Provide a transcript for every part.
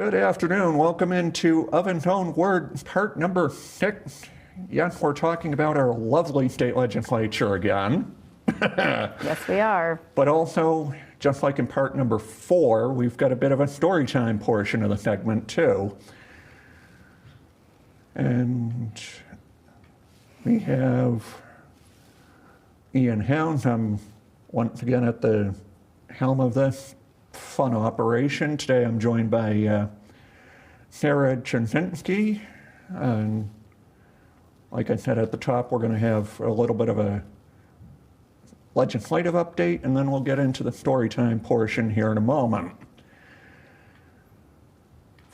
Good afternoon. Welcome into Oven's Own Word, part number 6. Yes, we're talking about our lovely state legislature again. Yes, we are. But also, just like in part number 4, we've got a bit of a story time portion of the segment too. And we have Ian Hounds. I'm once again at the helm of this fun operation. Today I'm joined by Sarah Czerzinski, and like I said at the top, we're going to have a little bit of a legislative update, and then we'll get into the story time portion here in a moment.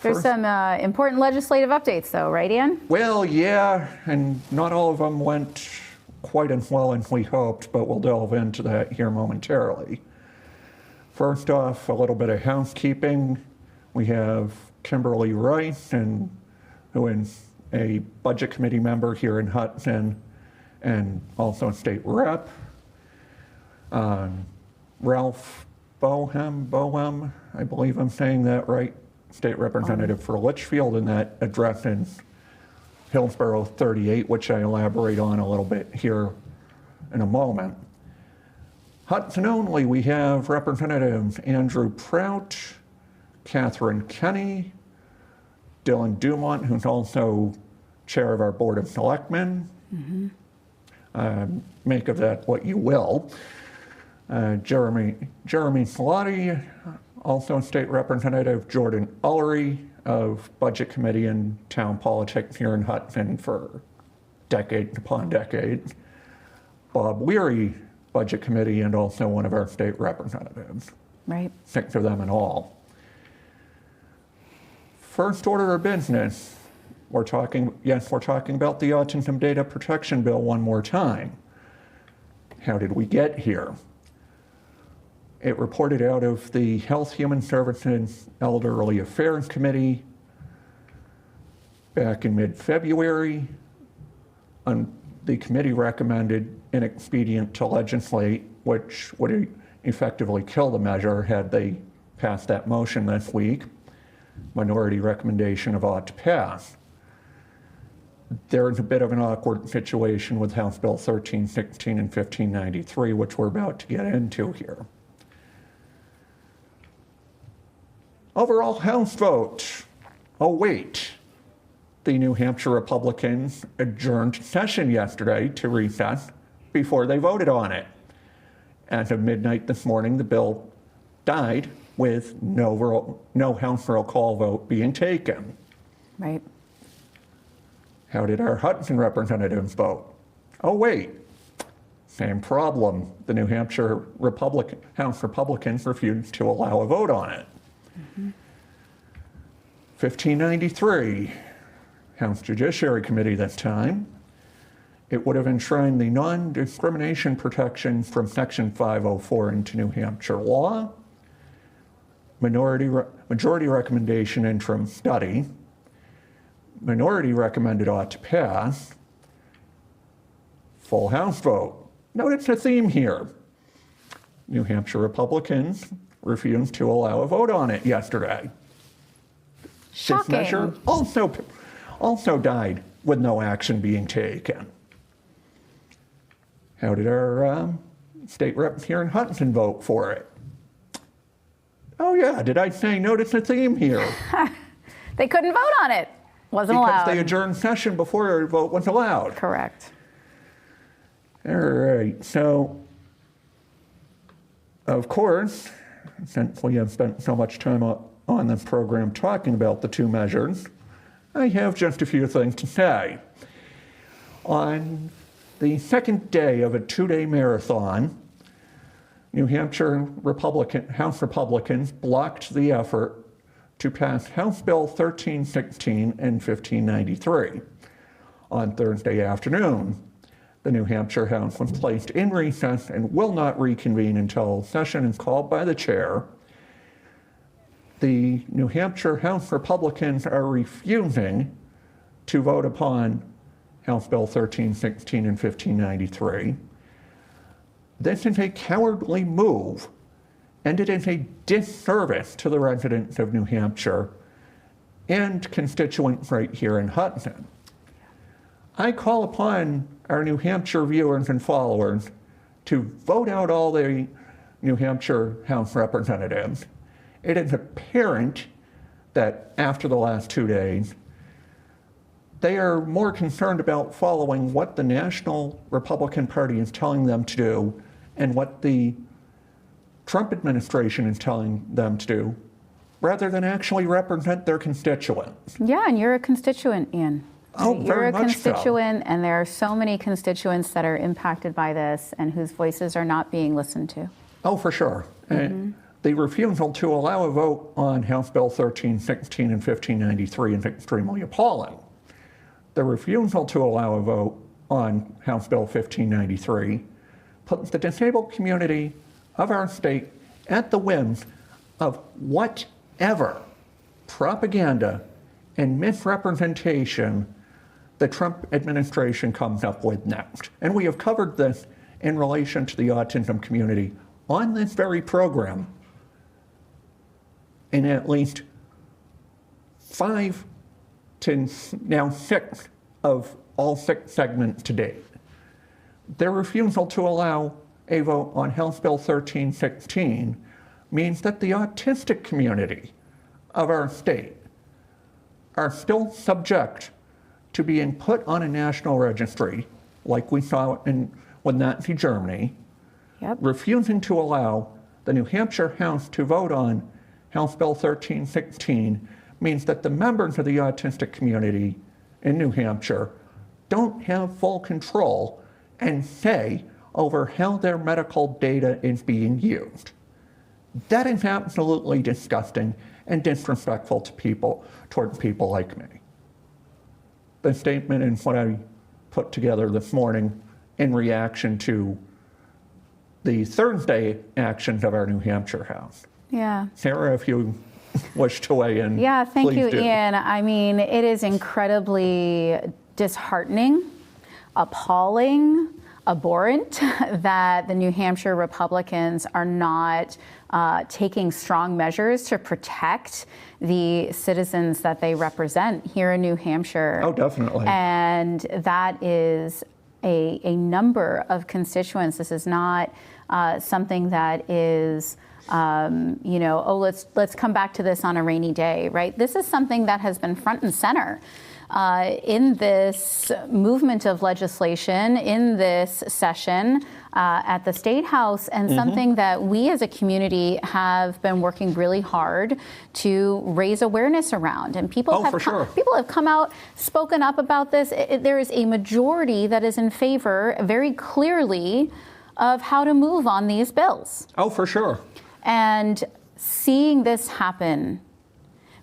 There's some important legislative updates though, right, Ian? Well, yeah, and not all of them went quite as well as we hoped, but we'll delve into that here momentarily. First off, a little bit of housekeeping. We have Kimberly Rice, who is a budget committee member here in Hudson and also a state rep. Ralph Bohem, I believe I'm saying that right, state representative for Litchfield, and that address in Hillsborough 38, which I elaborate on a little bit here in a moment. Hudson only, we have Representatives Andrew Prout, Catherine Kenny, Dylan Dumont, who's also chair of our Board of Selectmen. Make of that what you will. Jeremy Salati, also state representative. Jordan Ullery of Budget Committee and Town Politics here in Hudson for decades upon decades. Bob Weary, Budget Committee, and also one of our state representatives. Right. 6 of them in all. First order of business, we're talking about the Autism Data Protection Bill one more time. How did we get here? It reported out of the Health, Human Services, Elderly Affairs Committee back in mid-February. The committee recommended an expedient to legislate, which would effectively kill the measure had they passed that motion this week. Minority recommendation of ought to pass. There is a bit of an awkward situation with House Bill 1316 and 1593, which we're about to get into here. Overall House vote. Oh wait. The New Hampshire Republicans adjourned session yesterday to recess before they voted on it. As of midnight this morning, the bill died with no House roll call vote being taken. Right. How did our Hudson representatives vote? Oh wait, same problem. The New Hampshire House Republicans refused to allow a vote on it. 1593. House Judiciary Committee this time. It would have enshrined the non-discrimination protections from Section 504 into New Hampshire law. Majority recommendation interim study. Minority recommended ought to pass. Full House vote. Notice a theme here. New Hampshire Republicans refused to allow a vote on it yesterday. Shocking. This measure also died with no action being taken. How did our state reps here in Hudson vote for it? Oh yeah, did I say notice a theme here? They couldn't vote on it. Wasn't allowed. Because they adjourned session before a vote was allowed. Correct. All right, so of course, since we have spent so much time on this program talking about the two measures, I have just a few things to say. On the second day of a 2-day marathon, New Hampshire House Republicans blocked the effort to pass House Bill 1316 and 1593. On Thursday afternoon, the New Hampshire House was placed in recess and will not reconvene until session is called by the chair. The New Hampshire House Republicans are refusing to vote upon House Bill 1316 and 1593. This is a cowardly move, and it is a disservice to the residents of New Hampshire and constituent right here in Hudson. I call upon our New Hampshire viewers and followers to vote out all the New Hampshire House representatives. It is apparent that after the last 2 days, they are more concerned about following what the National Republican Party is telling them to do and what the Trump administration is telling them to do, rather than actually represent their constituents. Yeah, and you're a constituent, Ian. Oh, You're very a much so. constituent, and there are so many constituents that are impacted by this and whose voices are not being listened to. Oh, for sure. And the refusal to allow a vote on House Bill 1316 and 1593 is extremely appalling. The refusal to allow a vote on House Bill 1593 puts the disabled community of our state at the whims of whatever propaganda and misrepresentation the Trump administration comes up with next. And we have covered this in relation to the autism community on this very program in at least 5 to now 6 of all 6 segments to date. Their refusal to allow a vote on House Bill 1316 means that the autistic community of our state are still subject to being put on a national registry, like we saw with Nazi Germany. Yep. Refusing to allow the New Hampshire House to vote on House Bill 1316 means that the members of the autistic community in New Hampshire don't have full control and say over how their medical data is being used. That is absolutely disgusting and disrespectful to people, toward people like me. The statement is what I put together this morning in reaction to the Thursday actions of our New Hampshire House. Yeah. Sarah, if you wish to weigh in, Yeah, thank you, please do. Ian. I mean, it is incredibly disheartening, appalling, abhorrent that the New Hampshire Republicans are not taking strong measures to protect the citizens that they represent here in New Hampshire. Oh, definitely. And that is a number of constituents. This is not something that is, let's come back to this on a rainy day, right? This is something that has been front and center in this movement of legislation, in this session at the State House, and something that we as a community have been working really hard to raise awareness around. And people people have come out, spoken up about this. There is a majority that is in favor, very clearly, of how to move on these bills. Oh, for sure. And seeing this happen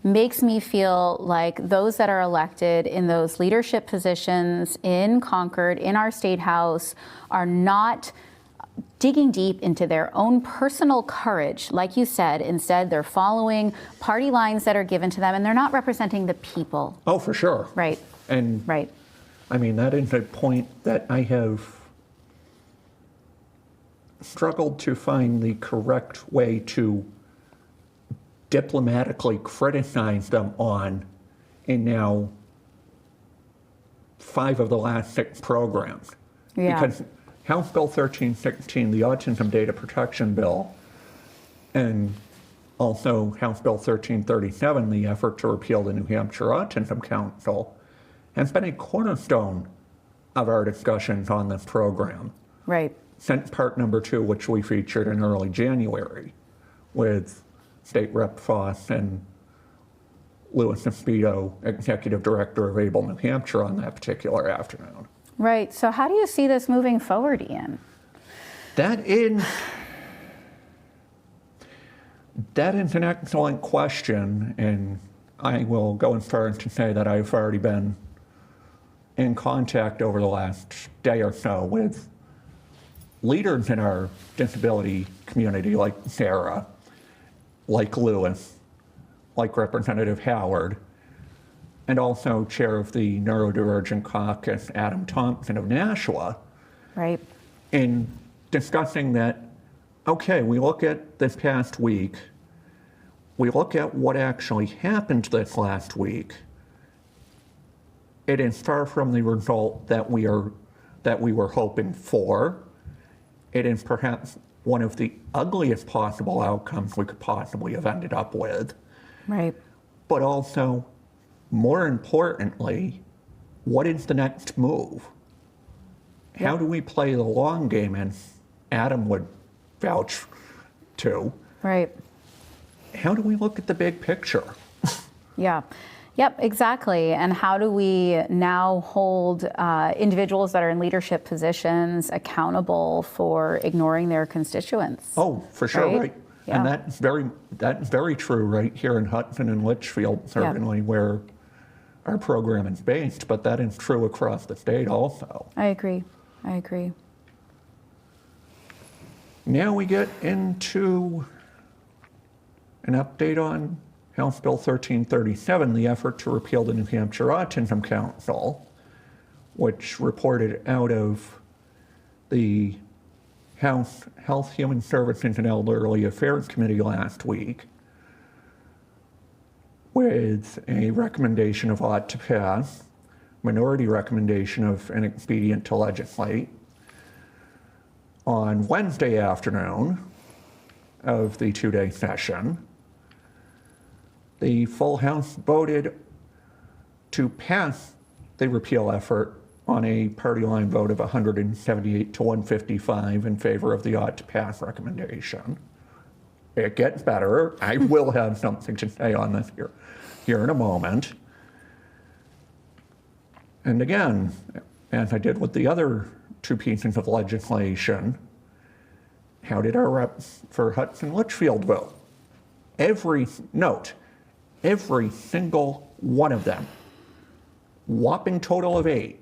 makes me feel like those that are elected in those leadership positions in Concord, in our State House, are not digging deep into their own personal courage. Like you said, instead they're following party lines that are given to them, and they're not representing the people. Oh, for sure. Right. And right. I mean, that is a point that I have struggled to find the correct way to diplomatically criticize them on in now 5 of the last 6 programs. Yeah. Because House Bill 1316, the Autism Data Protection Bill, and also House Bill 1337, the effort to repeal the New Hampshire Autism Council, has been a cornerstone of our discussions on this program. Right. Since part number 2, which we featured in early January with State Rep Foss and Louis Espedo, Executive Director of ABLE New Hampshire, on that particular afternoon. Right. So how do you see this moving forward, Ian? That is an excellent question, and I will go as far as to say that I've already been in contact over the last day or so with leaders in our disability community, like Sarah, like Lewis, like Representative Howard, and also chair of the neurodivergent caucus, Adam Thompson of Nashua, Right. in discussing that, okay, we look at this past week, we look at what actually happened this last week, it is far from the result that we were hoping for. It is perhaps one of the ugliest possible outcomes we could possibly have ended up with. Right. But also, more importantly, what is the next move? How do we play the long game? And Adam would vouch to. Right. How do we look at the big picture? Yeah. Yep, exactly. And how do we now hold individuals that are in leadership positions accountable for ignoring their constituents? Oh, for sure, right? Yeah. And that's very true right here in Hudson and Litchfield, certainly where our program is based, but that is true across the state also. I agree. Now we get into an update on House Bill 1337, the effort to repeal the New Hampshire Autism Council, which reported out of the House Health, Human Services, and Elderly Affairs Committee last week, with a recommendation of ought to pass, minority recommendation of inexpedient to legislate. On Wednesday afternoon of the two-day session, the full House voted to pass the repeal effort on a party line vote of 178 to 155 in favor of the ought to pass recommendation. It gets better. I will have something to say on this here in a moment. And again, as I did with the other two pieces of legislation, how did our reps for Hudson Litchfield vote? Every single one of them, whopping total of 8,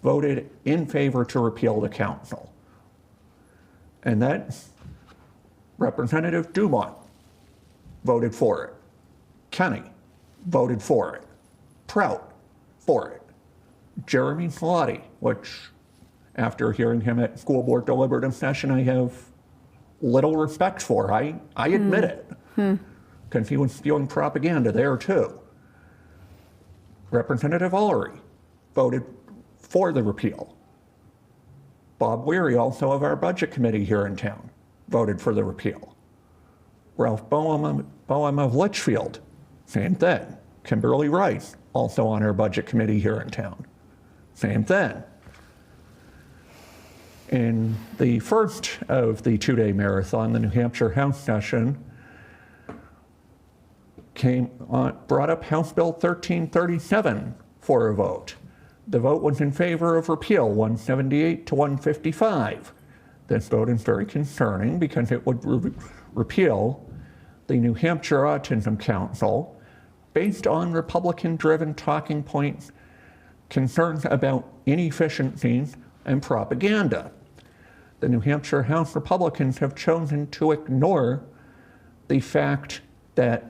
voted in favor to repeal the council. And that's Representative Dumont voted for it. Kenny voted for it. Prout for it. Jeremy Salati, which after hearing him at school board deliberative session, I have little respect for. I admit it. Because he was spewing propaganda there too. Representative Ullery voted for the repeal. Bob Weary, also of our budget committee here in town, voted for the repeal. Ralph Boehm of Litchfield, same thing. Kimberly Rice, also on our budget committee here in town, same thing. In the first of the two-day marathon, the New Hampshire House session brought up House Bill 1337 for a vote. The vote was in favor of repeal, 178 to 155. This vote is very concerning because it would repeal the New Hampshire Autism Council based on Republican-driven talking points, concerns about inefficiencies, and propaganda. The New Hampshire House Republicans have chosen to ignore the fact that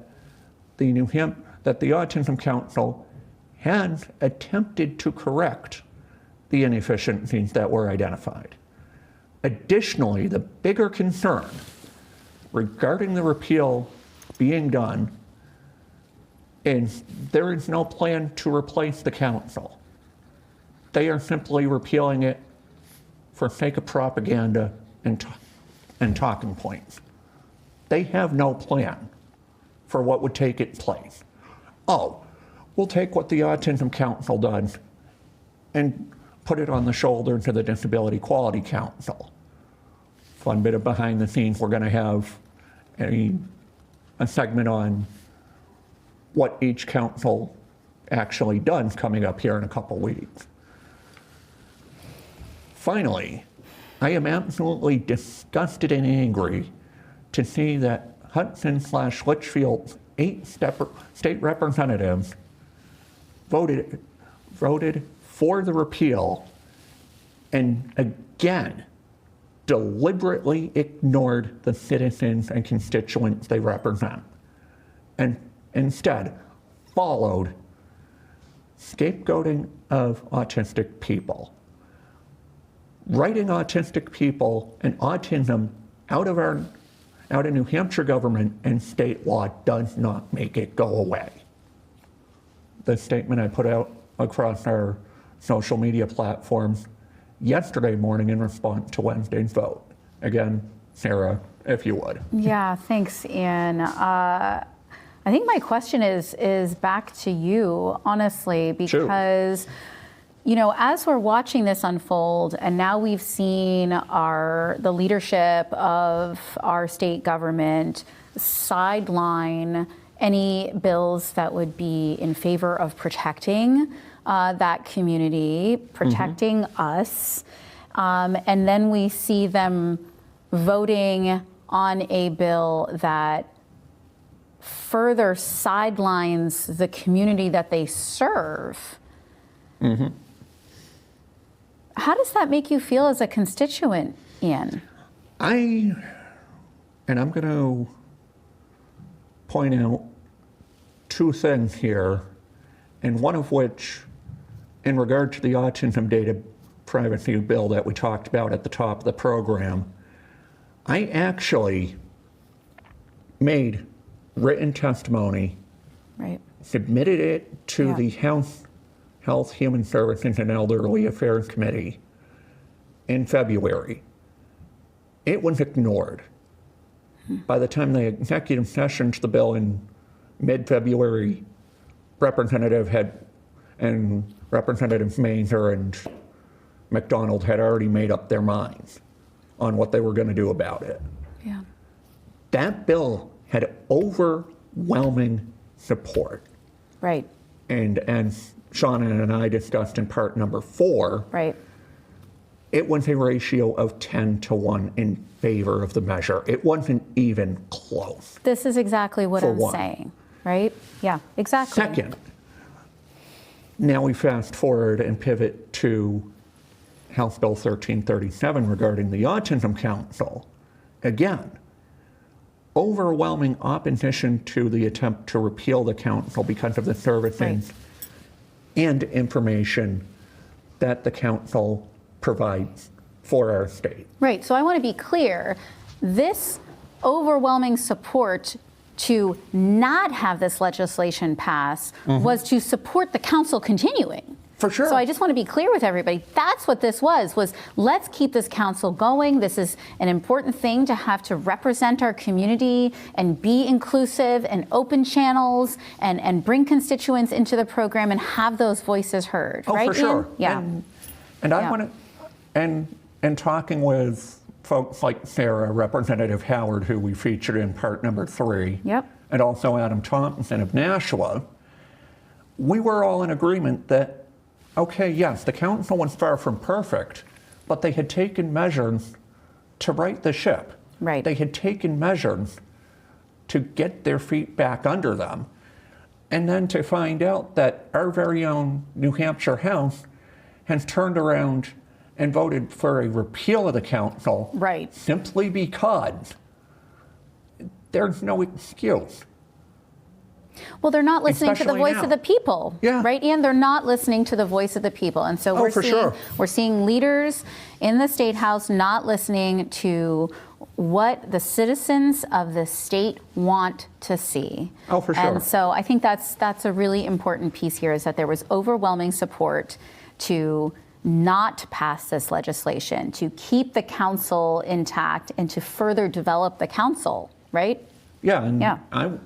the Autism Council had attempted to correct the inefficiencies that were identified. Additionally, the bigger concern regarding the repeal being done is there is no plan to replace the council. They are simply repealing it for sake of propaganda and talking points. They have no plan for what would take its place. Oh, we'll take what the Autism Council does and put it on the shoulders of the Disability Quality Council. Fun bit of behind the scenes, we're going to have a segment on what each council actually does coming up here in a couple weeks. Finally, I am absolutely disgusted and angry to see that Hudson/Litchfield's 8 state representatives voted for the repeal and again deliberately ignored the citizens and constituents they represent and instead followed scapegoating of autistic people. Writing autistic people and autism out of Now, the New Hampshire government and state law does not make it go away. The statement I put out across our social media platforms yesterday morning in response to Wednesday's vote. Again, Sarah, if you would. Yeah, thanks, Ian. I think my question is back to you, honestly, because you know, as we're watching this unfold, and now we've seen the leadership of our state government sideline any bills that would be in favor of protecting that community, protecting us, and then we see them voting on a bill that further sidelines the community that they serve. How does that make you feel as a constituent, Ian? I'm going to point out two things here, and one of which, in regard to the autism data privacy bill that we talked about at the top of the program, I actually made written testimony, submitted it to the Health, Human Services, and Elderly Affairs Committee in February. It was ignored. By the time the executive sessioned the bill in mid-February, Representative Mazur and McDonald had already made up their minds on what they were going to do about it. Yeah. That bill had overwhelming support. Right. And as Shauna and I discussed in part number 4, it was a ratio of 10-1 in favor of the measure. It wasn't even close. This is exactly what I'm saying, right? Yeah, exactly. Second, now we fast forward and pivot to House Bill 1337 regarding the Autism Council. Again, overwhelming opposition to the attempt to repeal the council because of the services and information that the council provides for our state. Right, so I want to be clear. This overwhelming support to not have this legislation pass was to support the council continuing. For sure. So I just want to be clear with everybody. That's what this was let's keep this council going. This is an important thing to have to represent our community and be inclusive and open channels and bring constituents into the program and have those voices heard. Oh, right, for sure. Ian? Yeah. And I want to, and talking with folks like Sarah, Representative Howard, who we featured in part number 3, and also Adam Thompson of Nashua, we were all in agreement that, okay, yes, the council was far from perfect, but they had taken measures to right the ship. Right. They had taken measures to get their feet back under them. And then to find out that our very own New Hampshire House has turned around and voted for a repeal of the council simply because there's no excuse. Well, they're not listening to the voice of the people, right, Ian? They're not listening to the voice of the people. And so we're seeing leaders in the State House not listening to what the citizens of the state want to see. Oh, for sure. And so I think that's a really important piece here, is that there was overwhelming support to not pass this legislation, to keep the council intact and to further develop the council, right? Yeah, and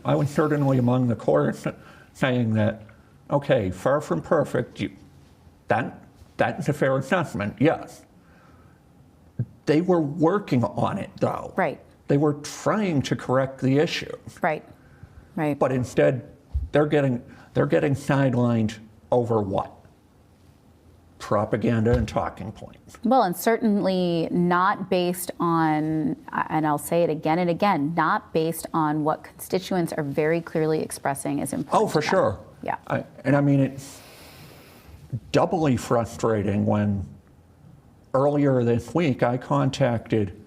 I was certainly among the chorus saying that, okay, far from perfect, that's a fair assessment, yes. They were working on it, though. Right. They were trying to correct the issue. Right. Right. But instead, they're getting sidelined over what? Propaganda and talking points. Well, and certainly not based on, and I'll say it again and again, not based on what constituents are very clearly expressing is important. Oh, for sure. Yeah. And I mean, it's doubly frustrating when earlier this week I contacted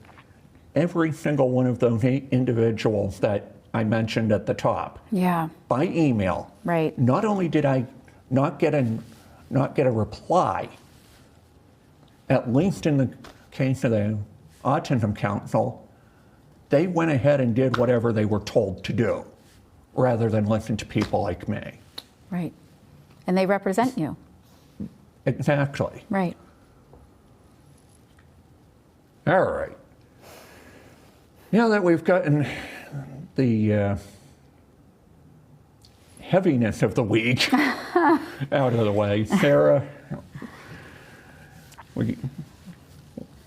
every single one of those 8 individuals that I mentioned at the top. Yeah. By email. Right. Not only did I not get a reply, at least in the case of the Autism Council, they went ahead and did whatever they were told to do, rather than listen to people like me. Right. And they represent you. Exactly. Right. All right. Now that we've gotten the heaviness of the week out of the way, Sarah, we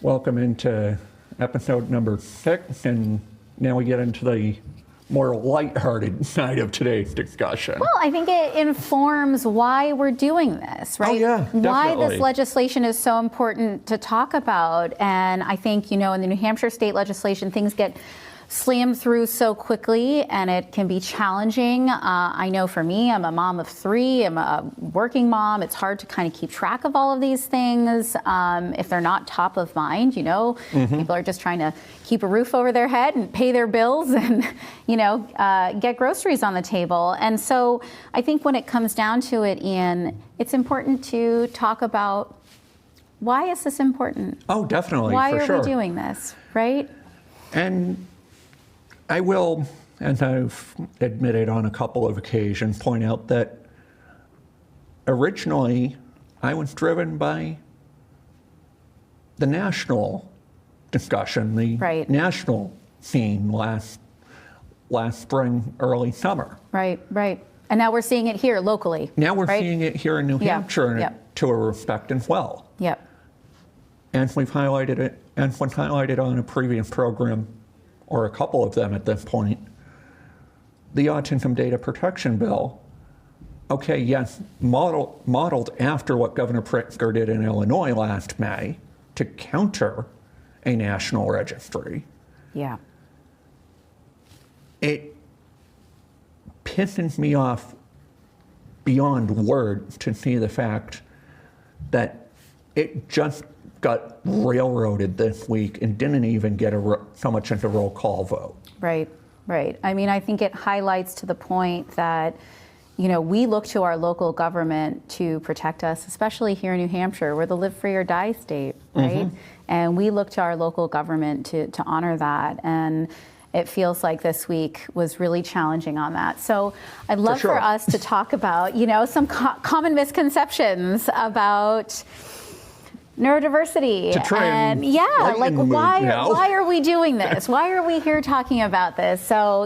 welcome into episode number 6, and now we get into the more lighthearted side of today's discussion. Well, I think it informs why we're doing this, right? Oh, yeah, why definitely. this legislation is so important to talk about. And I think, in the New Hampshire state legislation, things get slammed through so quickly, and it can be challenging. I know for me, I'm a mom of 3, I'm a working mom. It's hard to kind of keep track of all of these things if they're not top of mind. People are just trying to keep a roof over their head and pay their bills and, get groceries on the table. And so I think when it comes down to it, Ian, it's important to talk about, why is this important? Oh, definitely, Why for are sure. we doing this, right? And I will, as I've admitted on a couple of occasions, point out that originally I was driven by the national discussion, the Right. national scene last spring, early summer. Right. And now we're seeing it here locally. Now we're right? seeing it here in New Yeah, Hampshire, and yeah. to a respect as well. Yep. And we've highlighted it, and was highlighted on a previous program, or a couple of them at this point, the Autism Data Protection Bill. Okay, yes, modeled after what Governor Pritzker did in Illinois last May to counter a national registry. Yeah. It pisses me off beyond words to see the fact that it just got railroaded this week and didn't even get so much as a roll call vote. Right. I mean, I think it highlights to the point that, we look to our local government to protect us, especially here in New Hampshire. We're the live free or die state, right? Mm-hmm. And we look to our local government to honor that. And it feels like this week was really challenging on that. So I'd love for us to talk about, some common misconceptions about neurodiversity. To try and why are we doing this? Why are we here talking about this? So,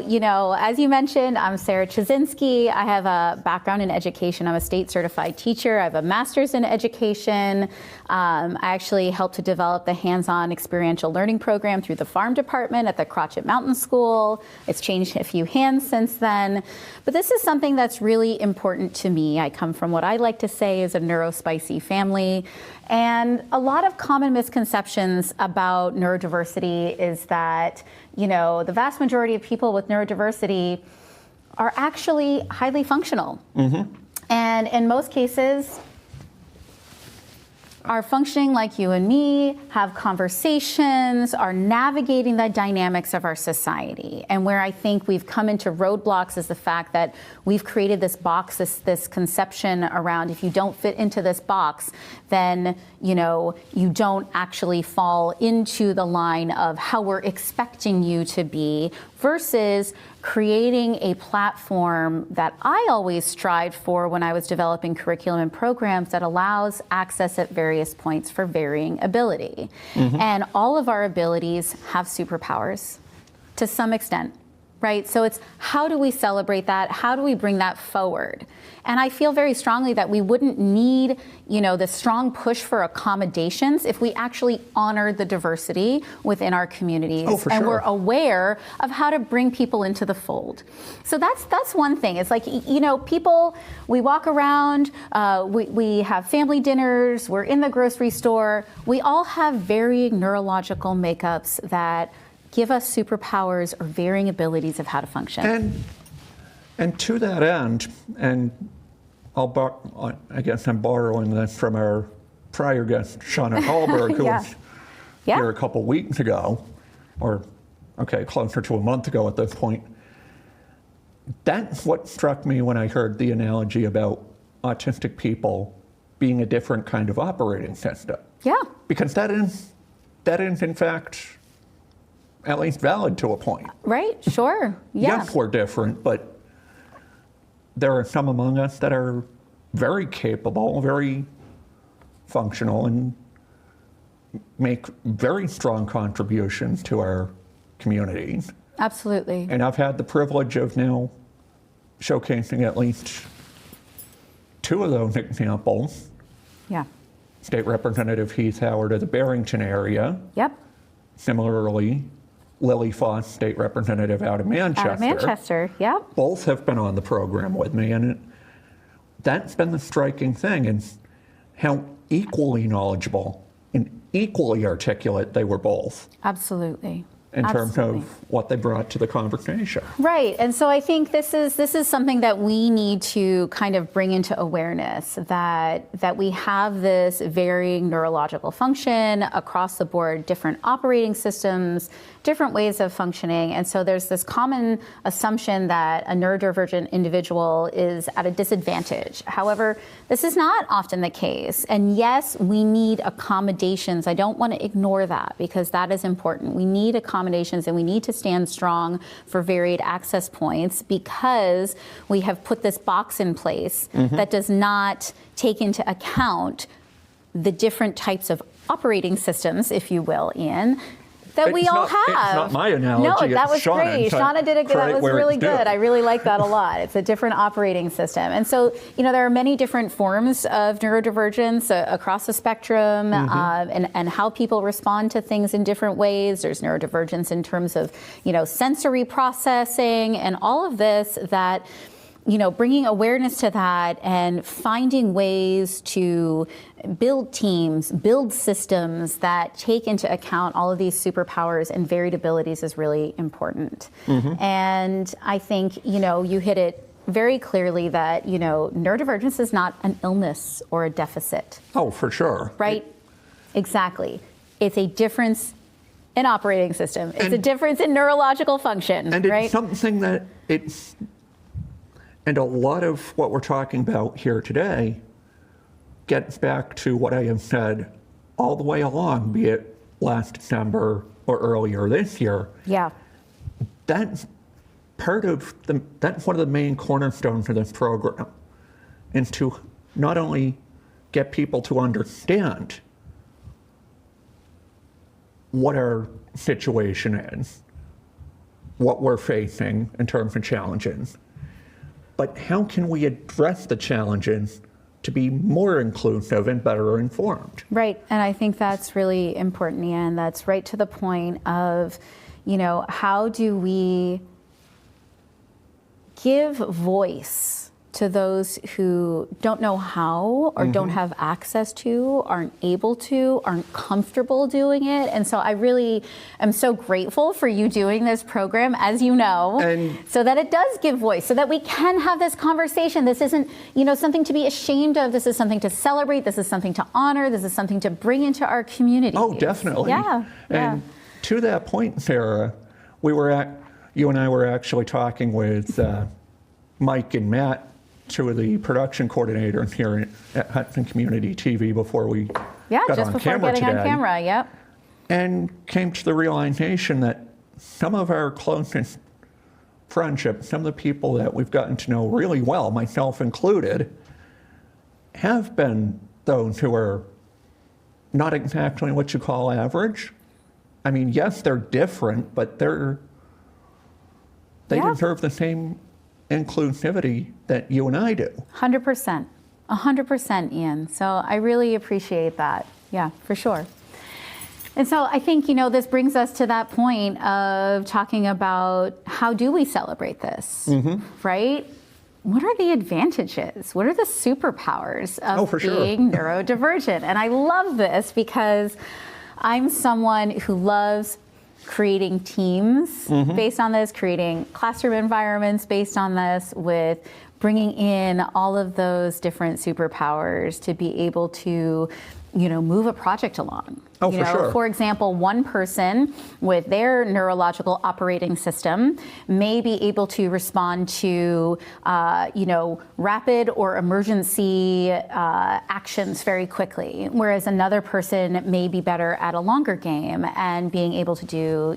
as you mentioned, I'm Sarah Chazinski. I have a background in education. I'm a state certified teacher. I have a master's in education. I actually helped to develop the hands-on experiential learning program through the farm department at the Crotchet Mountain School. It's changed a few hands since then. But this is something that's really important to me. I come from what I like to say is a neurospicy family. And a lot of common misconceptions about neurodiversity is that, the vast majority of people with neurodiversity are actually highly functional. Mm-hmm. And in most cases, are functioning like you and me, have conversations, are navigating the dynamics of our society. And where I think we've come into roadblocks is the fact that we've created this box, this conception around, if you don't fit into this box, then you don't actually fall into the line of how we're expecting you to be, versus creating a platform that I always strived for when I was developing curriculum and programs that allows access at various points for varying ability. Mm-hmm. And all of our abilities have superpowers to some extent, right? So it's, how do we celebrate that? How do we bring that forward? And I feel very strongly that we wouldn't need, the strong push for accommodations if we actually honor the diversity within our communities. Oh, for and sure. We're aware of how to bring people into the fold. So that's one thing. It's like, people, we walk around, we have family dinners, we're in the grocery store. We all have varying neurological makeups that give us superpowers or varying abilities of how to function. And to that end, and I guess I'm borrowing this from our prior guest, Shauna Hallberg, who was here a couple weeks ago, closer to a month ago at this point. That's what struck me when I heard the analogy about autistic people being a different kind of operating system. Yeah. Because that is in fact at least valid to a point. Right, sure, yeah. Yes, we're different, but there are some among us that are very capable, very functional, and make very strong contributions to our communities. Absolutely. And I've had the privilege of now showcasing at least two of those examples. Yeah. State Representative Heath Howard of the Barrington area. Yep. Similarly, Lily Foss, State Representative out of Manchester. Out of Manchester, yep. Both have been on the program with me, and that's been the striking thing, and how equally knowledgeable and equally articulate they were both. Absolutely. In terms of what they brought to the conversation. Right, and so I think this is something that we need to kind of bring into awareness, that we have this varying neurological function across the board, different operating systems, different ways of functioning, and so there's this common assumption that a neurodivergent individual is at a disadvantage. However, this is not often the case, and yes, we need accommodations. I don't want to ignore that, because that is important. We need accommodations, and we need to stand strong for varied access points, because we have put this box in place that does not take into account the different types of operating systems, if you will, Ian, that we all have. It's not my analogy. No, that was great. Shauna did that was really good. I really like that a lot. It's a different operating system. And so, there are many different forms of neurodivergence across the spectrum, and how people respond to things in different ways. There's neurodivergence in terms of, sensory processing and all of this that, bringing awareness to that and finding ways to build teams, build systems that take into account all of these superpowers and varied abilities is really important. And I think, you hit it very clearly that, neurodivergence is not an illness or a deficit. Oh, for sure. Right? Exactly. It's a difference in operating system. It's a difference in neurological function, and right? It's something that and a lot of what we're talking about here today gets back to what I have said all the way along, be it last December or earlier this year. Yeah. That's that's one of the main cornerstones of this program, is to not only get people to understand what our situation is, what we're facing in terms of challenges, but how can we address the challenges to be more inclusive and better informed? Right, and I think that's really important, Ian. That's right to the point of, how do we give voice to those who don't know how or don't have access to, aren't able to, aren't comfortable doing it. And so I really am so grateful for you doing this program, as you know, so that it does give voice, so that we can have this conversation. This isn't, something to be ashamed of. This is something to celebrate. This is something to honor. This is something to bring into our community. Oh, definitely. Yeah. And to that point, Sarah, you and I were actually talking with Mike and Matt, two of the production coordinators here at Hudson Community TV, before we got just on before camera getting today, on camera, yep. and came to the realization that some of our closest friendships, some of the people that we've gotten to know really well, myself included, have been those who are not exactly what you call average. I mean, yes, they're different, but they deserve the same inclusivity that you and I do. 100%. 100%, Ian. So I really appreciate that. Yeah, for sure. And so I think, this brings us to that point of talking about how do we celebrate this, right? What are the advantages? What are the superpowers of being neurodivergent? And I love this because I'm someone who loves creating teams based on this, creating classroom environments based on this, with bringing in all of those different superpowers to be able to move a project along. Oh, for sure. For example, one person with their neurological operating system may be able to respond to, rapid or emergency actions very quickly, whereas another person may be better at a longer game and being able to do,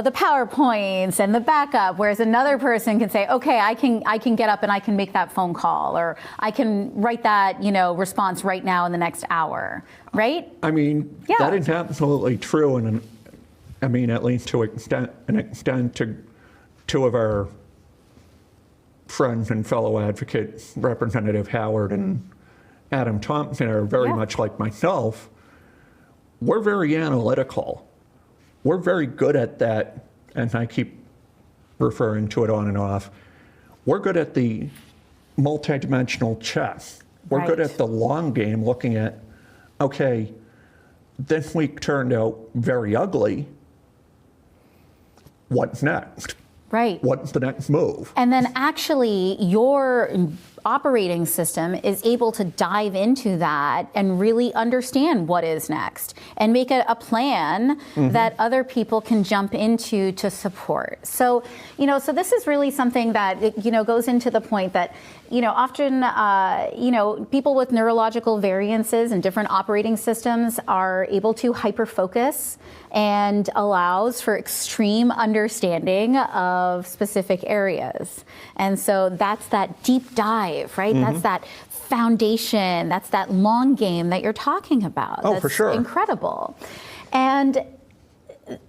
the PowerPoints and the backup, whereas another person can say, okay, I can get up and I can make that phone call, or I can write that, response right now in the next hour, right? I mean, that is absolutely true, and I mean, at least to an extent, to two of our friends and fellow advocates, Representative Howard and Adam Thompson, are very much like myself. We're very analytical. We're very good at that, and I keep referring to it on and off. We're good at the multidimensional chess. We're good at the long game, looking at, okay, this week turned out very ugly. What's next? Right. What's the next move? And then actually your operating system is able to dive into that and really understand what is next and make a plan that other people can jump into to support. So, so this is really something that, goes into the point that, often, people with neurological variances and different operating systems are able to hyper-focus and allows for extreme understanding of specific areas. And so that's that deep dive, right? That's that foundation, that's that long game that you're talking about. Oh, that's for sure. Incredible. And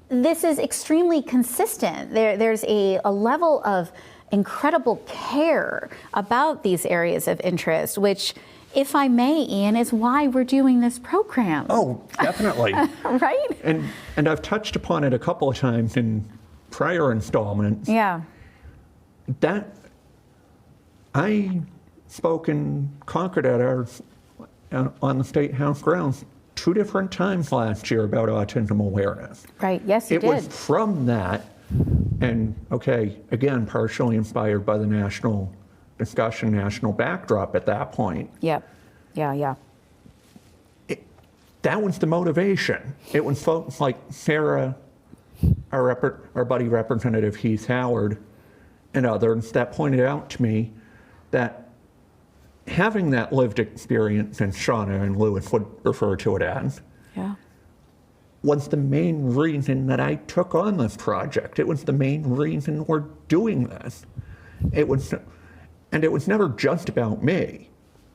this is extremely consistent. There's a level of incredible care about these areas of interest, which, if I may, Ian, is why we're doing this program. Oh, definitely. Right? And I've touched upon it a couple of times in prior installments. Yeah. That I spoke in Concord on the State House grounds 2 different times last year about autism awareness. Right. Yes, you It did. was from that, and again, partially inspired by the national discussion, national backdrop at that point. Yep. Yeah. That was the motivation. It was folks like Sarah, our buddy Representative Heath Howard, and others that pointed out to me that having that lived experience, and Shauna and Lewis would refer to it as, was the main reason that I took on this project. It was the main reason we're doing this. It was never just about me.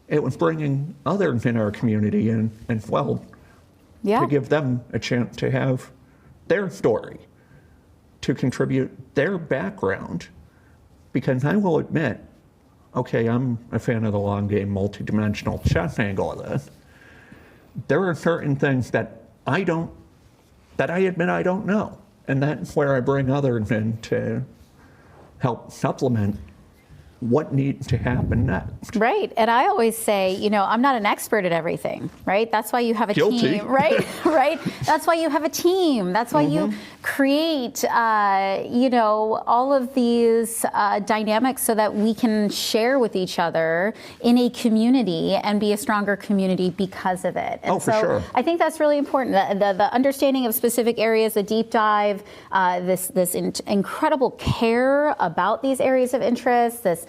It was bringing others in our community in as well, to give them a chance to have their story, to contribute their background. Because I will admit, I'm a fan of the long game, multidimensional chess angle of this. There are certain things that I admit I don't know. And that's where I bring others in to help supplement what needs to happen next. Right. And I always say, I'm not an expert at everything, right? That's why you have a team, right? Right. That's why you have a team. That's why you create, all of these dynamics so that we can share with each other in a community and be a stronger community because of it. And for sure. I think that's really important. The understanding of specific areas, the deep dive, this incredible care about these areas of interest, this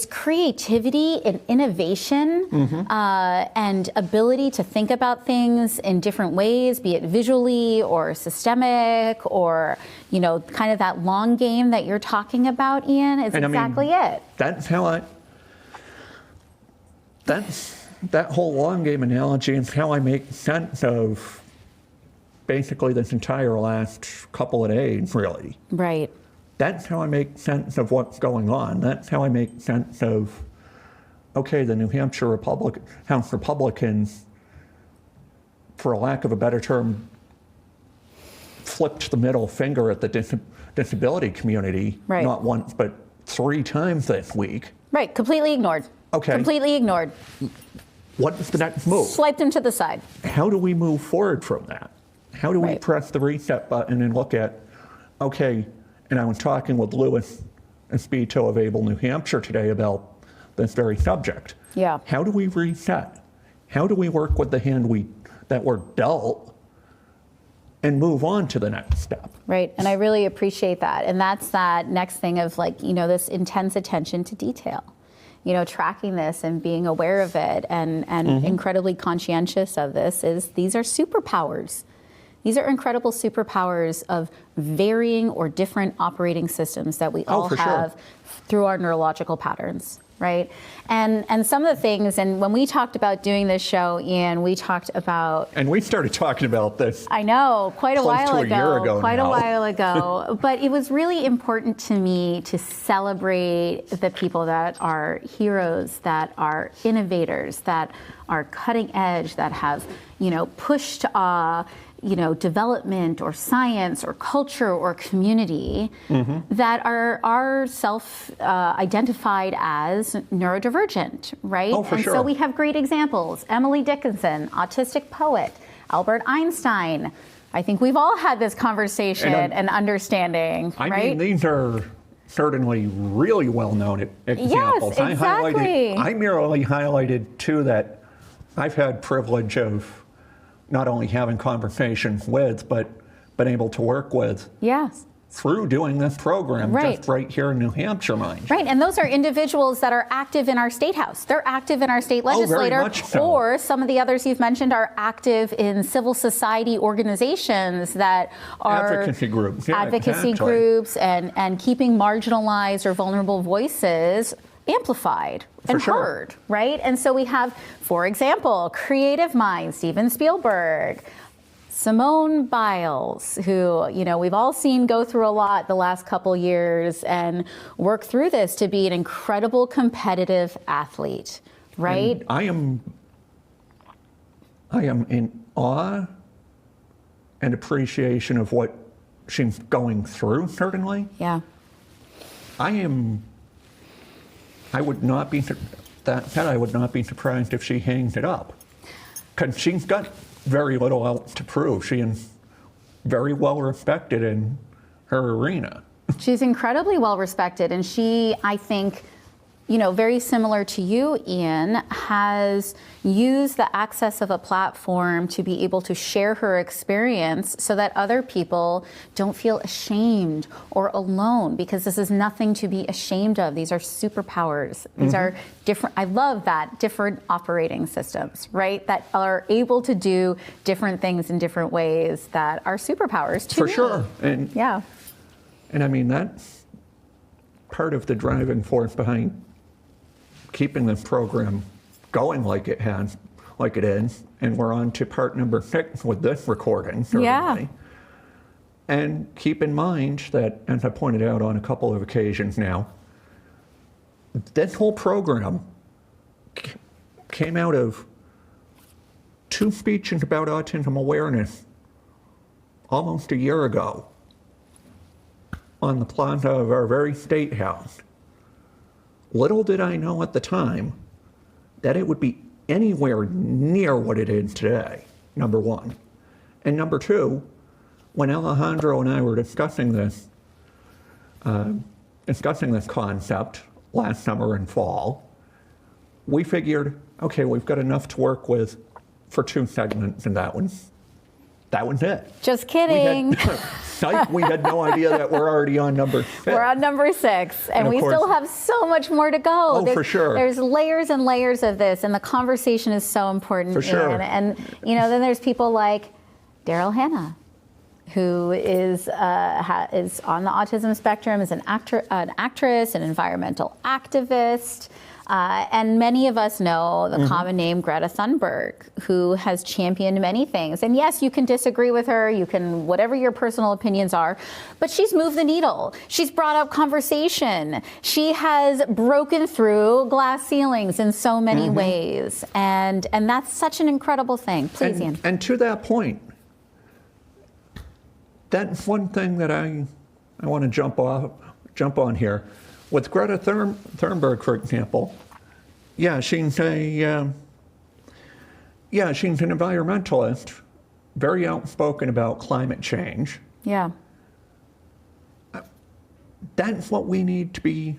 creativity and innovation and ability to think about things in different ways, be it visually or systemic or, kind of that long game that you're talking about, Ian, is exactly it. That's how that whole long game analogy is how I make sense of basically this entire last couple of days, really. Right. That's how I make sense of what's going on. That's how I make sense of, the New Hampshire House Republicans, for a lack of a better term, flipped the middle finger at the disability community, not once, but 3 times this week. Right, completely ignored. Okay. Completely ignored. What's the next move? Swiped them to the side. How do we move forward from that? How do we press the reset button and look at, and I was talking with Lewis Espito of Able New Hampshire today about this very subject. Yeah. How do we reset? How do we work with the hand that we're dealt and move on to the next step? Right, and I really appreciate that. And that's that next thing of like, this intense attention to detail. Tracking this and being aware of it and incredibly conscientious of this these are superpowers. These are incredible superpowers of varying or different operating systems that we all have through our neurological patterns, right? And some of the things, and when we talked about doing this show, Ian, we talked about... And we started talking about this. I know, quite a while ago. Year ago quite now. a while ago. But it was really important to me to celebrate the people that are heroes, that are innovators, that are cutting edge, that have, pushed development or science or culture or community that are self-identified as neurodivergent, right? Oh, for and sure. so we have great examples. Emily Dickinson, autistic poet, Albert Einstein. I think we've all had this conversation and understanding, I right? mean, these are certainly really well-known examples. Yes, exactly. I merely highlighted two that I've had privilege of not only having conversations with, but been able to work with. Yes. Through doing this program, Right. just right here in New Hampshire, mind you. Right, and those are individuals that are active in our state house. They're active in our state very legislature, much so. or some of the others you've mentioned are active in civil society organizations that are Advocacy groups. Yeah, advocacy exactly. groups and keeping marginalized or vulnerable voices amplified and For sure. heard, right? And so we have, for example, creative minds, Steven Spielberg, Simone Biles, who, we've all seen go through a lot the last couple years and work through this to be an incredible competitive athlete, right? And I am in awe and appreciation of what she's going through, certainly. Yeah. I would not be surprised if she hangs it up. Because she's got very little else to prove. She is very well respected in her arena. She's incredibly well respected, and she, I think, very similar to you, Ian, has used the access of a platform to be able to share her experience so that other people don't feel ashamed or alone, because this is nothing to be ashamed of. These are superpowers. These are different, I love that, different operating systems, right? That are able to do different things in different ways that are superpowers to For me. sure. And Yeah. And I mean, that's part of the driving force behind keeping this program going like it is. And we're on to part number 6 with this recording, certainly. Yeah. And keep in mind that, as I pointed out on a couple of occasions now, this whole program came out of 2 speeches about autism awareness almost a year ago on the plaza of our very state house. Little did I know at the time that it would be anywhere near what it is today, number one. And number two, when Alejandro and I were discussing this concept last summer and fall, we figured, okay, we've got enough to work with for 2 segments, and that was it. Just kidding. We had no idea that we're already on number 6. We're on number 6, and of we course- still have so much more to go. Oh, for sure. There's layers and layers of this, and the conversation is so important. For sure. Ian. And then there's people like Daryl Hannah, who is on the autism spectrum, is an actress, an environmental activist. And many of us know the common name Greta Thunberg, who has championed many things. And yes, you can disagree with her, you can, whatever your personal opinions are, but she's moved the needle. She's brought up conversation. She has broken through glass ceilings in so many ways. And that's such an incredible thing. Please, Ian. And to that point, that's one thing that I want to jump on here. With Greta Thunberg, for example, she's an environmentalist, very outspoken about climate change. Yeah. That's what we need to be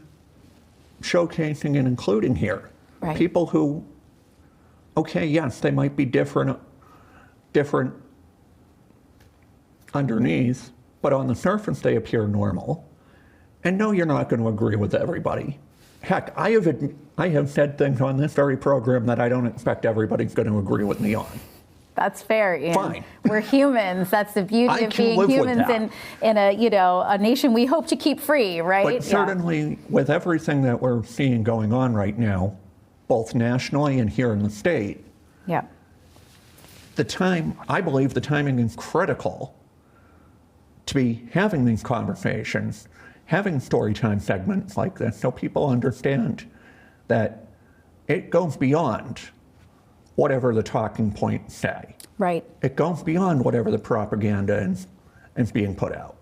showcasing and including here. Right. People who, okay, yes, they might be different underneath, but on the surface they appear normal. And no, you're not going to agree with everybody. Heck, I have said things on this very program that I don't expect everybody's going to agree with me on. That's fair, Ian. Fine. We're humans. That's the beauty I of can being live with humans that. in a nation we hope to keep free, right? But certainly with everything that we're seeing going on right now, both nationally and here in the state, Yeah. I believe the timing is critical to be having these conversations, having story time segments like this, so people understand that it goes beyond whatever the talking points say. Right. It goes beyond whatever the propaganda is being put out.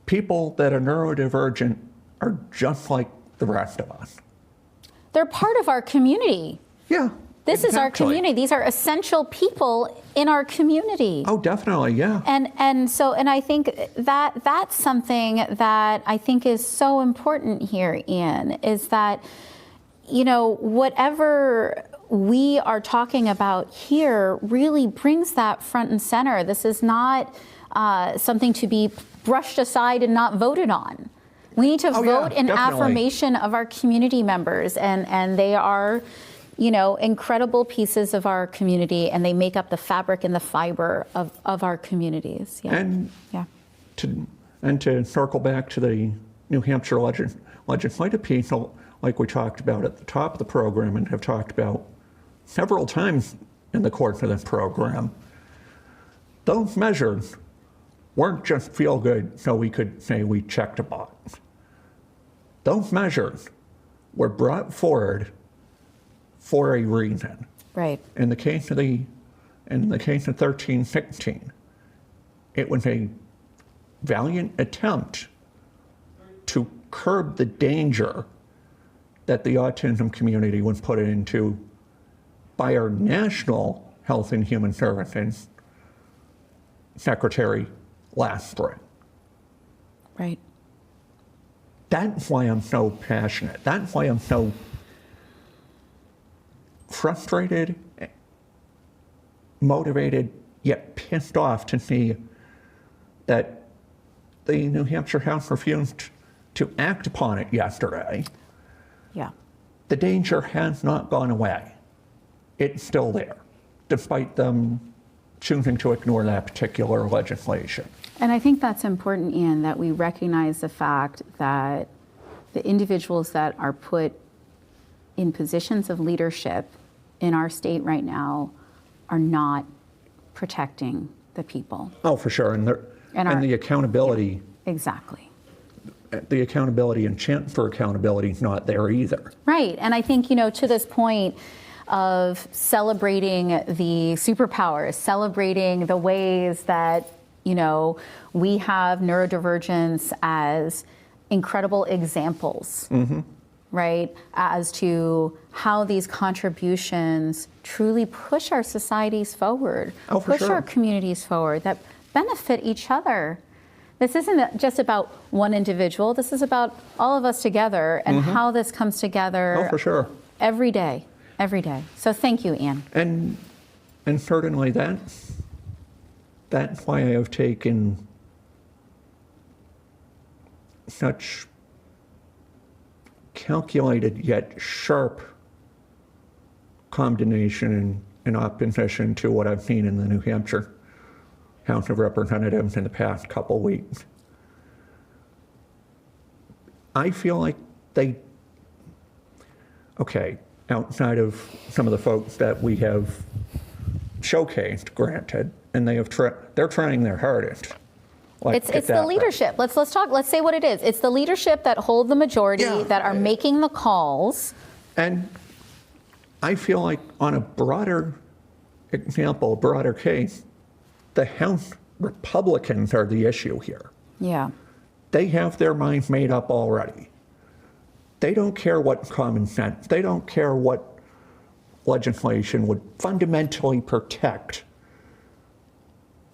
People that are neurodivergent are just like the rest of us. They're part of our community. Yeah. This is our exactly. community. These are essential people in our community. Oh, definitely, yeah. And I think that that's something that I think is so important here, Ian, is that, you know, whatever we are talking about here really brings that front and center. This is not something to be brushed aside and not voted on. We need to vote in definitely. affirmation of our community members, and they are, you know, incredible pieces of our community, and they make up the fabric and the fiber of our communities. Yeah. And yeah. to circle back to the New Hampshire legislative piece, like we talked about at the top of the program and have talked about several times in the course of this program, those measures weren't just feel good so we could say we checked a box. Those measures were brought forward for a reason. Right. In the case of 1316, it was a valiant attempt to curb the danger that the autism community was put into by our National Health and Human Services Secretary last spring. Right. That's why I'm so passionate. That's why I'm so frustrated, motivated, yet pissed off to see that the New Hampshire House refused to act upon it yesterday. Yeah. The danger has not gone away. It's still there, despite them choosing to ignore that particular legislation. And I think that's important, Ian, that we recognize the fact that the individuals that are put in positions of leadership in our state right now are not protecting the people. Oh, for sure. And the accountability. Yeah, exactly. The accountability and chance for accountability is not there either. Right. And I think, you know, to this point of celebrating the superpowers, celebrating the ways that, you know, we have neurodivergence as incredible examples, right, as to how these contributions truly push our societies forward, push our communities forward, that benefit each other. This isn't just about one individual. This is about all of us together and how this comes together. Oh, for sure. Every day, every day. So thank you, Ian. And certainly that's why I have taken such calculated yet sharp condemnation and opposition to what I've seen in the New Hampshire House of Representatives in the past couple weeks. I feel like outside of some of the folks that we have showcased, granted, and they're trying their hardest. It's the leadership. Let's say what it is. It's the leadership that hold the majority, that are making the calls. And I feel like on a broader example, broader case, the House Republicans are the issue here. Yeah. They have their minds made up already. They don't care what common sense, they don't care what legislation would fundamentally protect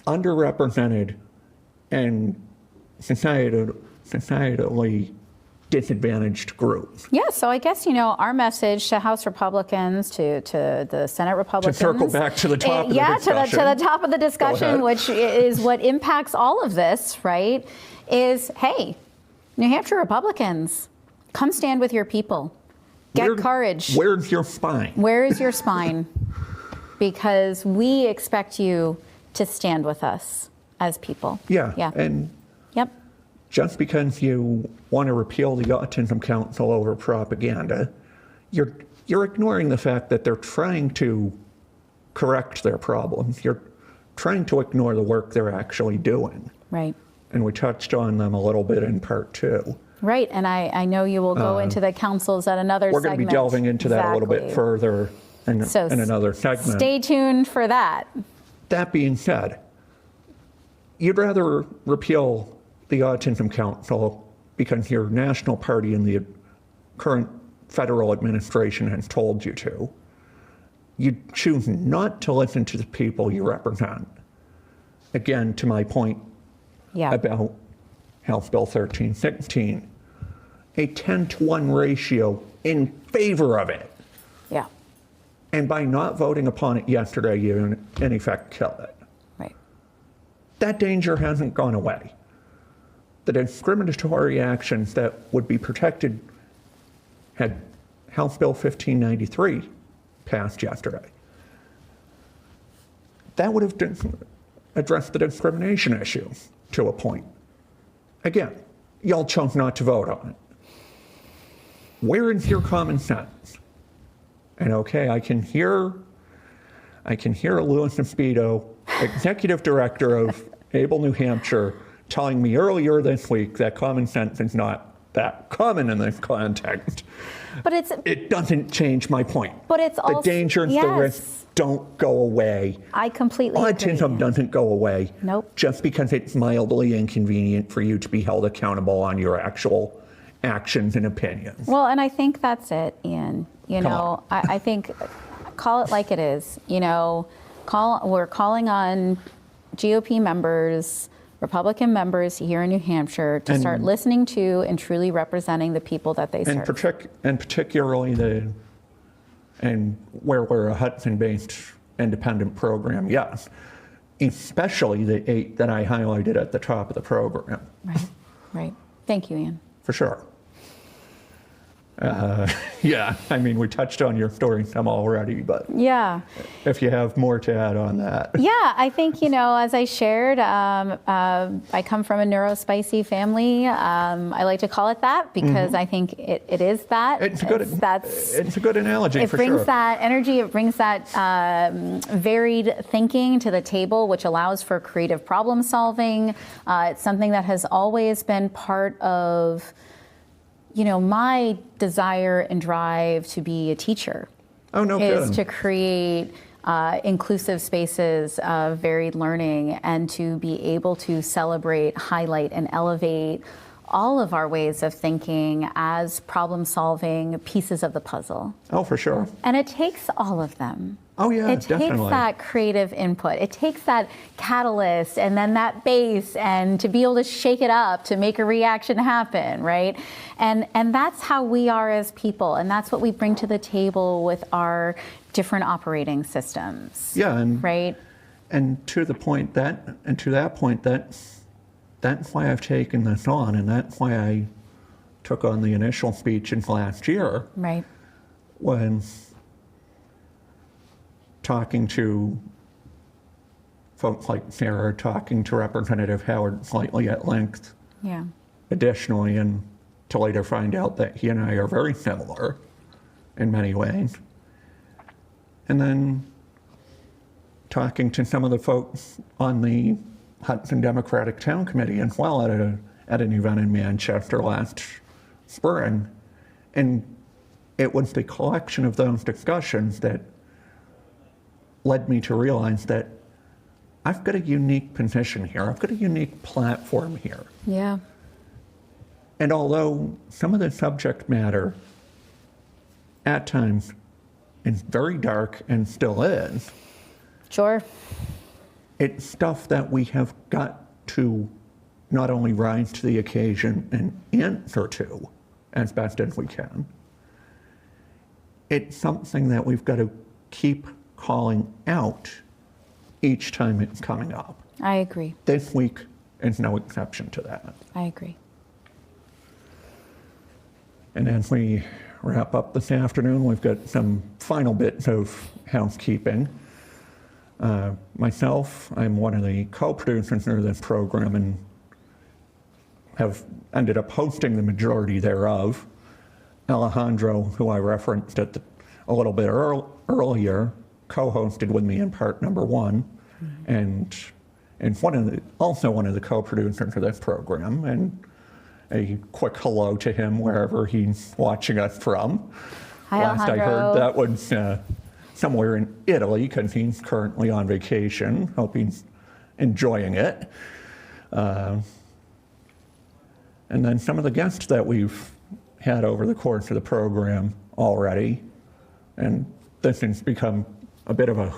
underrepresented and societally disadvantaged group. Yeah, so I guess, our message to House Republicans, to the Senate Republicans. To circle back to the top of the discussion. to the top of the discussion, which is what impacts all of this, right, is, hey, New Hampshire Republicans, come stand with your people. Get courage. Where's your spine? Where is your spine? Because we expect you to stand with us as people. Yeah. And yep. just because you want to repeal the Autism Council over propaganda, you're ignoring the fact that they're trying to correct their problems. You're trying to ignore the work they're actually doing. Right. And we touched on them a little bit in part 2. Right, and I know you will go into the councils at another segment. We're going to be delving into that a little bit further in another segment. Stay tuned for that. That being said, you'd rather repeal the Autism Council because your national party and the current federal administration has told you to. You choose not to listen to the people you represent. Again, to my point about House Bill 1316, a 10-to-1 ratio in favor of it. Yeah. And by not voting upon it yesterday, you in effect killed it. Right. That danger hasn't gone away. The discriminatory actions that would be protected had House Bill 1593 passed yesterday. That would have addressed the discrimination issue to a point. Again, y'all chose not to vote on it. Where is your common sense? And okay, I can hear Louis Speedo, executive director of Able New Hampshire, telling me earlier this week that common sense is not that common in this context. But it doesn't change my point. But it's also the danger and the risks don't go away. I completely agree. Autism doesn't go away. Nope. Just because it's mildly inconvenient for you to be held accountable on your actual actions and opinions. Well, and I think that's it, Ian. I think call it like it is. We're calling on GOP members, Republican members here in New Hampshire to start listening to and truly representing the people that they serve. And particularly where we're a Hudson-based independent program, yes. Especially the 8 that I highlighted at the top of the program. Right. Thank you, Ian. For sure. We touched on your story some already, but if you have more to add on that. Yeah, I think, as I shared, I come from a neurospicy family. I like to call it that because I think it is that. It's a good analogy, it for sure. It brings that energy, it brings that varied thinking to the table, which allows for creative problem solving. It's something that has always been part of my desire and drive to be a teacher. Oh, no is kidding. to create inclusive spaces of varied learning and to be able to celebrate, highlight, and elevate all of our ways of thinking as problem-solving pieces of the puzzle. Oh, for sure. And it takes all of them. Oh, yeah, it definitely. takes that creative input. It takes that catalyst and then that base and to be able to shake it up to make a reaction happen, right? And that's how we are as people, and that's what we bring to the table with our different operating systems. Yeah, right. And to that point, that's why I've taken this on, and that's why I took on the initial speech in last year. Right. When talking to folks like Sarah, talking to Representative Howard slightly at length. Yeah. Additionally, and to later find out that he and I are very similar in many ways. And then talking to some of the folks on the Hudson Democratic Town Committee as well at an event in Manchester last spring. And it was the collection of those discussions that led me to realize that I've got a unique position here. I've got a unique platform here. Yeah. And although some of the subject matter at times is very dark and still is, Sure. it's stuff that we have got to not only rise to the occasion and answer to, as best as we can. It's something that we've got to keep calling out each time it's coming up. I agree. This week is no exception to that. I agree. And as we wrap up this afternoon, we've got some final bits of housekeeping. Myself, I'm one of the co-producers of this program and have ended up hosting the majority thereof. Alejandro, who I referenced a little bit earlier, co-hosted with me in part number 1, and also one of the co-producers of this program. And a quick hello to him wherever he's watching us from. Hi, Last I Alejandro. heard, that was somewhere in Italy because he's currently on vacation. Hope he's enjoying it. And then some of the guests that we've had over the course of the program already, and this has become a bit of a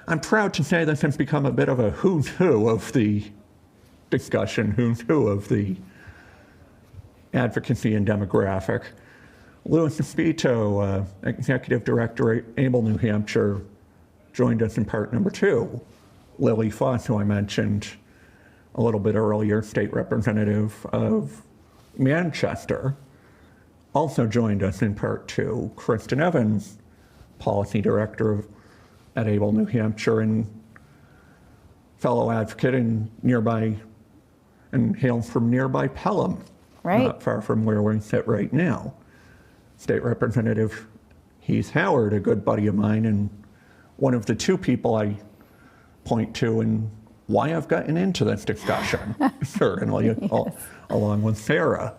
I'm proud to say this has become a bit of a who's who of the discussion, who's who of the advocacy and demographic. Louis Espito, Executive Director at Able New Hampshire, joined us in part number 2. Lily Foss, who I mentioned a little bit earlier, State Representative of Manchester, also joined us in part 2. Kristen Evans, Policy Director at Able New Hampshire and fellow advocate in nearby, and hails from nearby Pelham, Right. not far from where we sit right now. State Representative Heath Howard, a good buddy of mine, and one of the 2 people I point to and why I've gotten into this discussion, certainly, along with Sarah.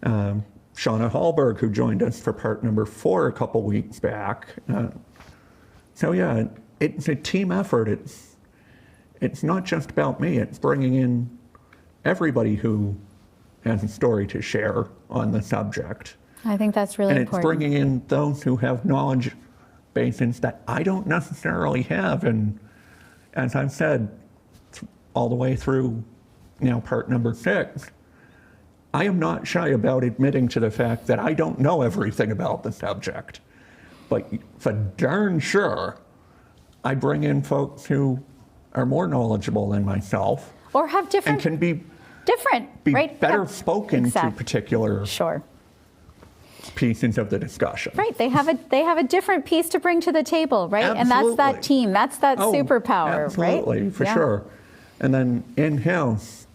Shauna Hallberg, who joined us for part number 4 a couple weeks back. So yeah, it's a team effort. It's not just about me. It's bringing in everybody who has a story to share on the subject. I think that's really And important. it's bringing in those who have knowledge bases that I don't necessarily have. And as I've said, all the way through now part number 6, I am not shy about admitting to the fact that I don't know everything about the subject. But for darn sure, I bring in folks who are more knowledgeable than myself Or have and different, can be right? better Have- spoken to Exact- particular Sure. pieces of the discussion. Right. They have a different piece to bring to the table, right? And that's Absolutely. that team. That's that Oh, superpower, absolutely, right? for Yeah. sure. And then in-house,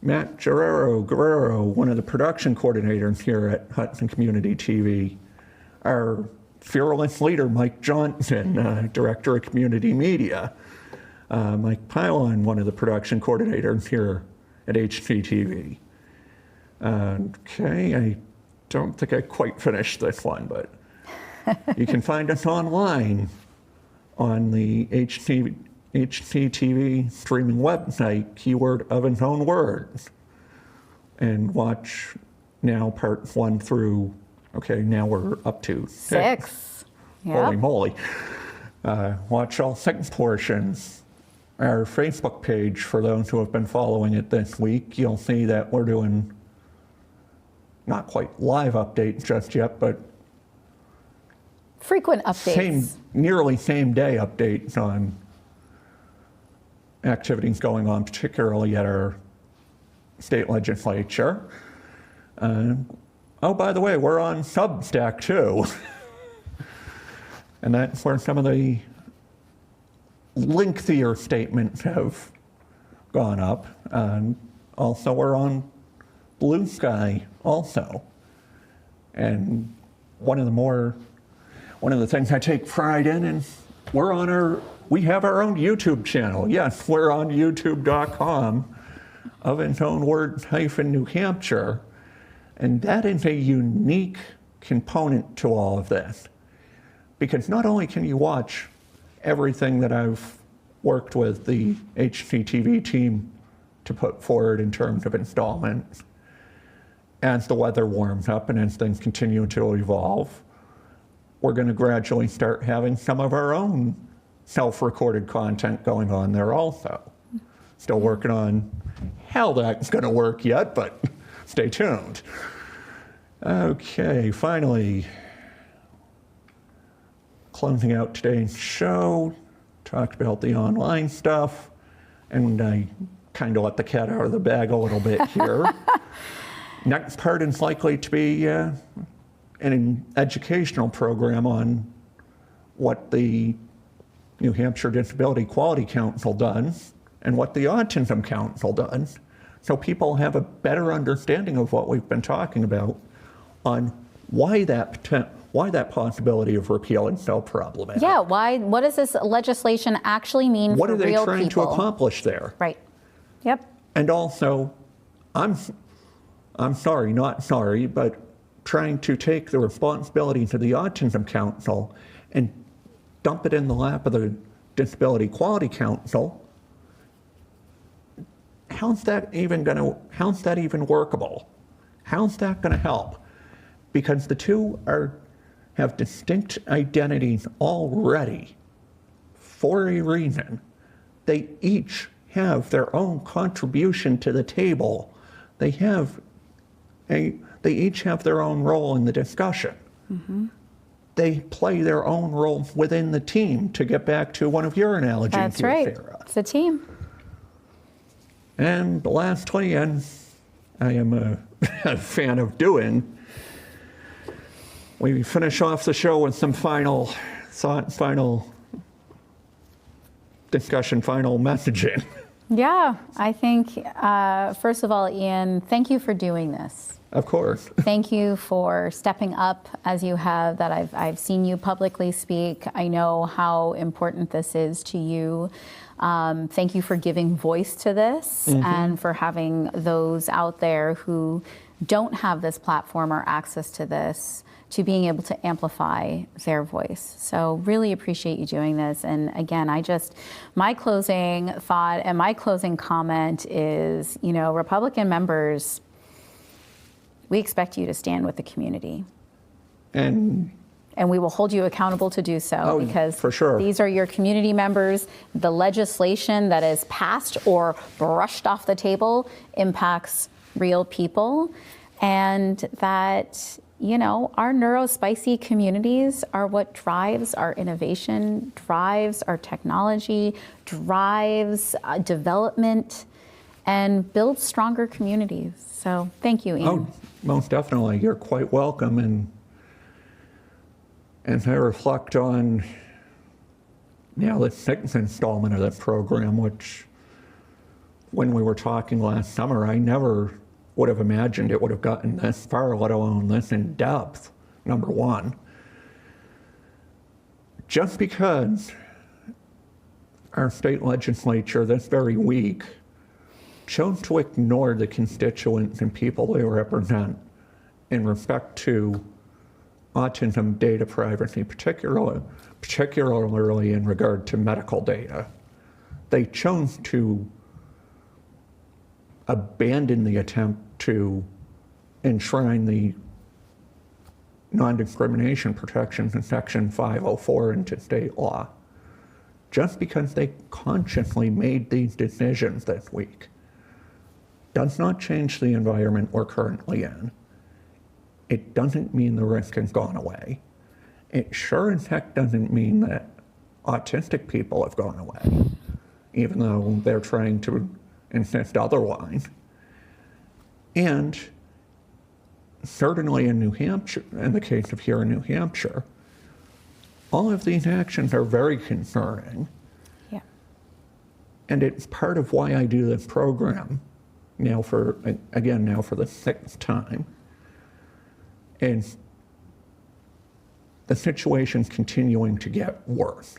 Matt Guerrero, one of the production coordinators here at Hudson Community TV, our fearless leader, Mike Johnson, Director of Community Media, Mike Pylon, one of the production coordinators here at HCTV. Okay, I don't think I quite finished this one, but you can find us online on the HCTV streaming website, keyword of its own words, and watch now parts 1 through, okay, now we're up to 6. Holy Yeah. moly. Watch all 6 portions. Our Facebook page, for those who have been following it this week, you'll see that we're doing not quite live updates just yet, but Frequent updates. nearly same day updates on activities going on, particularly at our state legislature. Oh, by the way, we're on Substack too. And that's where some of the lengthier statements have gone up. Also, we're on Blue Sky also. And one of the things I take pride in is we have our own YouTube channel. Yes, we're on youtube.com of its own words -New Hampshire. And that is a unique component to all of this. Because not only can you watch everything that I've worked with the HCTV team to put forward in terms of installments, as the weather warms up and as things continue to evolve, we're going to gradually start having some of our own self-recorded content going on there also. Still working on how that's going to work yet, but stay tuned. Okay, finally, closing out today's show, talked about the online stuff, and I kind of let the cat out of the bag a little bit here. Next part is likely to be an educational program on what the New Hampshire Disability Quality Council does and what the Autism Council does, so people have a better understanding of what we've been talking about on why that possibility of repeal is so problematic. Yeah, what does this legislation actually mean What for are they real trying people? to accomplish there? Right. Yep. And also, I'm sorry, not sorry, but trying to take the responsibility to the Autism Council and dump it in the lap of the Disability Quality Council. How's that even workable? How's that gonna help? Because the two have distinct identities already for a reason. They each have their own contribution to the table. They each have their own role in the discussion. Mm-hmm. They play their own role within the team, to get back to one of your analogies. That's here, right. Sarah. It's a team. And lastly, and I am a fan of doing, we finish off the show with some final thought, final discussion, final messaging. Yeah, I think, first of all, Ian, thank you for doing this. Of course. Thank you for stepping up as you have, that I've seen you publicly speak. I know how important this is to you. Thank you for giving voice to this, mm-hmm. and for having those out there who don't have this platform or access to this, to being able to amplify their voice. So really appreciate you doing this. And again, my closing thought and my closing comment is, Republican members, we expect you to stand with the community. And we will hold you accountable to do so, because for sure. These are your community members. The legislation that is passed or brushed off the table impacts real people. And that, our neurospicy communities are what drives our innovation, drives our technology, drives development, and builds stronger communities. So thank you, Ian. Oh, most definitely. You're quite welcome. And as I reflect on the sixth installment of that program, which when we were talking last summer, I never would have imagined it would have gotten this far, let alone this in depth, number one. Just because our state legislature this very week chose to ignore the constituents and people they represent in respect to autism data privacy, particularly in regard to medical data. They chose to abandon the attempt to enshrine the non-discrimination protections in Section 504 into state law, just because they consciously made these decisions this week. Does not change the environment we're currently in. It doesn't mean the risk has gone away. It sure as heck doesn't mean that autistic people have gone away, even though they're trying to insist otherwise. And certainly in New Hampshire, in the case of here in New Hampshire, all of these actions are very concerning. Yeah. And it's part of why I do this program now for the sixth time. And the situation's continuing to get worse,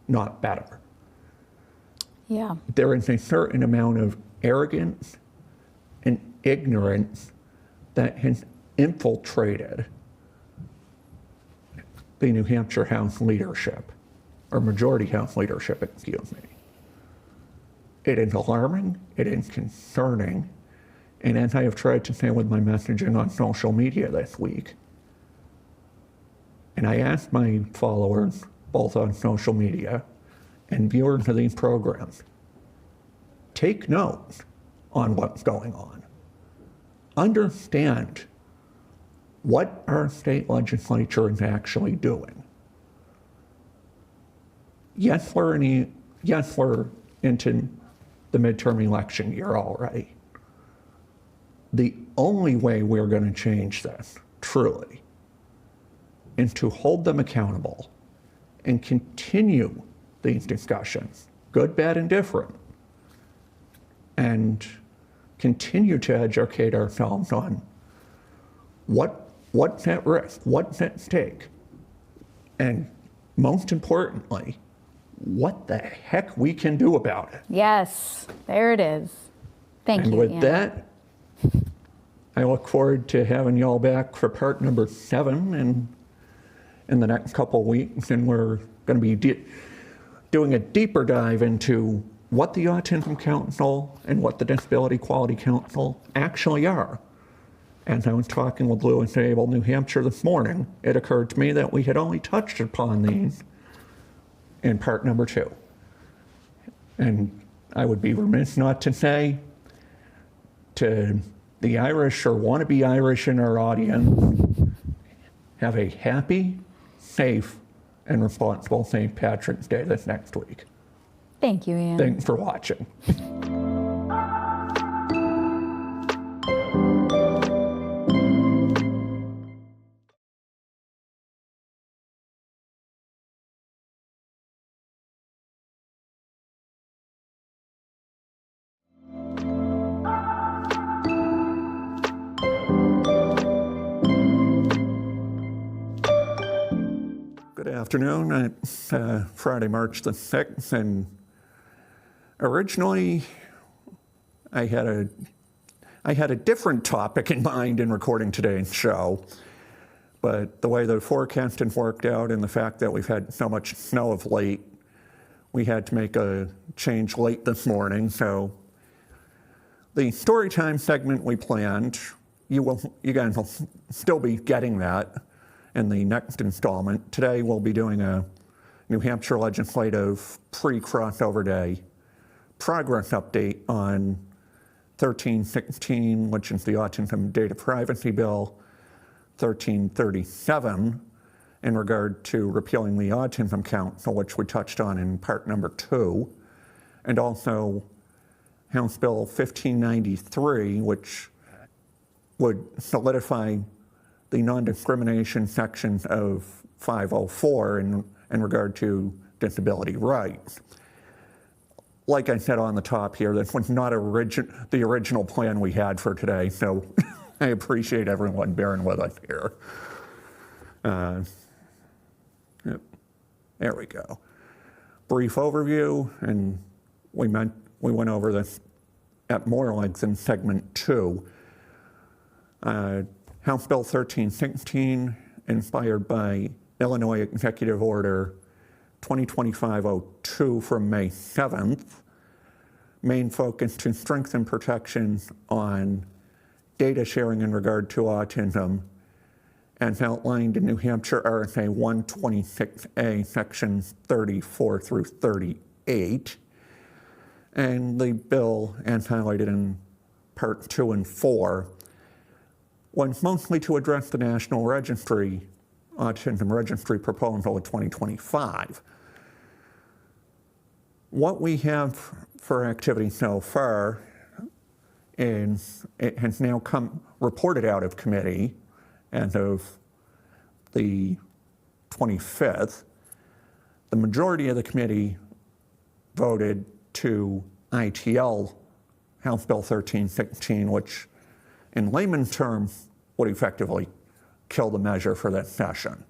not better. Yeah. There is a certain amount of arrogance and ignorance that has infiltrated the New Hampshire House leadership, or Majority House leadership, excuse me. It is alarming, it is concerning, and as I have tried to say with my messaging on social media this week, and I asked my followers, both on social media and viewers of these programs, take note on what's going on. Understand what our state legislature is actually doing. Yes, we're into the midterm election year already. The only way we're going to change this, truly, is to hold them accountable and continue these discussions, good, bad, and different, and continue to educate ourselves on what's at risk, what's at stake, and most importantly, what the heck we can do about it. Yes, there it is. Thank you, And with Ian. that, I look forward to having y'all back for part number 7 in the next couple of weeks, and we're going to be doing a deeper dive into what the Autism Council and what the Disability Quality Council actually are. As I was talking with Lewis Able, New Hampshire this morning, it occurred to me that we had only touched upon these in part number 2. And I would be remiss not to say to the Irish or wannabe Irish in our audience, have a happy, safe, and responsible St. Patrick's Day this next week. Thank you, Ian. Thanks for watching. Good afternoon. It's Friday, March the 6th, and originally I had a different topic in mind in recording today's show, but the way the forecasting worked out and the fact that we've had so much snow of late, we had to make a change late this morning. So the story time segment we planned, you guys will still be getting that in the next installment. Today we'll be doing a New Hampshire Legislative pre-crossover day progress update on 1316, which is the Autism Data Privacy Bill, 1337 in regard to repealing the Autism Council, which we touched on in part number 2, and also House Bill 1593, which would solidify the non-discrimination sections of 504 in regard to disability rights. Like I said on the top here, this was not the original plan we had for today, so I appreciate everyone bearing with us here. Yep. There we go. Brief overview, and we went over this at more length in segment 2. House Bill 1316, inspired by Illinois Executive Order 2025-02 from May 7th, main focus to strengthen protections on data sharing in regard to autism, as outlined in New Hampshire RSA 126A, sections 34 through 38, and the bill, as highlighted in part 2 and 4, was mostly to address the National Registry, Autism Registry proposal of 2025. What we have for activity so far is it has now reported out of committee as of the 25th. The majority of the committee voted to ITL House Bill 1316, which in layman's terms would effectively kill the measure for this session.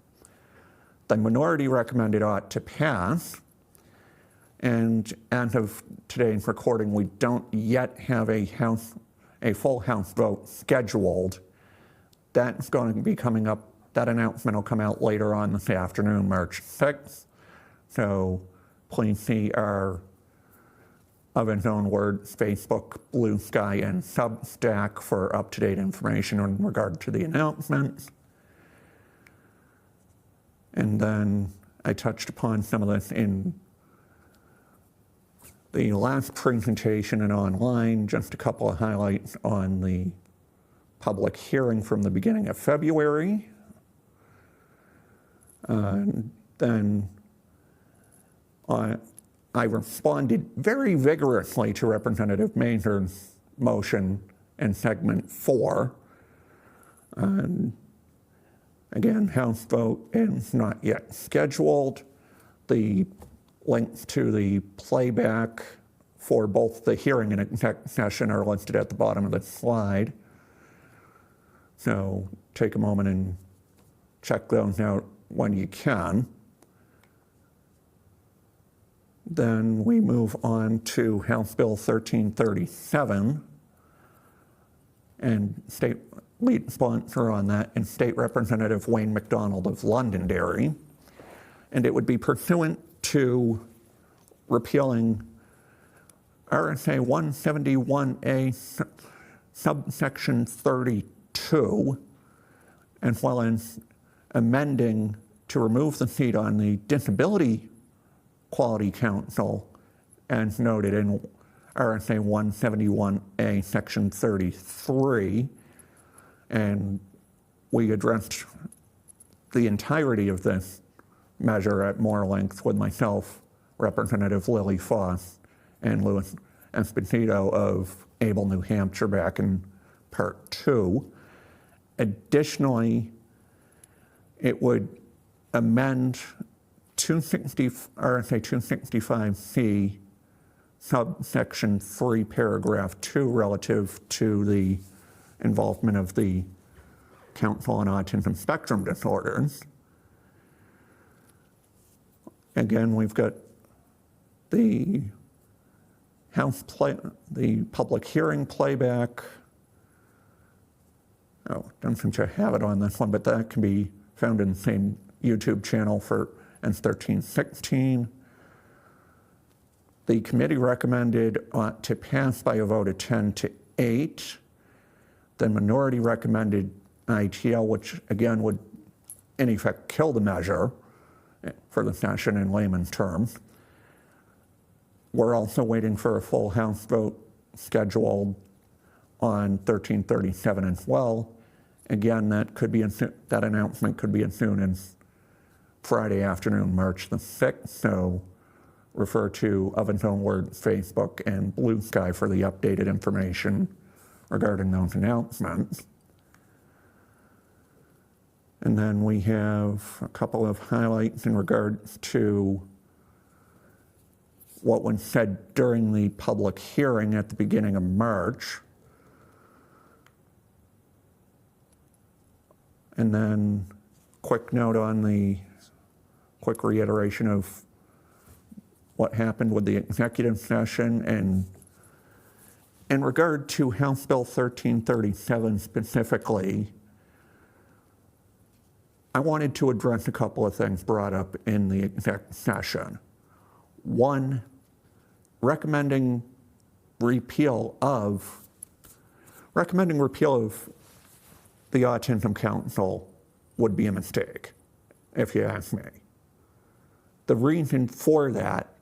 The minority recommended ought to pass, and as of today's recording, we don't yet have a full House vote scheduled. That's going to be coming up, that announcement will come out later on this afternoon, March 6th. So please see our, of its own words, Facebook, Blue Sky, and Substack for up-to-date information in regard to the announcements. And then I touched upon some of this in the last presentation and online, just a couple of highlights on the public hearing from the beginning of February. Then I responded very vigorously to Representative Mazur's motion in segment 4. Again, House vote is not yet scheduled. The links to the playback for both the hearing and exec session are listed at the bottom of the slide. So take a moment and check those out when you can. Then we move on to House Bill 1337, and state lead sponsor on that is State Representative Wayne McDonald of Londonderry. And it would be pursuant to repealing RSA 171A subsection 32, as well as amending to remove the seat on the Disability Quality Council, as noted in RSA 171A section 33. And we addressed the entirety of this measure at more length with myself, Representative Lily Foss, and Louis Esposito of Able, New Hampshire back in part 2. Additionally, it would amend RSA 265C subsection 3 paragraph 2 relative to the involvement of the Council on Autism Spectrum Disorders. Again, we've got the the public hearing playback. Oh, don't seem to have it on this one, but that can be found in the same YouTube channel for N1316. The committee recommended to pass by a vote of 10-8. The minority recommended ITL, which again would in effect kill the measure for the session in layman's terms. We're also waiting for a full House vote scheduled on 1337 as well. Again, that announcement could be as soon as Friday afternoon, March the 6th. So refer to Of Its Own Words Facebook and Blue Sky for the updated information regarding those announcements. And then we have a couple of highlights in regards to what was said during the public hearing at the beginning of March. And then quick note on the quick reiteration of what happened with the executive session. And in regard to House Bill 1337 specifically, I wanted to address a couple of things brought up in the exec session. One, recommending repeal of the Autism Council would be a mistake, if you ask me. The reason for that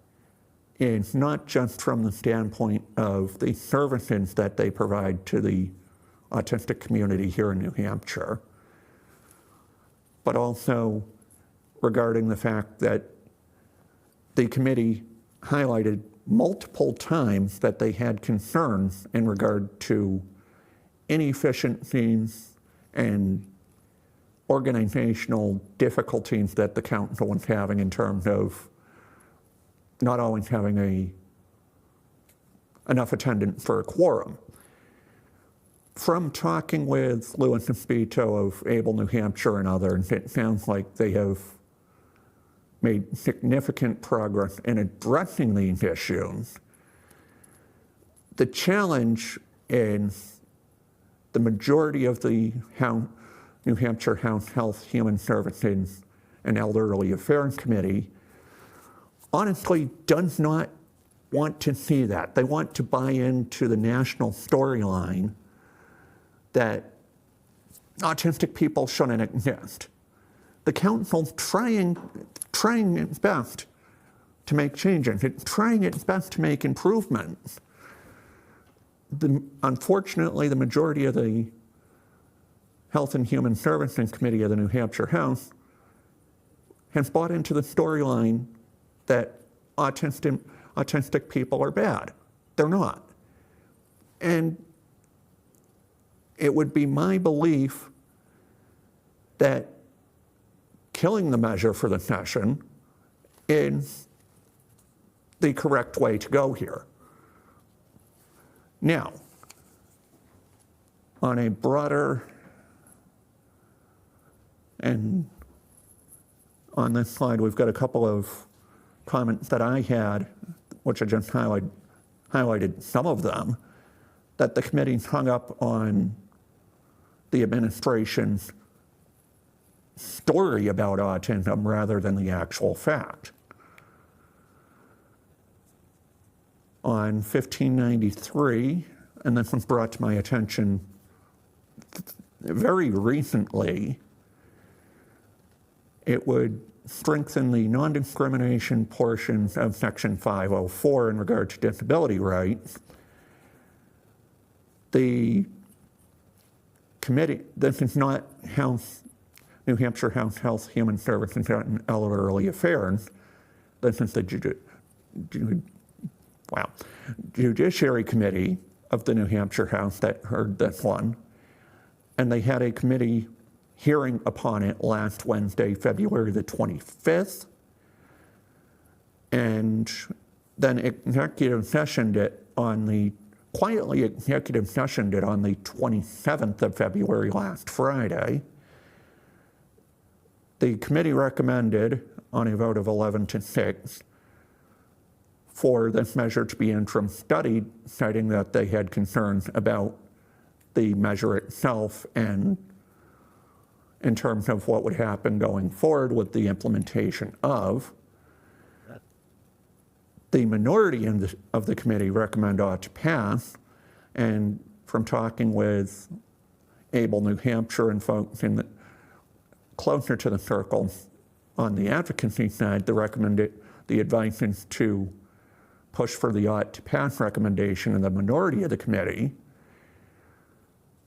is not just from the standpoint of the services that they provide to the autistic community here in New Hampshire, but also regarding the fact that the committee highlighted multiple times that they had concerns in regard to inefficiencies and organizational difficulties that the council was having in terms of not always having enough attendance for a quorum. From talking with Louis Esposito of Able, New Hampshire and others, it sounds like they have made significant progress in addressing these issues. The challenge is the majority of the New Hampshire House Health, Human Services, and Elderly Affairs Committee honestly does not want to see that. They want to buy into the national storyline that autistic people shouldn't exist. The council's trying its best to make changes. It's trying its best to make improvements. Unfortunately, the majority of the Health and Human Services Committee of the New Hampshire House has bought into the storyline that autistic people are bad. They're not. And it would be my belief that killing the measure for the session is the correct way to go here. Now, on a broader, and on this slide we've got a couple of comments that I had, which I just highlighted some of them, that the committee's hung up on the administration's story about autism rather than the actual fact. On 1593, and this was brought to my attention very recently, it would strengthen the non-discrimination portions of Section 504 in regard to disability rights. The committee, this is not New Hampshire House Health, Human Services, and Elderly Affairs. This is the Judiciary Committee of the New Hampshire House that heard this one. And they had a committee hearing upon it last Wednesday, February the 25th. And then executive sessioned it quietly executive sessioned it on the 27th of February, last Friday. The committee recommended, on a vote of 11-6, for this measure to be interim studied, citing that they had concerns about the measure itself and in terms of what would happen going forward with the implementation of. The minority of the committee recommend ought to pass, and from talking with Able New Hampshire and folks closer to the circle on the advocacy side, the advice is to push for the ought to pass recommendation in the minority of the committee.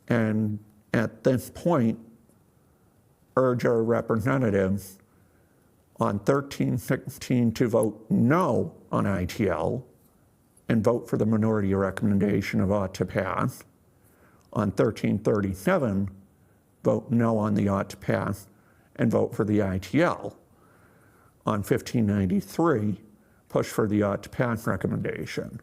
And at this point, urge our representatives on 1316 to vote no on ITL and vote for the minority recommendation of ought to pass. On 1337, vote no on the ought to pass and vote for the ITL. On 1593, push for the ought to pass recommendation.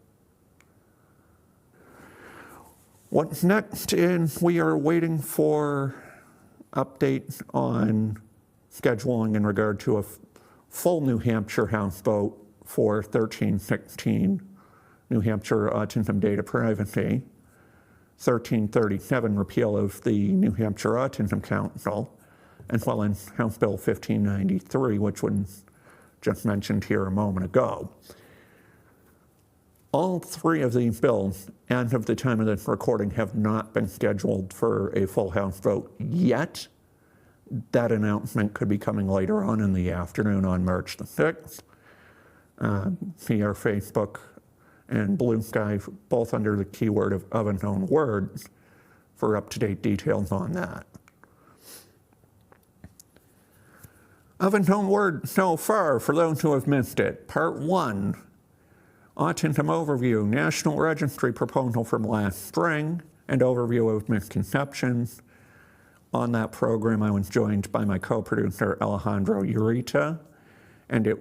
What's next is we are waiting for updates on scheduling in regard to a full New Hampshire House vote for 1316, New Hampshire Autism Data Privacy, 1337, repeal of the New Hampshire Autism Council, as well as House Bill 1593, which was just mentioned here a moment ago. All three of these bills, as of the time of this recording, have not been scheduled for a full House vote yet. That announcement could be coming later on in the afternoon on March the 6th. See our Facebook and Blue Sky, both under the keyword of unknown words, for up-to-date details on that. Unknown words so far, for those who have missed it. Part 1, Autism Overview, National Registry proposal from last spring, and overview of misconceptions. On that program, I was joined by my co-producer, Alejandro Urita, and it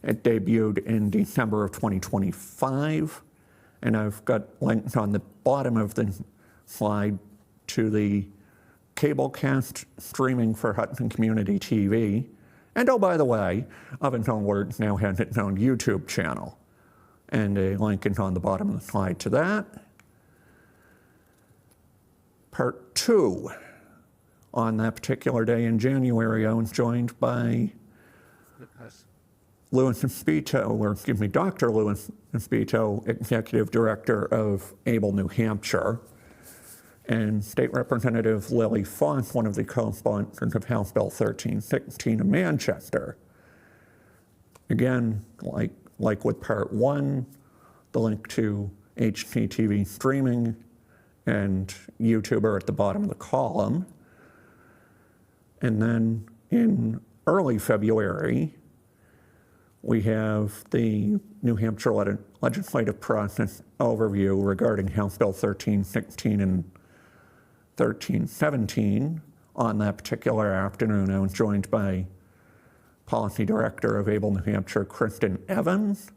debuted in December of 2025. And I've got links on the bottom of the slide to the cablecast streaming for Hudson Community TV. And oh, by the way, Unknown Words now has its own YouTube channel. And a link is on the bottom of the slide to that. Part 2. On that particular day in January, I was joined by Dr. Louis Espito, Executive Director of Able New Hampshire, and State Representative Lily Foss, one of the co-sponsors of House Bill 1316 of Manchester. Again, like with Part 1, the link to HCTV streaming and YouTuber at the bottom of the column. And then in early February, we have the New Hampshire legislative process overview regarding House Bill 1316 and 1317. On that particular afternoon, I was joined by Policy Director of Able New Hampshire, Kristen Evans,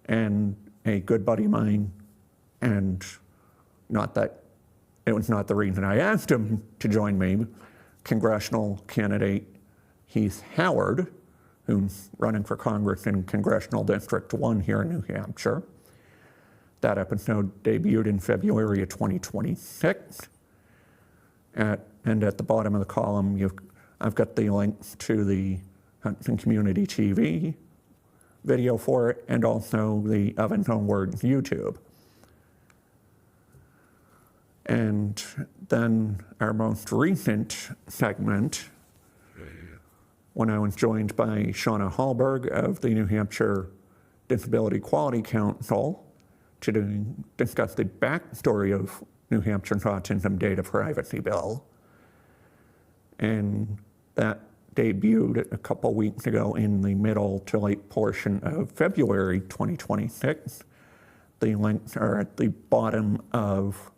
and a good buddy of mine, and not that it was not the reason I asked him to join me, congressional candidate Heath Howard, who's running for Congress in Congressional District 1 here in New Hampshire. That episode debuted in February of 2026. And at the bottom of the column, I've got the links to the Hudson Community TV video for it, and also the Of His Own Words YouTube. And then our most recent segment, when I was joined by Shauna Hallberg of the New Hampshire Disability Equality Council to discuss the backstory of New Hampshire's Autism Data Privacy Bill. And that debuted a couple weeks ago in the middle to late portion of February 2026. The links are at the bottom of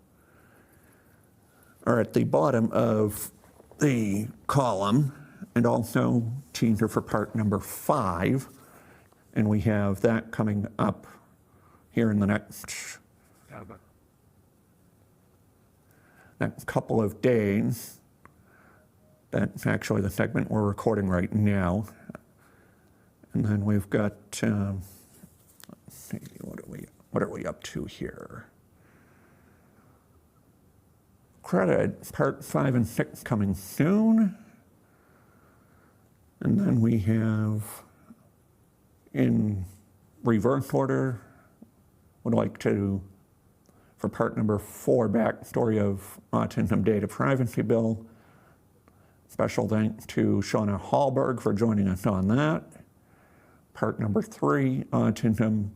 the column, and also teaser for part number 5. And we have that coming up here in the next couple of days. That's actually the segment we're recording right now. And then we've got, let's see, what are we up to here? Credit, part 5 and 6 coming soon. And then we have, in reverse order, would like to, for part number 4, backstory of Autism Data Privacy Bill. Special thanks to Shauna Hallberg for joining us on that. Part number 3, Autism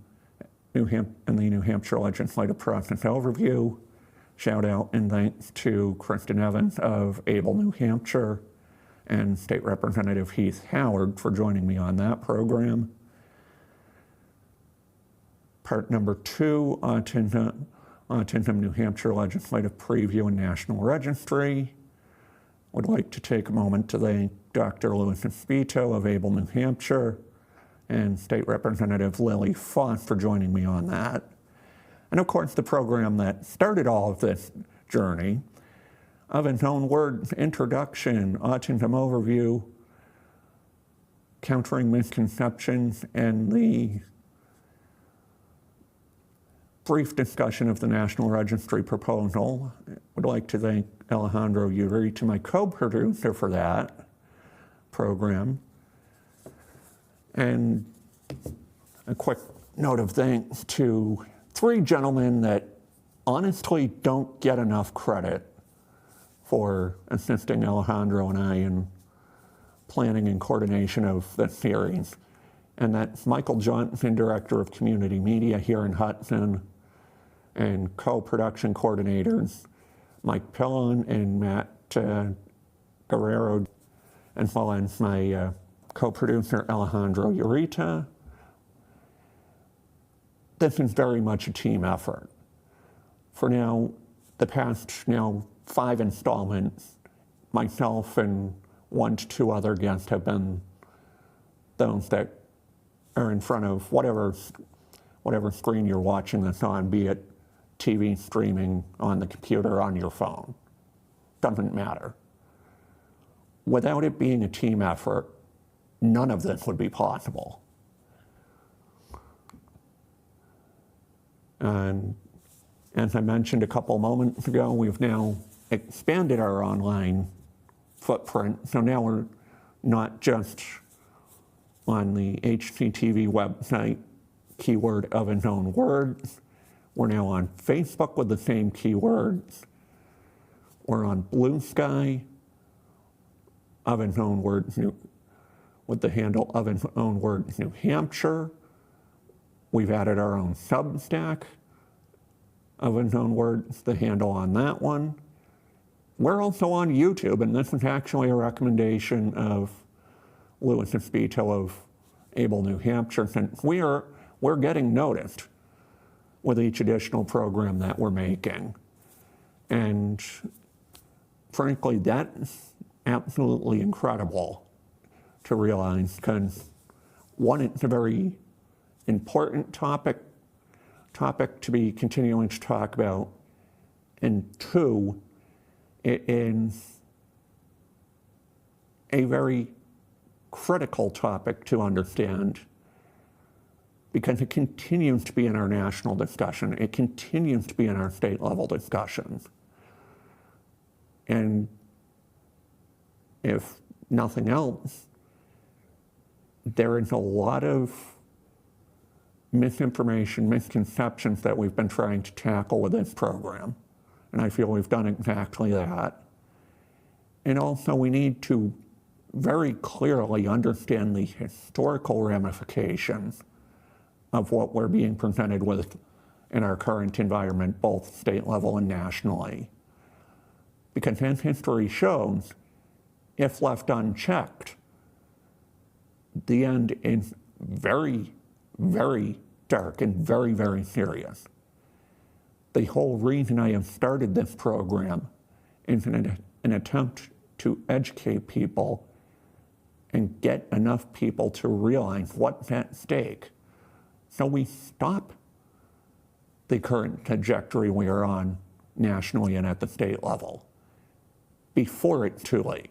and the New Hampshire Legislative Process Overview. Shout out and thanks to Kristen Evans of Able New Hampshire and State Representative Heath Howard for joining me on that program. Part number 2, Autism New Hampshire Legislative Preview and National Registry. Would like to take a moment to thank Dr. Louis Espito of Able New Hampshire and State Representative Lily Foss for joining me on that. And of course, the program that started all of this journey, Of His Own Words Introduction, Autism Overview, Countering Misconceptions, and the brief discussion of the National Registry proposal. I would like to thank Alejandro Urita, my co-producer, for that program. And a quick note of thanks to 3 gentlemen that honestly don't get enough credit for assisting Alejandro and I in planning and coordination of the series. And that's Michael Johnson, Director of Community Media here in Hudson, and co-production coordinators Mike Pillon and Matt Guerrero, as well as my co-producer Alejandro Urita. This is very much a team effort. For now, the past 5 installments, myself and 1 to 2 other guests have been those that are in front of whatever screen you're watching this on, be it TV streaming, on the computer, on your phone. Doesn't matter. Without it being a team effort, none of this would be possible. And as I mentioned a couple moments ago, we've now expanded our online footprint. So now we're not just on the HCTV website, keyword Of His Own Words. We're now on Facebook with the same keywords. We're on Blue Sky, Of His Own Words, with the handle Of His Own Words New Hampshire. We've added our own Substack, of unknown words, the handle on that one. We're also on YouTube, and this is actually a recommendation of Lewis and Spito of Able New Hampshire, and we're getting noticed with each additional program that we're making. And frankly, that's absolutely incredible to realize, because one, it's a very important topic to be continuing to talk about, and two, it is a very critical topic to understand, because it continues to be in our national discussion. It continues to be in our state level discussions. And if nothing else, there is a lot of misinformation, misconceptions that we've been trying to tackle with this program. And I feel we've done exactly that. And also we need to very clearly understand the historical ramifications of what we're being presented with in our current environment, both state level and nationally. Because as history shows, if left unchecked, the end is very, very dark and very, very serious. The whole reason I have started this program is an attempt to educate people and get enough people to realize what's at stake, so we stop the current trajectory we are on nationally and at the state level before it's too late,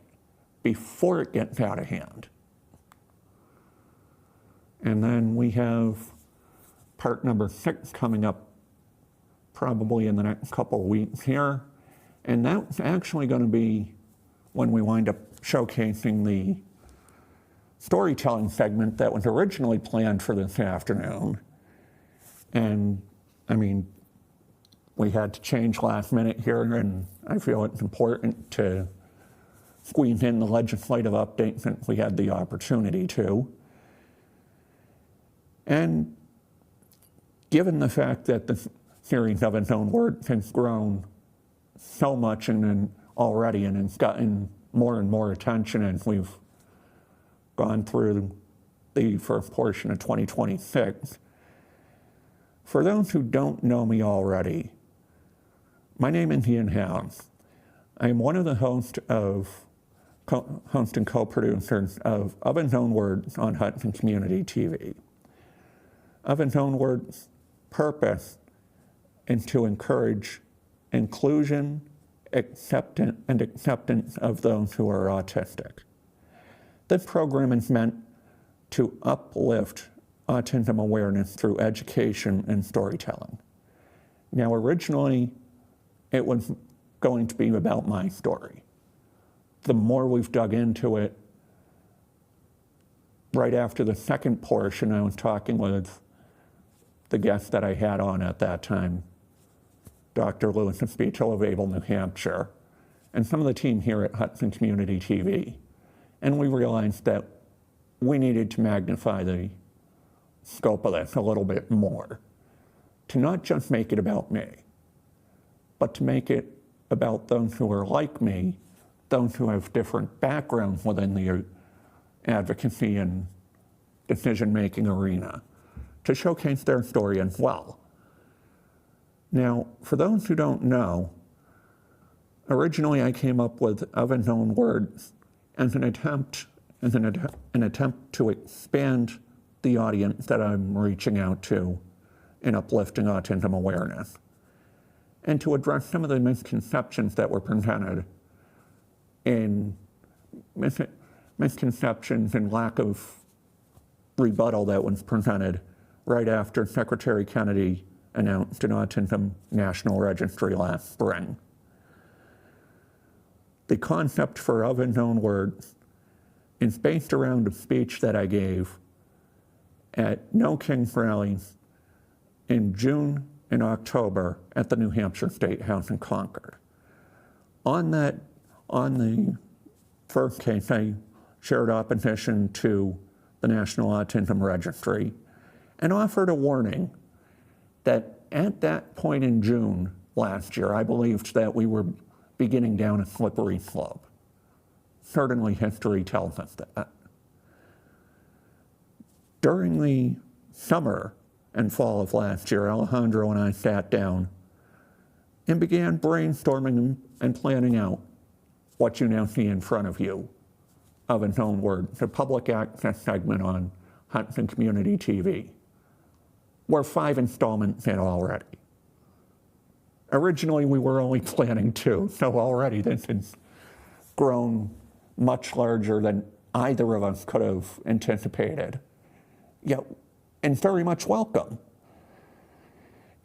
before it gets out of hand. And then we have part number 6 coming up probably in the next couple of weeks here. And that's actually going to be when we wind up showcasing the storytelling segment that was originally planned for this afternoon. And I mean, we had to change last minute here, and I feel it's important to squeeze in the legislative update since we had the opportunity to. And given the fact that the series of unknown words has grown so much already, and it's gotten more and more attention as we've gone through the first portion of 2026. For those who don't know me already, my name is Ian Hounds. I am one of the hosts and co-producers of Unknown Words on Hudson Community TV. Unknown Words' purpose is to encourage inclusion, acceptance of those who are autistic. This program is meant to uplift autism awareness through education and storytelling. Now, originally, it was going to be about my story. The more we've dug into it, right after the second portion, I was talking with the guest that I had on at that time, Dr. Lewis and Spito of Able New Hampshire, and some of the team here at Hudson Community TV. And we realized that we needed to magnify the scope of this a little bit more, to not just make it about me, but to make it about those who are like me, those who have different backgrounds within the advocacy and decision-making arena, to showcase their story as well. Now, for those who don't know, originally I came up with Unknown Words as an attempt to expand the audience that I'm reaching out to in uplifting autism awareness, and to address some of the misconceptions that were presented in misconceptions and lack of rebuttal that was presented right after Secretary Kennedy announced an autism national registry last spring. The concept for Unknown Words is based around a speech that I gave at No Kings rallies in June and October at the New Hampshire State House in Concord. On the first case, I shared opposition to the National Autism Registry and offered a warning that at that point in June last year, I believed that we were beginning down a slippery slope. Certainly history tells us that. During the summer and fall of last year, Alejandro and I sat down and began brainstorming and planning out what you now see in front of you of its own word, the public access segment on Hudson Community TV. We're 5 installments in already. Originally, we were only planning 2, so already this has grown much larger than either of us could have anticipated. Yet, and very much welcome.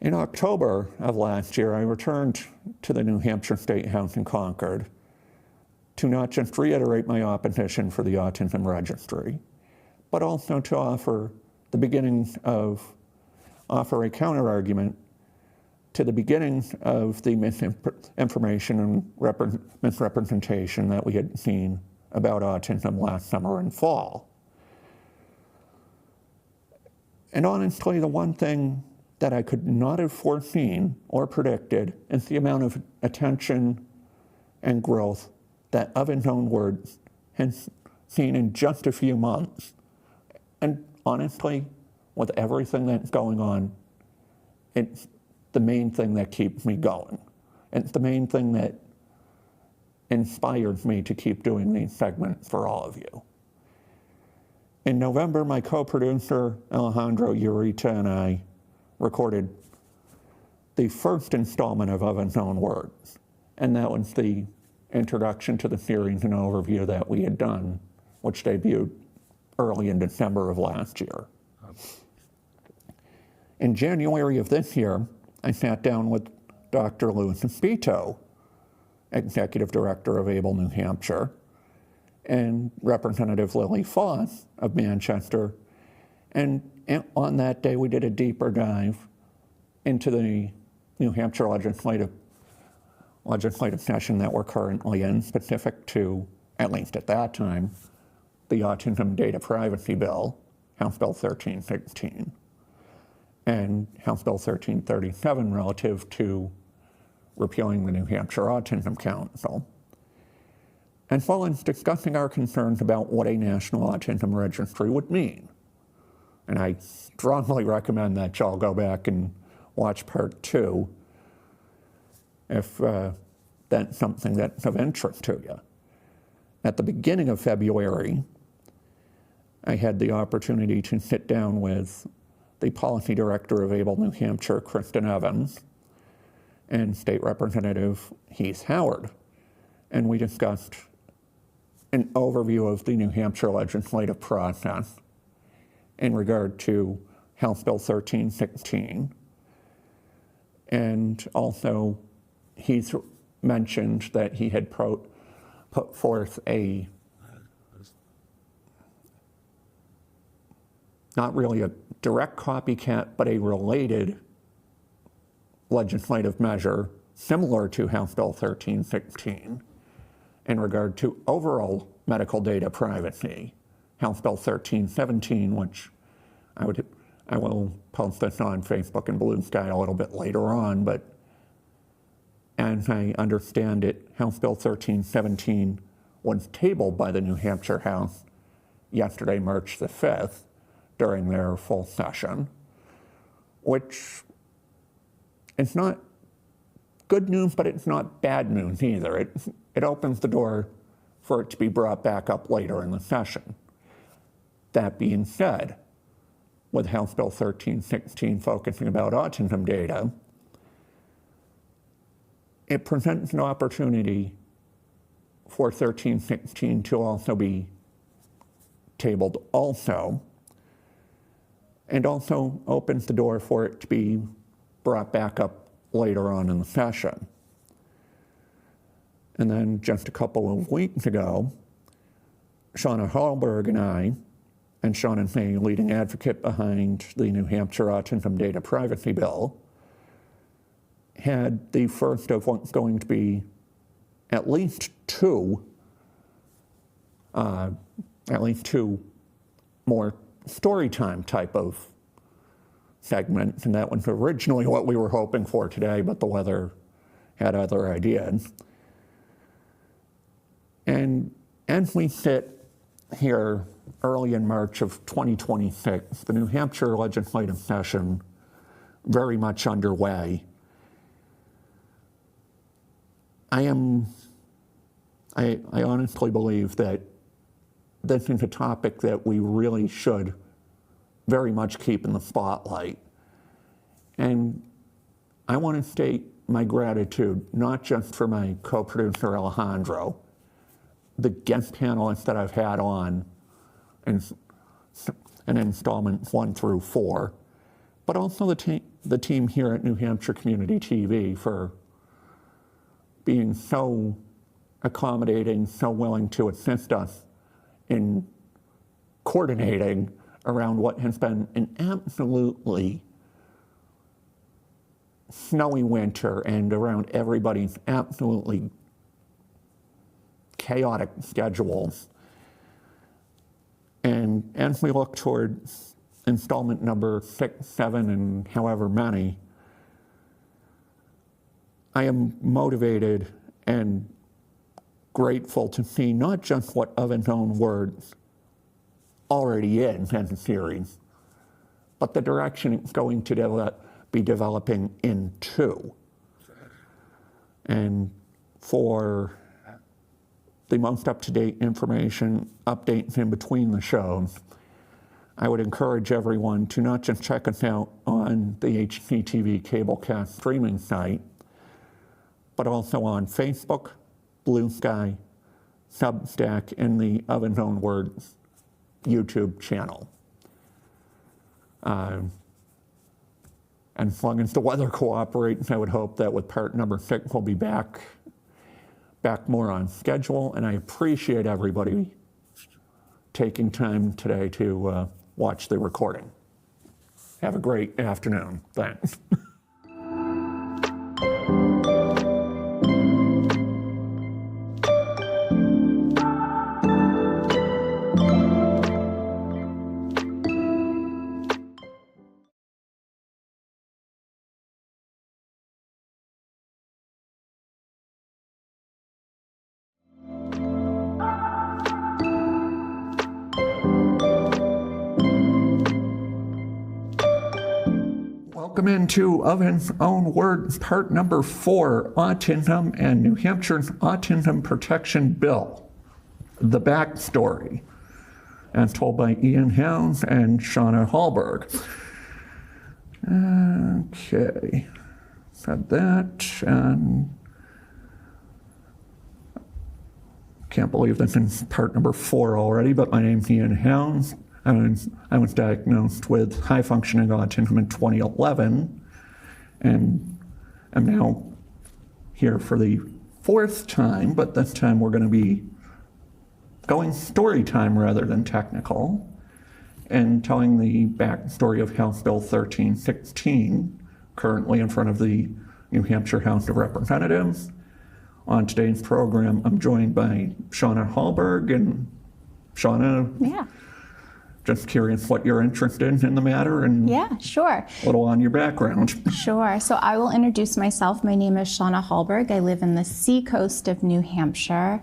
In October of last year, I returned to the New Hampshire State House in Concord to not just reiterate my opposition for the Autism Registry, but also to offer a counter-argument to the beginnings of the misinformation and misrepresentation that we had seen about autism last summer and fall. And honestly, the one thing that I could not have foreseen or predicted is the amount of attention and growth that, of its own words, has seen in just a few months. And honestly, with everything that's going on, it's the main thing that keeps me going. It's the main thing that inspires me to keep doing these segments for all of you. In November, my co-producer, Alejandro, Eureka, and I recorded the first installment of its own words. And that was the introduction to the series and overview that we had done, which debuted early in December of last year. In January of this year, I sat down with Dr. Louis Espito, Executive Director of ABLE New Hampshire, and Representative Lily Foss of Manchester. And on that day, we did a deeper dive into the New Hampshire legislative session that we're currently in, specific to, at least at that time, the Autism Data Privacy Bill, House Bill 1316, and House Bill 1337 relative to repealing the New Hampshire Autism Council. And while it's discussing our concerns about what a national autism registry would mean, and I strongly recommend that y'all go back and watch part 2 if that's something that's of interest to you. At the beginning of February, I had the opportunity to sit down with the Policy Director of ABLE New Hampshire, Kristen Evans, and State Representative Heath Howard. And we discussed an overview of the New Hampshire legislative process in regard to House Bill 1316. And also, he's mentioned that he had put forth a, not really a direct copycat, but a related legislative measure similar to House Bill 1316 in regard to overall medical data privacy, House Bill 1317, which I will post this on Facebook and Blue Sky a little bit later on, but as I understand it, House Bill 1317 was tabled by the New Hampshire House yesterday, March the 5th, during their full session, which is not good news, but it's not bad news either. It opens the door for it to be brought back up later in the session. That being said, with House Bill 1316 focusing about autism data, it presents an opportunity for 1316 to also be tabled also, and also opens the door for it to be brought back up later on in the session. And then just a couple of weeks ago, Shauna Hallberg and I, and Shauna is a leading advocate behind the New Hampshire Autism Data Privacy Bill, had the first of what's going to be at least two more story time type of segment, and that was originally what we were hoping for today, but the weather had other ideas. And as we sit here early in March of 2026, the New Hampshire legislative session very much underway. I honestly believe that this is a topic that we really should very much keep in the spotlight. And I want to state my gratitude, not just for my co-producer Alejandro, the guest panelists that I've had on in installments 1 through 4, but also the team here at New Hampshire Community TV for being so accommodating, so willing to assist us in coordinating around what has been an absolutely snowy winter and around everybody's absolutely chaotic schedules. And as we look toward installment number 6, 7, and however many, I am motivated and grateful to see not just what Of Its Own Words already is as a series, but the direction it's going to be developing into. And for the most up-to-date information, updates in between the shows, I would encourage everyone to not just check us out on the HCTV Cablecast streaming site, but also on Facebook, Blue Sky, Substack, and the Of Its Own Words YouTube channel. And as long as the weather cooperates, I would hope that with part number 6 we'll be back more on schedule, and I appreciate everybody taking time today to watch the recording. Have a great afternoon. Thanks. Welcome into Of Its Own Words, part number 4, Autism and New Hampshire's Autism Protection Bill, the backstory, as told by Ian Hounds and Shauna Hallberg. Okay, said that, and can't believe this is part number 4 already, but my name's Ian Hounds. I was diagnosed with high-functioning autism in 2011, and I'm now here for the 4th time, but this time we're going to be going story time rather than technical, and telling the backstory of House Bill 1316, currently in front of the New Hampshire House of Representatives. On today's program, I'm joined by Shauna Hallberg, and Shauna, Yeah. just curious what you're interested in the matter and Yeah, sure. a little on your background. Sure. So I will introduce myself. My name is Shauna Hallberg. I live in the seacoast of New Hampshire.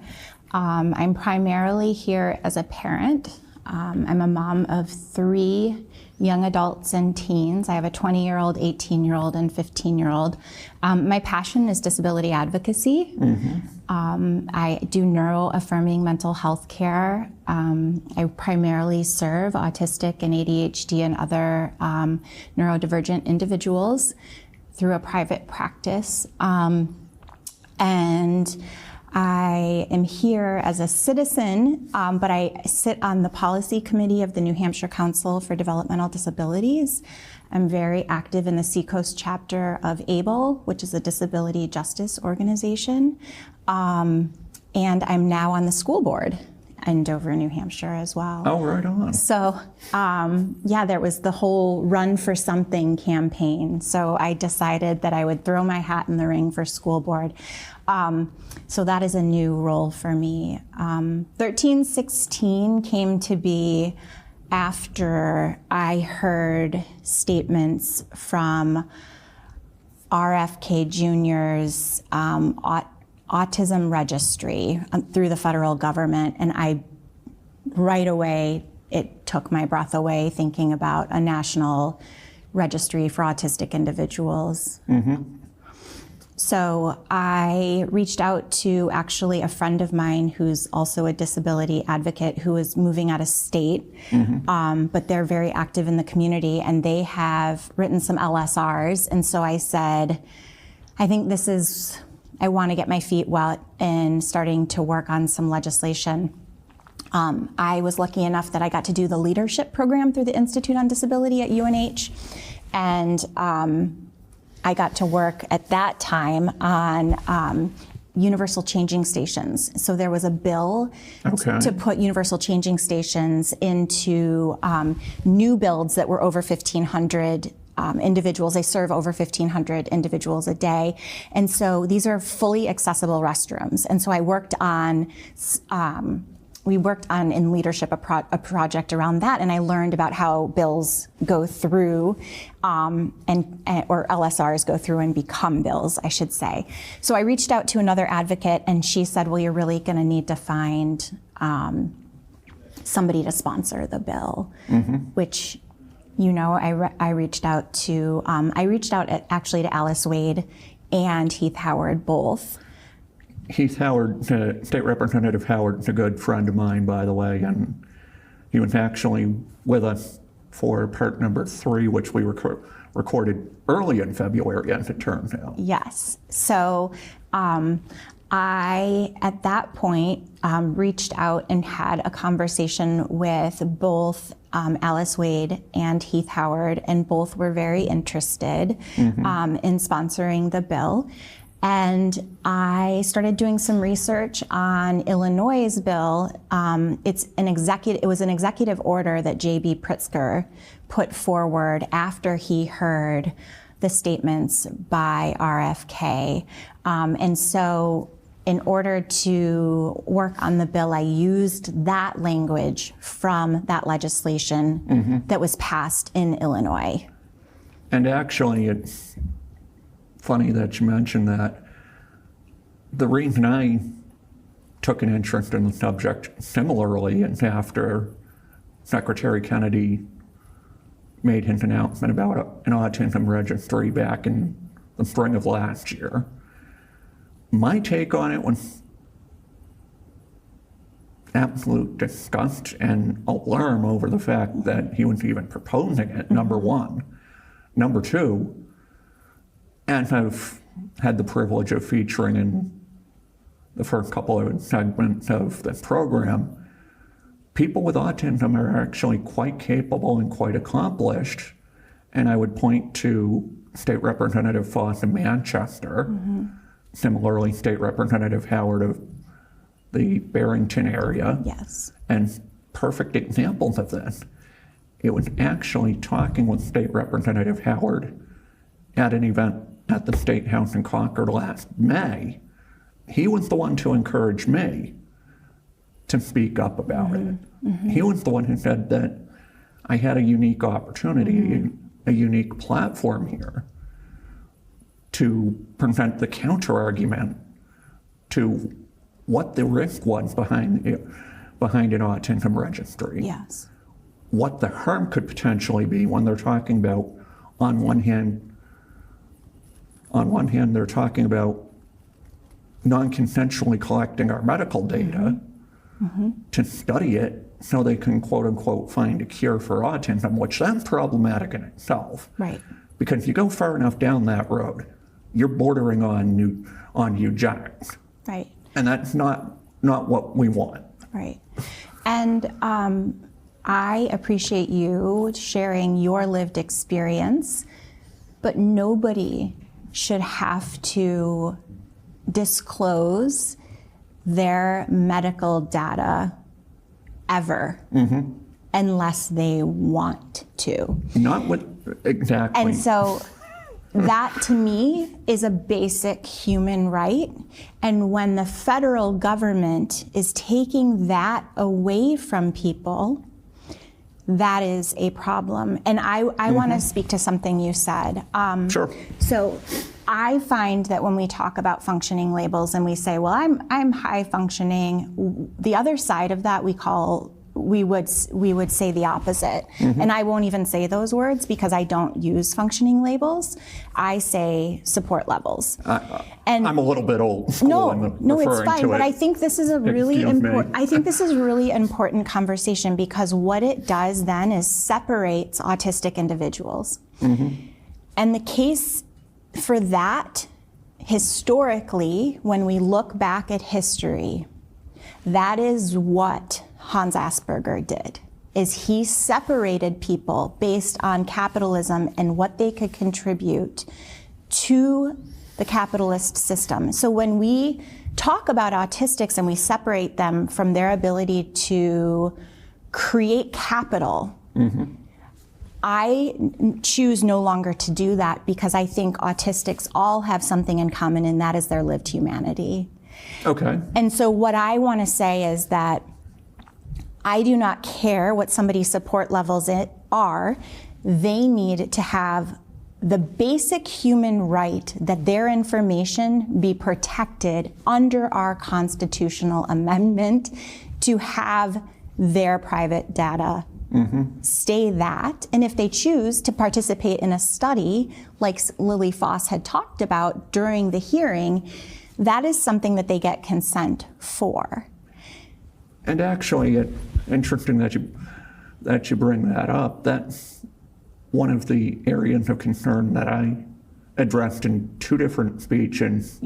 I'm primarily here as a parent. I'm a mom of 3 young adults and teens. I have a 20-year-old, 18-year-old, and 15-year-old. My passion is disability advocacy. I do neuro-affirming mental health care. I primarily serve autistic and ADHD and other neurodivergent individuals through a private practice. And I am here as a citizen, but I sit on the policy committee of the New Hampshire Council for Developmental Disabilities. I'm very active in the Seacoast chapter of ABLE, which is a disability justice organization. And I'm now on the school board in Dover, New Hampshire as well. Oh, right on. So, yeah, there was the whole Run for Something campaign. So I decided that I would throw my hat in the ring for school board. So that is a new role for me. 1316 came to be after I heard statements from RFK Jr.'s autism registry through the federal government, and right away, it took my breath away thinking about a national registry for autistic individuals. So I reached out to actually a friend of mine who's also a disability advocate who is moving out of state, but they're very active in the community, and they have written some LSRs. And so I said, I think I want to get my feet wet in starting to work on some legislation. I was lucky enough that I got to do the leadership program through the Institute on Disability at UNH, and I got to work at that time on universal changing stations. So there was a bill to put universal changing stations into new builds that were over 1,500 individuals. They serve over 1,500 individuals a day. And so these are fully accessible restrooms. And so I worked on we worked on in leadership a project around that, and I learned about how bills go through or LSRs go through and become bills, I should say. So I reached out to another advocate, and she said, well, you're really going to need to find somebody to sponsor the bill, which, I reached out to actually to Alice Wade and Heath Howard both. Heath Howard, State Representative Howard, is a good friend of mine, by the way, and he was actually with us for part number 3, which we recorded early in February, as it turns out. Yes. So I, at that point, reached out and had a conversation with both Alice Wade and Heath Howard, and both were very interested in sponsoring the bill. And I started doing some research on Illinois' bill. It was an executive order that J.B. Pritzker put forward after he heard the statements by RFK. And so in order to work on the bill, I used that language from that legislation that was passed in Illinois. And actually, it's funny that you mentioned that. The reason I took an interest in the subject similarly is after Secretary Kennedy made his announcement about an autism registry back in the spring of last year. My take on it was absolute disgust and alarm over the fact that he was even proposing it, number one. Number two, and I've had the privilege of featuring in the first couple of segments of the program, people with autism are actually quite capable and quite accomplished. And I would point to State Representative Foss of Manchester, similarly State Representative Howard of the Barrington area. Yes. And perfect examples of this. It was actually talking with State Representative Howard at an event at the State House in Concord last May. He was the one to encourage me to speak up about it. He was the one who said that I had a unique opportunity, a unique platform here to present the counter-argument to what the risk was behind an autism registry. Yes. What the harm could potentially be when they're talking about, on one hand, they're talking about non-consensually collecting our medical data to study it so they can, quote unquote, find a cure for autism, which that's problematic in itself. Right. Because if you go far enough down that road, you're bordering on eugenics. Right. And that's not what we want. Right. And I appreciate you sharing your lived experience, but nobody should have to disclose their medical data ever unless they want to. Not with, exactly. And so that to me is a basic human right. And when the federal government is taking that away from people, that is a problem. And I want to speak to something you said. Sure. So I find that when we talk about functioning labels and we say, well, I'm high functioning, the other side of that we would say the opposite. And I won't even say those words because I don't use functioning labels. I say support levels. And I'm a little bit old school. No, it's fine. But I think this is a really important. I think this is really important conversation because what it does then is separates autistic individuals. And the case for that, historically, when we look back at history, that is what Hans Asperger did, is he separated people based on capitalism and what they could contribute to the capitalist system. So when we talk about autistics and we separate them from their ability to create capital, I choose no longer to do that because I think autistics all have something in common, and that is their lived humanity. Okay. And so what I want to say is that I do not care what somebody's support levels are. They need to have the basic human right that their information be protected under our constitutional amendment to have their private data stay that. And if they choose to participate in a study like Lily Foss had talked about during the hearing, that is something that they get consent for. And actually, it's interesting that you bring that up. That's one of the areas of concern that I addressed in two different speeches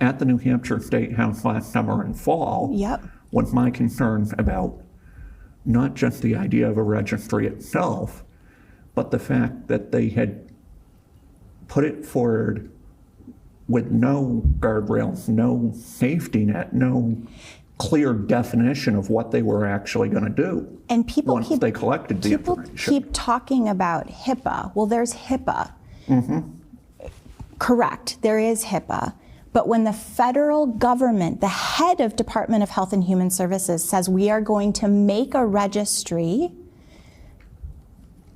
at the New Hampshire State House last summer and fall. Was my concern about not just the idea of a registry itself, but the fact that they had put it forward with no guardrails, no safety net, no clear definition of what they were actually going to do. And people once they collected the information. Keep talking about HIPAA. Well, there's HIPAA. Correct, there is HIPAA. But when the federal government, the head of Department of Health and Human Services says we are going to make a registry,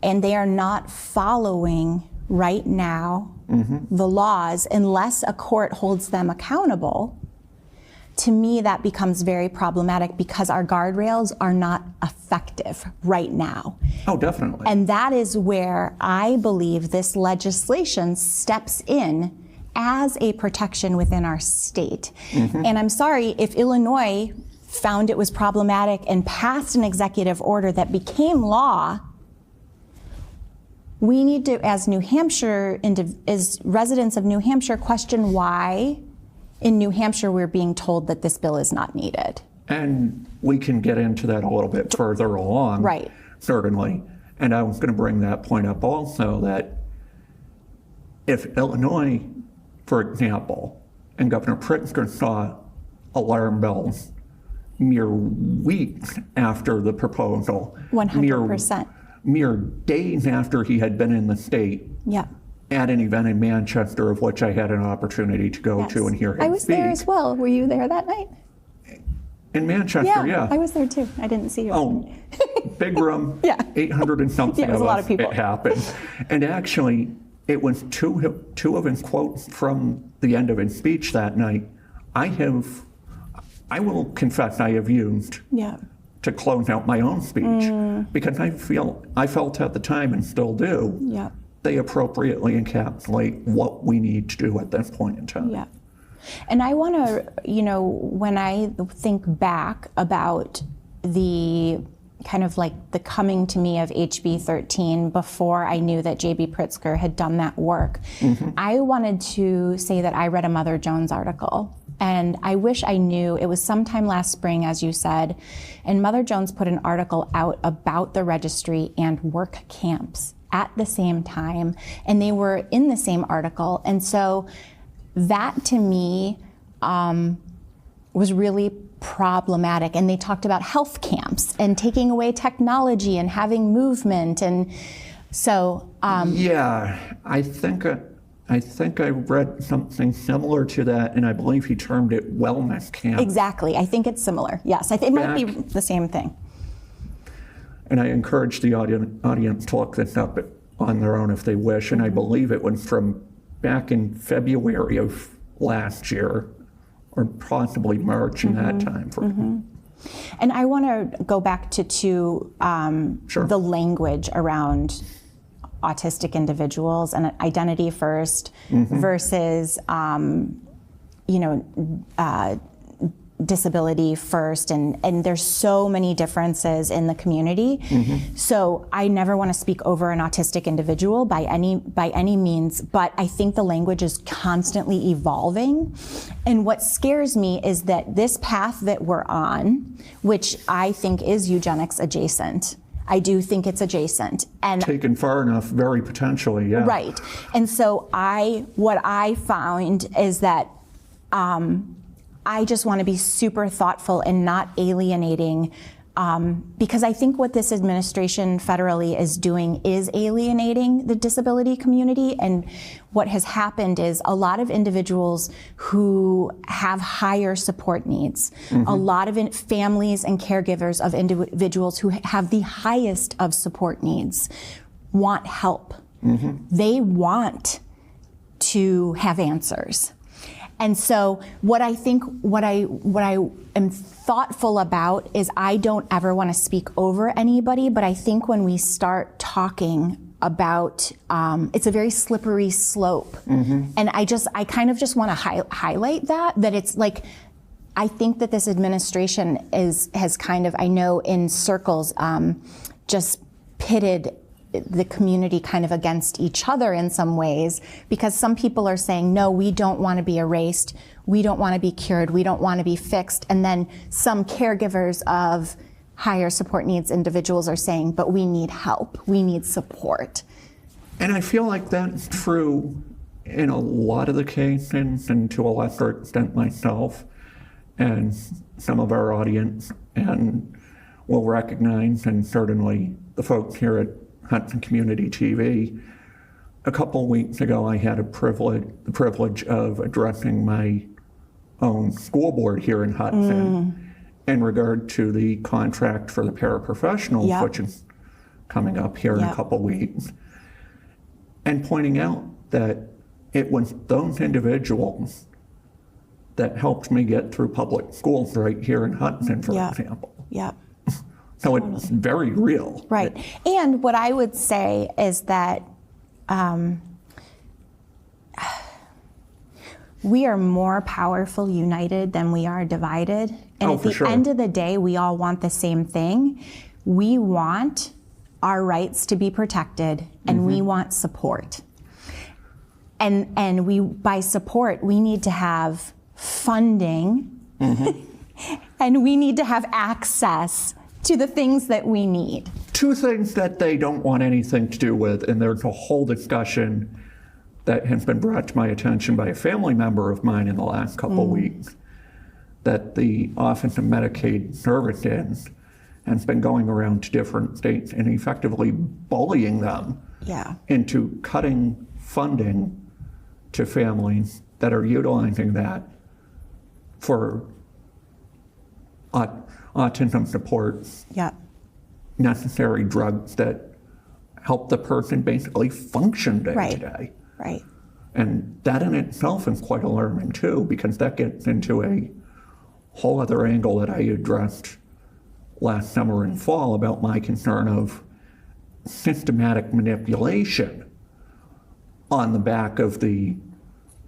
and they are not following right now the laws unless a court holds them accountable, to me that becomes very problematic because our guardrails are not effective right now. Oh, definitely. And that is where I believe this legislation steps in as a protection within our state. And I'm sorry, if Illinois found it was problematic and passed an executive order that became law, we need to, as New Hampshire, as residents of New Hampshire, question why in New Hampshire we're being told that this bill is not needed. And we can get into that a little bit further along. Right. Certainly. And I was going to bring that point up also, that if Illinois, for example, and Governor Pritzker saw alarm bells mere weeks after the proposal, 100%. Mere days after he had been in the state, at an event in Manchester, of which I had an opportunity to go to and hear him speak. I was there as well. Were you there that night? In Manchester, yeah. I was there too. I didn't see you. Oh, big room, 800 and something it was a lot of people. It happened. And actually, it was two of his quotes from the end of his speech that night. I will confess I have used to close out my own speech because I felt at the time, and still do, they appropriately encapsulate what we need to do at this point in time. And I want to, when I think back about the kind of like the coming to me of HB 13 before I knew that J.B. Pritzker had done that work, I wanted to say that I read a Mother Jones article. And I wish I knew, it was sometime last spring, as you said, and Mother Jones put an article out about the registry and work camps at the same time, and they were in the same article. And so that to me was really problematic. And they talked about health camps and taking away technology and having movement. And so I think I read something similar to that, and I believe he termed it wellness camp. Exactly. I think it's similar. Yes, it might be the same thing. And I encourage the audience to look this up on their own if they wish. And I believe it was from back in February of last year, or possibly March in that time frame. And I want to go back to Sure. the language around autistic individuals and identity first versus, disability first, and there's so many differences in the community. So I never want to speak over an autistic individual by any means, but I think the language is constantly evolving. And what scares me is that this path that we're on, which I think is eugenics adjacent, I do think it's adjacent. And Taken far enough, very potentially, yeah. right. And so what I found is that I just want to be super thoughtful and not alienating, because I think what this administration federally is doing is alienating the disability community. And what has happened is a lot of individuals who have higher support needs, a lot of families and caregivers of individuals who have the highest of support needs want help. They want to have answers. And so what I am thoughtful about is I don't ever want to speak over anybody, but I think when we start talking about, it's a very slippery slope. And I kind of just want to highlight that it's like, I think that this administration has kind of, I know in circles, just pitted the community kind of against each other in some ways, because some people are saying, no, we don't want to be erased, we don't want to be cured, we don't want to be fixed. And then some caregivers of higher support needs individuals are saying, but we need help, we need support. And I feel like that's true in a lot of the cases, and to a lesser extent myself and some of our audience, and will recognize, and certainly the folks here at Hudson Community TV. A couple of weeks ago, I had the privilege of addressing my own school board here in Hudson in regard to the contract for the paraprofessionals, which is coming up here in a couple of weeks, and pointing out that it was those individuals that helped me get through public schools right here in Hudson, for example. So it's very real. Right. And what I would say is that we are more powerful united than we are divided. And at the end of the day, we all want the same thing. We want our rights to be protected, and we want support. And we, by support, we need to have funding and we need to have access to the things that we need. Two things that they don't want anything to do with, and there's a whole discussion that has been brought to my attention by a family member of mine in the last couple of weeks, that the Office of Medicaid Services has been going around to different states and effectively bullying them into cutting funding to families that are utilizing that for autism support, necessary drugs that help the person basically function day to day. Right. And that in itself is quite alarming too, because that gets into a whole other angle that I addressed last summer and fall about my concern of systematic manipulation on the back of the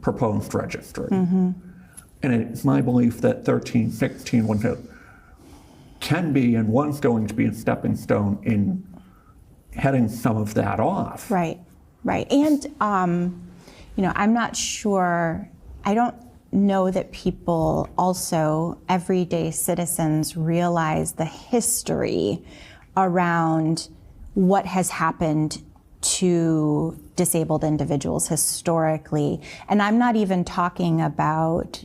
proposed registry. And it's my belief that 1316 can be and was going to be a stepping stone in heading some of that off. Right. And, I'm not sure, I don't know that people also, everyday citizens, realize the history around what has happened to disabled individuals historically. And I'm not even talking about,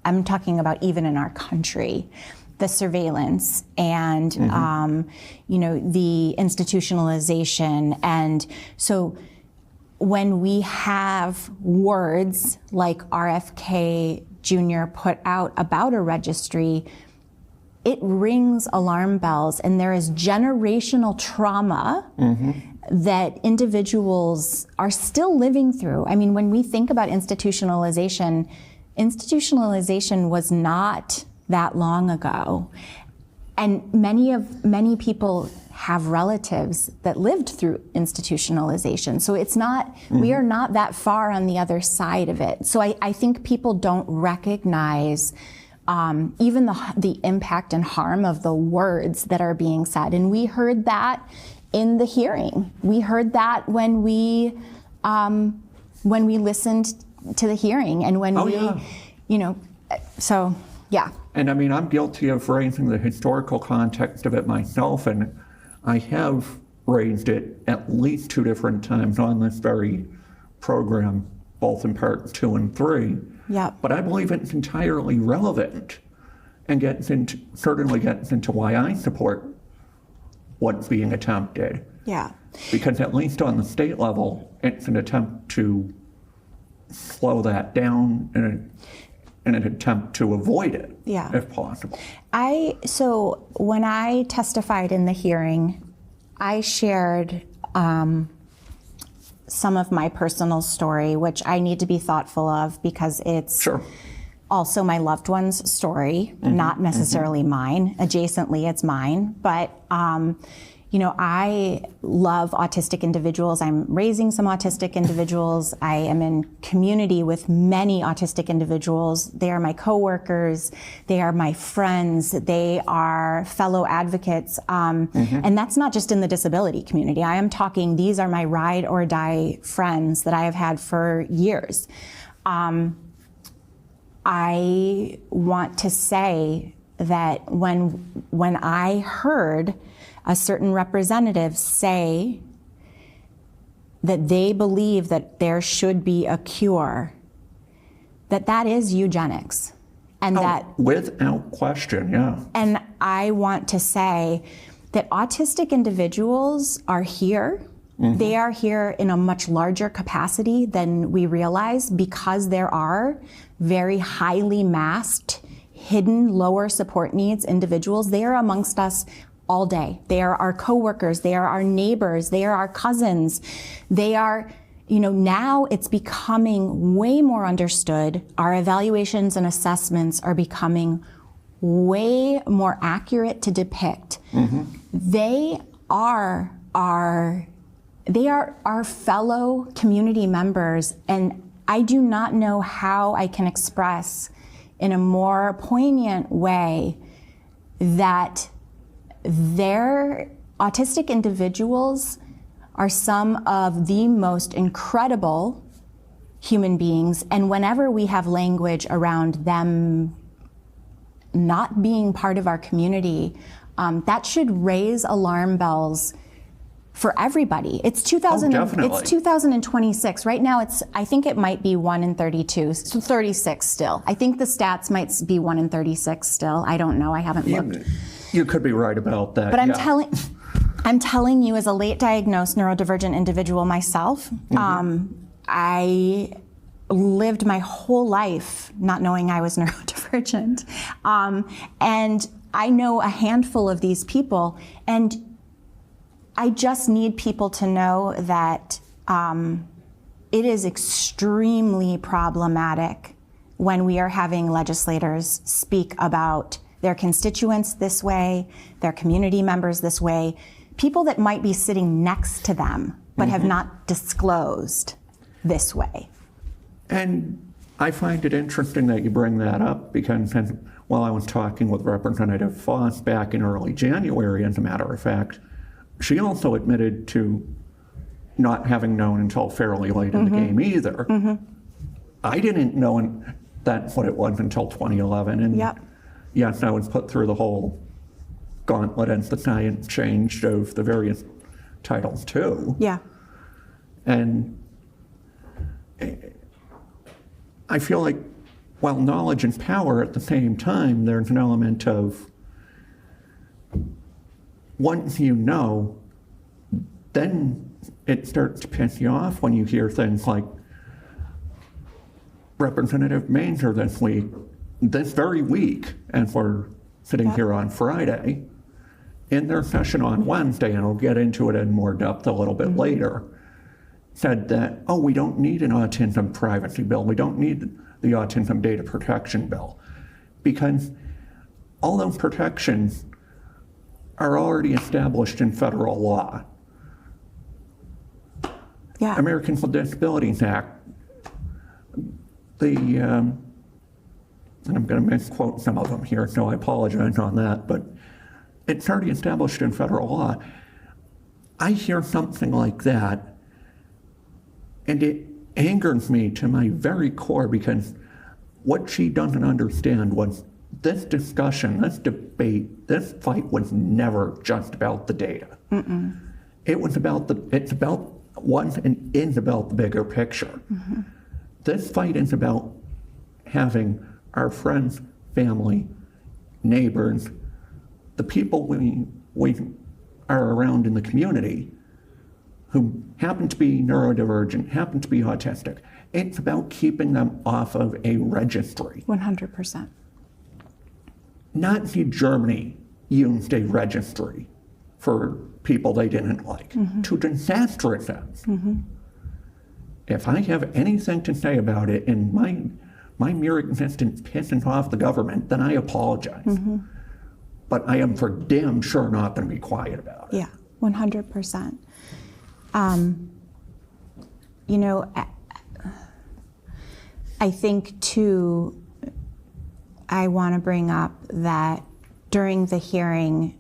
I'm talking about even in our country, the surveillance and, the institutionalization. And so when we have words like RFK Jr. put out about a registry, it rings alarm bells, and there is generational trauma that individuals are still living through. I mean, when we think about institutionalization was not that long ago. And many people have relatives that lived through institutionalization. So it's not, we are not that far on the other side of it. So I think people don't recognize even the impact and harm of the words that are being said. And we heard that in the hearing. We heard that when we listened to the hearing and when so yeah. And I mean, I'm guilty of raising the historical context of it myself, and I have raised it at least 2 different times on this very program, both in part 2 and 3. Yeah. But I believe it's entirely relevant and certainly gets into why I support what's being attempted. Yeah. Because at least on the state level, it's an attempt to slow that down and an attempt to avoid it, if possible. So when I testified in the hearing, I shared some of my personal story, which I need to be thoughtful of because it's also my loved one's story, not necessarily mine. Adjacently, it's mine. But I love autistic individuals. I'm raising some autistic individuals. I am in community with many autistic individuals. They are my coworkers. They are my friends. They are fellow advocates. And that's not just in the disability community. I am talking, these are my ride or die friends that I have had for years. I want to say that when I heard a certain representative say that they believe that there should be a cure, that is eugenics. And that without question, yeah. And I want to say that autistic individuals are here. They are here in a much larger capacity than we realize because there are very highly masked, hidden lower support needs individuals. They are amongst us all day. They are our coworkers, they are our neighbors, they are our cousins. They are, now it's becoming way more understood. Our evaluations and assessments are becoming way more accurate to depict. They are our fellow community members, and I do not know how I can express in a more poignant way that their autistic individuals are some of the most incredible human beings, and whenever we have language around them not being part of our community, that should raise alarm bells for everybody. It's 2026. Right now I think it might be 1 in 32, so 36 still. I think the stats might be 1 in 36 still. I don't know, I haven't looked. You could be right about that. But I'm telling you, as a late diagnosed neurodivergent individual myself, I lived my whole life not knowing I was neurodivergent. And I know a handful of these people, and I just need people to know that it is extremely problematic when we are having legislators speak about their constituents this way, their community members this way, people that might be sitting next to them but have not disclosed this way. And I find it interesting that you bring that up because while I was talking with Representative Foss back in early January, as a matter of fact, she also admitted to not having known until fairly late in the game either. I didn't know that's what it was until 2011. And yes, I was put through the whole gauntlet as the science changed of the various titles too. Yeah. And I feel like while knowledge and power at the same time, there's an element of once you know, then it starts to piss you off when you hear things like Representative Manger this very week, and for sitting here on Friday, in their session on Wednesday, and I'll get into it in more depth a little bit later, said that, oh, we don't need an autism privacy bill. We don't need the autism data protection bill, because all those protections are already established in federal law. Yeah. Americans with Disabilities Act, and I'm going to misquote some of them here, so I apologize on that, but it's already established in federal law. I hear something like that, and it angers me to my very core, because what she doesn't understand was this discussion, this debate, this fight was never just about the data. It was about it's about one and is about the bigger picture. This fight is about having our friends, family, neighbors, the people we are around in the community who happen to be neurodivergent, happen to be autistic. It's about keeping them off of a registry. 100%. Nazi Germany used a registry for people they didn't like to disastrous ends. If I have anything to say about it and my mere existence pisses off the government, then I apologize. But I am for damn sure not going to be quiet about it. Yeah, 100%. You know, I think too, I want to bring up that during the hearing,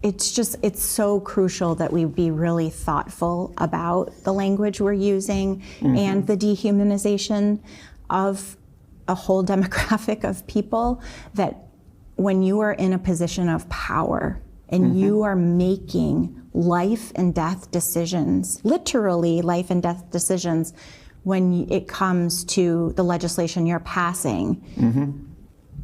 it's so crucial that we be really thoughtful about the language we're using and the dehumanization of a whole demographic of people, that when you are in a position of power and you are making life and death decisions, literally life and death decisions, when it comes to the legislation you're passing,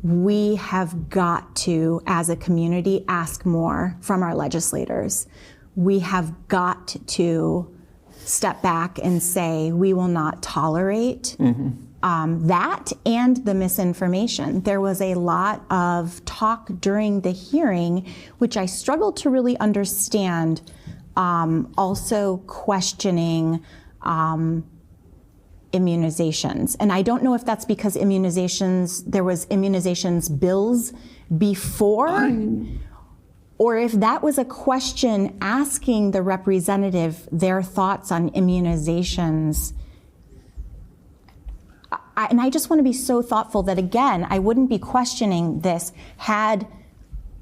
we have got to, as a community, ask more from our legislators. We have got to step back and say, we will not tolerate that and the misinformation. There was a lot of talk during the hearing, which I struggled to really understand, also questioning immunizations. And I don't know if that's because there was immunizations bills before, or if that was a question asking the representative their thoughts on immunizations. And I just want to be so thoughtful that, again, I wouldn't be questioning this had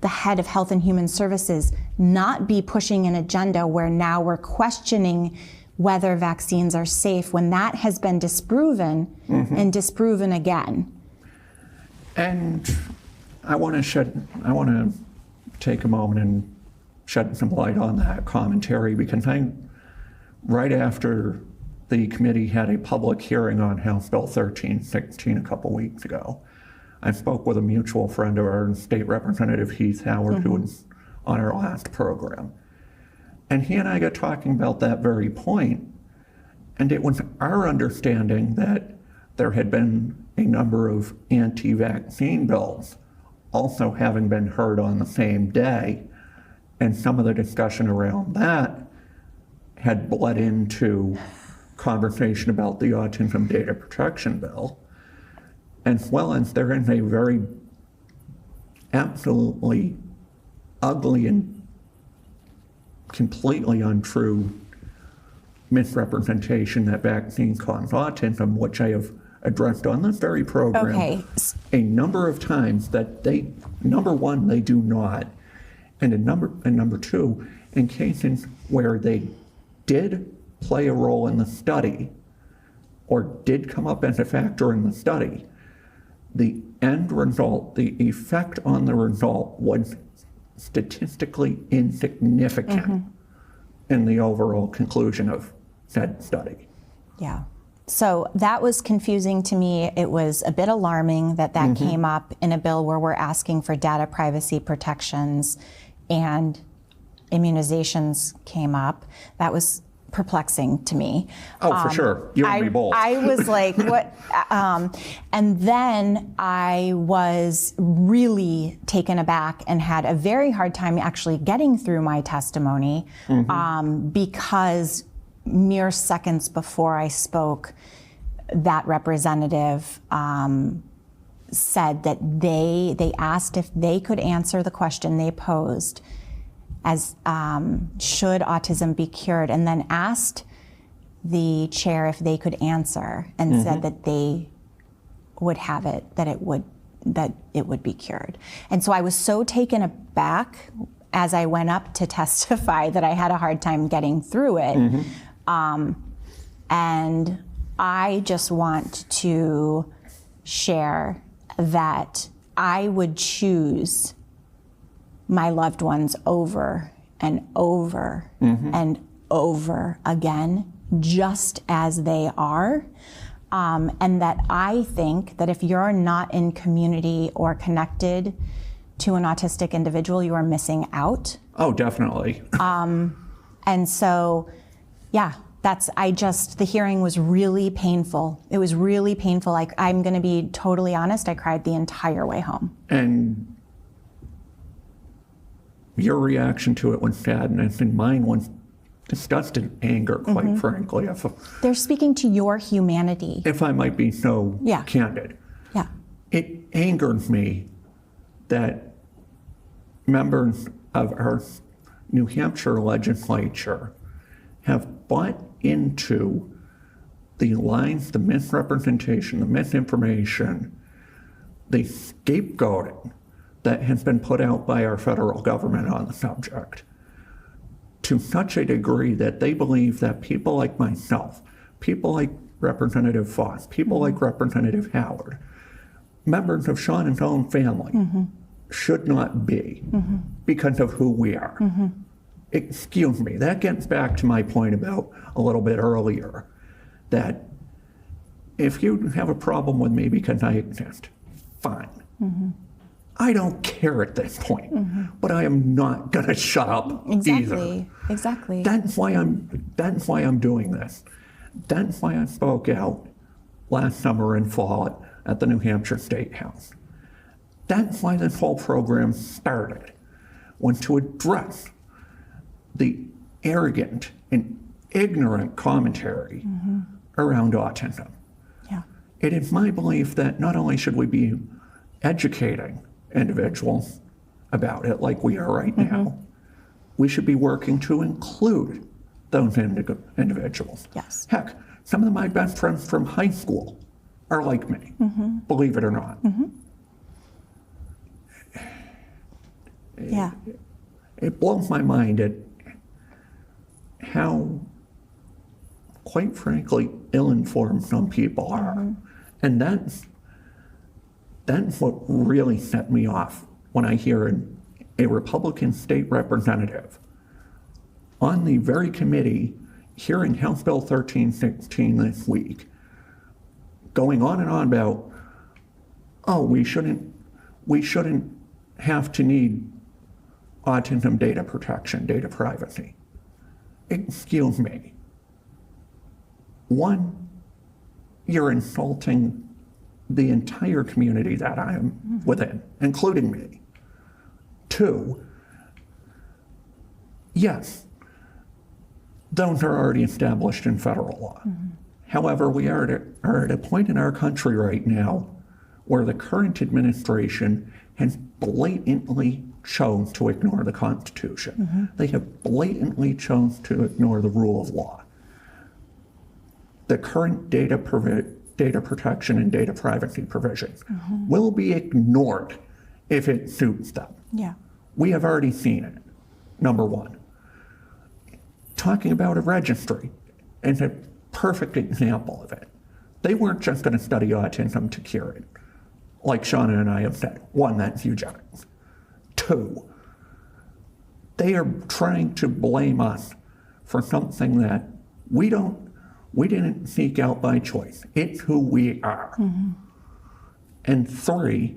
the head of Health and Human Services not be pushing an agenda where now we're questioning whether vaccines are safe when that has been disproven and disproven again. And I want to take a moment and shed some light on that commentary, because right after the committee had a public hearing on House Bill 1316 a couple weeks ago, I spoke with a mutual friend of ours, State Representative Heath Howard, who was on our last program. And he and I got talking about that very point, and it was our understanding that there had been a number of anti-vaccine bills also having been heard on the same day, and some of the discussion around that had bled into conversation about the autism data protection bill, as well as there is a very absolutely ugly and completely untrue misrepresentation that vaccines cause autism, which I have addressed on this very program a number of times, that number one, they do not, and number two, in cases where they did play a role in the study or did come up as a factor in the study, the end result, the effect on the result was statistically insignificant in the overall conclusion of that study. Yeah. So that was confusing to me. It was a bit alarming that came up in a bill where we're asking for data privacy protections and immunizations came up. That was perplexing to me. Oh, for sure. You and me both. I was like, what? And then I was really taken aback and had a very hard time actually getting through my testimony because mere seconds before I spoke, that representative said that they asked if they could answer the question they posed as should autism be cured, and then asked the chair if they could answer, and said that they would have it, that it would be cured. And so I was so taken aback as I went up to testify that I had a hard time getting through it. And I just want to share that I would choose my loved ones over and over and over again, just as they are. And that I think that if you're not in community or connected to an autistic individual, you are missing out. Oh, definitely. And so, yeah, the hearing was really painful. It was really painful. Like, I'm going to be totally honest, I cried the entire way home. And your reaction to it was sadness, and mine was disgust and anger, quite frankly. They're speaking to your humanity. If I might be so candid. Yeah. It angered me that members of our New Hampshire legislature have bought into the lies, the misrepresentation, the misinformation, the scapegoating that has been put out by our federal government on the subject, to such a degree that they believe that people like myself, people like Representative Foss, people like Representative Howard, members of Sean and own family, should not be because of who we are. Excuse me, that gets back to my point about a little bit earlier, that if you have a problem with me because I exist, fine. I don't care at this point, but I am not going to shut up either. Exactly. That's why I'm doing this. That's why I spoke out last summer and fall at the New Hampshire State House. That's why this whole program started, was to address the arrogant and ignorant commentary around autism. Yeah. It is my belief that not only should we be educating individuals about it like we are right now, we should be working to include those individuals. Yes. Heck, some of my best friends from high school are like me, believe it or not. Yeah. It blows my mind at how, quite frankly, ill-informed some people are. And that's what really set me off when I hear a Republican state representative on the very committee hearing House Bill 1316 this week, going on and on about, oh, we shouldn't have to need autism data protection, data privacy. Excuse me. One, you're insulting the entire community that I am within, including me. Two, yes, those are already established in federal law. However, we are at a point in our country right now where the current administration has blatantly chose to ignore the Constitution. They have blatantly chosen to ignore the rule of law. The current data protection and data privacy provisions will be ignored if it suits them. Yeah. We have already seen it, number one. Talking about a registry is a perfect example of it. They weren't just going to study autism to cure it, like Shauna and I have said. One, that's eugenics. Two, they are trying to blame us for something that we didn't seek out by choice. It's who we are. And three,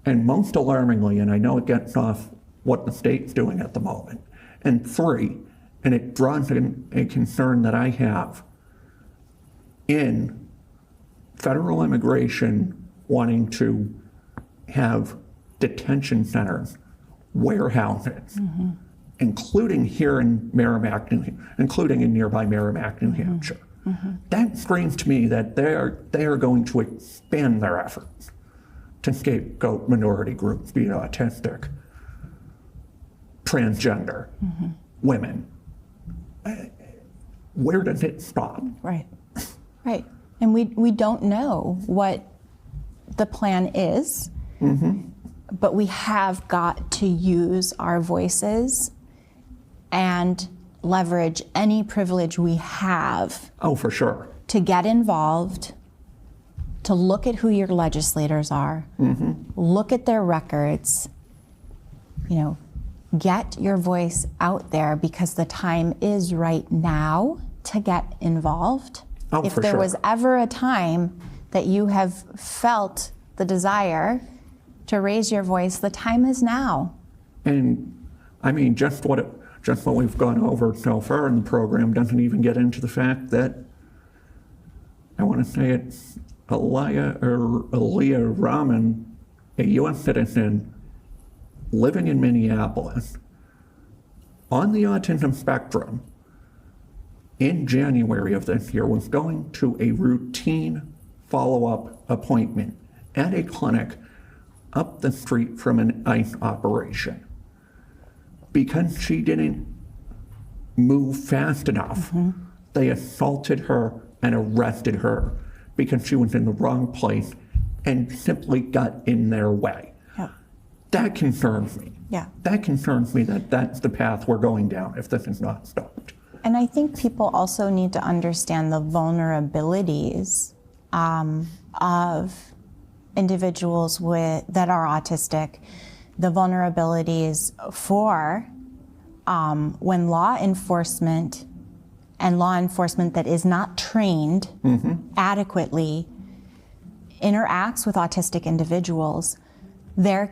and most alarmingly, and I know it gets off what the state's doing at the moment, and three, and it draws in a concern that I have in federal immigration wanting to have detention centers, warehouses, including here in Merrimack, including in nearby Merrimack, New Hampshire. That screams to me that they are going to expand their efforts to scapegoat minority groups, be it autistic, transgender, women. Where does it stop? Right. And we don't know what the plan is, but we have got to use our voices and leverage any privilege we have. Oh, for sure. To get involved, to look at who your legislators are, look at their records, get your voice out there, because the time is right now to get involved. Oh, if for there sure. was ever a time that you have felt the desire to raise your voice, the time is now. And I mean, just what we've gone over so far in the program doesn't even get into the fact that, I want to say it's Aaliyah Rahman, a U.S. citizen living in Minneapolis, on the autism spectrum, in January of this year, was going to a routine follow-up appointment at a clinic up the street from an ICE operation. Because she didn't move fast enough, they assaulted her and arrested her because she was in the wrong place and simply got in their way. Yeah. That concerns me. Yeah. That concerns me that that's the path we're going down if this is not stopped. And I think people also need to understand the vulnerabilities of individuals that are autistic, the vulnerabilities for when law enforcement that is not trained adequately interacts with autistic individuals, their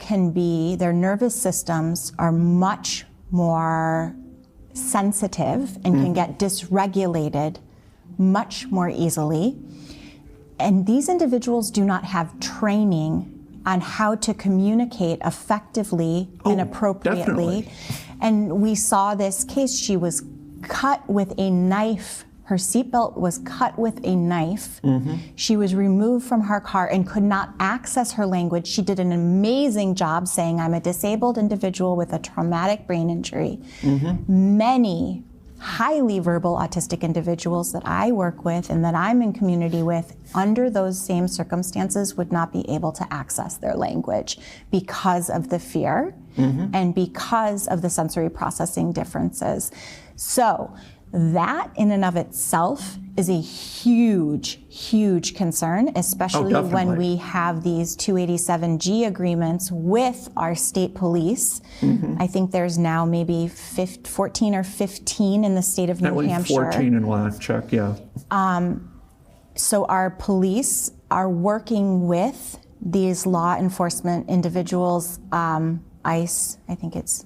nervous systems are much more sensitive and can get dysregulated much more easily. And these individuals do not have training on how to communicate effectively and appropriately. Definitely. And we saw this case. She was cut with a knife. Her seatbelt was cut with a knife. She was removed from her car and could not access her language. She did an amazing job saying, "I'm a disabled individual with a traumatic brain injury." Many highly verbal autistic individuals that I work with and that I'm in community with, under those same circumstances, would not be able to access their language because of the fear and because of the sensory processing differences. So that in and of itself is a huge, huge concern, especially when we have these 287G agreements with our state police. I think there's now maybe 14 or 15 in the state of New Hampshire. 14 in last check, yeah. So our police are working with these law enforcement individuals, ICE, I think it's,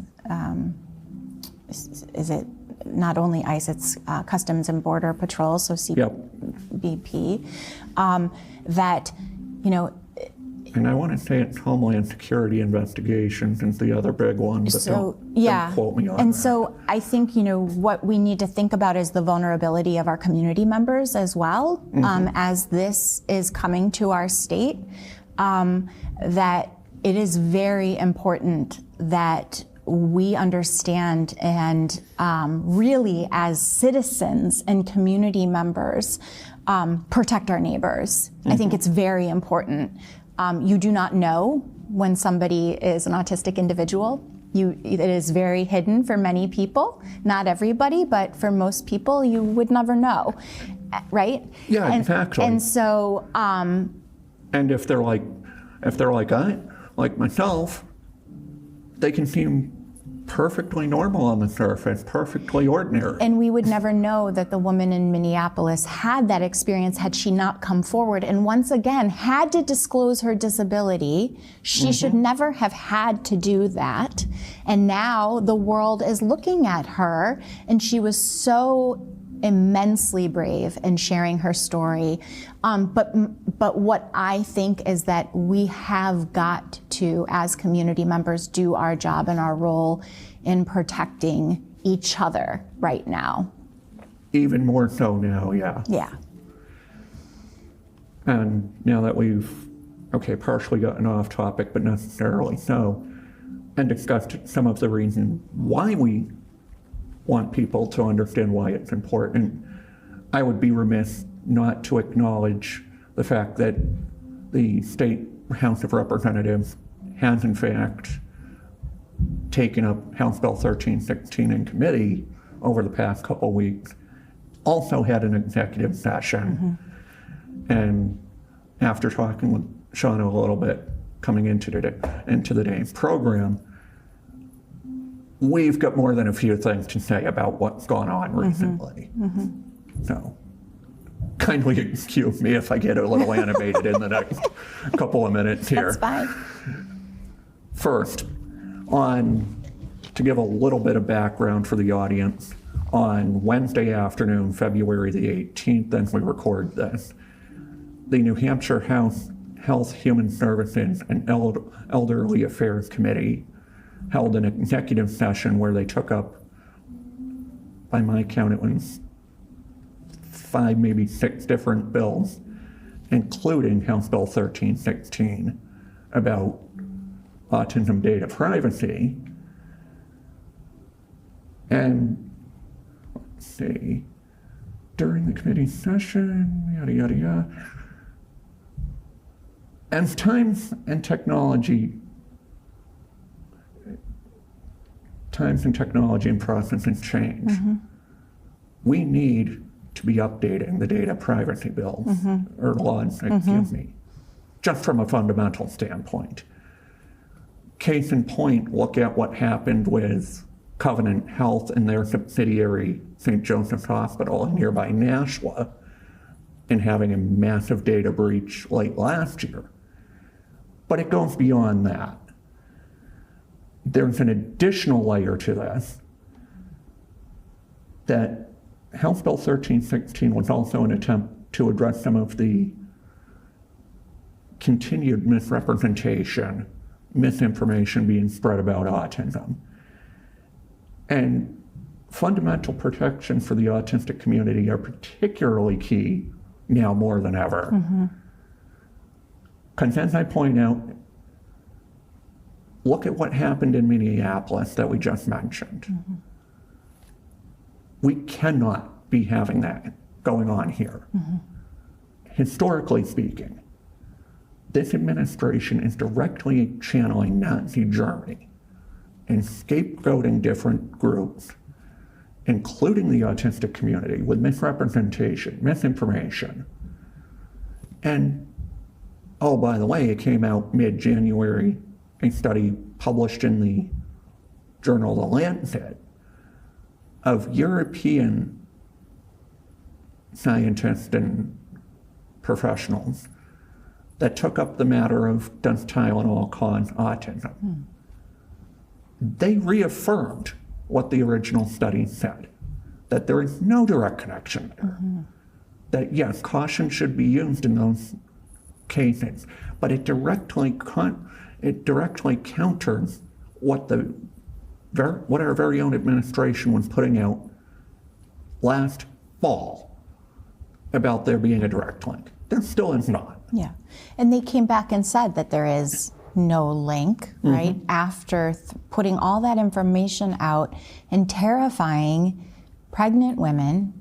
is it not only ICE, it's Customs and Border Patrol, so CBP, that, and I want to say it's Homeland Security Investigations is the other big one, but don't quote me on and that. so I think, what we need to think about is the vulnerability of our community members as well, as this is coming to our state, that it is very important that we understand and really as citizens and community members protect our neighbors. I think it's very important. You do not know when somebody is an autistic individual. It is very hidden for many people, not everybody, but for most people you would never know, right? Yeah, exactly. And so and if they're like myself, they can seem perfectly normal on the surface, perfectly ordinary. And we would never know that the woman in Minneapolis had that experience had she not come forward and once again had to disclose her disability. She should never have had to do that. And now the world is looking at her, and she was so immensely brave in sharing her story. But what I think is that we have got to, as community members, do our job and our role in protecting each other right now. Even more so now, yeah. Yeah. And now that we've, partially gotten off topic, but necessarily so, and discussed some of the reasons why we want people to understand why it's important, I would be remiss not to acknowledge the fact that the State House of Representatives has in fact taken up House Bill 1316 in committee over the past couple weeks, also had an executive session. And after talking with Shauna a little bit coming into the day's program, we've got more than a few things to say about what's gone on recently. So kindly excuse me if I get a little animated in the next couple of minutes here. That's fine. First, to give a little bit of background for the audience, on Wednesday afternoon, February the 18th, as we record this, the New Hampshire House Health, Human Services, and Elderly Affairs Committee held an executive session where they took up, by my count, it was 5, maybe 6 different bills, including House Bill 1316 about autism data privacy. And let's see, during the committee session, yada, yada, yada. As times and technology and processes change, we need to be updating the data privacy bills, or laws, excuse me, just from a fundamental standpoint. Case in point, look at what happened with Covenant Health and their subsidiary, St. Joseph's Hospital in nearby Nashua, in having a massive data breach late last year. But it goes beyond that. There's an additional layer to this, that House Bill 1316 was also an attempt to address some of the continued misrepresentation, misinformation being spread about autism. And fundamental protection for the autistic community are particularly key now more than ever. Because as I point out, look at what happened in Minneapolis that we just mentioned. We cannot be having that going on here. Historically speaking, this administration is directly channeling Nazi Germany and scapegoating different groups, including the autistic community, with misrepresentation, misinformation. And, oh, by the way, it came out mid-January, a study published in the journal The Lancet of European scientists and professionals that took up the matter of does Tylenol cause autism. They reaffirmed what the original study said, that there is no direct connection there. That yes, caution should be used in those cases, but it directly counters what our very own administration was putting out last fall about there being a direct link. There still is not. Yeah, and they came back and said that there is no link, right? After putting all that information out and terrifying pregnant women,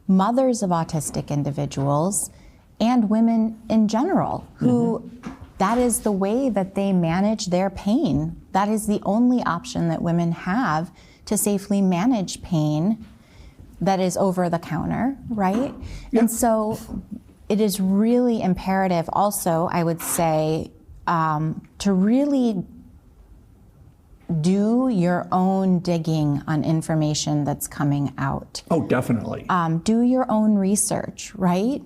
mothers of autistic individuals, and women in general, who that is the way that they manage their pain. That is the only option that women have to safely manage pain that is over the counter, right? And so it is really imperative also, I would say, to really do your own digging on information that's coming out. Oh, definitely. Do your own research, right?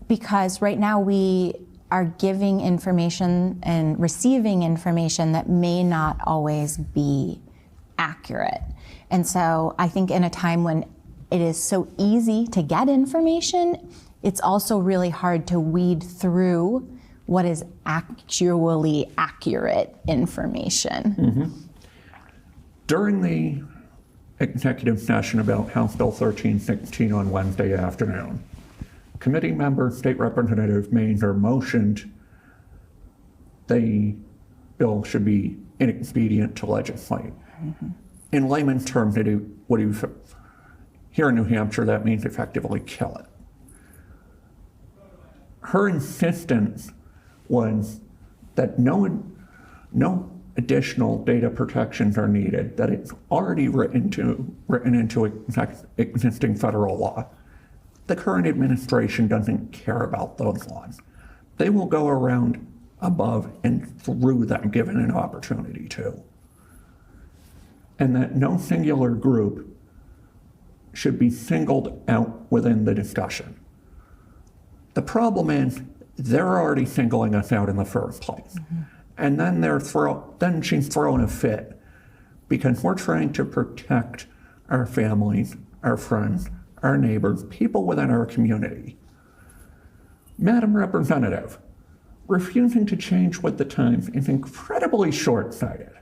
Because right now we are giving information and receiving information that may not always be accurate. And so I think in a time when it is so easy to get information, it's also really hard to weed through what is actually accurate information. Mm-hmm. During the executive session about House Bill 1316 on Wednesday afternoon, committee member, State Representative Maynor motioned the bill should be inexpedient to legislate. Mm-hmm. In layman's terms, here in New Hampshire, that means effectively kill it. Her insistence was that no additional data protections are needed, that it's already written into existing federal law. The current administration doesn't care about those laws. They will go around above and through them given an opportunity to. And that no singular group should be singled out within the discussion. The problem is they're already singling us out in the first place. Mm-hmm. And then she's throwing a fit because we're trying to protect our families, our friends, our neighbors, people within our community. Madam Representative, refusing to change with the times is incredibly short-sighted.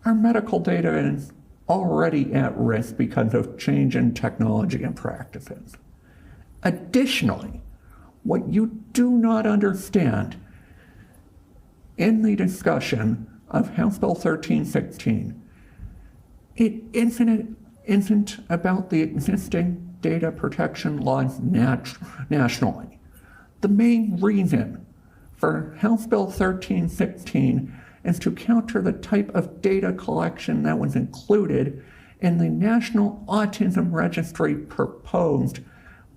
Our medical data is already at risk because of change in technology and practices. Additionally, what you do not understand in the discussion of House Bill 1316, it isn't about the existing data protection laws nationally. The main reason for House Bill 1316 is to counter the type of data collection that was included in the National Autism Registry proposed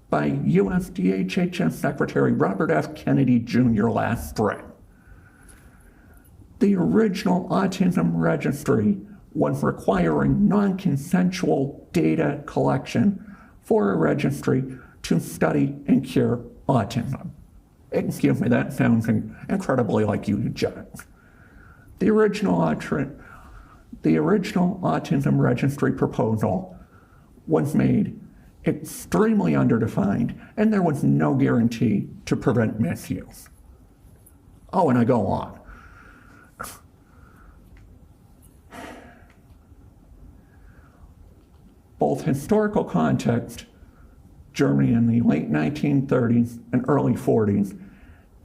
by USDHHS Secretary Robert F. Kennedy Jr. last spring. The original Autism Registry was requiring non-consensual data collection for a registry to study and cure autism. Excuse me, that sounds incredibly like eugenics. The original Autism Registry proposal was made extremely underdefined, and there was no guarantee to prevent misuse. Oh, and I go on. Both historical context, Germany in the late 1930s and early 40s,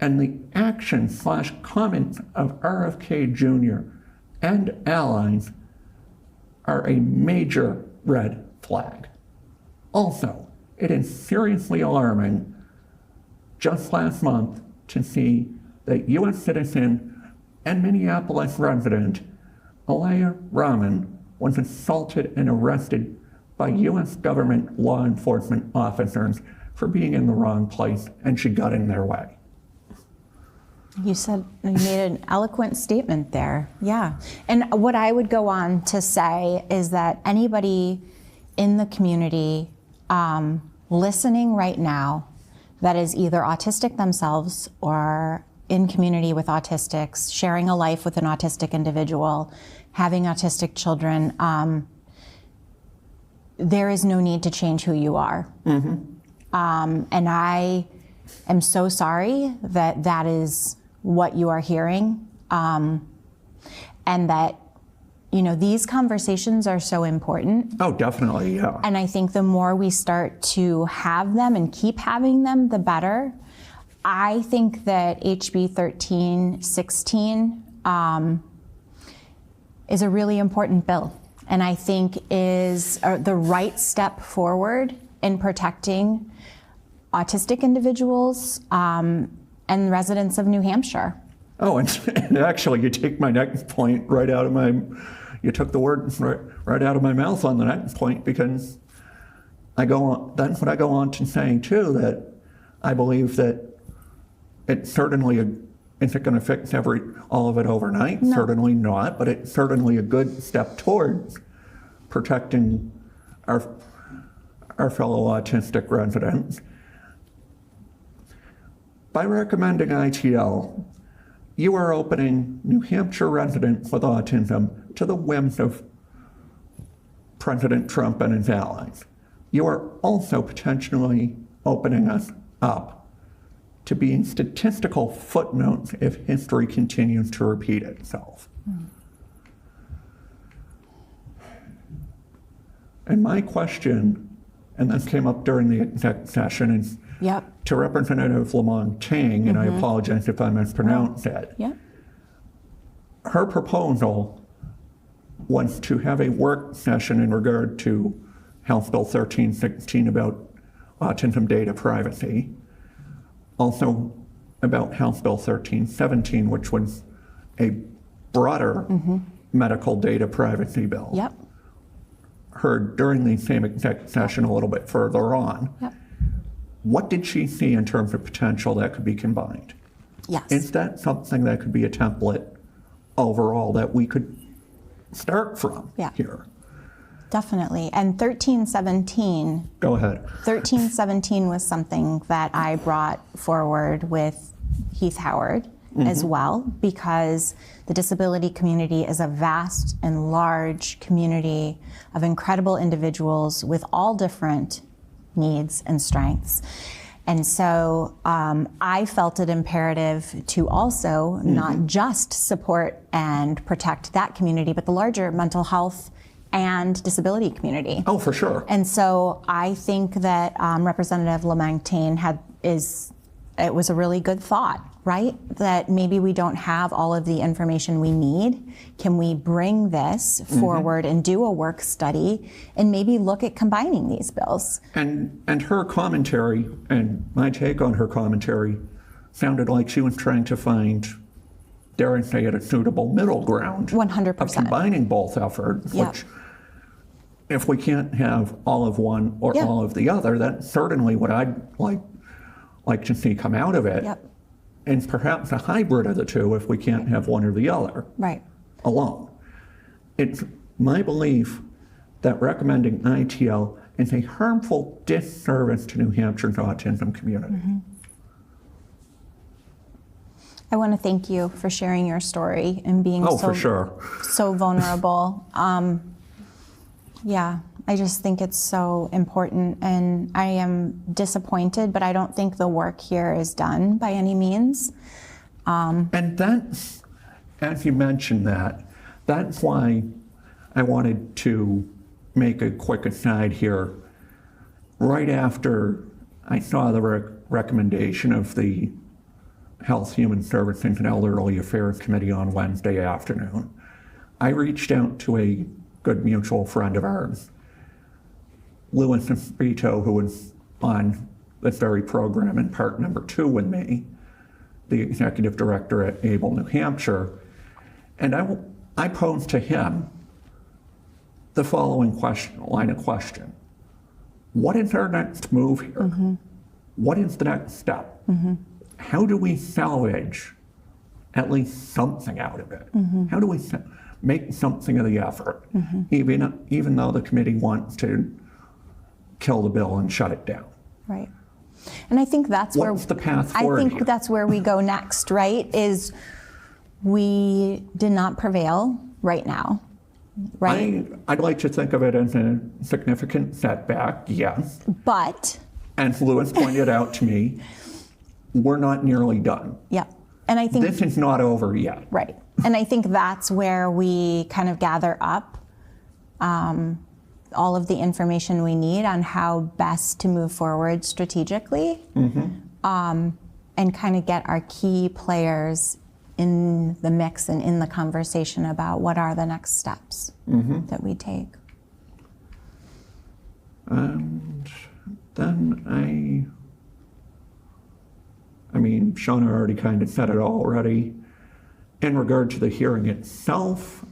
and the action/comments of RFK Jr. and allies are a major red flag. Also, it is seriously alarming just last month to see that U.S. citizen and Minneapolis resident Alaya Rahman was assaulted and arrested by U.S. government law enforcement officers for being in the wrong place, and she got in their way. You made an eloquent statement there. Yeah. And what I would go on to say is that anybody in the community listening right now that is either autistic themselves or in community with autistics, sharing a life with an autistic individual, having autistic children, there is no need to change who you are. Mm-hmm. And I am so sorry that that is what you are hearing, and that, these conversations are so important. Oh, definitely, yeah. And I think the more we start to have them and keep having them, the better. I think that HB 1316 is a really important bill, and I think is the right step forward in protecting autistic individuals and residents of New Hampshire. Oh, and actually, you take my next point right out of you took the word right out of my mouth on the next point, because that's what I go on to say too, that I believe that it's certainly Is it going to fix all of it overnight? No. Certainly not, but it's certainly a good step toward protecting our fellow autistic residents. By recommending ITL, you are opening New Hampshire residents with autism to the whims of President Trump and his allies. You are also potentially opening us up to being statistical footnotes if history continues to repeat itself. And my question, and this came up during the exec session, is to Representative Lamont Tang, and I apologize if I mispronounced it. Her proposal was to have a work session in regard to House Bill 1316 about autism data privacy, also about House Bill 1317, which was a broader medical data privacy bill. Heard during the same exec session a little bit further on. What did she see in terms of potential that could be combined? Is that something that could be a template overall that we could start from here? Definitely. And 1317. Go ahead. 1317 was something that I brought forward with Heath Howard as well, because the disability community is a vast and large community of incredible individuals with all different needs and strengths. And so I felt it imperative to also not just support and protect that community, but the larger mental health and disability community. Oh, for sure. And so I think that Representative Lamontagne it was a really good thought, right? That maybe we don't have all of the information we need. Can we bring this forward and do a work study and maybe look at combining these bills? And her commentary, and my take on her commentary, sounded like she was trying to find, dare I say it, a suitable middle ground 100%. of combining both efforts, which if we can't have all of one or all of the other, that's certainly what I'd like to see come out of it. And perhaps a hybrid of the two if we can't have one or the other alone. It's my belief that recommending ITL is a harmful disservice to New Hampshire's autism community. I want to thank you for sharing your story and being for sure. so vulnerable. I just think it's so important, and I am disappointed, but I don't think the work here is done by any means. And that's, as you mentioned that's why I wanted to make a quick aside here. Right after I saw the recommendation of the Health, Human Services, and Elderly Affairs Committee on Wednesday afternoon, I reached out to a good mutual friend of ours, Louis Espirito, who was on this very program in part number 2 with me, the executive director at ABLE New Hampshire, and I posed to him the following line of question. What is our next move here? What is the next step? How do we salvage at least something out of it? How do we make something of the effort, even though the committee wants to kill the bill and shut it down? Right. And I think that's What's the path forward here? That's where we go next, right? Is we did not prevail right now, right? I'd like to think of it as a significant setback, yes. But, as Louis pointed out to me, we're not nearly done. And I think this is not over yet. Right. And I think that's where we kind of gather up all of the information we need on how best to move forward strategically, and kind of get our key players in the mix and in the conversation about what are the next steps that we take. And then I mean, Shauna already kind of said it already. In regard to the hearing itself,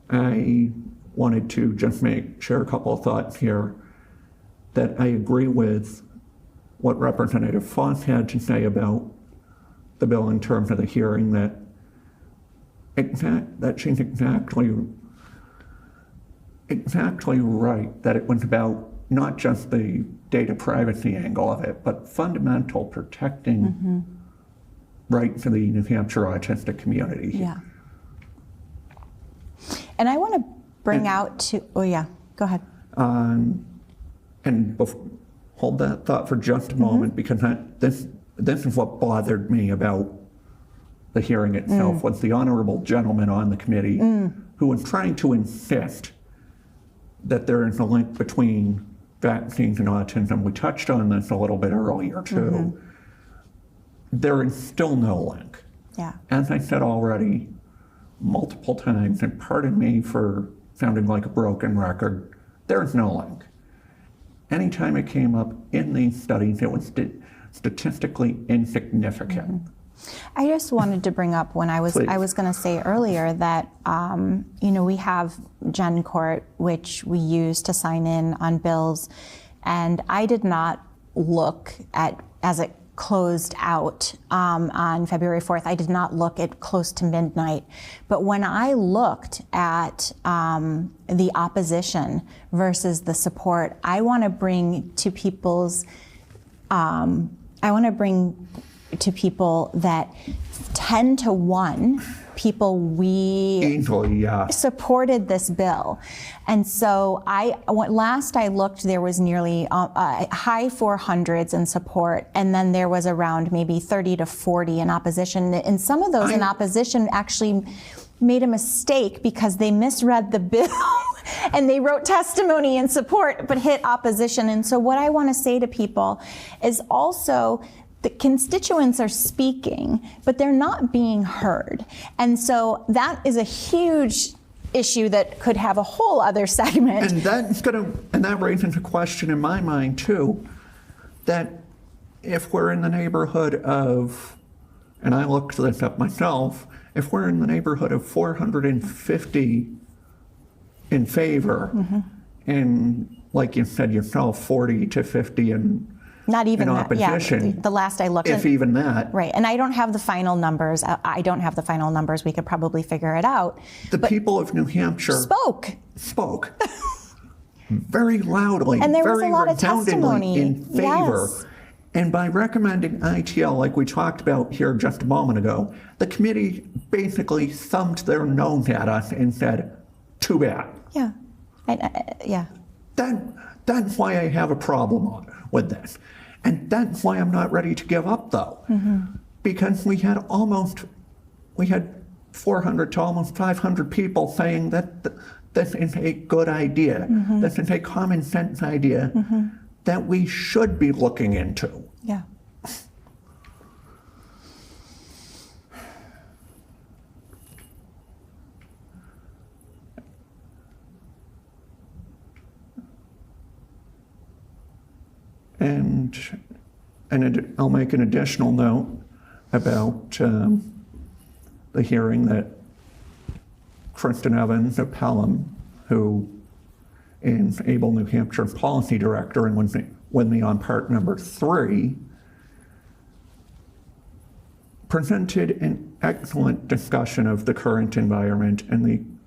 I wanted to just share a couple of thoughts here, that I agree with what Representative Foss had to say about the bill in terms of the hearing that she's exactly right, that it was about not just the data privacy angle of it, but fundamental protecting right to the New Hampshire autistic community. Yeah. And I want to bring out to, oh yeah, go ahead. Hold that thought for just a moment, because this is what bothered me about the hearing itself, was the honorable gentleman on the committee who was trying to insist that there is a link between vaccines and autism. We touched on this a little bit earlier too. There is still no link. Yeah. As I said already multiple times, and pardon me for sounding like a broken record, there's no link. Anytime it came up in these studies, it was statistically insignificant. I just wanted to bring up when I was going to say earlier that we have Gen Court, which we use to sign in on bills, and I did not look at as it closed out on February 4th. I did not look at close to midnight, but when I looked at the opposition versus the support, I want to bring to people's that 10 to 1 people supported this bill. And so last I looked, there was nearly high 400s in support, and then there was around maybe 30 to 40 in opposition. And some of those in opposition actually made a mistake because they misread the bill and they wrote testimony in support but hit opposition. And so what I want to say to people is also, the constituents are speaking, but they're not being heard. And so that is a huge issue that could have a whole other segment. And that raises a question in my mind too, that if we're in the neighborhood of, and I looked this up myself, if we're in the neighborhood of 450 in favor, and like you said yourself, 40 to 50 in not even in that, opposition, yeah. The last I looked, if even that. Right, and I don't have the final numbers. I don't have the final numbers. We could probably figure it out. The people of New Hampshire spoke very loudly, and there was very a lot of testimony in favor. Yes. And by recommending ITL, like we talked about here just a moment ago, the committee basically thumbed their nose at us and said, "Too bad." Yeah, yeah. That's why I have a problem with this. And that's why I'm not ready to give up, though. Because we had 400 to almost 500 people saying that this is a good idea, this is a common sense idea that we should be looking into. Yeah. And I'll make an additional note about the hearing that Kristen Evans of Pelham, who is Able New Hampshire Policy Director and with me on part number 3, presented an excellent discussion of the current environment and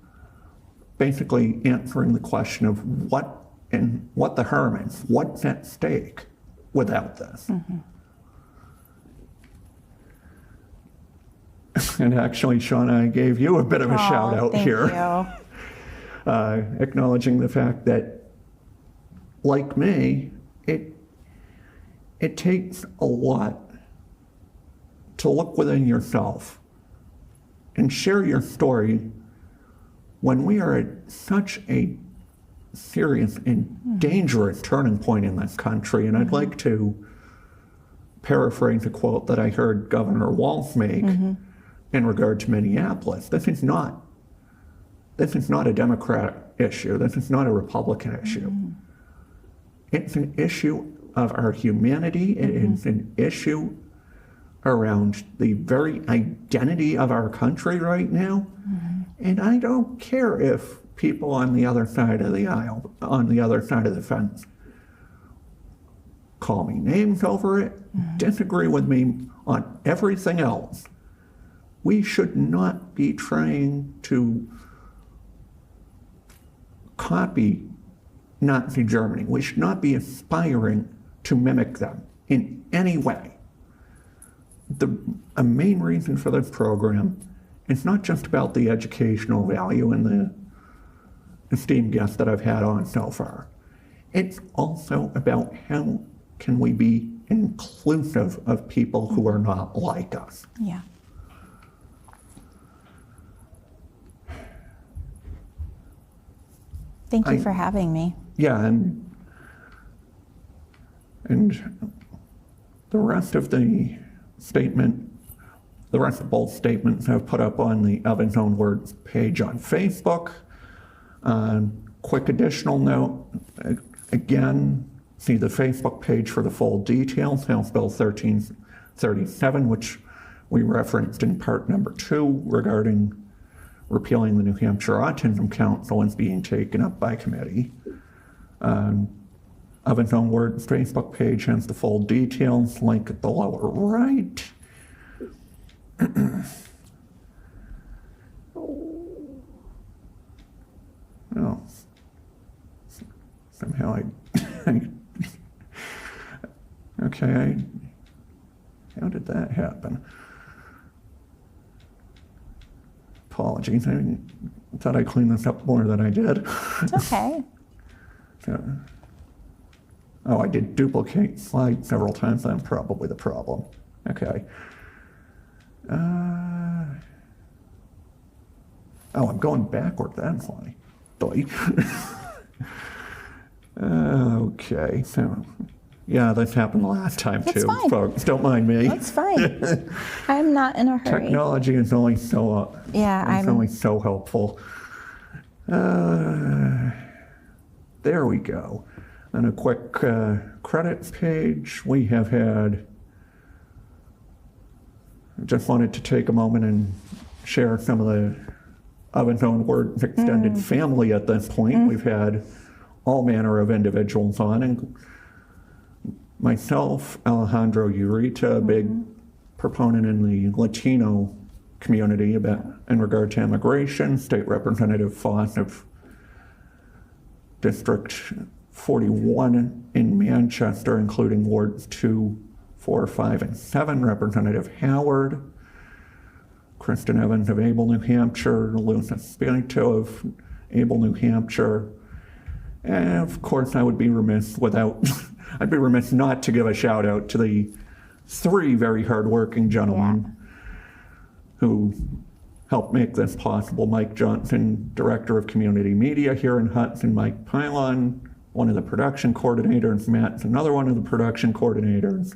basically answering the question of what the harm is, what's at stake without this. And actually, Shauna, I gave you a bit of a shout out here. Acknowledging the fact that, like me, it takes a lot to look within yourself and share your story when we are at such a serious and dangerous turning point in this country. And I'd like to paraphrase a quote that I heard Governor Walz make in regard to Minneapolis. This is not a Democratic issue. This is not a Republican issue. It's an issue of our humanity. It is an issue around the very identity of our country right now. And I don't care if people on the other side of the aisle, on the other side of the fence, call me names over it, disagree with me on everything else. We should not be trying to copy Nazi Germany. We should not be aspiring to mimic them in any way. A main reason for this program is not just about the educational value and the esteemed guests that I've had on so far. It's also about how can we be inclusive of people who are not like us. Yeah. Thank you for having me. Yeah, and the rest of the statement, the rest of both statements I've put up on the Of His Own Words page on Facebook. Quick additional note, again, see the Facebook page for the full details, House Bill 1337, which we referenced in part number 2 regarding repealing the New Hampshire Autism Council is being taken up by committee. Of His Own Words Facebook page has the full details, link at the lower right. Oh, somehow okay, how did that happen? Apologies, I thought I cleaned this up more than I did. It's okay. Oh, I did duplicate slides several times, that's probably the problem. Okay. Oh, I'm going backward, that's why. Okay, so, yeah, this happened last time That's too, fine. folks, don't mind me. That's fine. I'm not in a hurry. Technology is only so, only so helpful. There we go. And a quick credits page. We have had, just wanted to take a moment and share some of the Of His Own Words extended family at this point. We've had all manner of individuals on, and myself, Alejandro Urita, a big proponent in the Latino community in regard to immigration, State Representative Foss of District 41 in Manchester, including Wards 2, 4, 5, and 7, Representative Howard, Kristen Evans of Able, New Hampshire, Lucia Spirito of Able, New Hampshire, and of course I'd be remiss not to give a shout out to the 3 very hardworking gentlemen who helped make this possible. Mike Johnson, Director of Community Media here in Hudson, Mike Pylon, one of the production coordinators, Matt's another one of the production coordinators.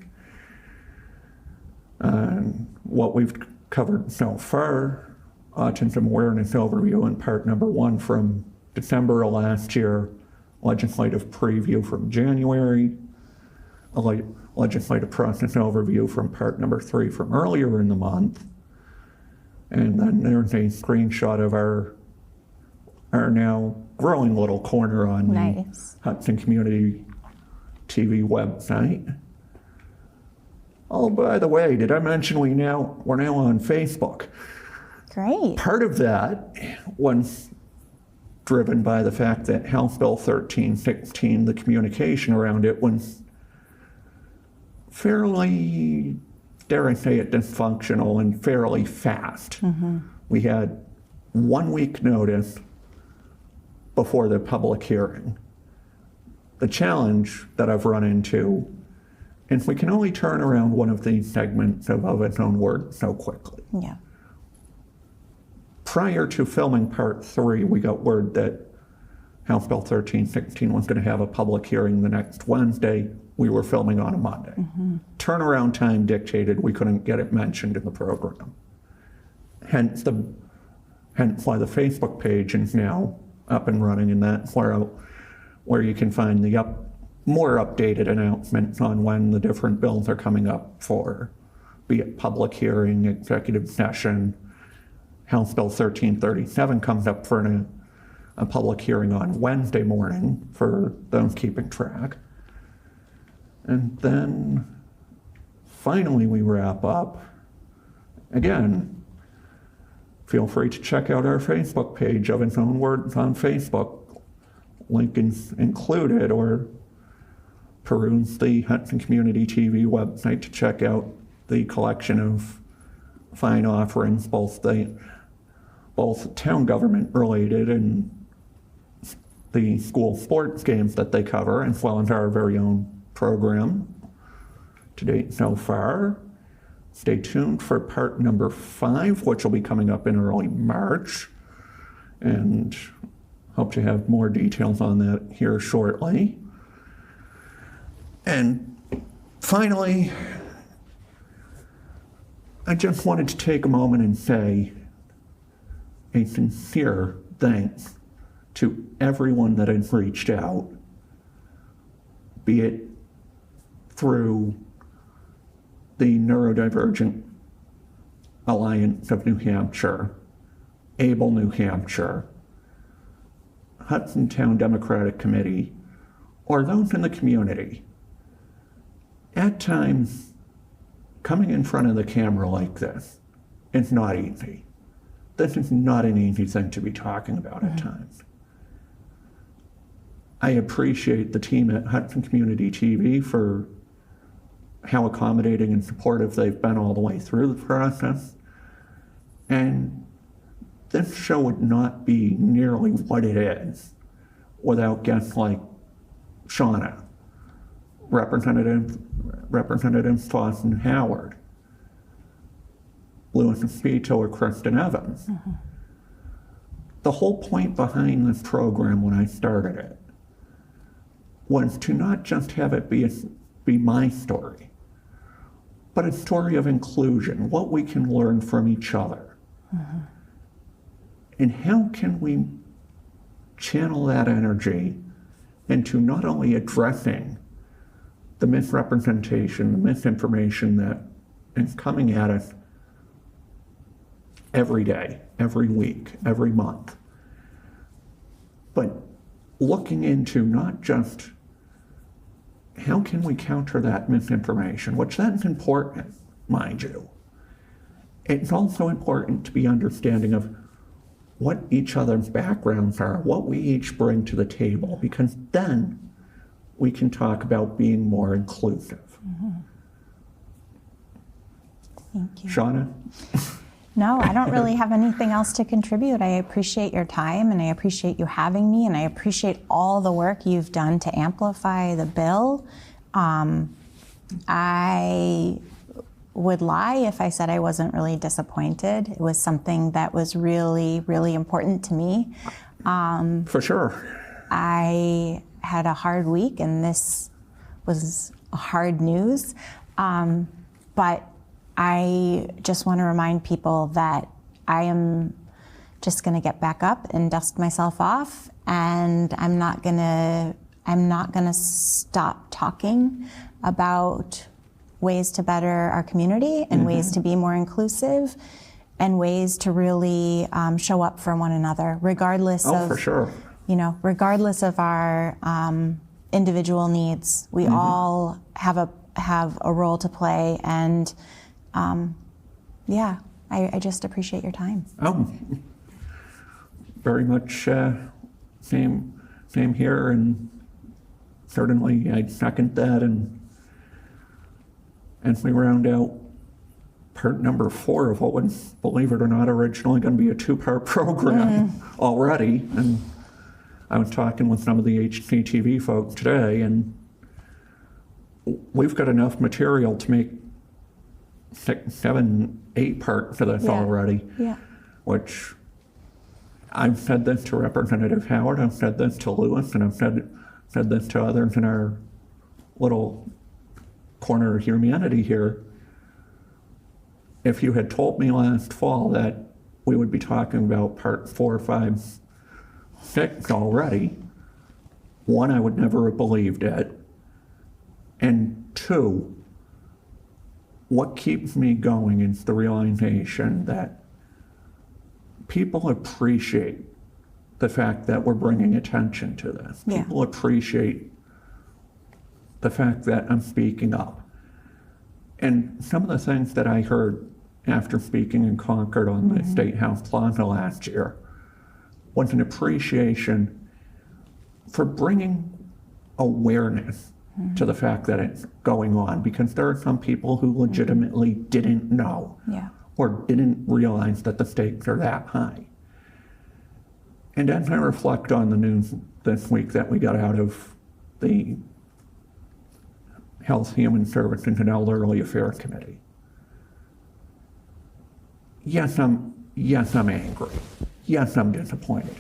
What we've covered so far, autism awareness overview in part number 1 from December of last year, legislative preview from January, a legislative process overview from part number 3 from earlier in the month, and then there's a screenshot of our now growing little corner on the Hudson Community TV website. Oh, by the way, did I mention we're now on Facebook? Great. Part of that was driven by the fact that House Bill 1316, the communication around it was fairly, dare I say it, dysfunctional and fairly fast. We had 1 week notice before the public hearing. The challenge that I've run into is we can only turn around one of these segments of Its Own Words so quickly. Yeah. Prior to filming part 3, we got word that House Bill 1316 was going to have a public hearing the next Wednesday. We were filming on a Monday. Turnaround time dictated we couldn't get it mentioned in the program. Hence why the Facebook page is now up and running, and that's where you can find the more updated announcements on when the different bills are coming up for, be it public hearing, executive session. House Bill 1337 comes up for a public hearing on Wednesday morning for those keeping track. And then finally we wrap up. Again, feel free to check out our Facebook page of Its Own Words on Facebook, link included, or peruse the Hudson Community TV website to check out the collection of fine offerings, both town government related and the school sports games that they cover, as well as our very own program to date so far. Stay tuned for part number 5, which will be coming up in early March, and hope to have more details on that here shortly. And finally, I just wanted to take a moment and say a sincere thanks to everyone that has reached out, be it through the Neurodivergent Alliance of New Hampshire, ABLE New Hampshire, Hudson Town Democratic Committee, or those in the community. At times, coming in front of the camera like this is not easy. This is not an easy thing to be talking about at times. I appreciate the team at Hudson Community TV for how accommodating and supportive they've been all the way through the process. And this show would not be nearly what it is without guests like Shauna, Representative Foss and Howard, Lewis Espito, or Kristen Evans. Mm-hmm. The whole point behind this program when I started it was to not just have it be my story, but a story of inclusion, what we can learn from each other. Mm-hmm. And how can we channel that energy into not only addressing the misrepresentation, the misinformation that is coming at us every day, every week, every month, but looking into not just how can we counter that misinformation, which that's important, mind you. It's also important to be understanding of what each other's backgrounds are, what we each bring to the table, because then we can talk about being more inclusive. Mm-hmm. Thank you. Shauna? No, I don't really have anything else to contribute. I appreciate your time, and I appreciate you having me, and I appreciate all the work you've done to amplify the bill. I would lie if I said I wasn't really disappointed. It was something that was really, really important to me. For sure. I had a hard week, and this was hard news. But I just want to remind people that I am just going to get back up and dust myself off, and I'm not going to stop talking about ways to better our community and ways to be more inclusive and ways to really show up for one another, regardless of, for sure. Regardless of our individual needs. We all have a role to play, and I just appreciate your time. Very much same here, and certainly I second that. And as we round out part number 4 of what was, believe it or not, originally going to be a 2-part program already, and I was talking with some of the HCTV folks today, and we've got enough material to make 6, 7, 8 parts of this already. Yeah. Which I've said this to Representative Howard, I've said this to Lewis, and I've said this to others in our little corner of humanity here. If you had told me last fall that we would be talking about part 4, 5, 6 already, 1, I would never have believed it. And 2, what keeps me going is the realization that people appreciate the fact that we're bringing attention to this. People appreciate the fact that I'm speaking up. And some of the things that I heard after speaking in Concord on the State House Plaza last year was an appreciation for bringing awareness to the fact that it's going on, because there are some people who legitimately didn't know or didn't realize that the stakes are that high. And as I reflect on the news this week that we got out of the Health, Human Services, and Elderly Affairs Committee, yes, I'm angry. Yes, I'm disappointed.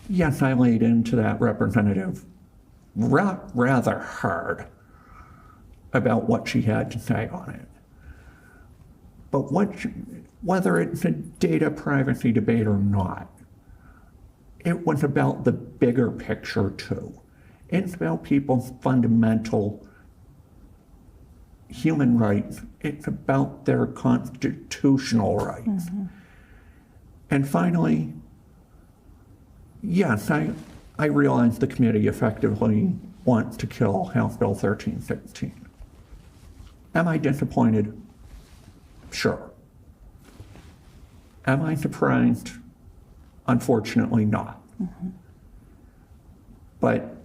Yes, I laid into that representative rather hard about what she had to say on it. But whether it's a data privacy debate or not, it was about the bigger picture too. It's about people's fundamental human rights. It's about their constitutional rights. And finally, yes, I realize the committee effectively wants to kill House Bill 1316. Am I disappointed? Sure. Am I surprised? Unfortunately not. But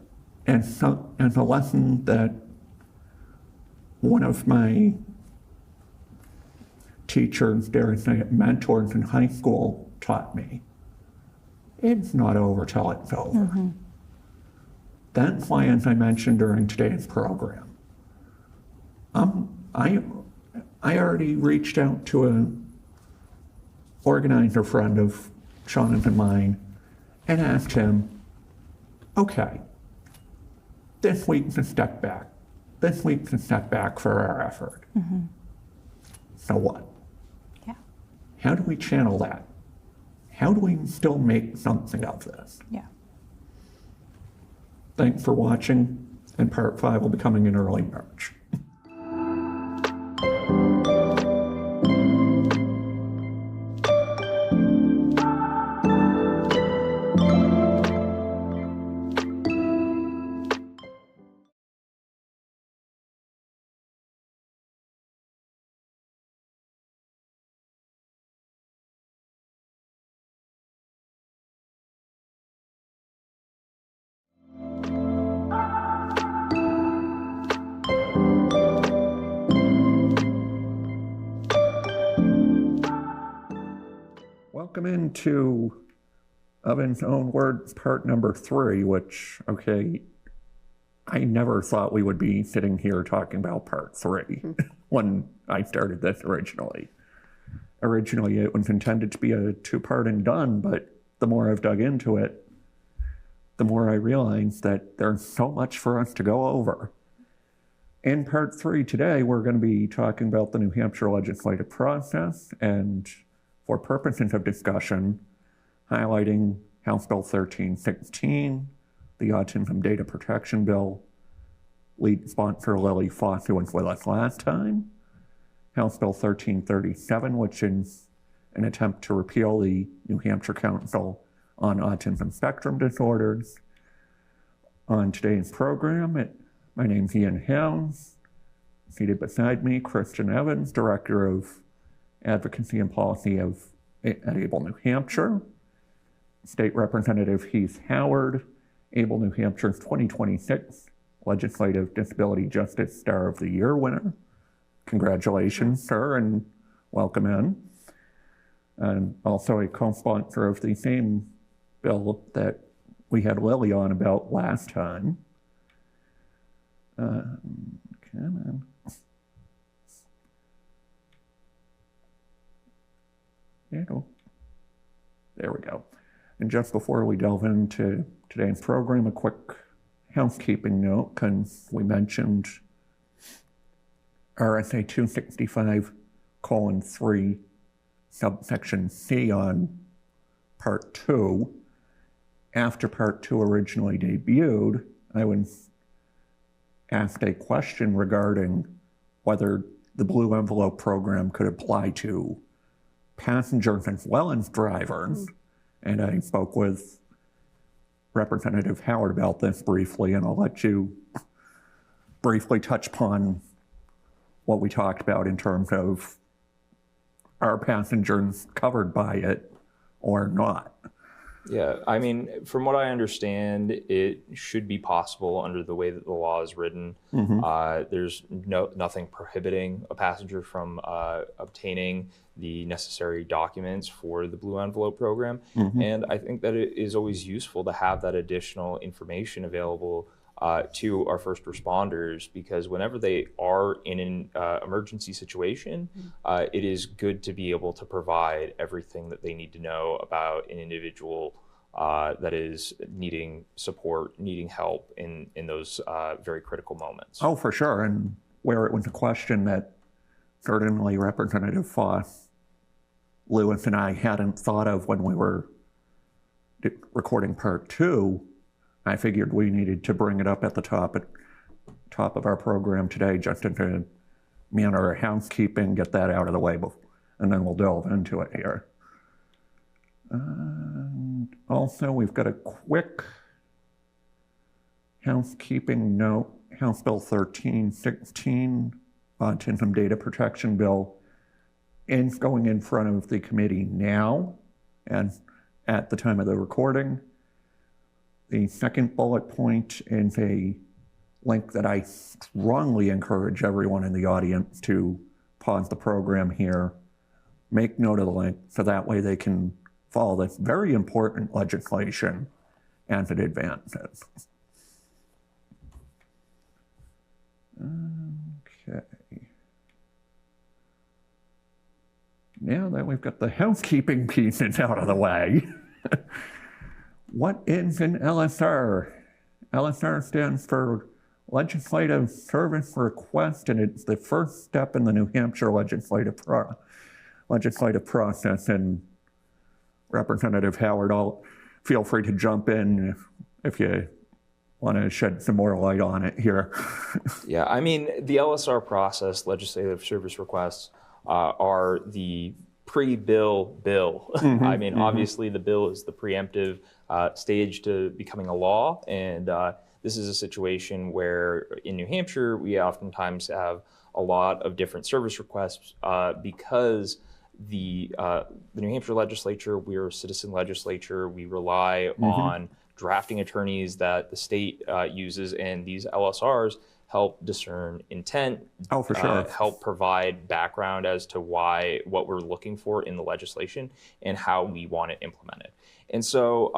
as a lesson that one of my teachers, dare say mentors in high school taught me, it's not over till it's over. That's why, as I mentioned during today's program, I already reached out to an organizer friend of Shauna's and mine and asked him, okay, this week's a step back. This week's a step back for our effort. So what? How do we channel that? How do we still make something of this? Thanks for watching, and part 5 will be coming in early March. Welcome into Oven's Own Words, part number 3, which, okay, I never thought we would be sitting here talking about part 3 when I started this originally. Originally, it was intended to be a 2-part and done, but the more I've dug into it, the more I realize that there's so much for us to go over. In part 3 today, we're going to be talking about the New Hampshire legislative process and, for purposes of discussion, highlighting House Bill 1316, the Autism Data Protection Bill. Lead sponsor Lily Foss, who was with us last time. House Bill 1337, which is an attempt to repeal the New Hampshire Council on Autism Spectrum Disorders. On today's program, my name's Ian Helms. Seated beside me, Kristen Evans, Director of Advocacy and Policy at ABLE New Hampshire. State Representative Heath Howard, ABLE New Hampshire's 2026 Legislative Disability Justice Star of the Year winner. Congratulations, sir, and welcome in. And also a co-sponsor of the same bill that we had Lily on about last time. Come on. There we go. And just before we delve into today's program, a quick housekeeping note, because we mentioned RSA 265:3, subsection C on part 2. After part 2 originally debuted, I was asked a question regarding whether the Blue Envelope program could apply to passengers as well as drivers. And I spoke with Representative Howard about this briefly, and I'll let you briefly touch upon what we talked about in terms of are passengers covered by it or not? Yeah, I mean, from what I understand, it should be possible under the way that the law is written. There's nothing prohibiting a passenger from obtaining the necessary documents for the Blue Envelope program. And I think that it is always useful to have that additional information available to our first responders, because whenever they are in an emergency situation, it is good to be able to provide everything that they need to know about an individual that is needing support, needing help in those very critical moments. Oh, for sure. And where it was a question that certainly Representative Lewis and I hadn't thought of when we were recording part 2, I figured we needed to bring it up at the top of our program today, just in a manner of housekeeping, get that out of the way, and then we'll delve into it here. And also, we've got a quick housekeeping note. House Bill 1316, Autism Data Protection Bill, is going in front of the committee now, and at the time of the recording. The second bullet point is a link that I strongly encourage everyone in the audience to pause the program here, make note of the link, so that way they can follow this very important legislation as it advances. Okay. Now that we've got the housekeeping pieces out of the way, what is an LSR? LSR stands for Legislative Service Request, and it's the first step in the New Hampshire legislative process. And Representative Howard, feel free to jump in if you want to shed some more light on it here. Yeah, I mean, the LSR process, legislative service requests, are the pre-bill bill. I mean, obviously the bill is the preemptive stage to becoming a law, and this is a situation where in New Hampshire we oftentimes have a lot of different service requests because the New Hampshire legislature, we're a citizen legislature, we rely on drafting attorneys that the state uses, and these LSRs help discern intent, help provide background as to what we're looking for in the legislation and how we want it implemented. And so,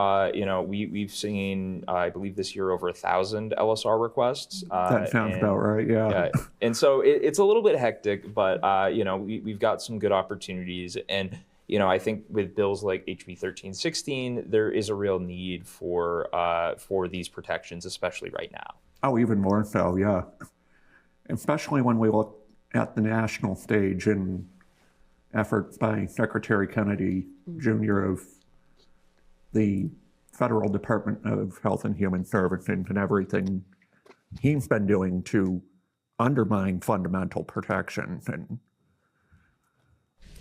we've seen, I believe this year, over 1,000 LSR requests. That sounds about right, yeah. And so it's a little bit hectic, but, we've got some good opportunities. And, I think with bills like HB 1316, there is a real need for these protections, especially right now. Oh, even more so, yeah. Especially when we look at the national stage and efforts by Secretary Kennedy Jr. of the Federal Department of Health and Human Services and everything he's been doing to undermine fundamental protections and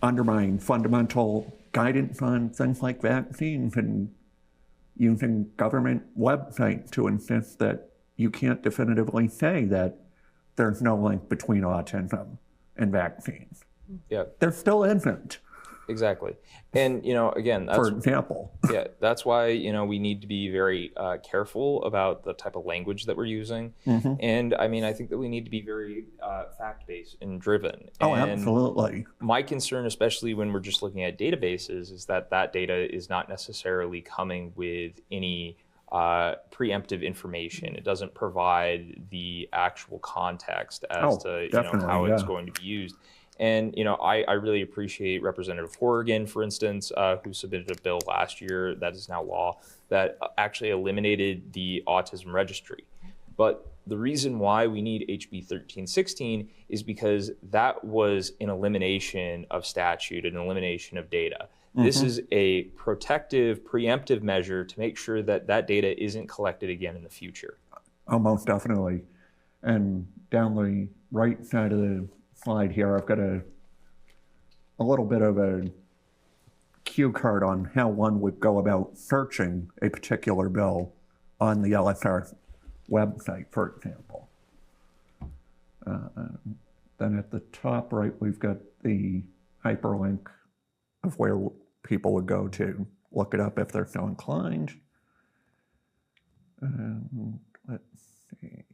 undermine fundamental guidance on things like vaccines, and using government websites to insist that you can't definitively say that there's no link between autism and vaccines. Yeah. There still isn't. Exactly. And, again, that's, for example. Yeah, that's why, we need to be very careful about the type of language that we're using. And I mean, I think that we need to be very fact-based and driven. Oh, and absolutely. My concern, especially when we're just looking at databases, is that data is not necessarily coming with any preemptive information. It doesn't provide the actual context as to how it's going to be used. And I really appreciate Representative Horrigan, for instance, who submitted a bill last year that is now law that actually eliminated the autism registry. But the reason why we need HB 1316 is because that was an elimination of statute, an elimination of data. This is a protective, preemptive measure to make sure that data isn't collected again in the future. Oh, most definitely. And down the right side of the slide here, I've got a little bit of a cue card on how one would go about searching a particular bill on the LSR website, for example. Then at the top right, we've got the hyperlink of where people would go to look it up if they're so inclined. Let's see.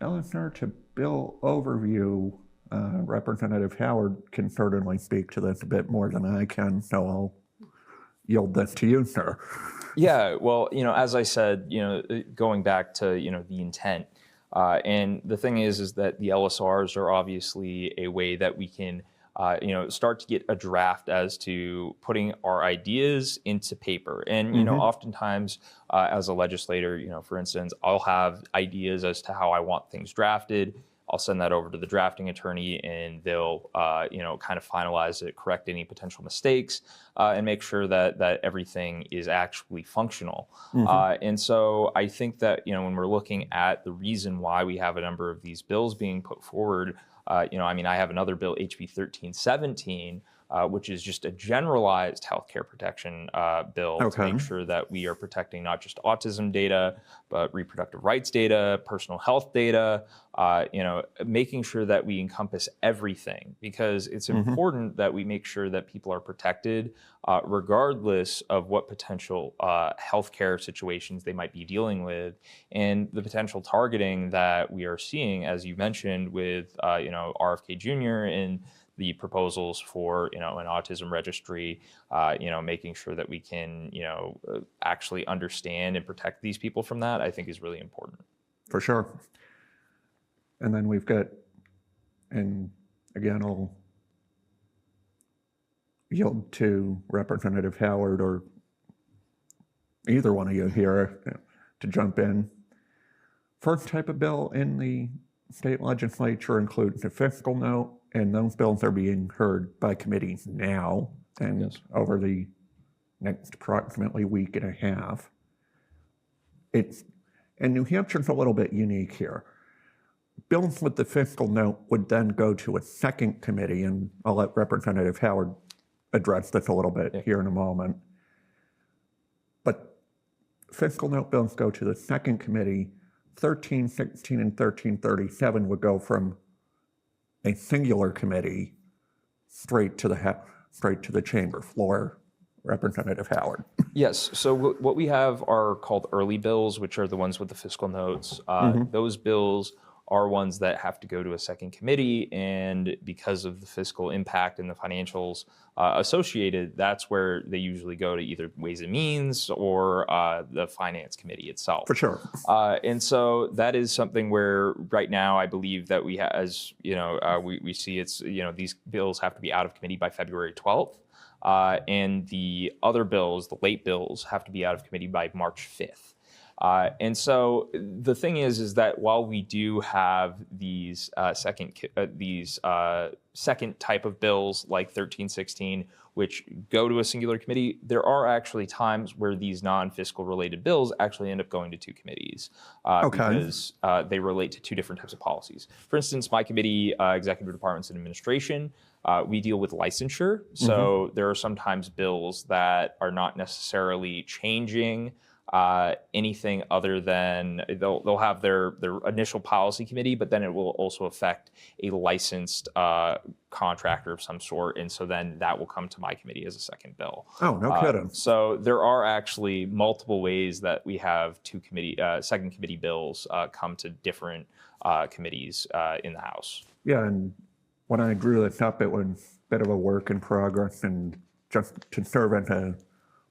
LSR to bill overview. Representative Howard can certainly speak to this a bit more than I can, so I'll yield this to you, sir. Yeah, well, as I said, going back to, the intent, and the thing is that the LSRs are obviously a way that we can, start to get a draft as to putting our ideas into paper. And, oftentimes as a legislator, for instance, I'll have ideas as to how I want things drafted. I'll send that over to the drafting attorney, and they'll, kind of finalize it, correct any potential mistakes, and make sure that everything is actually functional. And so I think that, when we're looking at the reason why we have a number of these bills being put forward, I have another bill, HB 1317, which is just a generalized healthcare protection bill to make sure that we are protecting not just autism data, but reproductive rights data, personal health data, making sure that we encompass everything, because it's important that we make sure that people are protected regardless of what potential healthcare situations they might be dealing with, and the potential targeting that we are seeing, as you mentioned, with RFK Jr. and the proposals for, an autism registry, making sure that we can, actually understand and protect these people from that, I think is really important. For sure. And then we've got, and again, I'll yield to Representative Howard or either one of you here to jump in. First type of bill in the state legislature includes a fiscal note, and those bills are being heard by committees now and over the next approximately week and a half. And New Hampshire's a little bit unique here. Bills with the fiscal note would then go to a second committee, and I'll let Representative Howard address this a little bit here in a moment. But fiscal note bills go to the second committee. 1316 and 1337 would go from a singular committee straight to the chamber floor. Representative Howard. Yes. So what we have are called early bills, which are the ones with the fiscal notes. Those bills are ones that have to go to a second committee, and because of the fiscal impact and the financials associated, that's where they usually go to either Ways and Means or the Finance Committee itself. For sure. And so that is something where right now I believe that we we see it's, these bills have to be out of committee by February 12th. And the other bills, the late bills, have to be out of committee by March 5th. And so the thing is that while we do have these second type of bills like 1316, which go to a singular committee, there are actually times where these non-fiscal related bills actually end up going to two committees because they relate to two different types of policies. For instance, my committee, Executive Departments and Administration, we deal with licensure. So there are sometimes bills that are not necessarily changing anything other than they'll have their initial policy committee, but then it will also affect a licensed contractor of some sort, and so then that will come to my committee as a second bill. Oh, no kidding. So there are actually multiple ways that we have second committee bills come to different committees in the House. Yeah, and when I drew this up, it was a bit of a work in progress, and just to serve as an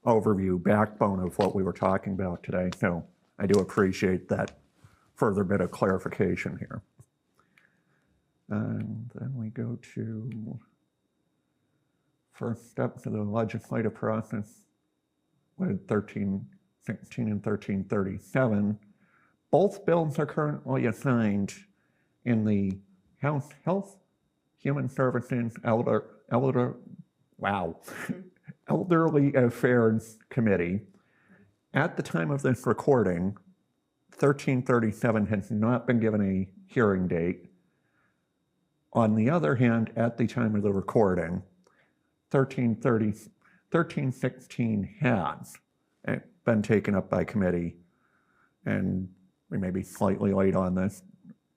overview backbone of what we were talking about today. So I do appreciate that further bit of clarification here. And then we go to first step to the legislative process with 1316 and 1337. Both bills are currently assigned in the House Health, Human Services, Elderly Affairs Committee. At the time of this recording, 1337 has not been given a hearing date. On the other hand, at the time of the recording, 1316 has been taken up by committee, and we may be slightly late on this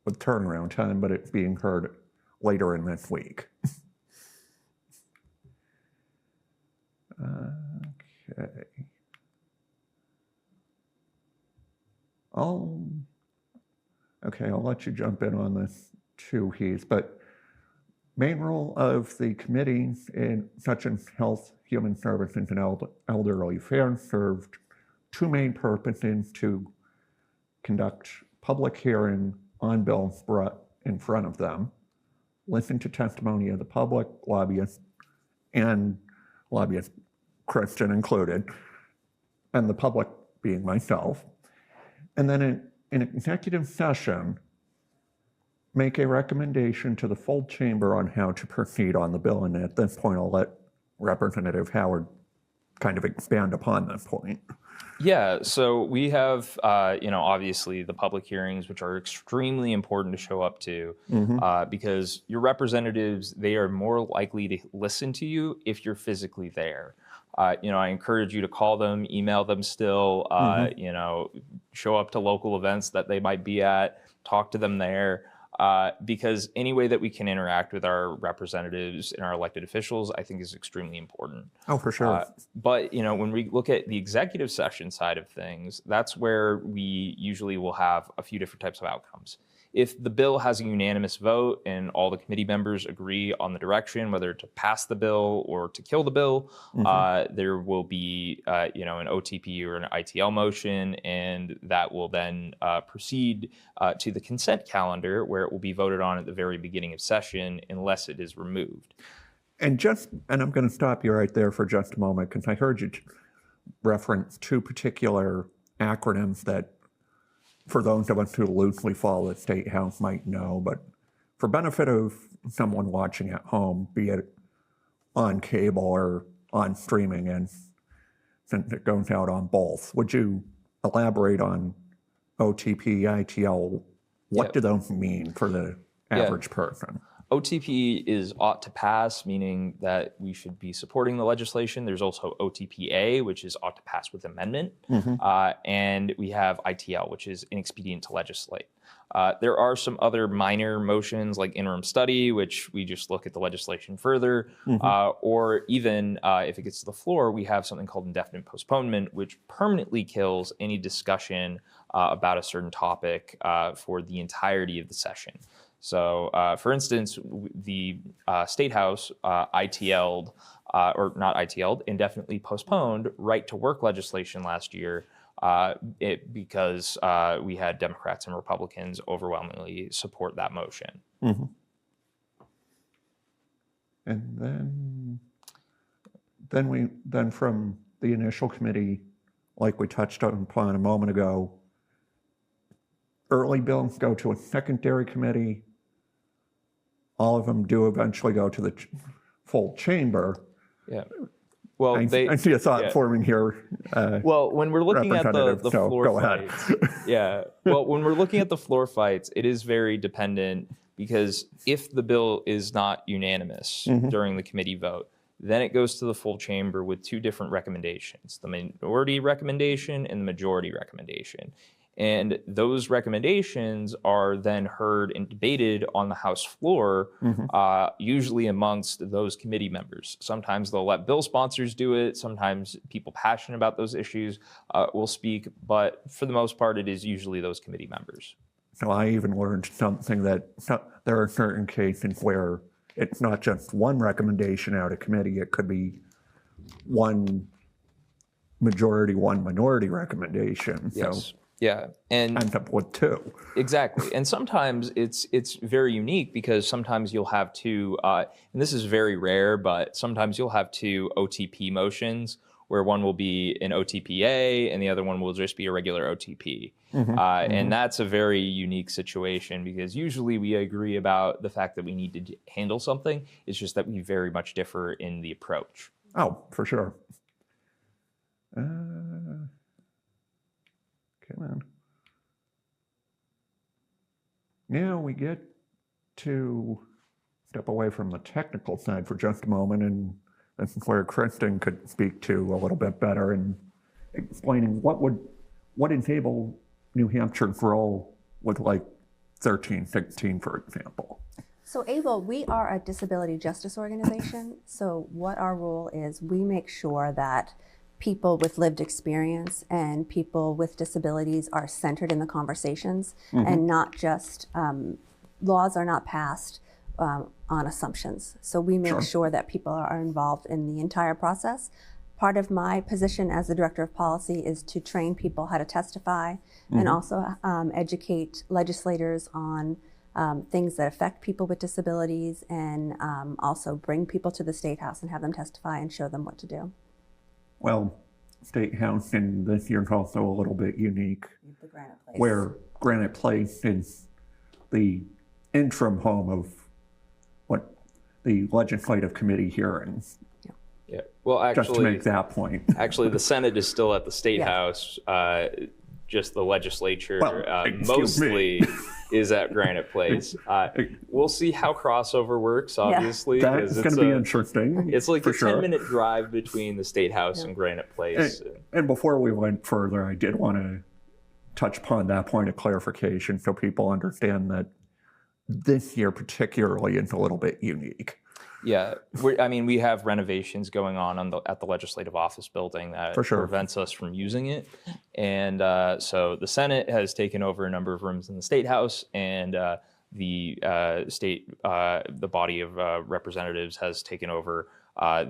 with turnaround time, but it's being heard later in this week. Okay. I'll let you jump in on this too, Heath, but main role of the committee in such as health, human services, and elderly affairs served two main purposes: to conduct public hearing on bills brought in front of them, listen to testimony of the public, lobbyists, Christian included, and the public being myself, and then in an executive session, make a recommendation to the full chamber on how to proceed on the bill. And at this point, I'll let Representative Howard kind of expand upon this point. Yeah, so we have, obviously the public hearings, which are extremely important to show up to, because your representatives, they are more likely to listen to you if you're physically there. I encourage you to call them, email them still, show up to local events that they might be at, talk to them there. Because any way that we can interact with our representatives and our elected officials, I think is extremely important. Oh, for sure. But, when we look at the executive session side of things, that's where we usually will have a few different types of outcomes. If the bill has a unanimous vote and all the committee members agree on the direction, whether to pass the bill or to kill the bill, there will be, an OTP or an ITL motion, and that will then proceed to the consent calendar, where it will be voted on at the very beginning of session unless it is removed. And I'm going to stop you right there for just a moment, because I heard you reference two particular acronyms that, for those of us who loosely follow the State House, might know, but for benefit of someone watching at home, be it on cable or on streaming, and since it goes out on both, would you elaborate on OTP, ITL? What do those mean for the average person? OTP is ought to pass, meaning that we should be supporting the legislation. There's also OTPA, which is ought to pass with amendment. And we have ITL, which is inexpedient to legislate. There are some other minor motions like interim study, which we just look at the legislation further, or even if it gets to the floor, we have something called indefinite postponement, which permanently kills any discussion about a certain topic for the entirety of the session. So, for instance, the State House ITL'd, or not ITL'd, indefinitely postponed right-to-work legislation last year because we had Democrats and Republicans overwhelmingly support that motion. And then from the initial committee, like we touched upon a moment ago, early bills go to a secondary committee. All of them do eventually go to the full chamber. Yeah. Well, I see a thought forming here. Well, when we're looking at the floor fights, well, when we're looking at the floor fights, it is very dependent, because if the bill is not unanimous during the committee vote, then it goes to the full chamber with two different recommendations: the minority recommendation and the majority recommendation. And those recommendations are then heard and debated on the House floor, usually amongst those committee members. Sometimes they'll let bill sponsors do it. Sometimes people passionate about those issues will speak. But for the most part, it is usually those committee members. So I even learned something that there are certain cases where it's not just one recommendation out of committee. It could be one majority, one minority recommendation. Yes. So yeah, and end up with two. Exactly, and sometimes it's very unique, because sometimes you'll have two, and this is very rare, but sometimes you'll have two OTP motions, where one will be an OTPA and the other one will just be a regular OTP. And that's a very unique situation, because usually we agree about the fact that we need to handle something. It's just that we very much differ in the approach. Oh, for sure. Come on. Now we get to step away from the technical side for just a moment, and this is where Kristen could speak to a little bit better in explaining what New Hampshire's role with like 1316, for example? So ABLE, we are a disability justice organization. So what our role is, we make sure that people with lived experience and people with disabilities are centered in the conversations, and not just, laws are not passed on assumptions. So we make sure that people are involved in the entire process. Part of my position as the Director of Policy is to train people how to testify, and also educate legislators on things that affect people with disabilities, and also bring people to the State House and have them testify and show them what to do. Well, State House in this year is also a little bit unique, The Granite Place. where Granite Place is the interim home of what the legislative committee hearings, Yeah. Well, just to actually, make that point. actually, the Senate is still at the State Yeah. House. Just the legislature Well, excuse mostly me. is at Granite Place. We'll see how crossover works, obviously. That's 'cause going to be interesting. It's like for a sure. 10-minute drive between the State House and Granite Place. And before we went further, I did want to touch upon that point of clarification so people understand that this year particularly is a little bit unique. Yeah, we have renovations going on at the Legislative Office building that For sure. prevents us from using it. And so the Senate has taken over a number of rooms in the State House, and the body of representatives has taken over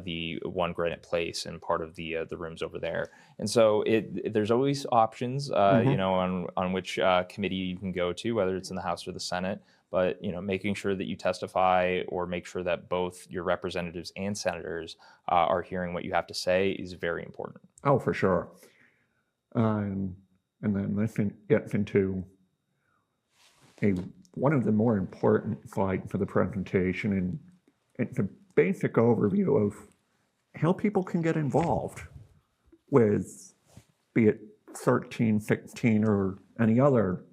the one Granite Place and part of the rooms over there. And so there's always options, on which committee you can go to, whether it's in the House or the Senate. But making sure that you testify, or make sure that both your representatives and senators are hearing what you have to say, is very important. Oh, for sure. And then this gets into one of the more important slides for the presentation, and it's a basic overview of how people can get involved with, be it 1316 or any other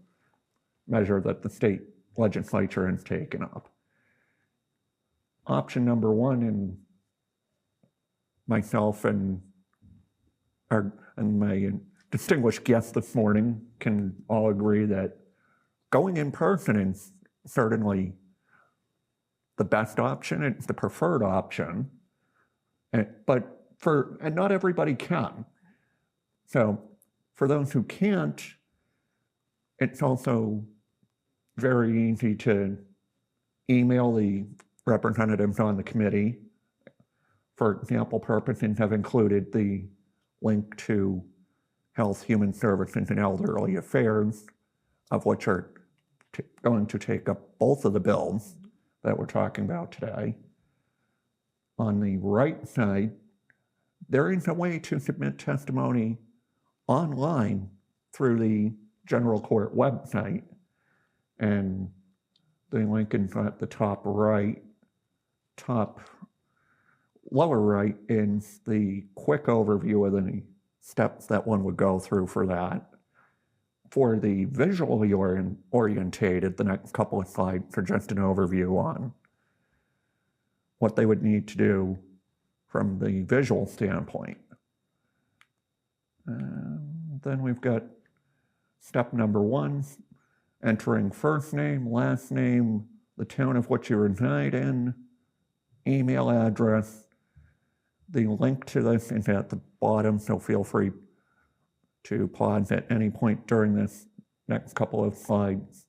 measure that the state legislature has taken up. Option number one, and myself and my distinguished guest this morning can all agree that going in person is certainly the best option. It's the preferred option, but not everybody can. So for those who can't, it's also very easy to email the representatives on the committee. For example, purposes have included the link to Health, Human Services, and Elderly Affairs, of which are going to take up both of the bills that we're talking about today. On the right side, there is a way to submit testimony online through the General Court website. And the link is at the lower right is the quick overview of the steps that one would go through for that. For the visually orientated, the next couple of slides are just an overview on what they would need to do from the visual standpoint. Then we've got step number one, entering first name, last name, the town of which you reside in, email address. The link to this is at the bottom, so feel free to pause at any point during this next couple of slides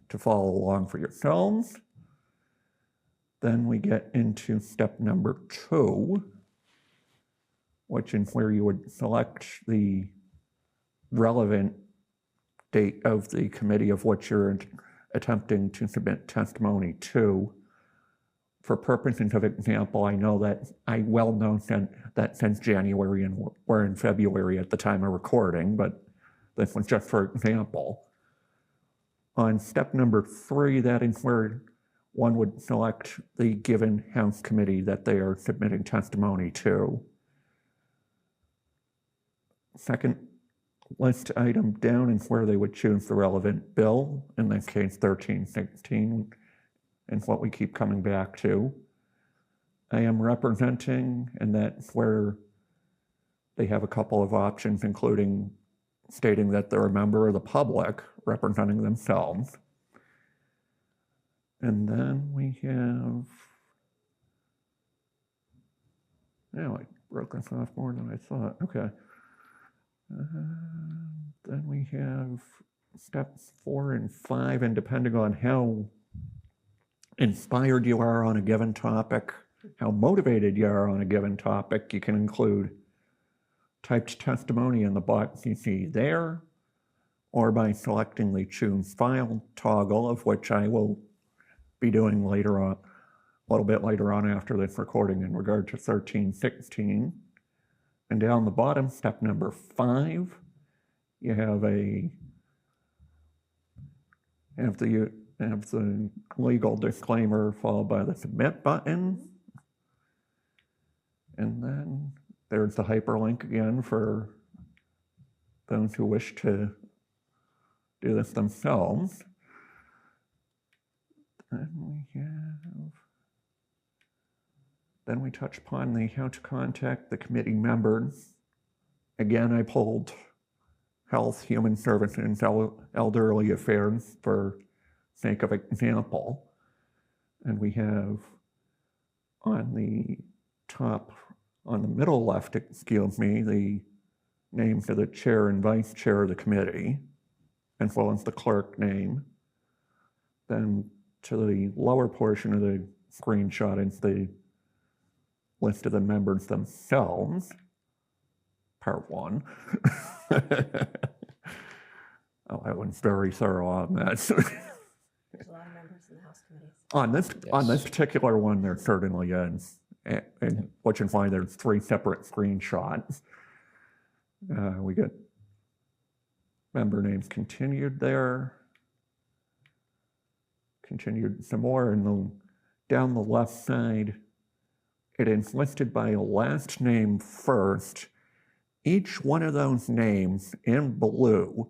to follow along for yourselves. Then we get into step number two, which is where you would select the relevant date of the committee of which you're attempting to submit testimony to. For purposes of example, I know that I well know that since January, and we're in February at the time of recording, but this was just for example. On step number three, that is where one would select the given House committee that they are submitting testimony to. Second list item down is where they would choose the relevant bill, in this case 1316, and what we keep coming back to. I am representing, and that's where they have a couple of options, including stating that they're a member of the public representing themselves. And then we have, I broke this off more than I thought. Okay. Then we have step 4 and 5, and depending on how inspired you are on a given topic, how motivated you are on a given topic, you can include typed testimony in the box you see there, or by selecting the Choose File toggle, of which I will be doing later on, a little bit later on after this recording in regard to 1316. And down the bottom, step number 5, you have the legal disclaimer followed by the submit button. And then there's the hyperlink again for those who wish to do this themselves. Then we touch upon the how to contact the committee members. Again, I pulled Health, Human Services, and Elderly Affairs for sake of example. And we have on the top, on the middle left, the names of the chair and vice chair of the committee, as well as the clerk name. Then to the lower portion of the screenshot is the list of the members themselves, part 1. Oh, I was very thorough on that. There's a lot of members in the House committees. On this particular one, there certainly is, and which is why there's 3 separate screenshots. We get member names continued there, continued some more, and down the left side, it is listed by a last name first. Each one of those names in blue,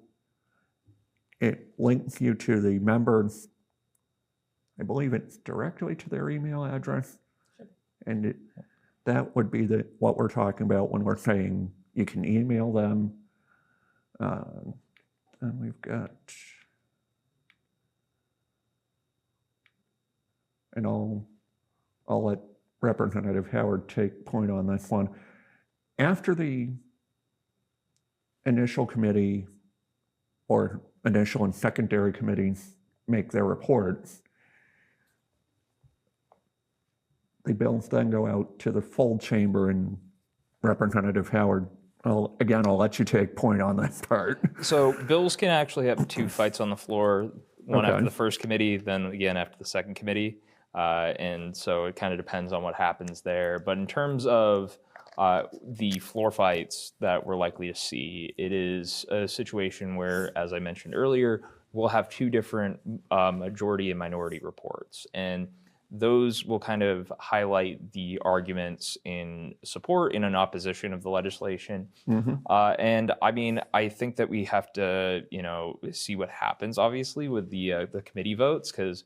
it links you to the members. I believe it's directly to their email address. And that would be what we're talking about when we're saying you can email them. And we've got, and I'll let Representative Howard take point on this one. After the initial committee or initial and secondary committees make their reports, the bills then go out to the full chamber, and Representative Howard, I'll let you take point on that part. So bills can actually have 2 fights on the floor, one Okay. after the first committee, then again after the second committee. And so it kind of depends on what happens there. But in terms of the floor fights that we're likely to see, it is a situation where, as I mentioned earlier, we'll have 2 different majority and minority reports. And those will kind of highlight the arguments in support and in opposition of the legislation. And I mean, I think that we have to, see what happens, obviously, with the committee votes, because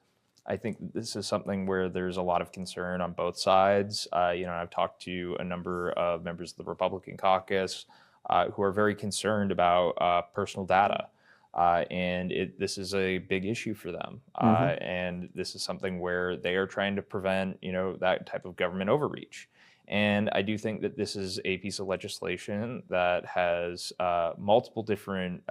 I think this is something where there's a lot of concern on both sides. I've talked to a number of members of the Republican caucus who are very concerned about personal data. And this is a big issue for them. And this is something where they are trying to prevent, that type of government overreach. And I do think that this is a piece of legislation that has multiple different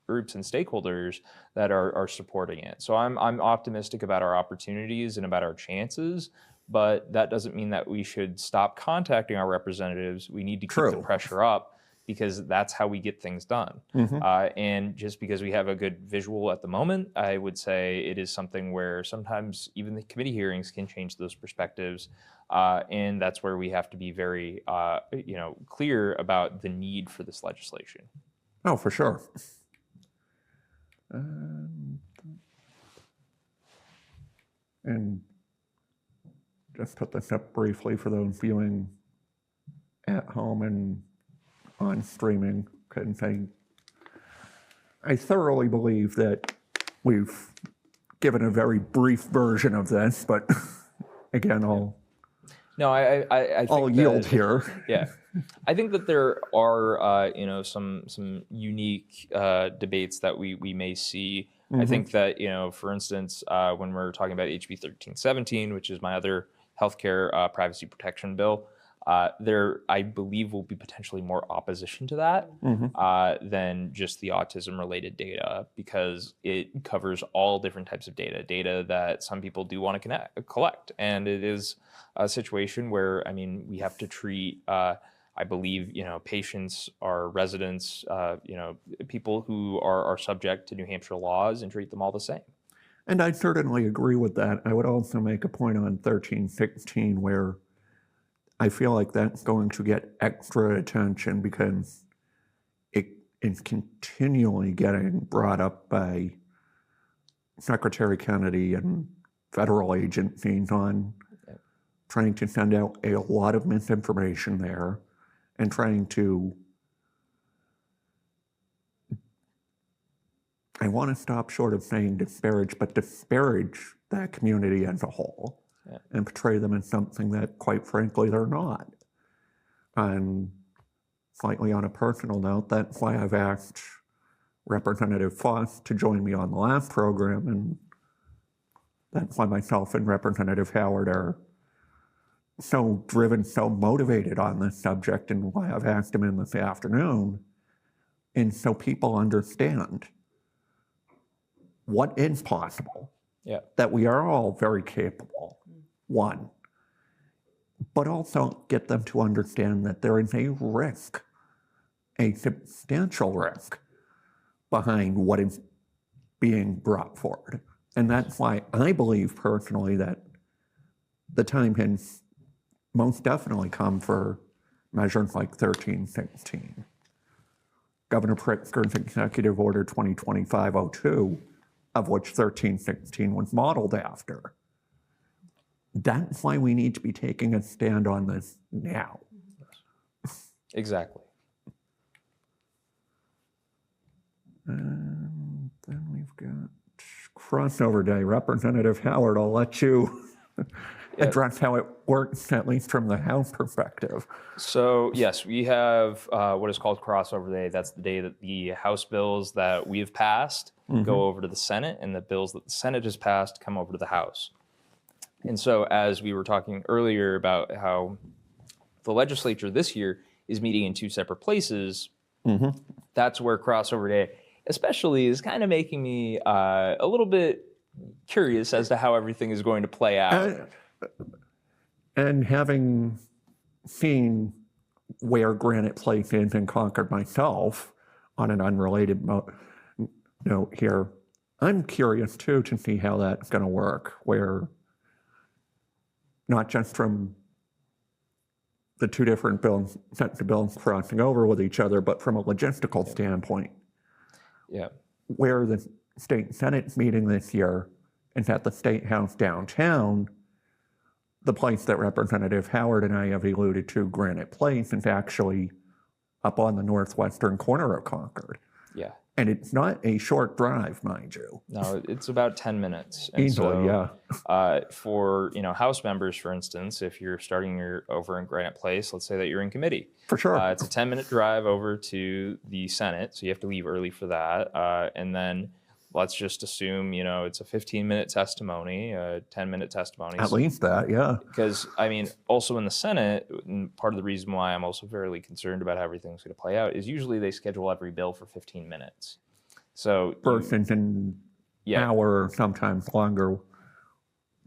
groups and stakeholders that are supporting it. So I'm optimistic about our opportunities and about our chances, but that doesn't mean that we should stop contacting our representatives. We need to keep the pressure up, because that's how we get things done. And just because we have a good visual at the moment, I would say it is something where sometimes even the committee hearings can change those perspectives. And that's where we have to be very clear about the need for this legislation. Oh, for sure. And just put this up briefly for those viewing at home and on streaming. I thoroughly believe that we've given a very brief version of this, but again, I'll No, I think yield here. Yeah, I think that there are, some unique debates that we may see. I think that, for instance, when we're talking about HB 1317, which is my other healthcare privacy protection bill, there, I believe, will be potentially more opposition to that than just the autism-related data, because it covers all different types of data that some people do want to collect. And it is a situation where, I mean, we have to treat, I believe, patients are residents, people who are subject to New Hampshire laws, and treat them all the same. And I certainly agree with that. I would also make a point on 1316 where I feel like that's going to get extra attention because it is continually getting brought up by Secretary Kennedy and federal agencies on trying to send out a lot of misinformation there and trying to, I want to stop short of saying disparage, but disparage that community as a whole. And portray them as something that, quite frankly, they're not. And slightly on a personal note, that's why I've asked Representative Foss to join me on the last program, and that's why myself and Representative Howard are so driven, so motivated on this subject, and why I've asked him in this afternoon, and so people understand what is possible, that we are all very capable. One, but also get them to understand that there is a risk, a substantial risk behind what is being brought forward. And that's why I believe personally that the time has most definitely come for measures like 1316. Governor Pritzker's Executive Order 2025-02, of which 1316 was modeled after. That's why we need to be taking a stand on this now. Exactly. And then we've got crossover day. Representative Howard, I'll let you address how it works, at least from the House perspective. So yes, we have what is called crossover day. That's the day that the House bills that we have passed go over to the Senate, and the bills that the Senate has passed come over to the House. And so, as we were talking earlier about how the legislature this year is meeting in two separate places, that's where crossover day especially is kind of making me a little bit curious as to how everything is going to play out. And having seen where Granite Place is in Concord myself, on an unrelated note here, I'm curious too to see how that's going to work, where not just from the two different bills, sets of bills crossing over with each other, but from a logistical standpoint. Where the state Senate's meeting this year is at the State House downtown, the place that Representative Howard and I have alluded to, Granite Place, is actually up on the northwestern corner of Concord. And it's not a short drive, mind you. No, it's about 10 minutes. And easily, for House members, for instance, if you're starting over in Granite Place, let's say that you're in committee. For sure. It's a 10-minute drive over to the Senate, so you have to leave early for that. And then let's just assume, it's a 15-minute testimony, a 10-minute testimony. At least that, yeah. Because, I mean, also in the Senate, part of the reason why I'm also fairly concerned about how everything's going to play out is usually they schedule every bill for 15 minutes. So versus an hour, sometimes longer,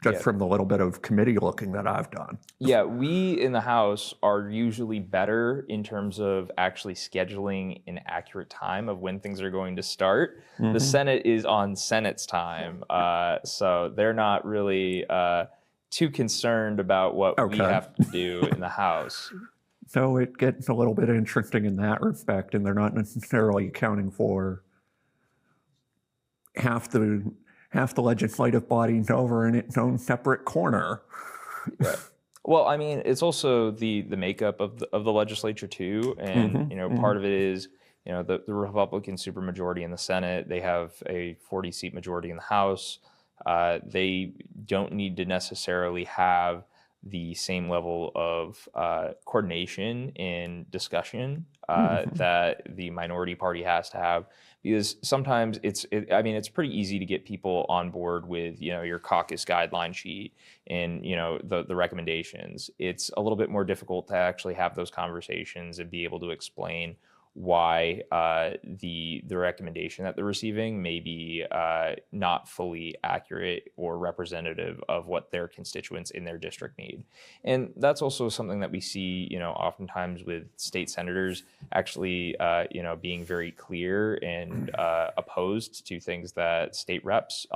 just from the little bit of committee looking that I've done. We in the House are usually better in terms of actually scheduling an accurate time of when things are going to start. The Senate is on Senate's time, so they're not really too concerned about what we have to do in the House. So it gets a little bit interesting in that respect, and they're not necessarily accounting for half the legislative body's over in its own separate corner. Well, I mean, it's also the makeup of the legislature too, and part of it is the Republican supermajority in the Senate. They have a 40-seat majority in the House. They don't need to necessarily have the same level of coordination and discussion that the minority party has to have, because sometimes I mean, it's pretty easy to get people on board with, your caucus guideline sheet and, the recommendations. It's a little bit more difficult to actually have those conversations and be able to explain why the recommendation that they're receiving may be not fully accurate or representative of what their constituents in their district need. And that's also something that we see, oftentimes with state senators actually, being very clear and opposed to things that state reps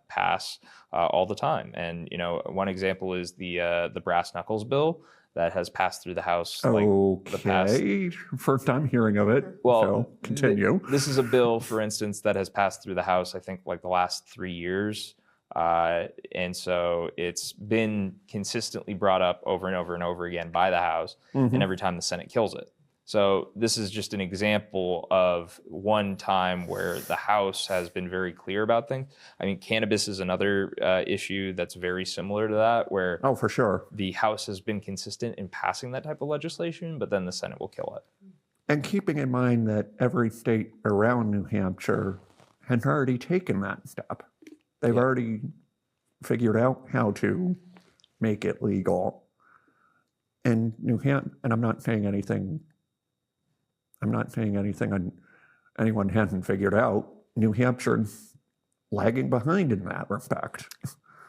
pass all the time. And, one example is the brass knuckles bill that has passed through the House. Okay, first time hearing of it. Well, so continue. This is a bill, for instance, that has passed through the House, I think, like the last 3 years. And so it's been consistently brought up over and over and over again by the House, and every time the Senate kills it. So this is just an example of one time where the House has been very clear about things. I mean, cannabis is another issue that's very similar to that, where Oh, for sure. the House has been consistent in passing that type of legislation, but then the Senate will kill it. And keeping in mind that every state around New Hampshire has already taken that step. They've already figured out how to make it legal. And and I'm not saying anything anyone hasn't figured out. New Hampshire's lagging behind in that respect.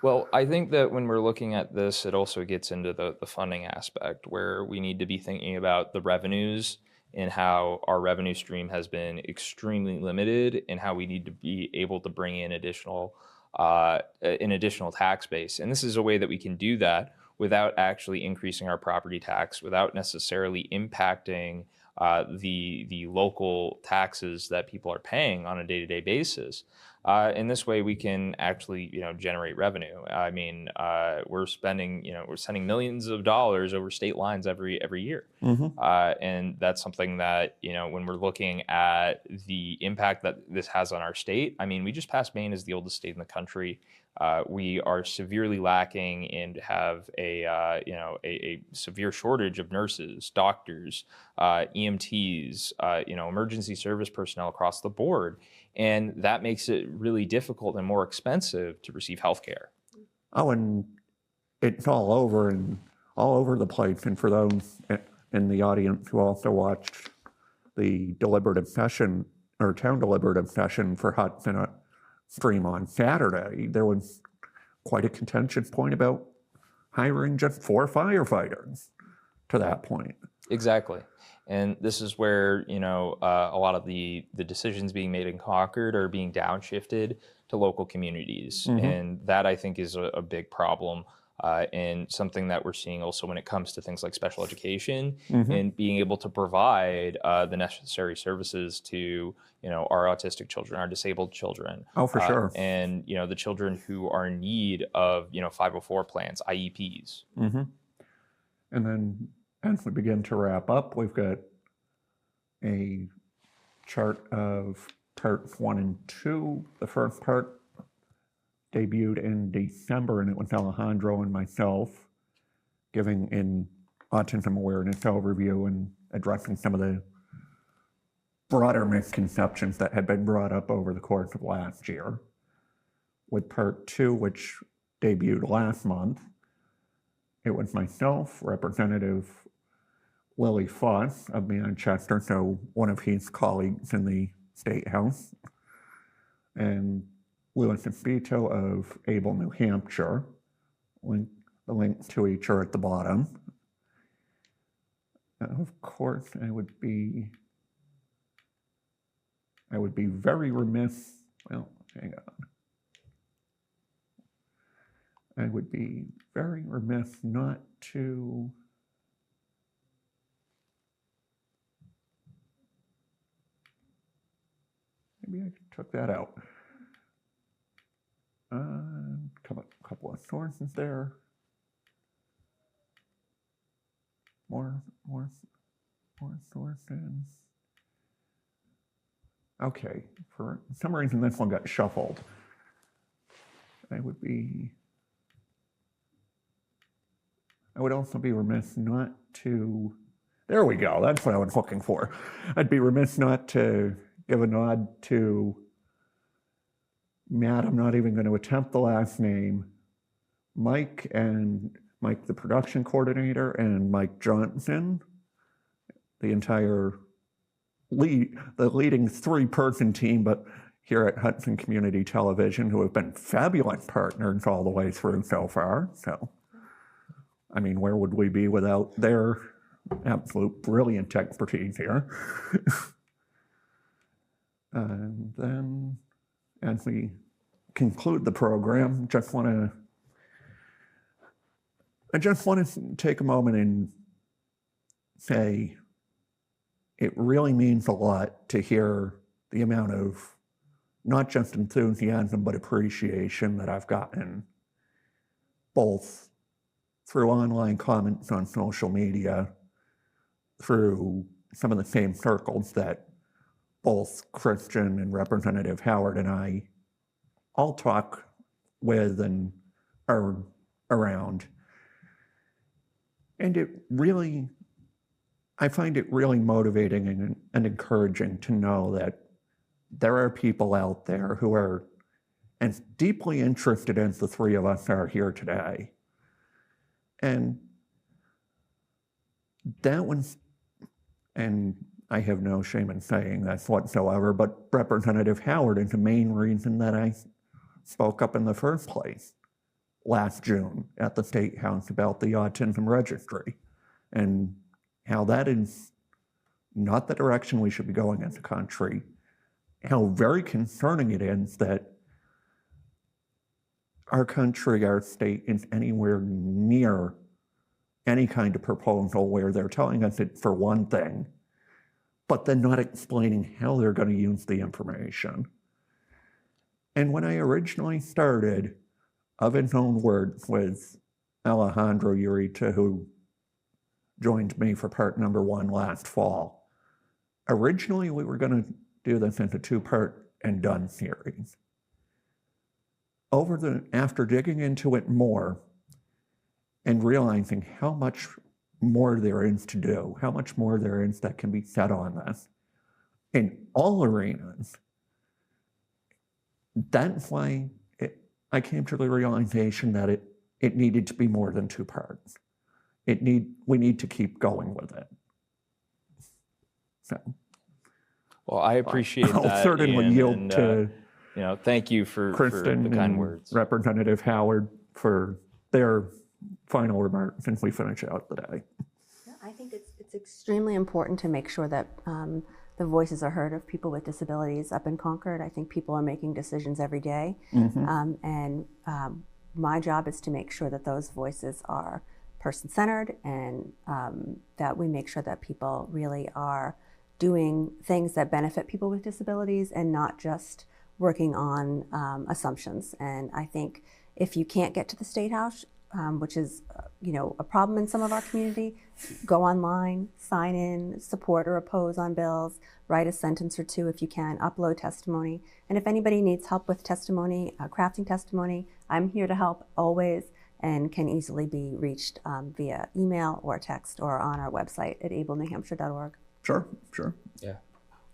Well, I think that when we're looking at this, it also gets into the funding aspect, where we need to be thinking about the revenues and how our revenue stream has been extremely limited, and how we need to be able to bring in additional tax base. And this is a way that we can do that without actually increasing our property tax, without necessarily impacting the local taxes that people are paying on a day-to-day basis. In this way, we can actually, generate revenue. I mean, we're sending millions of dollars over state lines every year, and that's something that, when we're looking at the impact that this has on our state. I mean, we just passed Maine as the oldest state in the country. We are severely lacking and have a severe shortage of nurses, doctors, EMTs, emergency service personnel across the board. And that makes it really difficult and more expensive to receive health care. Oh, and it's all over the place. And for those in the audience who also watched the deliberative session or town deliberative session for Hudson stream on Saturday, there was quite a contentious point about hiring just 4 firefighters to that point. Exactly. And this is where, a lot of the decisions being made in Concord are being downshifted to local communities. And that, I think, is a big problem. And something that we're seeing also when it comes to things like special education and being able to provide the necessary services to, our autistic children, our disabled children. Oh, for sure. And, the children who are in need of, 504 plans, IEPs. And then as we begin to wrap up, we've got a chart of parts 1 and 2. The first part debuted in December, and it was Alejandro and myself giving an autism awareness overview and addressing some of the broader misconceptions that had been brought up over the course of last year. With part 2, which debuted last month, it was myself, Representative Lily Foss of Manchester, so one of his colleagues in the State House, and Louis Espito of Able, New Hampshire. The links to each are at the bottom. Of course, I would be very remiss, well, hang on. I would be very remiss not to maybe I took that out. Couple of sources there. More sources. Okay, for some reason this one got shuffled. I would be I would also be remiss not to, there we go, that's what I was looking for. I'd be remiss not to give a nod to Matt, I'm not even going to attempt the last name, Mike, the production coordinator, and Mike Johnson, the entire the leading 3-person team, but here at Hudson Community Television, who have been fabulous partners all the way through so far. So, I mean, where would we be without their absolute brilliant expertise here? And then, as we conclude the program, I just want to take a moment and say it really means a lot to hear the amount of not just enthusiasm, but appreciation that I've gotten, both through online comments on social media, through some of the same circles that both Christian and Representative Howard and I all talk with and are around. And I find it really motivating and encouraging to know that there are people out there who are as deeply interested as the three of us are here today. And that was, and I have no shame in saying that whatsoever, but Representative Howard is the main reason that I spoke up in the first place last June at the State House about the Autism Registry and how that is not the direction we should be going as a country, how very concerning it is that our country, our state, is anywhere near any kind of proposal where they're telling us it for one thing, but then not explaining how they're going to use the information. And when I originally started, of his own words, with Alejandro Urita, who joined me for part number 1 last fall, originally we were going to do this as a 2-part and done series. After digging into it more and realizing how much more there is to do, how much more there is that can be said on this in all arenas, that's why I came to the realization that it needed to be more than 2 parts. We need to keep going with it. So, well, I appreciate I'll that. certainly Ian, yield and, to thank you for Kristen the kind and words. Representative Howard for their final remarks as we finish out the day. Yeah, I think it's extremely important to make sure that the voices are heard of people with disabilities up in Concord. I think people are making decisions every day. And my job is to make sure that those voices are person-centered and that we make sure that people really are doing things that benefit people with disabilities and not just working on assumptions. And I think if you can't get to the State House, which is a problem in some of our community, go online, sign in, support or oppose on bills, write a sentence or 2 if you can, upload testimony. And if anybody needs help with testimony, crafting testimony, I'm here to help always and can easily be reached via email or text or on our website at ablenewhampshire.org. Sure. Yeah.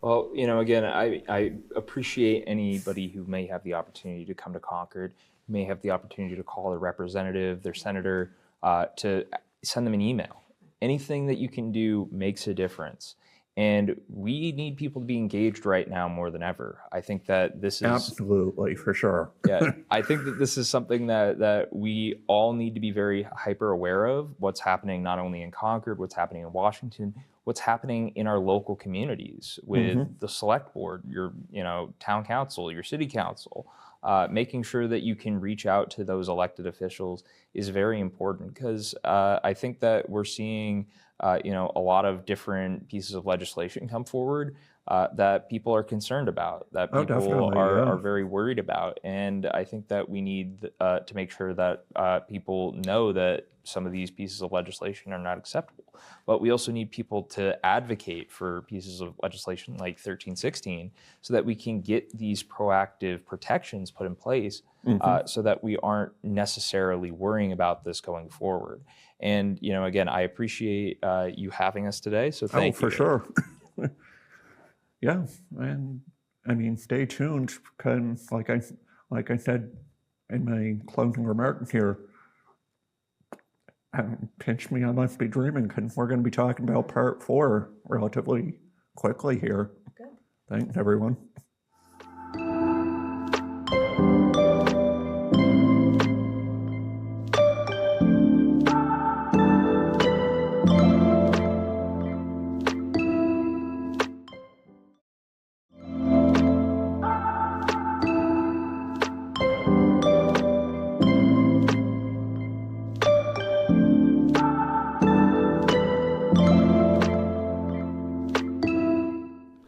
Well, again, I appreciate anybody who may have the opportunity to come to Concord, may have the opportunity to call their representative, their senator, to send them an email. Anything that you can do makes a difference. And we need people to be engaged right now more than ever. I think that this is... Absolutely, for sure. Yeah, I think that this is something that we all need to be very hyper aware of, what's happening not only in Concord, what's happening in Washington, what's happening in our local communities with the select board, your town council, your city council. Making sure that you can reach out to those elected officials is very important because I think that we're seeing a lot of different pieces of legislation come forward that people are concerned about, that people are very worried about. And I think that we need to make sure that people know that some of these pieces of legislation are not acceptable. But we also need people to advocate for pieces of legislation like 1316 so that we can get these proactive protections put in place so that we aren't necessarily worrying about this going forward. And, again, I appreciate you having us today. So thank you. For sure. Yeah, and I mean, stay tuned because, like I said in my closing remarks here, pinch me, I must be dreaming, because we're going to be talking about part 4 relatively quickly here. Good. Thanks, everyone.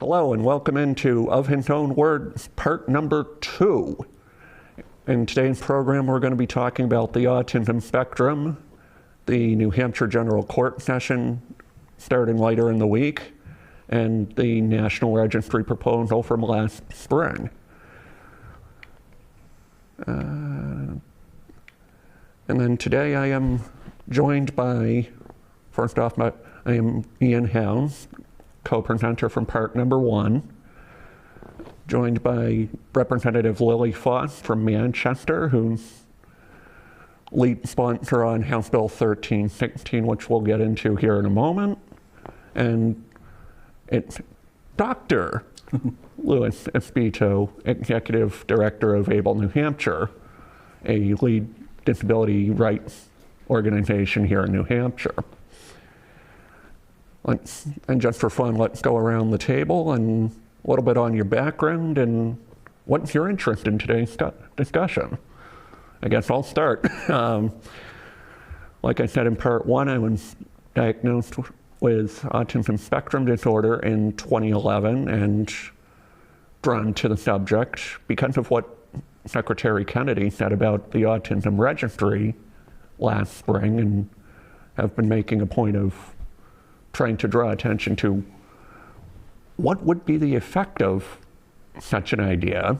Hello and welcome into Of His Own Words, part number 2. In today's program, we're going to be talking about the autism spectrum, the New Hampshire General Court session starting later in the week, and the National Registry proposal from last spring. And then today I am joined by, first off, I am Ian House, co-presenter from part number 1, joined by Representative Lily Foss from Manchester, who's lead sponsor on House Bill 1316, which we'll get into here in a moment. And it's Dr. Louis Espito, Executive Director of ABLE New Hampshire, a lead disability rights organization here in New Hampshire. And just for fun, let's go around the table and a little bit on your background and what's your interest in today's discussion. I guess I'll start. Like I said in part 1, I was diagnosed with autism spectrum disorder in 2011 and drawn to the subject because of what Secretary Kennedy said about the Autism Registry last spring, and have been making a point of trying to draw attention to what would be the effect of such an idea,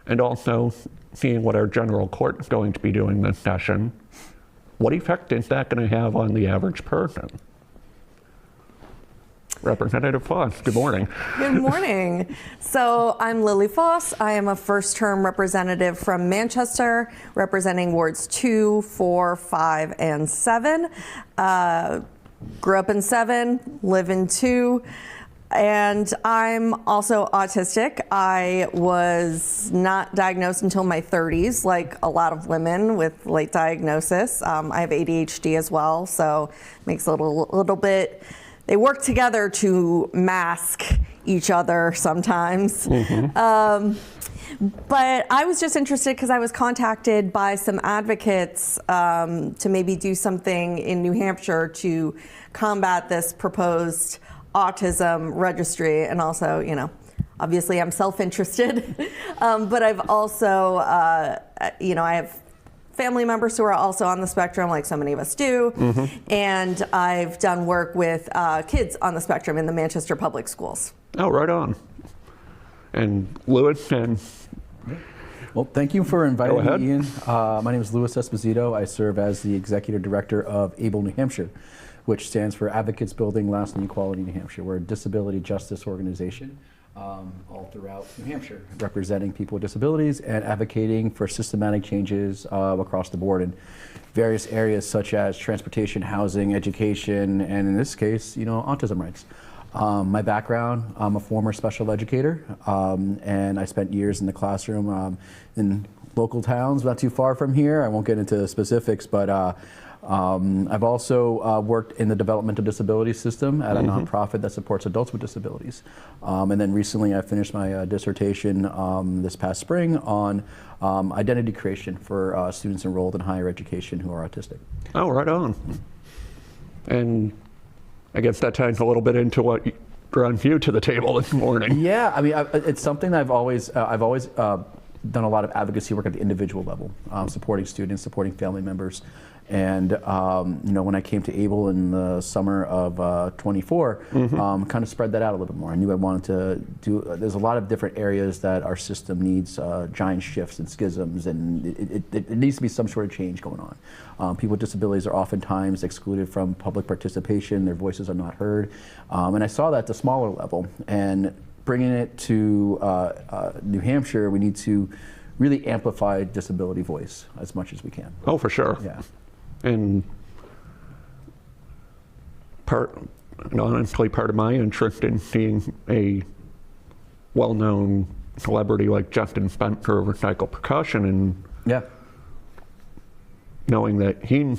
and also seeing what our general court is going to be doing this session. What effect is that going to have on the average person? Representative Foss, good morning. Good morning. So I'm Lily Foss. I am a first-term representative from Manchester, representing wards 2, 4, 5, and 7. Grew up in 7, live in 2, and I'm also autistic. I was not diagnosed until my 30s, like a lot of women with late diagnosis. I have ADHD as well, so it makes a little bit, they work together to mask each other sometimes. But I was just interested because I was contacted by some advocates to maybe do something in New Hampshire to combat this proposed autism registry. And also, obviously I'm self-interested, but I've also, I have family members who are also on the spectrum, like so many of us do. And I've done work with kids on the spectrum in the Manchester public schools. Oh, right on. And Louis and... Well, thank you for inviting me, Ian. My name is Louis Esposito. I serve as the Executive Director of ABLE New Hampshire, which stands for Advocates Building Lasting Equality New Hampshire. We're a disability justice organization all throughout New Hampshire, representing people with disabilities and advocating for systematic changes across the board in various areas such as transportation, housing, education, and in this case, autism rights. My background, I'm a former special educator, and I spent years in the classroom in local towns not too far from here. I won't get into specifics, but I've also worked in the developmental disability system at a nonprofit that supports adults with disabilities. And then recently I finished my dissertation this past spring on identity creation for students enrolled in higher education who are autistic. Oh, right on. And I guess that ties a little bit into what brought you to the table this morning. Yeah, I mean, it's something that I've always done a lot of advocacy work at the individual level, supporting students, supporting family members. And when I came to Able in the summer of 24, kind of spread that out a little bit more. I knew I wanted to do. There's a lot of different areas that our system needs giant shifts and schisms, and it needs to be some sort of change going on. People with disabilities are oftentimes excluded from public participation. Their voices are not heard, and I saw that at the smaller level. And bringing it to New Hampshire, we need to really amplify disability voice as much as we can. Oh, for sure. Yeah. And honestly, part of my interest in seeing a well-known celebrity like Justin Spencer of Recycle Percussion, and knowing that he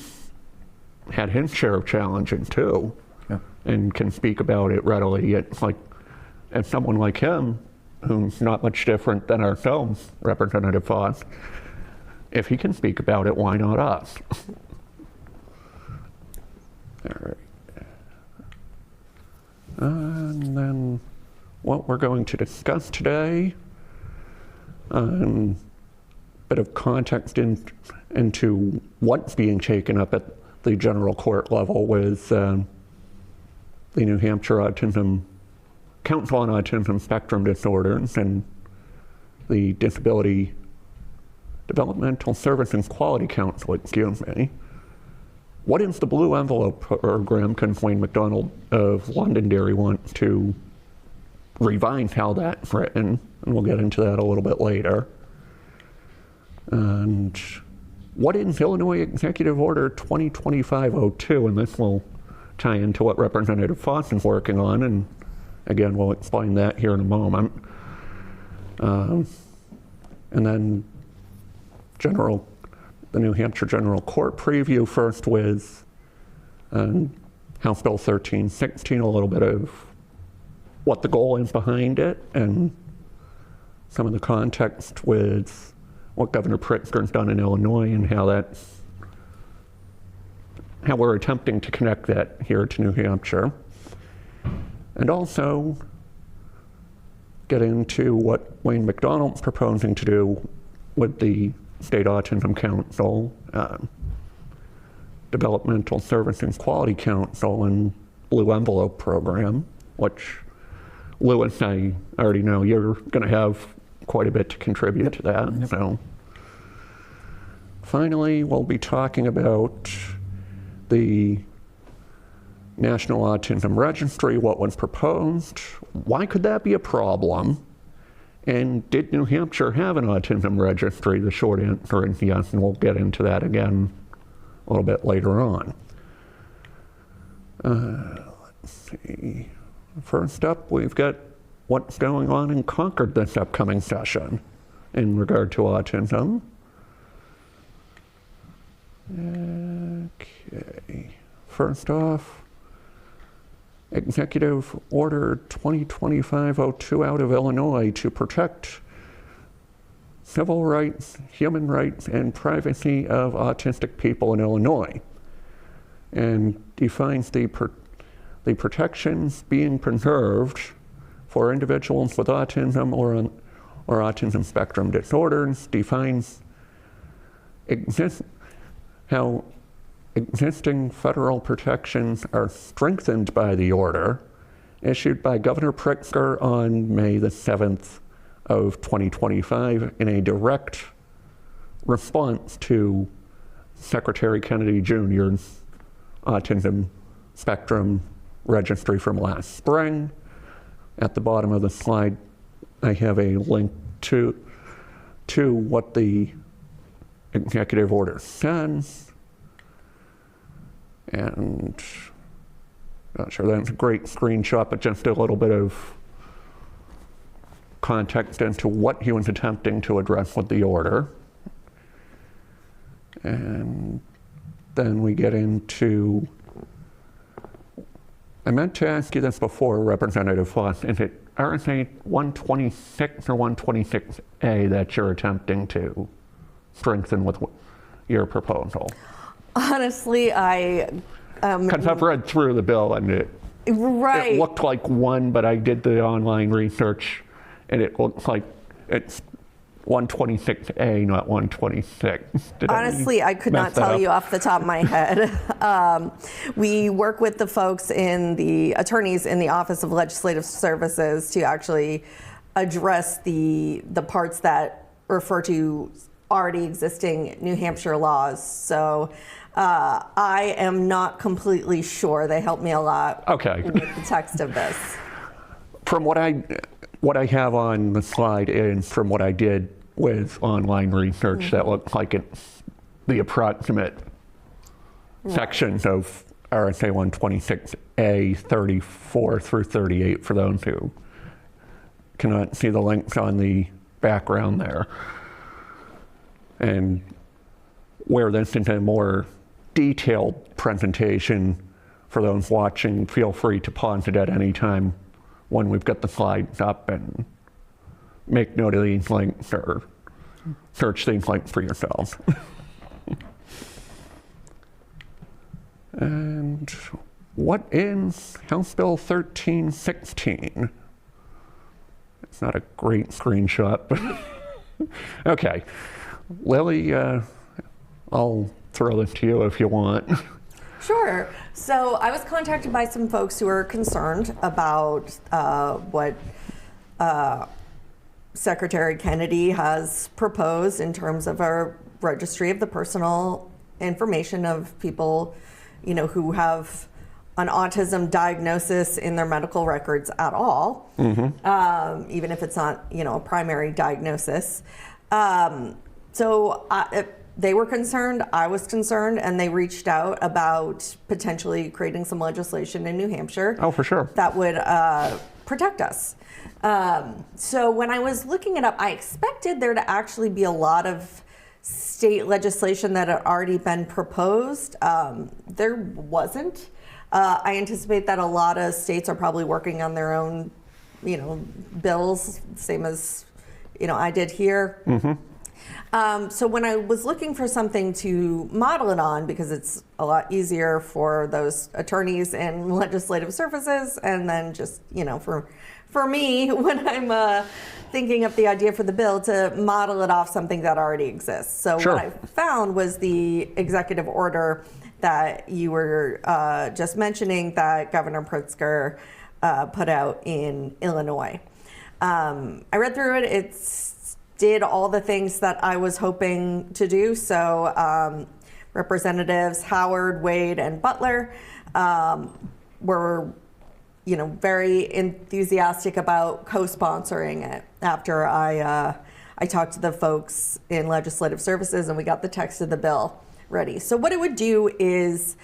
had his share of challenging too, and can speak about it readily. It's like, and someone like him, who's not much different than ourselves, Representative Foss, if he can speak about it, why not us? All right. And then what we're going to discuss today, a bit of context into what's being taken up at the general court level with the New Hampshire Council on Autism Spectrum Disorders and the Disability Developmental Services Quality Council, excuse me. What is the Blue Envelope program? Can Wayne McDonald of Londonderry want to revise how that's written? And we'll get into that a little bit later. And what is Illinois Executive Order 2025-02? And this will tie into what Representative Foss is working on. And again, we'll explain that here in a moment. And then the New Hampshire General Court preview first with House Bill 1316, a little bit of what the goal is behind it, and some of the context with what Governor Pritzker's done in Illinois and how we're attempting to connect that here to New Hampshire. And also get into what Wayne McDonald's proposing to do with the State Autism Council, Developmental Services Quality Council, and Blue Envelope program, which Lewis, I already know you're going to have quite a bit to contribute to that. So finally, we'll be talking about the National Autism Registry, what was proposed, why could that be a problem, and did New Hampshire have an autism registry? The short answer is yes, and we'll get into that again a little bit later on. Let's see. First up, we've got what's going on in Concord this upcoming session in regard to autism. Okay. First off, Executive Order 2025-02 out of Illinois to protect civil rights, human rights, and privacy of autistic people in Illinois, and defines the protections being preserved for individuals with autism or autism spectrum disorders, defines how existing federal protections are strengthened by the order issued by Governor Pritzker on May the 7th of 2025 in a direct response to Secretary Kennedy Jr.'s autism spectrum registry from last spring. At the bottom of the slide, I have a link to what the executive order says. And not sure that's a great screenshot, but just a little bit of context into what he was attempting to address with the order. And then we get into, I meant to ask you this before, Representative Foss, is it RSA 126 or 126A that you're attempting to strengthen with your proposal? Honestly, because I've read through the bill and it looked like one, but I did the online research and it looks like it's 126A, not 126. Honestly, I could not tell you off the top of my head. We work with the folks in the attorneys in the Office of Legislative Services to actually address the parts that refer to already existing New Hampshire laws. So I am not completely sure. They helped me a lot with the text of this. From what I have on the slide and from what I did with online research, that looked like it's the approximate sections of RSA 126A 34 through 38 for those who cannot see the links on the background there. And where this is a more detailed presentation for those watching, feel free to pause it at any time when we've got the slides up and make note of these links or search these links for yourselves. And what is House Bill 1316? It's not a great screenshot, but okay. Lily, I'll throw this to you if you want. Sure. So I was contacted by some folks who are concerned about what Secretary Kennedy has proposed in terms of a registry of the personal information of people, who have an autism diagnosis in their medical records at all, even if it's not, a primary diagnosis. They were concerned, I was concerned, and they reached out about potentially creating some legislation in New Hampshire. Oh, for sure. That would protect us. So when I was looking it up, I expected there to actually be a lot of state legislation that had already been proposed. There wasn't. I anticipate that a lot of states are probably working on their own, bills, same as, I did here. So when I was looking for something to model it on, because it's a lot easier for those attorneys and legislative services, and then just, for me, when I'm thinking up the idea for the bill, to model it off something that already exists. So Sure. what I found was the executive order that you were just mentioning that Governor Pritzker put out in Illinois. I read through it. It's did all the things that I was hoping to do. So Representatives Howard, Wade, and Butler were, very enthusiastic about co-sponsoring it after I talked to the folks in legislative services and we got the text of the bill ready. So what it would do is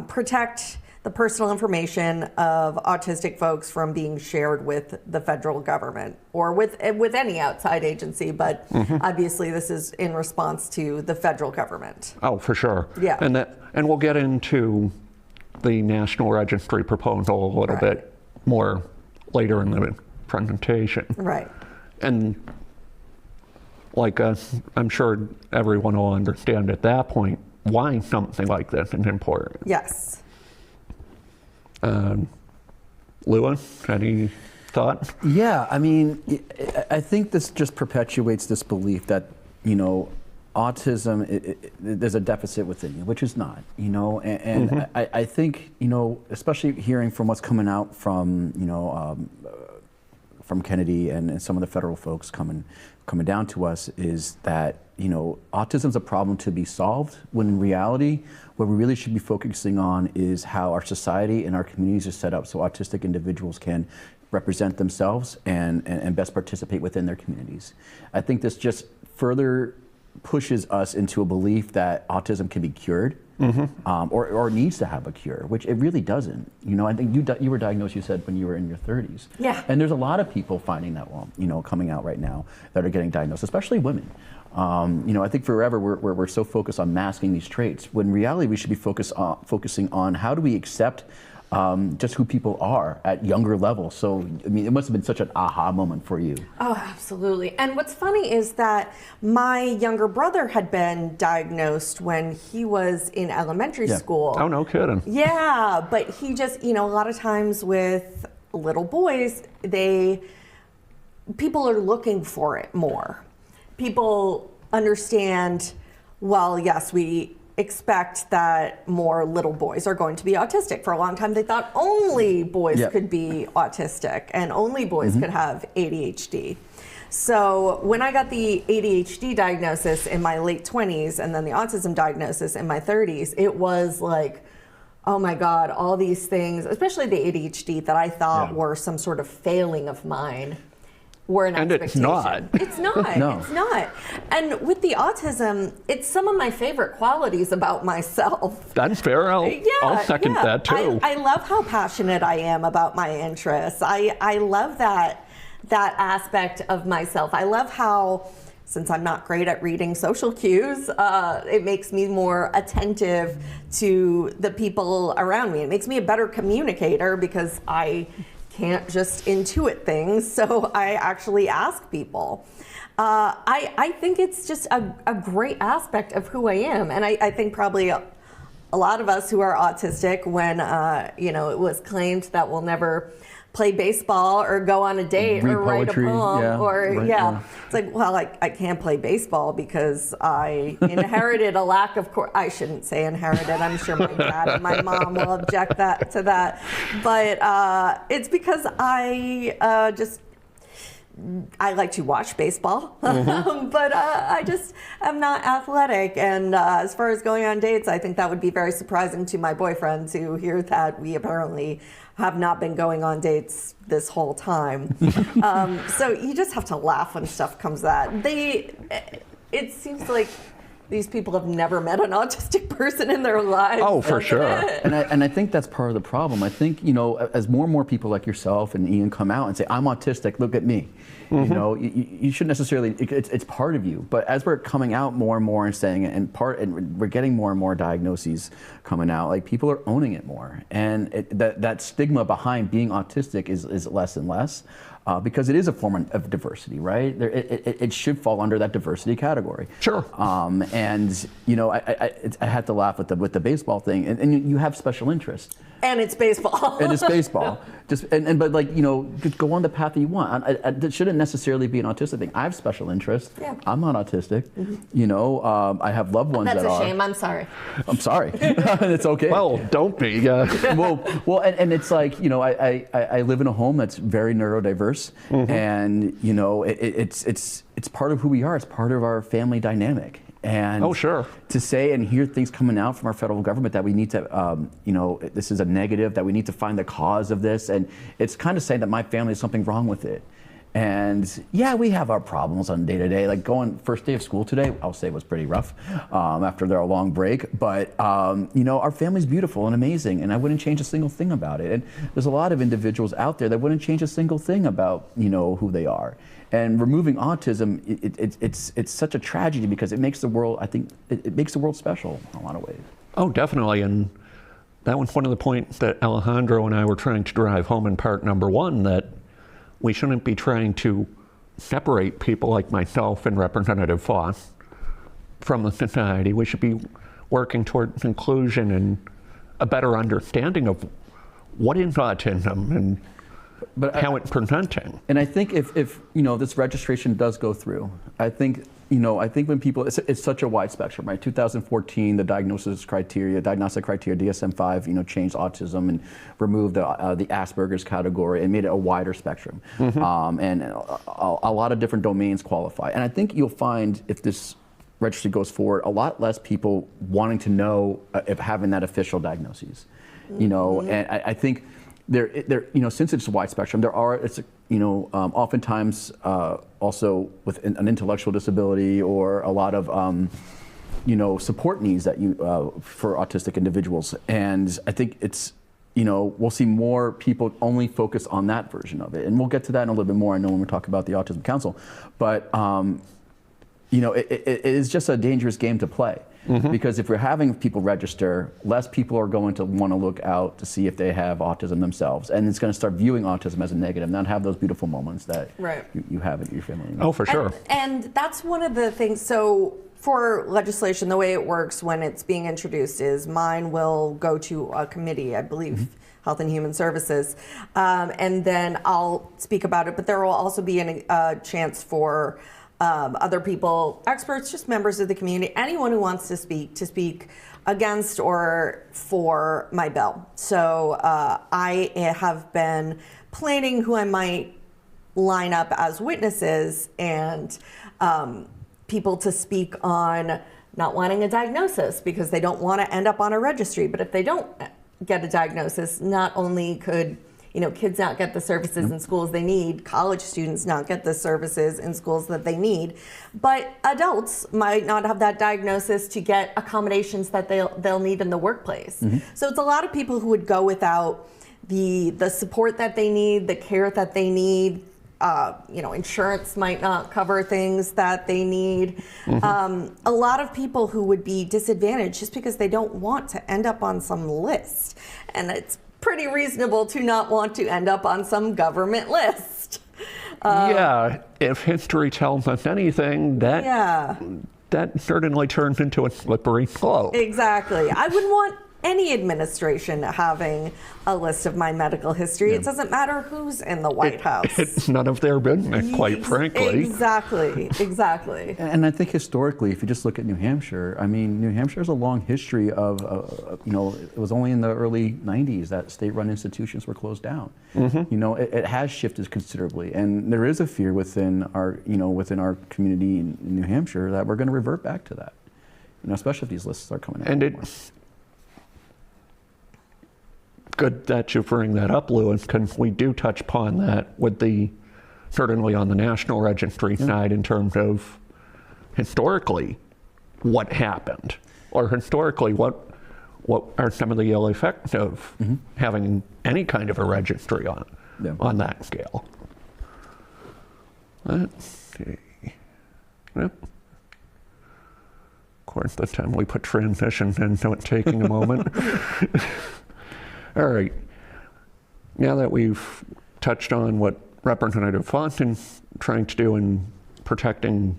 protect the personal information of autistic folks from being shared with the federal government or with any outside agency, but obviously this is in response to the federal government. Oh, for sure. Yeah. And we'll get into the National Registry proposal a little bit more later in the presentation. Right. And like I'm sure everyone will understand at that point why something like this is important. Yes. Lewis, any thought? Yeah, I mean, I think this just perpetuates this belief that, autism, there's a deficit within you, which is not, and I think, especially hearing from what's coming out from, from Kennedy and some of the federal folks coming down to us is that, autism is a problem to be solved, when in reality, what we really should be focusing on is how our society and our communities are set up so autistic individuals can represent themselves and best participate within their communities. I think this just further pushes us into a belief that autism can be cured or needs to have a cure, which it really doesn't. I think you were diagnosed, you said, when you were in your 30s. Yeah. And there's a lot of people finding that, coming out right now that are getting diagnosed, especially women. I think forever we're so focused on masking these traits, when in reality we should be focusing on how do we accept just who people are at younger levels. So, I mean, it must have been such an aha moment for you. Oh, absolutely. And what's funny is that my younger brother had been diagnosed when he was in elementary school. Oh, no kidding. Yeah, but he just, a lot of times with little boys, people are looking for it more. people understand, well, yes, we expect that more little boys are going to be autistic. For a long time, they thought only boys could be autistic and only boys could have ADHD. So when I got the ADHD diagnosis in my late 20s and then the autism diagnosis in my 30s, it was like, oh my God, all these things, especially the ADHD that I thought were some sort of failing of mine, were an expectation. It's not. It's not. No. It's not. And with the autism, it's some of my favorite qualities about myself. That's fair. I'll second that too. I love how passionate I am about my interests. I love that aspect of myself. I love how, since I'm not great at reading social cues, it makes me more attentive to the people around me. It makes me a better communicator because I can't just intuit things, so I actually ask people. I think it's just a great aspect of who I am, and I think probably a lot of us who are autistic, when it was claimed that we'll never play baseball or go on a date Read or write poetry, a poem it's like, well, I can't play baseball because I inherited a lack of I shouldn't say inherited. I'm sure my dad and my mom will object to that, but it's because I like to watch baseball, but I just am not athletic. And as far as going on dates, I think that would be very surprising to my boyfriend to hear that we apparently have not been going on dates this whole time. So you just have to laugh when stuff comes out. It seems like these people have never met an autistic person in their lives. Oh, for sure. And I think that's part of the problem. I think, as more and more people like yourself and Ian come out and say, I'm autistic, look at me. You shouldn't necessarily, it's part of you. But as we're coming out more and more and saying it, and we're getting more and more diagnoses coming out, like people are owning it more. And that stigma behind being autistic is less and less. Because it is a form of diversity, right? It should fall under that diversity category. Sure. And I had to laugh with the baseball thing, and you have special interest. And it's baseball. And it's baseball. Just go on the path that you want. It shouldn't necessarily be an autistic thing. I have special interest. Yeah. I'm not autistic. I have loved ones that are. That's a shame. I'm sorry. I'm sorry. It's okay. Well, don't be. Well, and it's like, I live in a home that's very neurodiverse, and it's part of who we are. It's part of our family dynamic. And oh, sure. To say and hear things coming out from our federal government that we need to, this is a negative, that we need to find the cause of this, and it's kind of saying that my family has something wrong with it. And yeah, we have our problems on day to day. Like going first day of school today, I'll say was pretty rough after their long break. But our family's beautiful and amazing, and I wouldn't change a single thing about it. And there's a lot of individuals out there that wouldn't change a single thing about who they are. And removing autism, it's such a tragedy because it makes the world, I think, it makes the world special in a lot of ways. Oh, definitely. And that was one of the points that Alejandro and I were trying to drive home in part number one, that we shouldn't be trying to separate people like myself and Representative Foss from the society. We should be working towards inclusion and a better understanding of what is autism and how it's presenting. And I think if this registration does go through, I think when people, it's such a wide spectrum, right? 2014, the diagnostic criteria, DSM-5, changed autism and removed the Asperger's category and made it a wider spectrum. And a lot of different domains qualify. And I think you'll find, if this registry goes forward, a lot less people wanting to know if having that official diagnosis. And I think there, since it's a wide spectrum, oftentimes also with an intellectual disability or a lot of, support needs that for autistic individuals. And I think it's, we'll see more people only focus on that version of it. And we'll get to that in a little bit more, I know, when we talk about the Autism Council. But, it is just a dangerous game to play. Because if we're having people register, less people are going to want to look out to see if they have autism themselves. And it's going to start viewing autism as a negative, not have those beautiful moments that you have in your family. Oh, for sure. And that's one of the things. So for legislation, the way it works when it's being introduced is mine will go to a committee, I believe, Health and Human Services, and then I'll speak about it. But there will also be a chance for other people, experts, just members of the community, anyone who wants to speak against or for my bill. So I have been planning who I might line up as witnesses and people to speak on not wanting a diagnosis because they don't want to end up on a registry. But if they don't get a diagnosis, not only could kids not get the services in schools they need, college students not get the services in schools that they need, but adults might not have that diagnosis to get accommodations that they'll need in the workplace. So it's a lot of people who would go without the support that they need, the care that they need. Insurance might not cover things that they need. A lot of people who would be disadvantaged just because they don't want to end up on some list. And it's pretty reasonable to not want to end up on some government list. Yeah, if history tells us anything, that certainly turns into a slippery slope. Exactly. I wouldn't want any administration having a list of my medical history. It doesn't matter who's in the White House. It's none of their business, quite frankly. Exactly. And I think historically, if you just look at New Hampshire, I mean, New Hampshire has a long history of, it was only in the early 90s that state-run institutions were closed down. It has shifted considerably, and there is a fear within our community in New Hampshire that we're going to revert back to that. Especially if these lists are coming out. And it's good that you bring that up, Lewis, because we do touch upon that with certainly on the National Registry side in terms of historically what happened, or historically what are some of the ill effects of having any kind of a registry on that scale. Let's see. Yep. Of course, this time we put transitions in, so it's taking a moment. All right, now that we've touched on what Representative Fonten's trying to do in protecting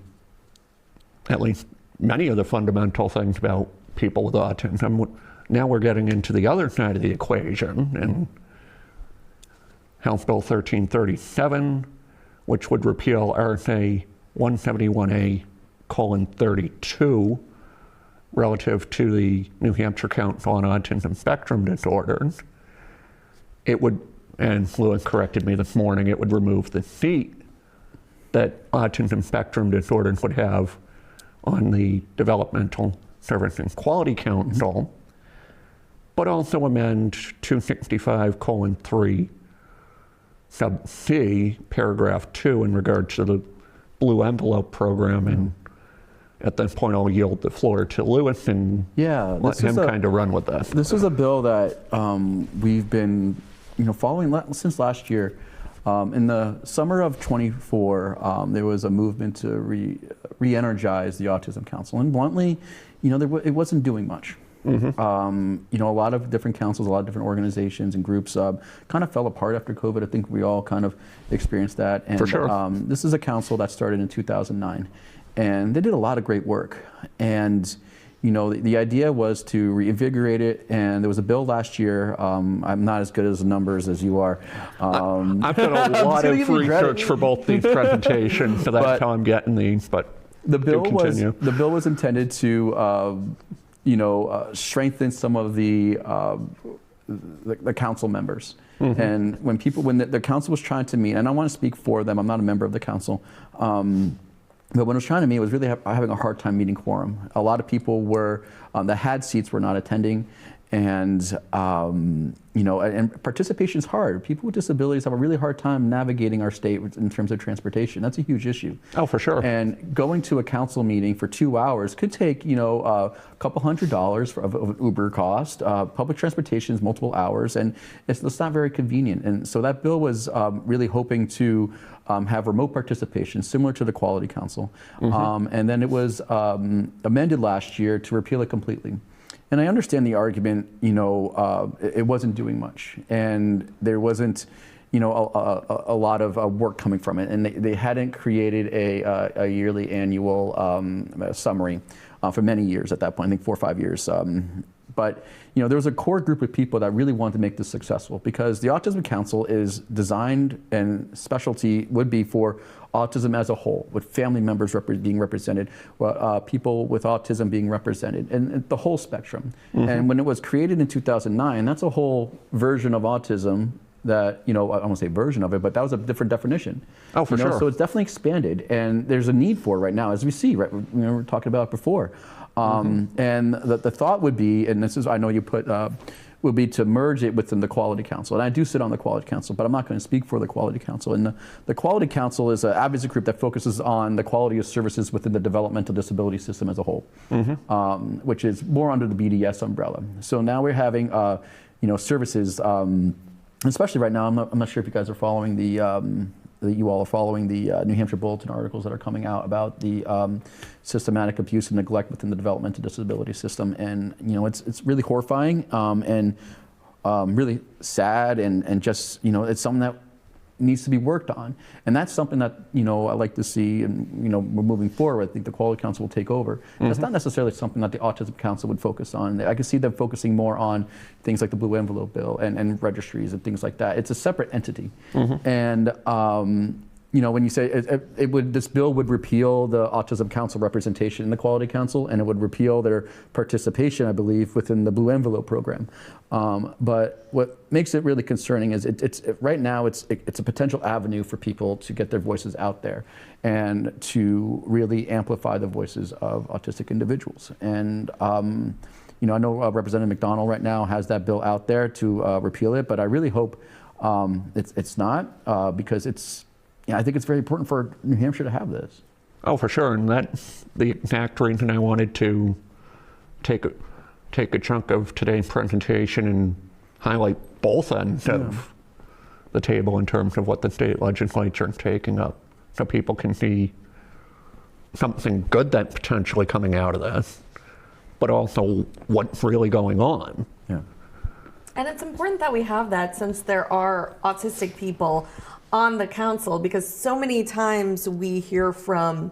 at least many of the fundamental things about people with autism, now we're getting into the other side of the equation, and House Bill 1337, which would repeal RSA 171A:32, relative to the New Hampshire Council on Autism Spectrum Disorders. It would, and Lewis corrected me this morning, it would remove the seat that autism spectrum disorders would have on the Developmental Services Quality Council, but also amend 265:3 sub C, paragraph 2, in regard to the Blue Envelope program. And at this point, I'll yield the floor to Lewis and let him kind of run with that. This is a bill that we've been following since last year. In the summer of '24, there was a movement to re-energize the Autism Council, and bluntly, it wasn't doing much. A lot of different councils, a lot of different organizations and groups kind of fell apart after COVID. I think we all kind of experienced that. And, for sure. This is a council that started in 2009, and they did a lot of great work. And the idea was to reinvigorate it, and there was a bill last year. I'm not as good as numbers as you are. I've done a lot of research for both these presentations, so that's how I'm getting these. But the bill was intended to strengthen some of the council members. And when the council was trying to meet, and I want to speak for them, I'm not a member of the council. But when it was trying to meet, it was really having a hard time meeting quorum. A lot of people that had seats were not attending, and and participation is hard. People with disabilities have a really hard time navigating our state in terms of transportation. That's a huge issue. Oh, for sure. And going to a council meeting for 2 hours could take a couple $100s of an Uber cost. Public transportation is multiple hours, and it's not very convenient. And so that bill was really hoping to have remote participation, similar to the Quality Council. And then it was amended last year to repeal it completely. And I understand the argument, it wasn't doing much, and there wasn't, a lot of work coming from it, and they hadn't created a yearly annual summary for many years at that point, I think 4 or 5 years. But there was a core group of people that really wanted to make this successful, because the Autism Council is designed, and specialty would be for autism as a whole, with family members being represented, people with autism being represented, and the whole spectrum. And when it was created in 2009, that's a whole version of autism that, I won't say version of it, but that was a different definition. Oh, for sure. So it's definitely expanded, and there's a need for it right now, as we see, right? We were talking about it before. And the thought would be, and this is, I know you put, would be to merge it within the Quality Council. And I do sit on the Quality Council, but I'm not going to speak for the Quality Council. And the Quality Council is an advocacy group that focuses on the quality of services within the developmental disability system as a whole, which is more under the BDS umbrella. So now we're having, services, especially right now. I'm not sure if you guys are following you all are following the New Hampshire Bulletin articles that are coming out about the systematic abuse and neglect within the developmental disability system, and it's really horrifying and really sad, and just it's something that needs to be worked on, and that's something that I like to see, and we're moving forward. I think the Quality Council will take over. That's not necessarily something that the Autism Council would focus on. I can see them focusing more on things like the Blue Envelope Bill and registries and things like that. It's a separate entity, and when you say this bill would repeal the Autism Council representation in the Quality Council, and it would repeal their participation, I believe, within the Blue Envelope program. But what makes it really concerning is right now it's a potential avenue for people to get their voices out there and to really amplify the voices of autistic individuals. And I know Representative McDonald right now has that bill out there to repeal it, but I really hope it's not, because I think it's very important for New Hampshire to have this. Oh, for sure, and that's the exact reason I wanted to take a chunk of today's presentation and highlight both ends of the table in terms of what the state legislature is taking up, so people can see something good that's potentially coming out of this, but also what's really going on. Yeah. And it's important that we have that, since there are autistic people on the council, because so many times we hear from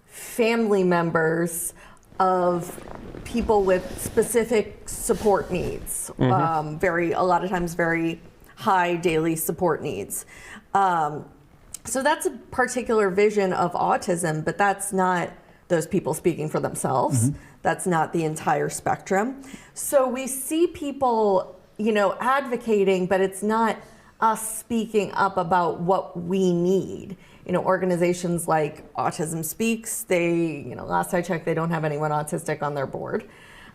family members of people with specific support needs, a lot of times very high daily support needs. So that's a particular vision of autism, but that's not those people speaking for themselves. That's not the entire spectrum. So we see people, advocating, but it's not us speaking up about what we need. Organizations like Autism Speaks, they, last I checked, they don't have anyone autistic on their board.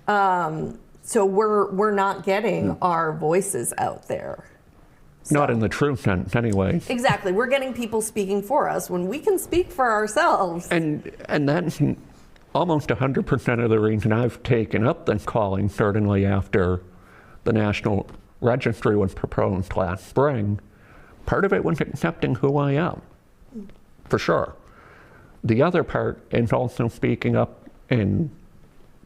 So we're not getting our voices out there. Not in the true sense, anyway. Exactly. We're getting people speaking for us when we can speak for ourselves. And that's almost 100% of the reason I've taken up this calling, certainly after the National Registry was proposed last spring. Part of it was accepting who I am, for sure. The other part is also speaking up, and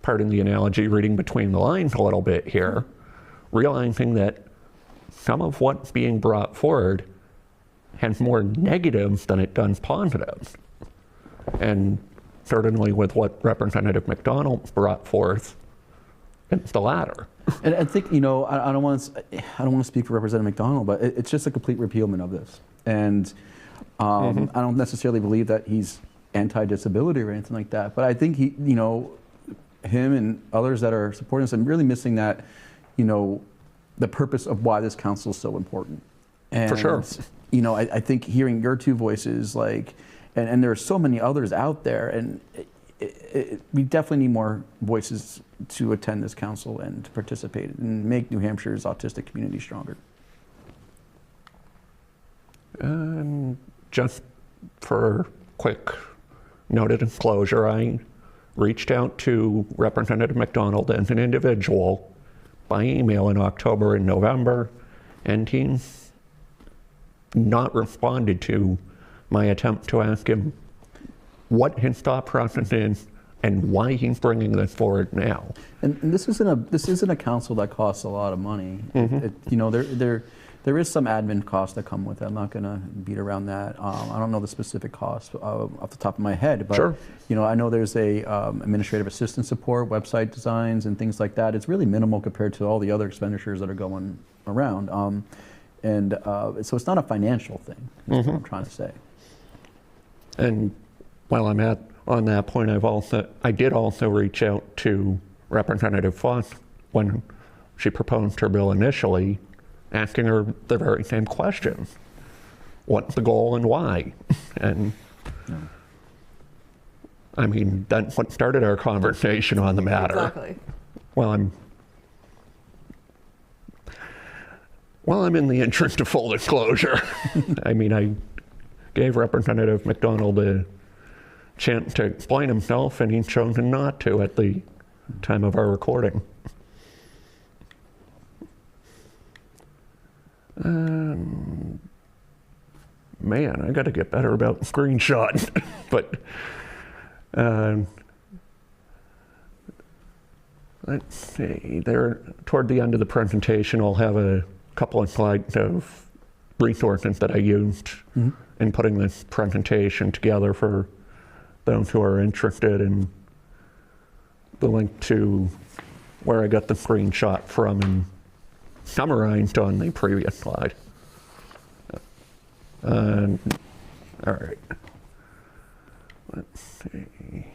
pardon the analogy, reading between the lines a little bit here, realizing that some of what's being brought forward has more negatives than it does positives. And certainly with what Representative McDonald brought forth, it's the latter. And I think, I don't want to speak for Representative McDonald, but it's just a complete repealment of this. And I don't necessarily believe that he's anti-disability or anything like that, but I think he, him and others that are supporting us, I'm really missing that, the purpose of why this council is so important. And, for sure. I think hearing your two voices, and there are so many others out there, and we definitely need more voices to attend this council and to participate and make New Hampshire's autistic community stronger. Just for quick note of disclosure, I reached out to Representative McDonald as an individual by email in October and November, and he's not responded to my attempt to ask him what his thought process is and why he's bringing this forward now. And this isn't a council that costs a lot of money. There is some admin costs that come with it. I'm not going to beat around that. I don't know the specific costs off the top of my head, but Sure. I know there's a administrative assistant support, website designs, and things like that. It's really minimal compared to all the other expenditures that are going around, so it's not a financial thing. Is what I'm trying to say. And while I'm on that point, I did also reach out to Representative Foss when she proposed her bill initially, asking her the very same question. What's the goal and why? And I mean, that's what started our conversation on the matter. Exactly. Well, I'm in the interest of full disclosure. I mean, I gave Representative McDonald a chance to explain himself, and he's chosen not to at the time of our recording. Man, I got to get better about screenshotting. But let's see. There, toward the end of the presentation, I'll have a couple of slides of resources that I used in putting this presentation together for those who are interested, and the link to where I got the screenshot from and summarized on the previous slide. All right. Let's see.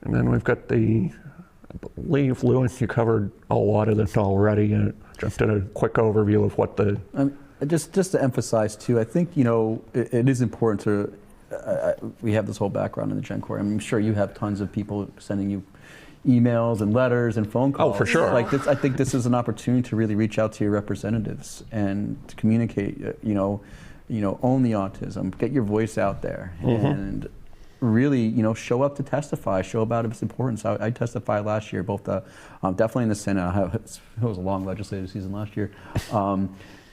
And then we've got I believe, Lewis, you covered a lot of this already. Just a quick overview of what the... Just to emphasize too, I think, it is important to, we have this whole background in the Gen Corps. I'm sure you have tons of people sending you emails and letters and phone calls. Oh, for sure. Like this, I think this is an opportunity to really reach out to your representatives and to communicate, own the autism, get your voice out there, and really, show up to testify, show about its importance. I testified last year, both definitely in the Senate. It was a long legislative season last year.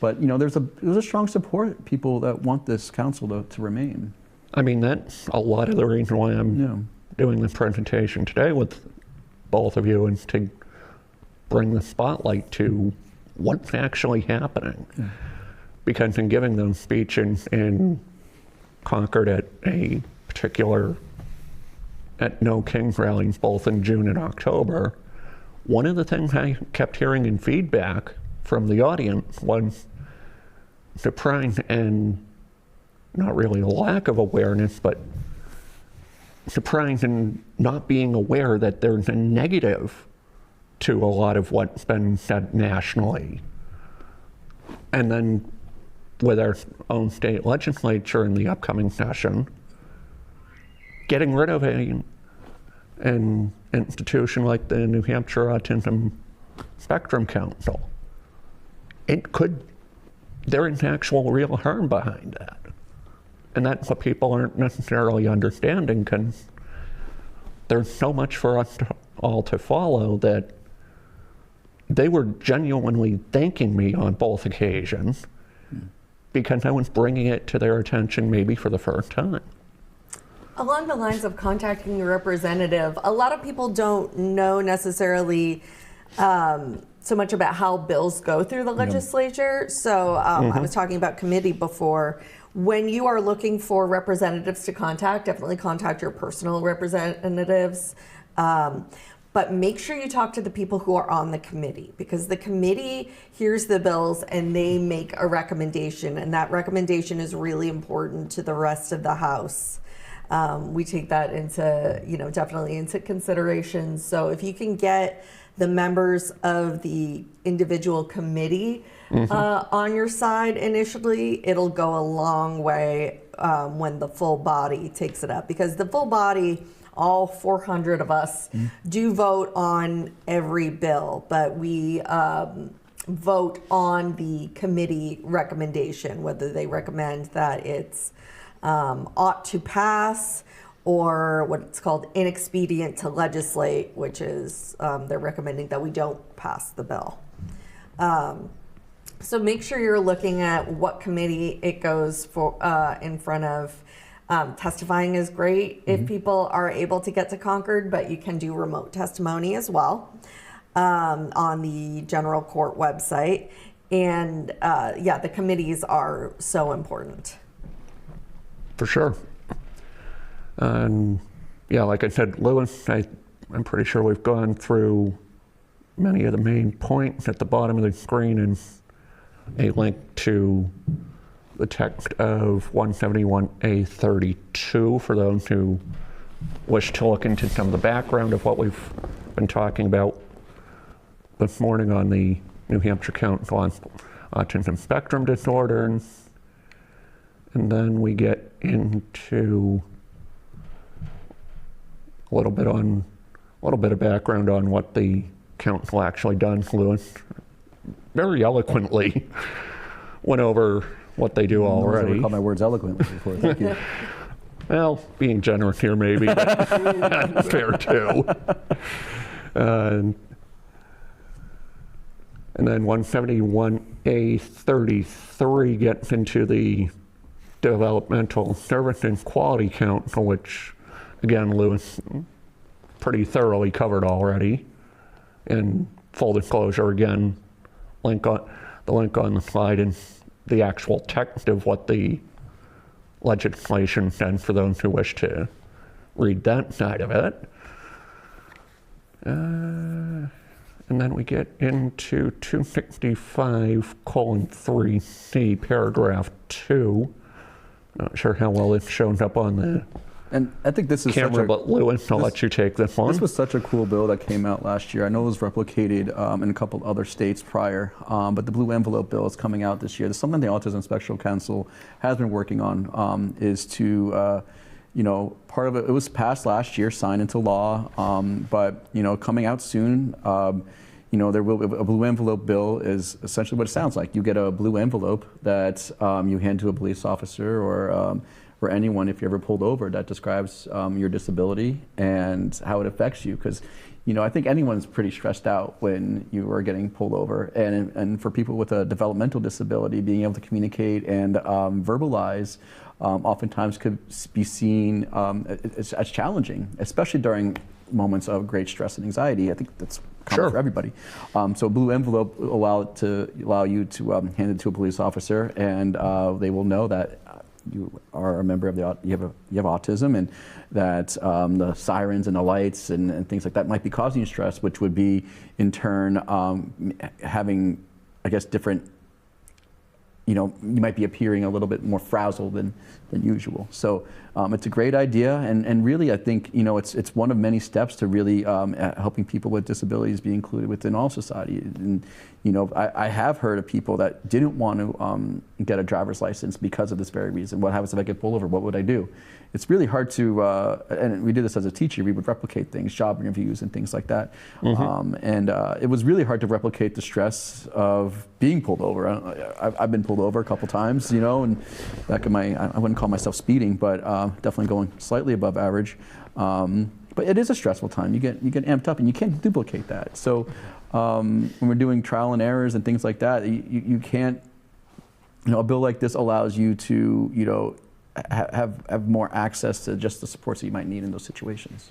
But there's a strong support, people that want this council to remain. I mean, that's a lot of the reason why I'm doing this presentation today with both of you, is to bring the spotlight to what's actually happening. Because in giving those speeches in Concord at No Kings rallies, both in June and October, one of the things I kept hearing in feedback from the audience was surprise and not really a lack of awareness, but surprise and not being aware that there's a negative to a lot of what's been said nationally. And then with our own state legislature in the upcoming session, getting rid of an institution like the New Hampshire Autism Spectrum Council, there is actual real harm behind that. And that's what people aren't necessarily understanding, because there's so much for us all to follow, that they were genuinely thanking me on both occasions because I was bringing it to their attention maybe for the first time. Along the lines of contacting your representative, a lot of people don't know necessarily so much about how bills go through the legislature. So I was talking about committee before. When you are looking for representatives to contact, definitely contact your personal representatives. But make sure you talk to the people who are on the committee, because the committee hears the bills and they make a recommendation, and that recommendation is really important to the rest of the House. We take that into, definitely into consideration. So if you can get the members of the individual committee on your side initially, it'll go a long way when the full body takes it up, because the full body, all 400 of us, do vote on every bill, but we vote on the committee recommendation, whether they recommend that it's ought to pass, or what's called inexpedient to legislate, which is they're recommending that we don't pass the bill. So make sure you're looking at what committee it goes for in front of. Testifying is great if people are able to get to Concord, but you can do remote testimony as well on the general court website. And yeah, the committees are so important. For sure. And yeah, like I said, Lewis, I'm pretty sure we've gone through many of the main points. At the bottom of the screen and a link to the text of 171A32 for those who wish to look into some of the background of what we've been talking about this morning on the New Hampshire Council on Autism Spectrum Disorders. And then we get into a little bit of background on what the council actually done. Lewis very eloquently went over what they do already. I recall my words eloquently before. Thank you. Well, being generous here maybe, but fair too. And then 171A33 gets into the Developmental Services Quality Council, which again, Lewis pretty thoroughly covered already. And full disclosure, again, the link on the slide and the actual text of what the legislation says for those who wish to read that side of it. And then we get into 265:3C, paragraph 2. Not sure how well it shows up on the And I think this is camera, but Lewis, I'll let you take this one. This was such a cool bill that came out last year. I know it was replicated in a couple other states prior, but the blue envelope bill is coming out this year. There's something the Autism Spectrum Council has been working on, is to, part of it was passed last year, signed into law, but, coming out soon, there will be a blue envelope bill is essentially what it sounds like. You get a blue envelope that you hand to a police officer or anyone if you're ever pulled over that describes your disability and how it affects you. Because, I think anyone's pretty stressed out when you are getting pulled over. And for people with a developmental disability, being able to communicate and verbalize oftentimes could be seen as challenging, especially during moments of great stress and anxiety. I think that's common for everybody. So a blue envelope will allow you to hand it to a police officer, and they will know that you are a member of you have autism, and that the sirens and the lights and things like that might be causing you stress, which would be in turn having, I guess, different. You might be appearing a little bit more frazzled than usual. So it's a great idea, and really I think it's one of many steps to really helping people with disabilities be included within all society. And I have heard of people that didn't want to get a driver's license because of this very reason. What happens if I get pulled over? What would I do? It's really hard to, and we did this as a teacher, we would replicate things, job interviews and things like that. And it was really hard to replicate the stress of being pulled over. I've been pulled over a couple times, and back in I wouldn't call myself speeding, but definitely going slightly above average. But it is a stressful time. You get amped up and you can't duplicate that. So when we're doing trial and errors and things like that, you can't, a bill like this allows you to, have more access to just the supports that you might need in those situations.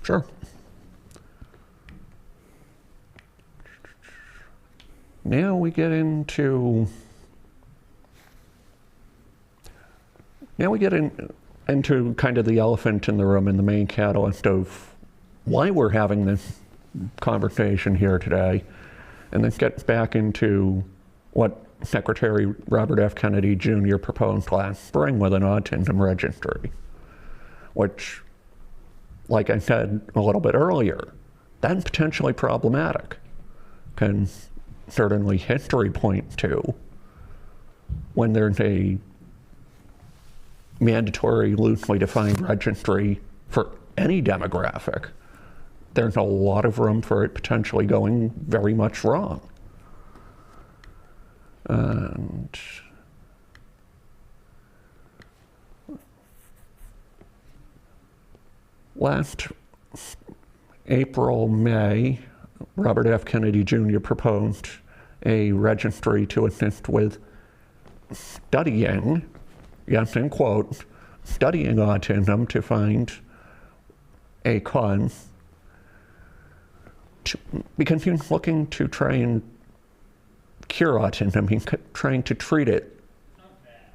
Sure. Now we get into kind of the elephant in the room and the main catalyst of why we're having this conversation here today, and this gets back into what Secretary Robert F. Kennedy Jr. proposed last spring with an autism registry, which, like I said a little bit earlier, that's potentially problematic. Can certainly history point to when there's a mandatory, loosely defined registry for any demographic, there's a lot of room for it potentially going very much wrong. And last April, May, Robert F. Kennedy Jr. proposed a registry to assist with studying, yes, in quotes, studying autism to find a cause, because he's looking to try and cure autism. He's trying to treat it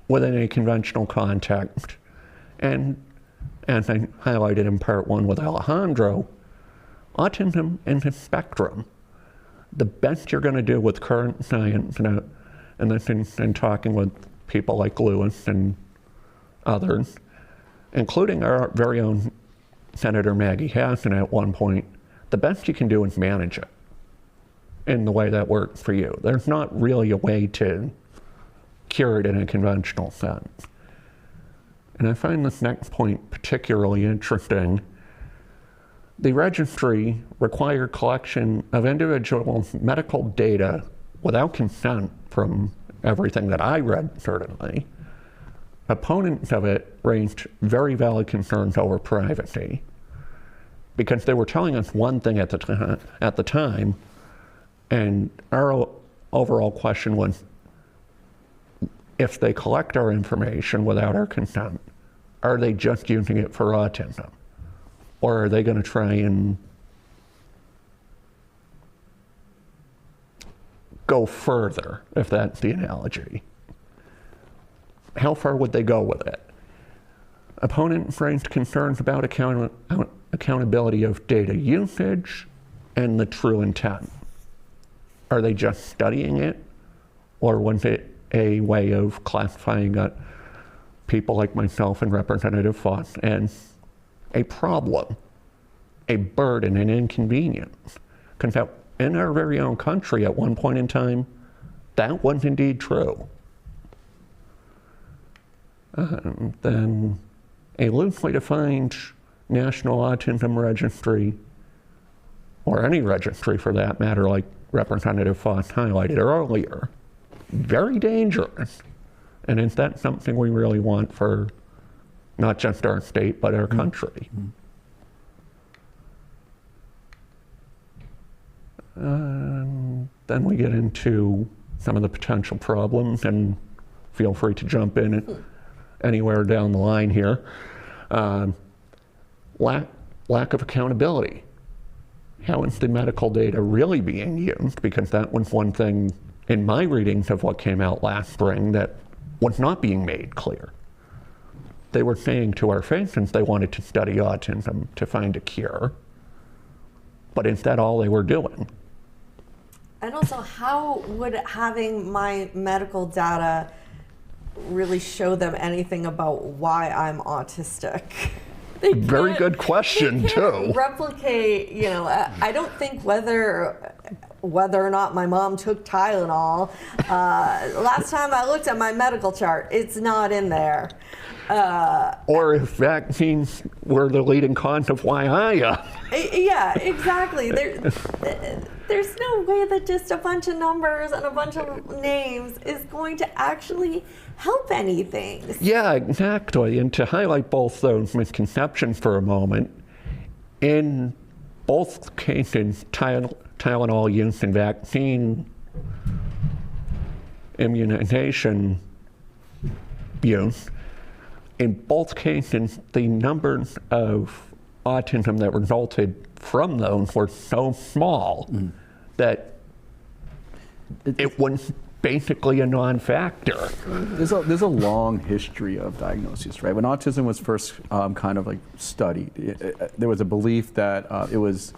within a conventional context. And as I highlighted in part 1 with Alejandro, autism is a spectrum. The best you're going to do with current science, and this in talking with people like Lewis and others, including our very own Senator Maggie Hassan at one point, the best you can do is manage it in the way that works for you. There's not really a way to cure it in a conventional sense. And I find this next point particularly interesting. The registry required collection of individual medical data without consent from everything that I read, certainly. Opponents of it raised very valid concerns over privacy because they were telling us one thing at the time, and our overall question was, if they collect our information without our consent, are they just using it for autism? Or are they going to try and go further, if that's the analogy? How far would they go with it? Opponents raised concerns about accountability of data usage and the true intent. Are they just studying it? Or was it a way of classifying people like myself and Representative Foss as a problem, a burden, an inconvenience? Because in our very own country at one point in time, that was indeed true. Then a loosely defined National Autism Registry, or any registry for that matter, like Representative Foss highlighted earlier, very dangerous. And is that something we really want for not just our state, but our country? Then we get into some of the potential problems, and feel free to jump in anywhere down the line here. Lack of accountability. How is the medical data really being used? Because that was one thing in my readings of what came out last spring that was not being made clear. They were saying to our faces they wanted to study autism to find a cure, but is that all they were doing? And also, how would having my medical data really show them anything about why I'm autistic? Very good question, they can't too. Replicate, I don't think whether or not my mom took Tylenol. Last time I looked at my medical chart, it's not in there. Or if vaccines were the leading cause of why I... Yeah, exactly. There's no way that just a bunch of numbers and a bunch of names is going to actually help anything. Yeah, exactly. And to highlight both those misconceptions for a moment, in both cases, Tylenol use and vaccine immunization use, in both cases, the numbers of autism that resulted from those were so small that it was basically a non-factor. There's a long history of diagnoses, right? When autism was first kind of like studied, there was a belief that it was,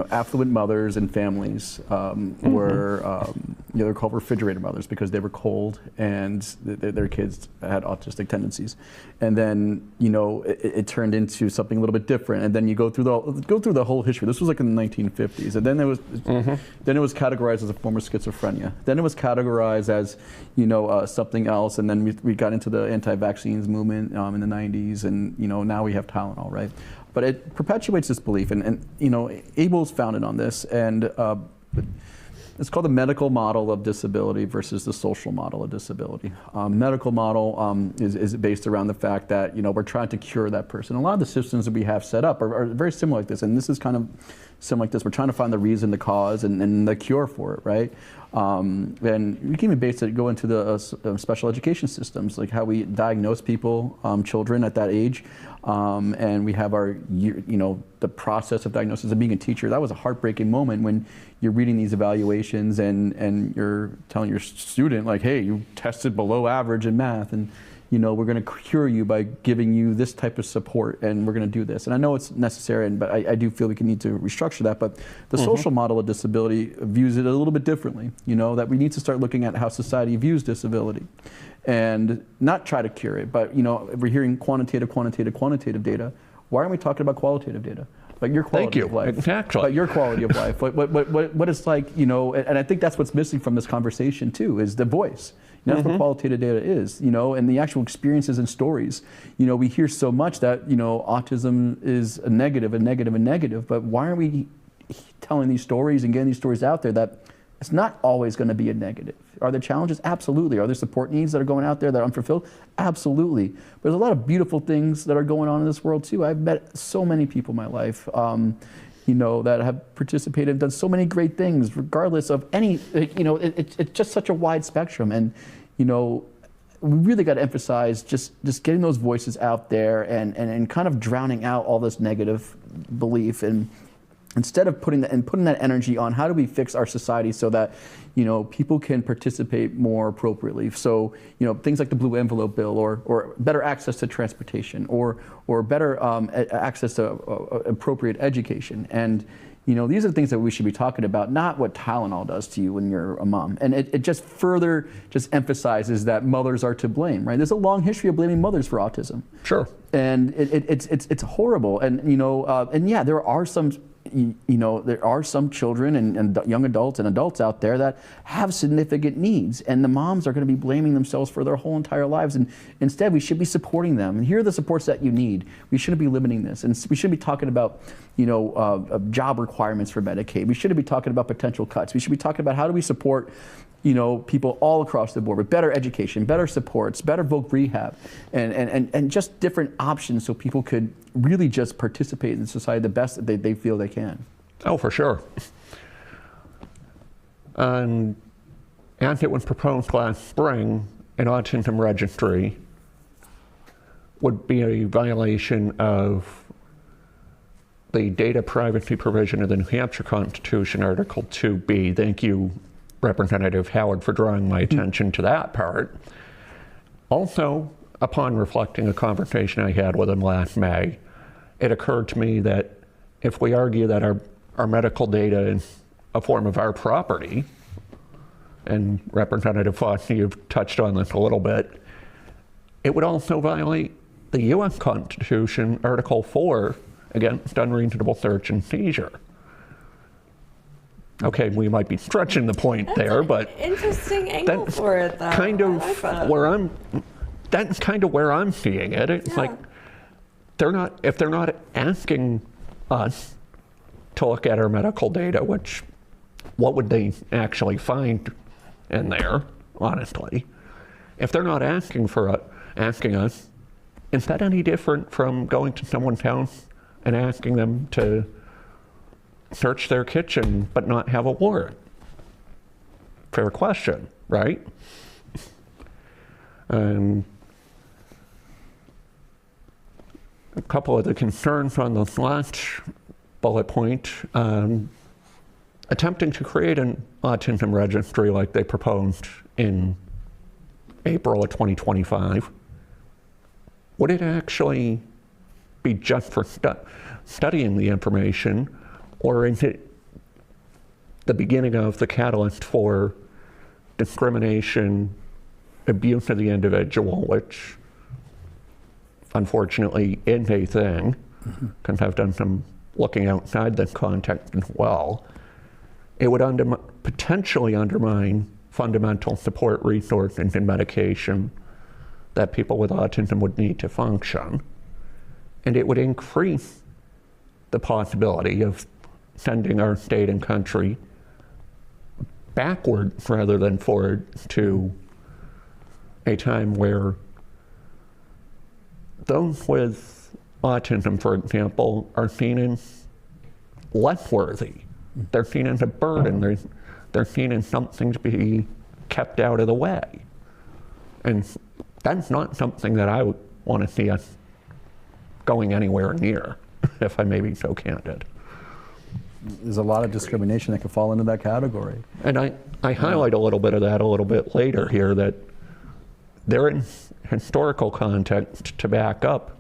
affluent mothers and families were, they're called refrigerator mothers because they were cold and their kids had autistic tendencies. And then, it turned into something a little bit different. And then you go through the whole history. This was like in the 1950s. And then it was categorized as a form of schizophrenia. Then it was categorized as, something else. And then we got into the anti-vaccines movement in the 90s. And, now we have Tylenol, right? But it perpetuates this belief. And Abel's founded on this. And it's called the medical model of disability versus the social model of disability. Medical model is based around the fact that we're trying to cure that person. A lot of the systems that we have set up are very similar like this, and this is kind of something like this. We're trying to find the reason, the cause, and the cure for it, right? And we can even go into the special education systems, like how we diagnose people, children at that age, and we have our, the process of diagnosis. And being a teacher, that was a heartbreaking moment when you're reading these evaluations and you're telling your student, like, hey, you tested below average in math, and we're going to cure you by giving you this type of support, and we're going to do this. And I know it's necessary, but I do feel we need to restructure that. But the social model of disability views it a little bit differently, that we need to start looking at how society views disability and not try to cure it. But, if we're hearing quantitative data, why aren't we talking about qualitative data? Like your quality of life. Exactly. But your quality of life. What it's like, and I think that's what's missing from this conversation too, is the voice. That's what qualitative data is, and the actual experiences and stories. We hear so much that, autism is a negative, but why aren't we telling these stories and getting these stories out there that it's not always going to be a negative? Are there challenges? Absolutely. Are there support needs that are going out there that are unfulfilled? Absolutely. But there's a lot of beautiful things that are going on in this world too. I've met so many people in my life, that have participated and done so many great things, regardless of any, it's just such a wide spectrum. And, we really got to emphasize just getting those voices out there and kind of drowning out all this negative belief, and instead of putting that energy on how do we fix our society so that people can participate more appropriately. So things like the blue envelope bill, or better access to transportation, or better access to appropriate education. And these are the things that we should be talking about, not what Tylenol does to you when you're a mom. And it just further emphasizes that mothers are to blame, right? There's a long history of blaming mothers for autism. Sure. And it's horrible. And and yeah, there are some children and young adults and adults out there that have significant needs, and the moms are going to be blaming themselves for their whole entire lives. And instead, we should be supporting them. And here are the supports that you need. We shouldn't be limiting this, and we shouldn't be talking about job requirements for Medicaid. We shouldn't be talking about potential cuts. We should be talking about how do we support people all across the board with better education, better supports, better voc rehab, and just different options so people could really just participate in society the best that they feel they can. Oh, for sure. And it was proposed last spring, an autism registry would be a violation of the data privacy provision of the New Hampshire Constitution, Article 2B. Thank you, Representative Howard, for drawing my attention to that part. Also, upon reflecting a conversation I had with him last May, it occurred to me that if we argue that our medical data is a form of our property, and Representative Foster, you've touched on this a little bit, it would also violate the U.S. Constitution, Article 4, against unreasonable search and seizure. Okay, we might be stretching the point there, but interesting angle for it, though. That's kind of where I'm seeing it. It's like if they're not asking us to look at our medical data, what would they actually find in there, honestly? If they're not asking us, is that any different from going to someone's house and asking them to search their kitchen but not have a warrant? Fair question, right? A couple of the concerns on the last bullet point, attempting to create an autism registry like they proposed in April of 2025, would it actually be just for studying the information, or is it the beginning of the catalyst for discrimination, abuse of the individual, which unfortunately is a thing, because I've done some looking outside this context as well. It would potentially undermine fundamental support resources and medication that people with autism would need to function. And it would increase the possibility of sending our state and country backward rather than forward to a time where those with autism, for example, are seen as less worthy. They're seen as a burden. They're seen as something to be kept out of the way. And that's not something that I would want to see us going anywhere near, if I may be so candid. There's a lot of discrimination that could fall into that category. And I highlight a little bit of that a little bit later here, that there is historical context to back up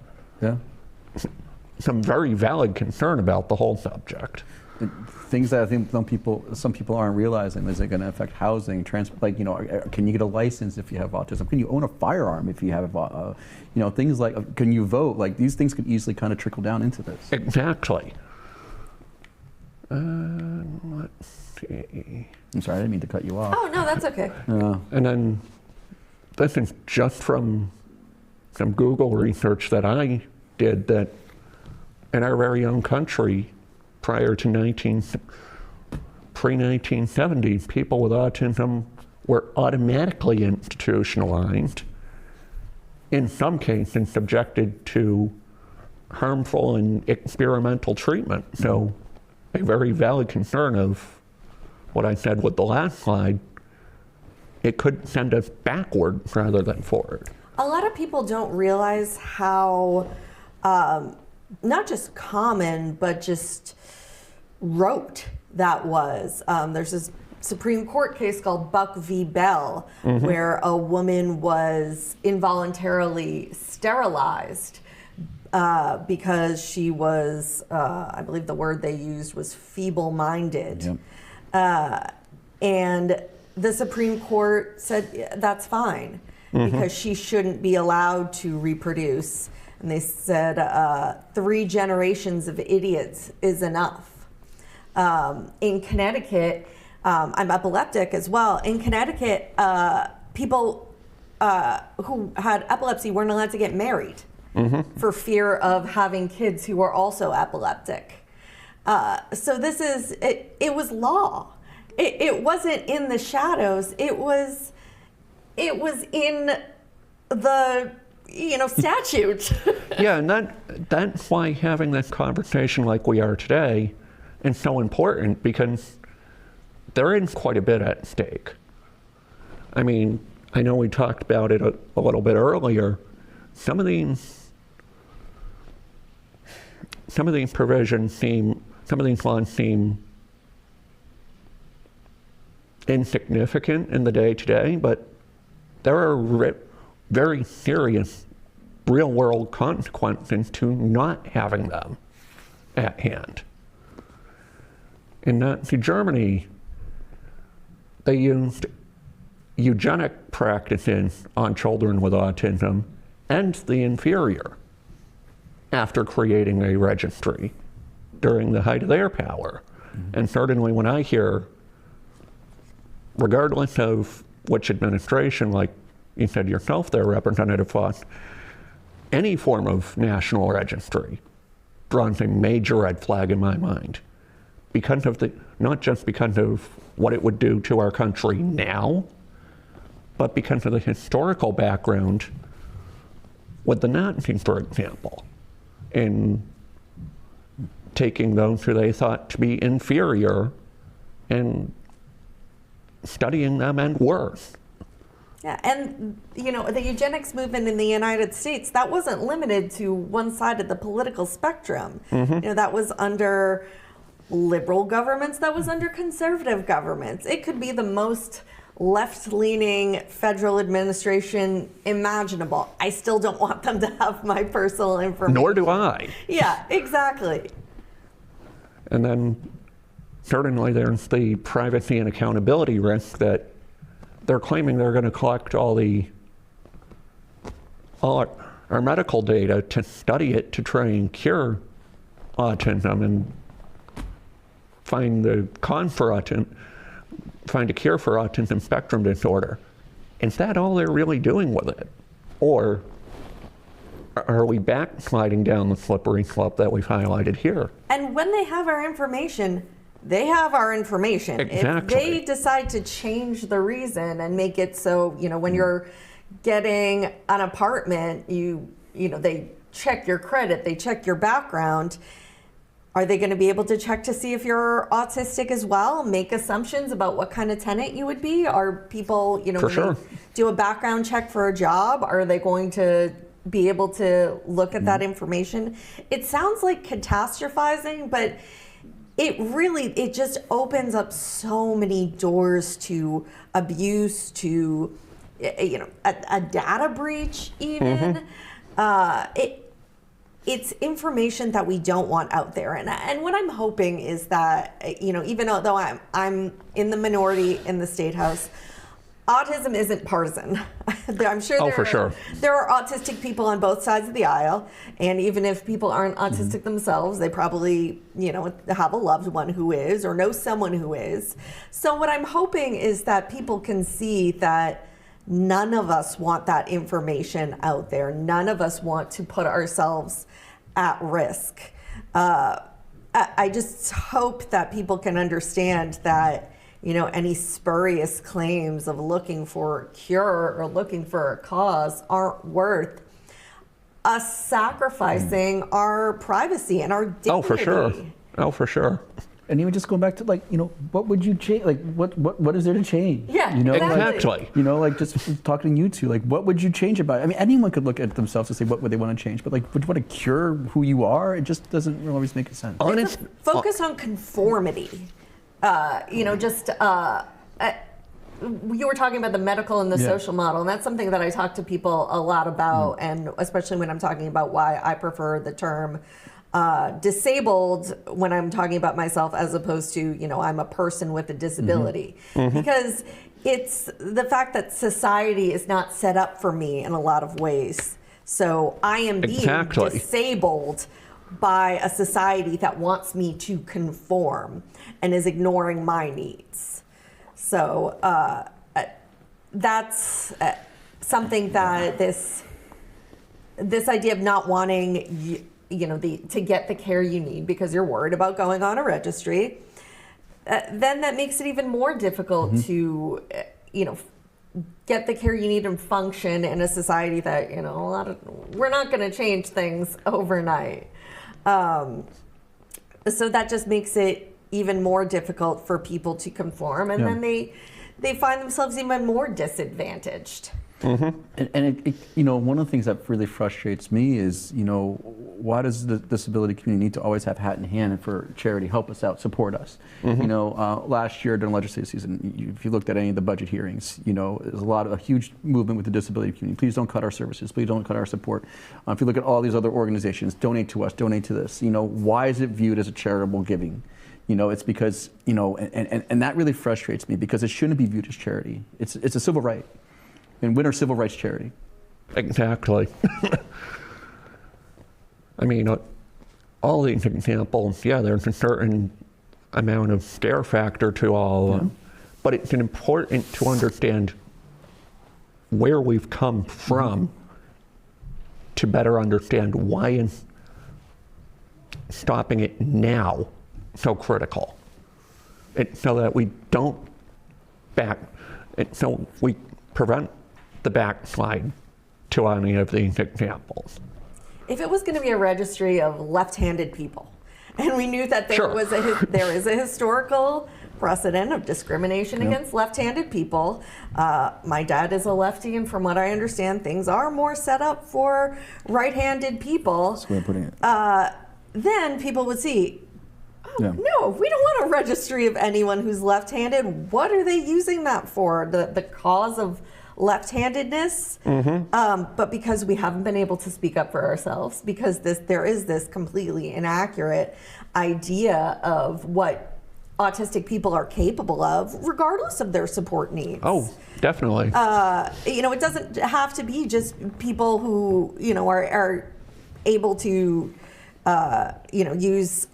some very valid concern about the whole subject. Things that I think some people aren't realizing. Is it going to affect housing, transport? Like, can you get a license if you have autism? Can you own a firearm if you have, things like, can you vote? Like, these things could easily kind of trickle down into this. Exactly. Let's see. I'm sorry, I didn't mean to cut you off. Oh, no, that's okay. And then this is just from some Google research that I did, that in our very own country, prior to pre-1970s, people with autism were automatically institutionalized, in some cases subjected to harmful and experimental treatment. So a very valid concern of what I said with the last slide, it could send us backward rather than forward. A lot of people don't realize how not just common, but just rote that was. There's this Supreme Court case called Buck v. Bell, where a woman was involuntarily sterilized because she was, I believe the word they used was feeble-minded. And the Supreme Court said that's fine, because she shouldn't be allowed to reproduce. And they said 3 generations of idiots is enough. In Connecticut, I'm epileptic as well. In Connecticut, people who had epilepsy weren't allowed to get married for fear of having kids who were also epileptic. So this is, it was law. It wasn't in the shadows. It was in the statute. Yeah, and that's why having this conversation like we are today is so important, because there is quite a bit at stake. I mean, I know we talked about it a little bit earlier. Some of these provisions some of these laws seem insignificant in the day-to-day, but there are very serious real-world consequences to not having them at hand. In Nazi Germany, they used eugenic practices on children with autism and the inferior after creating a registry during the height of their power. And certainly when I hear, regardless of which administration, like you said yourself there, Representative Foss, any form of national registry draws a major red flag in my mind, because of not just because of what it would do to our country now, but because of the historical background with the Nazis, for example, in taking those who they thought to be inferior and studying them and worse. Yeah, and the eugenics movement in the United States, that wasn't limited to one side of the political spectrum. That was under liberal governments, that was under conservative governments. It could be the most left-leaning federal administration imaginable. I still don't want them to have my personal information. Nor do I. Yeah, exactly. And then certainly there's the privacy and accountability risk that they're claiming they're going to collect all our medical data to study it to try and cure autism and find a cure for autism spectrum disorder. Is that all they're really doing with it? Or are we backsliding down the slippery slope that we've highlighted here? And when they have our information, they have our information. Exactly. If they decide to change the reason and make it so, when you're getting an apartment, they check your credit, they check your background. Are they going to be able to check to see if you're autistic as well? Make assumptions about what kind of tenant you would be? Are people, you know, For when sure. they do a background check for a job, are they going to be able to look at that information? It sounds like catastrophizing, but it just opens up so many doors to abuse, to, you know, a data breach even. It's information that we don't want out there. And what I'm hoping is that, you know, even though I'm in the minority in the State House, autism isn't partisan. I'm sure for sure. there are autistic people on both sides of the aisle. And even if people aren't autistic themselves, they probably, you know, have a loved one who is or know someone who is. So what I'm hoping is that people can see that none of us want that information out there. None of us want to put ourselves at risk. I just hope that people can understand that, you know, any spurious claims of looking for a cure or looking for a cause aren't worth us sacrificing our privacy and our dignity. Oh, for sure. Oh, for sure. And even just going back to, like, you know, what would you change? Like, what is there to change? Yeah, you know, exactly. You know, like, just talking to you two, like, what would you change about it? I mean, anyone could look at themselves and say, what would they want to change? But, like, would you want to cure who you are? It just doesn't always make sense. Honest, Focus on conformity. You know, just you were talking about the medical and the social model, and that's something that I talk to people a lot about, and especially when I'm talking about why I prefer the term disabled when I'm talking about myself, as opposed to, you know, I'm a person with a disability. Because it's the fact that society is not set up for me in a lot of ways. So I am being disabled by a society that wants me to conform and is ignoring my needs. So that's something that this idea of not wanting you know, to get the care you need because you're worried about going on a registry, then that makes it even more difficult to, you know, get the care you need and function in a society that, you know, we're not going to change things overnight. So that just makes it even more difficult for people to conform, and then they find themselves even more disadvantaged. And it, you know, one of the things that really frustrates me is, you know, why does the disability community need to always have hat in hand for charity, help us out, support us? You know, last year during legislative season, if you looked at any of the budget hearings, you know, there's a huge movement with the disability community. Please don't cut our services. Please don't cut our support. If you look at all these other organizations, donate to us, donate to this. You know, why is it viewed as a charitable giving? You know, it's because, you know, and that really frustrates me because it shouldn't be viewed as charity. It's a civil right. And we're a civil rights charity. Exactly. I mean, all these examples, there's a certain amount of scare factor to all of them, but it's important to understand where we've come from to better understand why is stopping it now so critical. It's so that we don't so we prevent the backslide to any of these examples. If it was going to be a registry of left-handed people, and we knew that there is a historical precedent of discrimination against left-handed people. My dad is a lefty, and from what I understand, things are more set up for right-handed people. That's the way I'm putting it. Then people would see, no, we don't want a registry of anyone who's left-handed. What are they using that for? The cause of left-handedness? But because we haven't been able to speak up for ourselves, because there is this completely inaccurate idea of what autistic people are capable of, regardless of their support needs. Oh, definitely. You know, it doesn't have to be just people who, you know, are able to, you know, use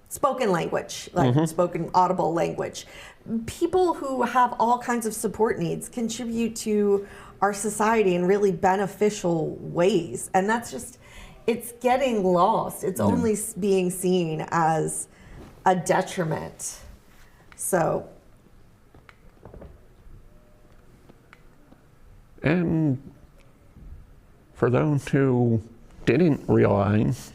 spoken language, like spoken audible language. People who have all kinds of support needs contribute to our society in really beneficial ways. And that's just, it's getting lost. It's only being seen as a detriment. So. And for those who didn't realize,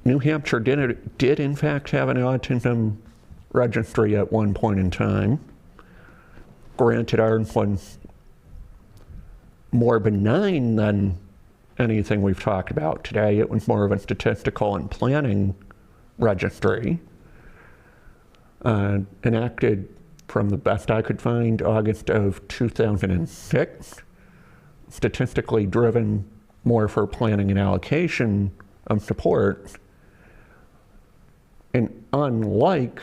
New Hampshire did in fact have an autism registry at one point in time. Granted, ours was more benign than anything we've talked about today. It was more of a statistical and planning registry. Enacted, from the best I could find, August of 2006. Statistically driven more for planning and allocation of support. And unlike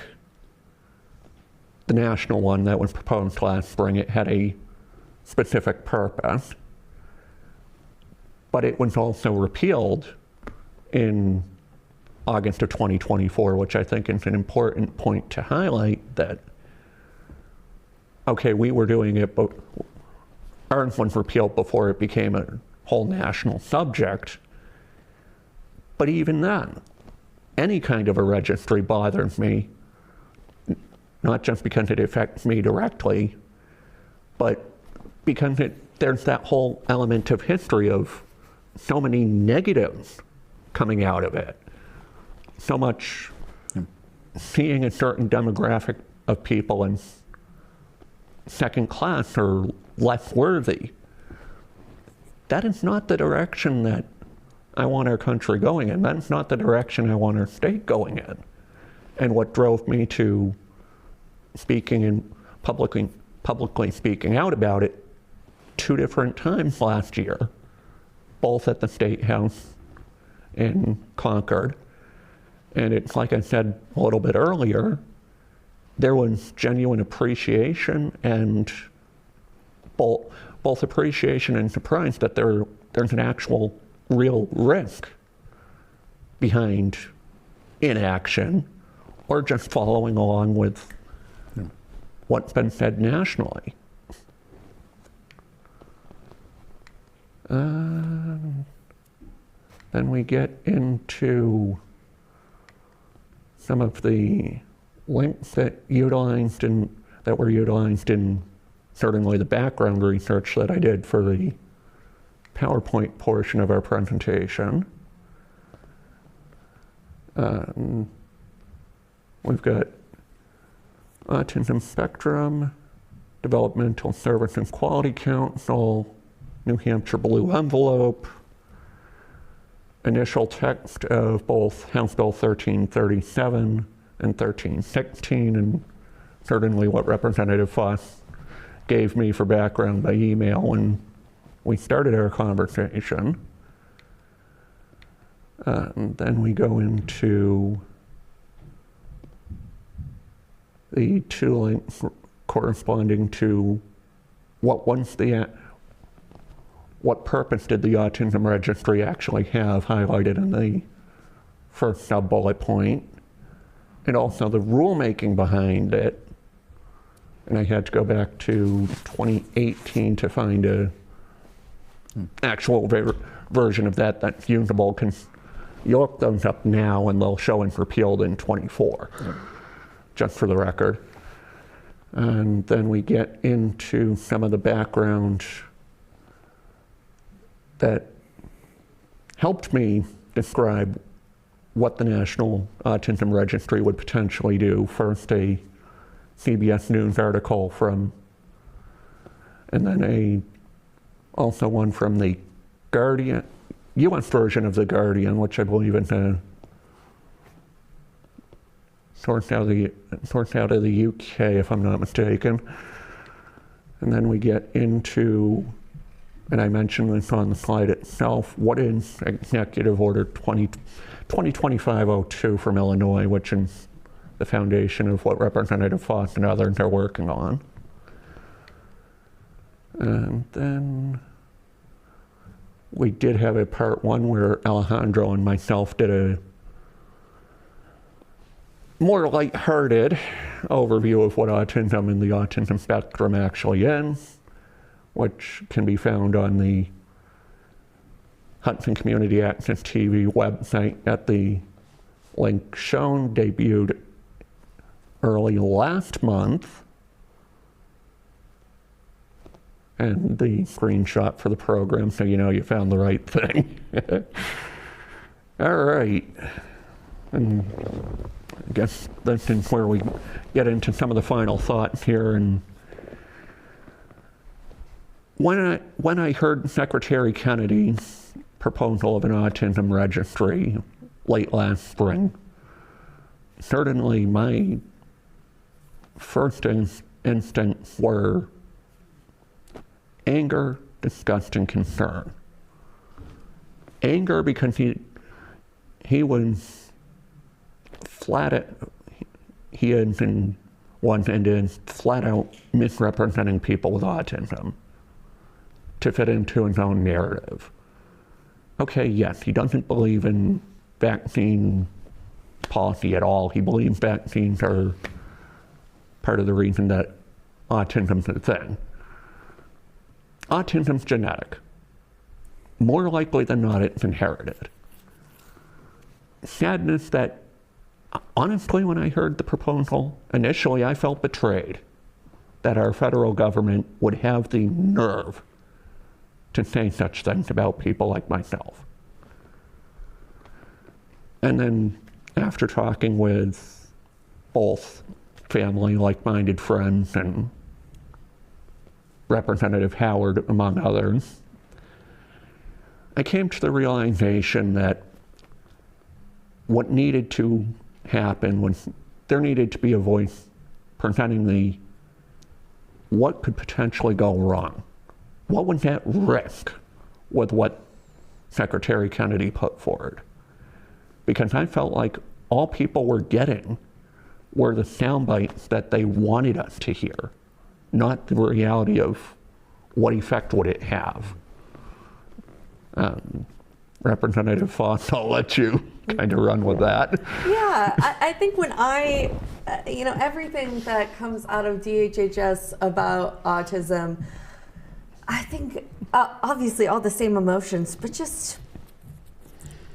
the national one that was proposed last spring, it had a specific purpose. But it was also repealed in August of 2024, which I think is an important point to highlight, that, okay, we were doing it, but ours was repealed before it became a whole national subject. But even then, any kind of a registry bothers me, not just because it affects me directly, but because there's that whole element of history of so many negatives coming out of it. So much seeing a certain demographic of people as second class or less worthy. That is not the direction that I want our country going in. That's not the direction I want our state going in. And what drove me to speaking and publicly speaking out about it 2 different times last year, both at the State House in Concord. And it's like I said a little bit earlier, there was genuine appreciation and both appreciation and surprise that there's an actual real risk behind inaction or just following along with what's been said nationally. Then we get into some of the links that were utilized in certainly the background research that I did for the PowerPoint portion of our presentation. We've got Autism Spectrum, Developmental Service and Quality Council, New Hampshire Blue Envelope, initial text of both House Bill 1337 and 1316, and certainly what Representative Foss gave me for background by email when we started our conversation. And then we go into the 2 links corresponding to what purpose did the Autism Registry actually have, highlighted in the first sub-bullet point, and also the rulemaking behind it. And I had to go back to 2018 to find a actual version of that's usable, because you look those up now and they'll show and repealed in 24, just for the record. And then we get into some of the background that helped me describe what the National Autism Registry would potentially do. First, a CBS News article and then also one from the Guardian, US version of the Guardian, which I believe is a source out of the UK, if I'm not mistaken. And then we get into, and I mentioned this on the slide itself, what is Executive Order 2025-02 from Illinois, which is the foundation of what Representative Foss and others are working on. And then we did have a part 1 where Alejandro and myself did a more lighthearted overview of what autism and the autism spectrum actually is, which can be found on the Hudson Community Access TV website at the link shown, debuted early last month. And the screenshot for the program, so you know you found the right thing. All right, And I guess this is where we get into some of the final thoughts here. And when I heard Secretary Kennedy's proposal of an autism registry late last spring, certainly my first instincts were anger, disgust, and concern. Anger because he was he had been and is flat out misrepresenting people with autism to fit into his own narrative. Okay, yes, he doesn't believe in vaccine policy at all. He believes vaccines are part of the reason that autism's a thing. Autism's genetic. More likely than not, it's inherited. Sadness that, honestly, when I heard the proposal, initially I felt betrayed that our federal government would have the nerve to say such things about people like myself. And then after talking with both family, like-minded friends, and Representative Howard, among others, I came to the realization that what needed to happen was there needed to be a voice presenting what could potentially go wrong. What was at risk with what Secretary Kennedy put forward? Because I felt like all people were getting were the sound bites that they wanted us to hear, not the reality of what effect would it have. Representative Foss, I'll let you kind of run with that. Yeah, I think when everything that comes out of DHHS about autism, I think obviously all the same emotions, but just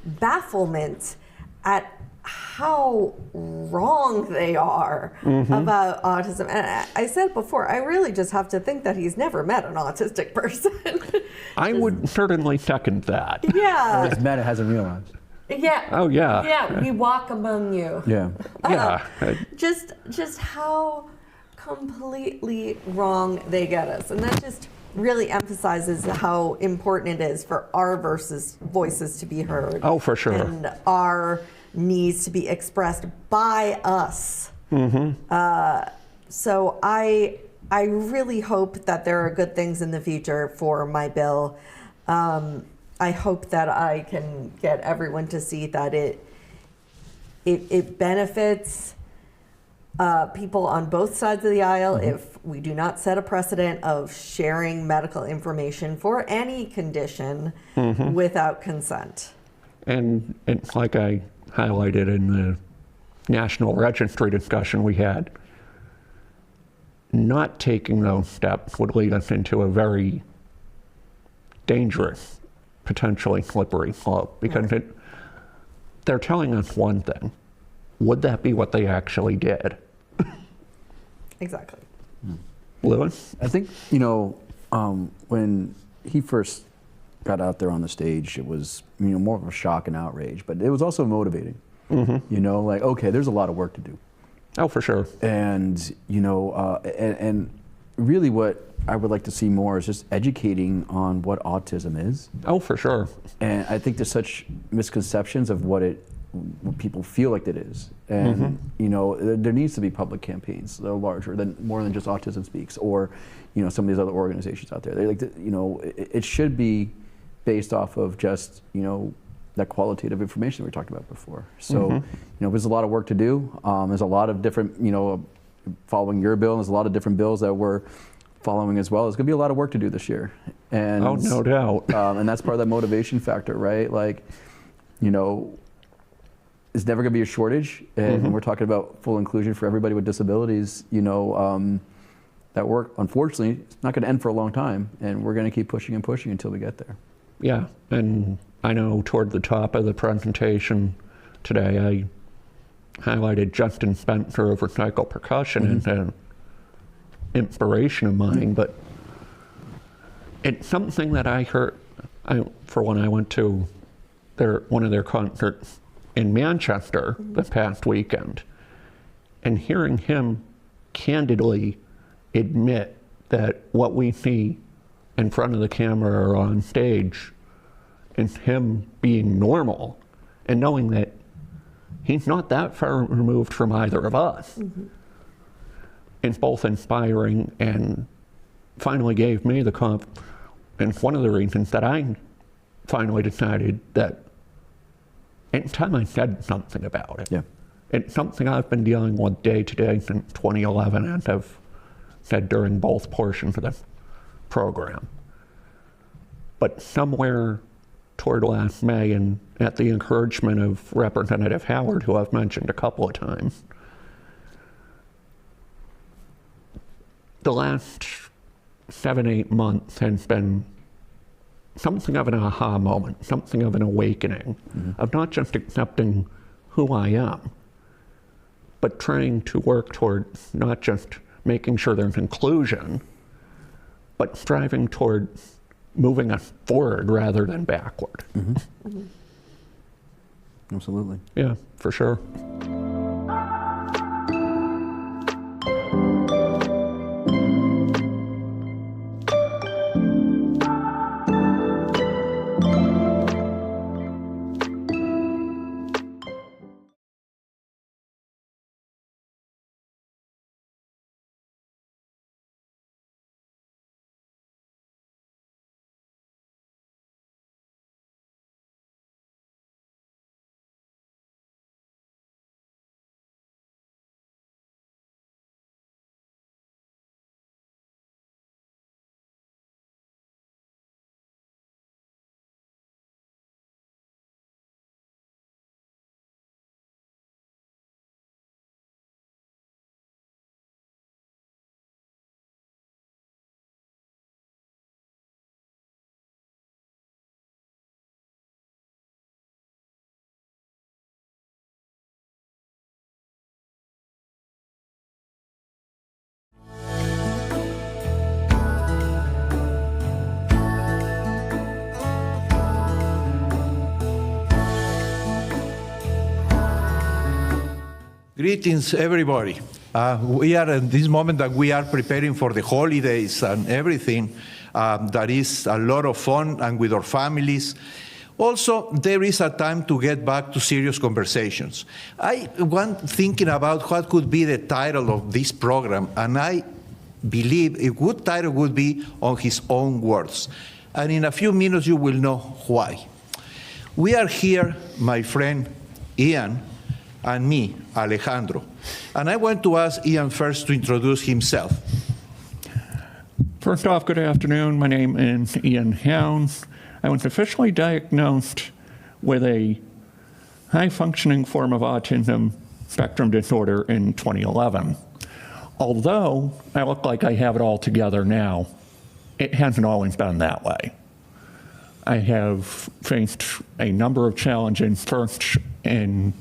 bafflement at how wrong they are about autism. And I said before, I really just have to think that he's never met an autistic person. I would certainly second that. Yeah. It's mad it hasn't realized. Yeah. Oh, yeah. Yeah, we walk among you. Yeah. Yeah. Just how completely wrong they get us. And that just really emphasizes how important it is for our voices to be heard. Oh, for sure. And our needs to be expressed by us. So I really hope that there are good things in the future for my bill. I hope that I can get everyone to see that it benefits people on both sides of the aisle if we do not set a precedent of sharing medical information for any condition without consent. And it's like I highlighted in the National Registry discussion we had, not taking those steps would lead us into a very dangerous, potentially slippery slope, because they're telling us one thing. Would that be what they actually did? Exactly. Lewis? I think, when he first got out there on the stage, it was more of a shock and outrage, but it was also motivating. Okay, there's a lot of work to do. Oh, for sure. And and really what I would like to see more is just educating on what autism is. Oh, for sure. And I think there's such misconceptions of what what people feel like it is. And there needs to be public campaigns that are larger than more than just Autism Speaks or some of these other organizations out there. They it should be based off of just that qualitative information we talked about before. So there's a lot of work to do. There's a lot of different following your bill, and there's a lot of different bills that we're following as well. There's going to be a lot of work to do this year. And oh, no doubt. And that's part of that motivation factor, right? It's never going to be a shortage, and when we're talking about full inclusion for everybody with disabilities, that work, unfortunately, it's not going to end for a long time, and we're going to keep pushing and pushing until we get there. Yeah, and I know toward the top of the presentation today, I highlighted Justin Spencer of Recycle Percussion as an inspiration of mine, but it's something that I heard, for when I went to one of their concerts in Manchester the past weekend, and hearing him candidly admit that what we see in front of the camera or on stage is him being normal, and knowing that he's not that far removed from either of us. It's both inspiring and finally gave me the and one of the reasons that I finally decided that it's time I said something about it. Yeah. It's something I've been dealing with day to day since 2011, and have said during both portions of the program. But somewhere toward last May, and at the encouragement of Representative Howard, who I've mentioned a couple of times, the last 7-8 months has been something of an aha moment, something of an awakening, of not just accepting who I am, but trying to work toward not just making sure there's inclusion, but striving toward moving us forward rather than backward. Absolutely. Yeah, for sure. Greetings, everybody. We are at this moment that we are preparing for the holidays and everything. That is a lot of fun, and with our families. Also, there is a time to get back to serious conversations. I want thinking about what could be the title of this program, and I believe a good title would be On His Own Words. And in a few minutes, you will know why. We are here, my friend Ian, and me, Alejandro. And I want to ask Ian first to introduce himself. First off, good afternoon. My name is Ian Hounds. I was officially diagnosed with a high-functioning form of autism spectrum disorder in 2011. Although I look like I have it all together now, it hasn't always been that way. I have faced a number of challenges, first in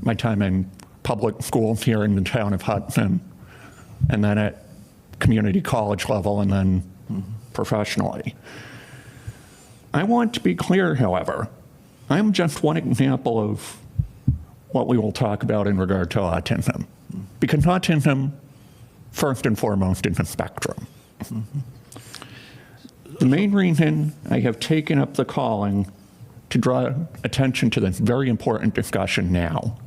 my time in public schools here in the town of Hudson, and then at community college level, and then professionally. I want to be clear, however, I'm just one example of what we will talk about in regard to autism. Because autism, first and foremost, is a spectrum. The main reason I have taken up the calling to draw attention to this very important discussion now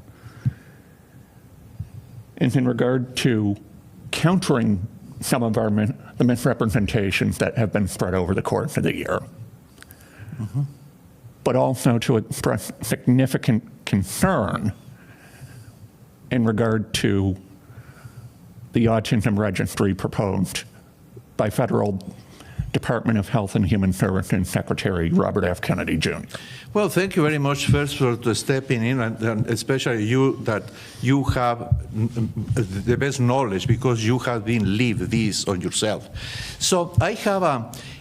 is in regard to countering some of the misrepresentations that have been spread over the course of the year, but also to express significant concern in regard to the autism registry proposed by federal Department of Health and Human Services Secretary Robert F. Kennedy Jr. Well, thank you very much first for stepping in, and especially you, that you have the best knowledge because you have been lived this on yourself. So I have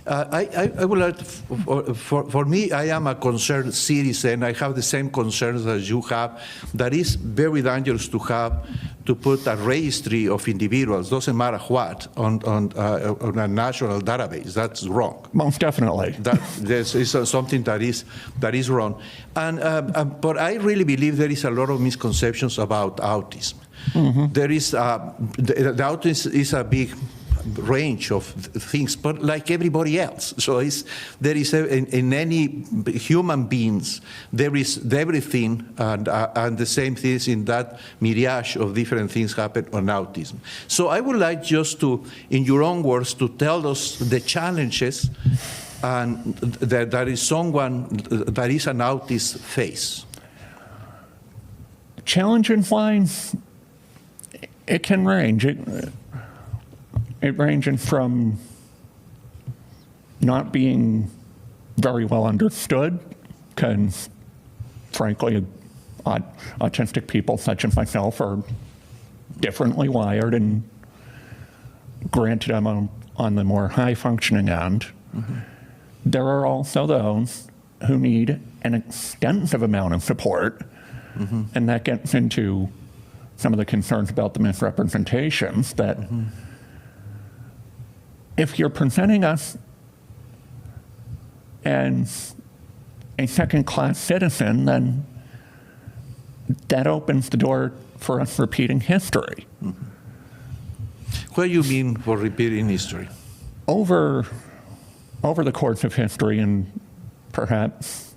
I would like to, for me, I am a concerned citizen. I have the same concerns as you have. That is very dangerous to have to put a registry of individuals, doesn't matter what, on a national database. That's wrong. Most definitely. This is something that is wrong. But I really believe there is a lot of misconceptions about autism. There is the autism is a big range of things, but like everybody else. So there is in any human beings, there is everything, and the same things in that mirage of different things happen on autism. So I would like just to, in your own words, to tell us the challenges and that is someone that is an autist face. Challenging wise, it can range. It ranges from not being very well understood, because frankly, autistic people such as myself are differently wired, and granted I'm on the more high functioning end. There are also those who need an extensive amount of support, and that gets into some of the concerns about the misrepresentations that if you're presenting us as a second-class citizen, then that opens the door for us repeating history. What do you mean for repeating history? Over the course of history, and perhaps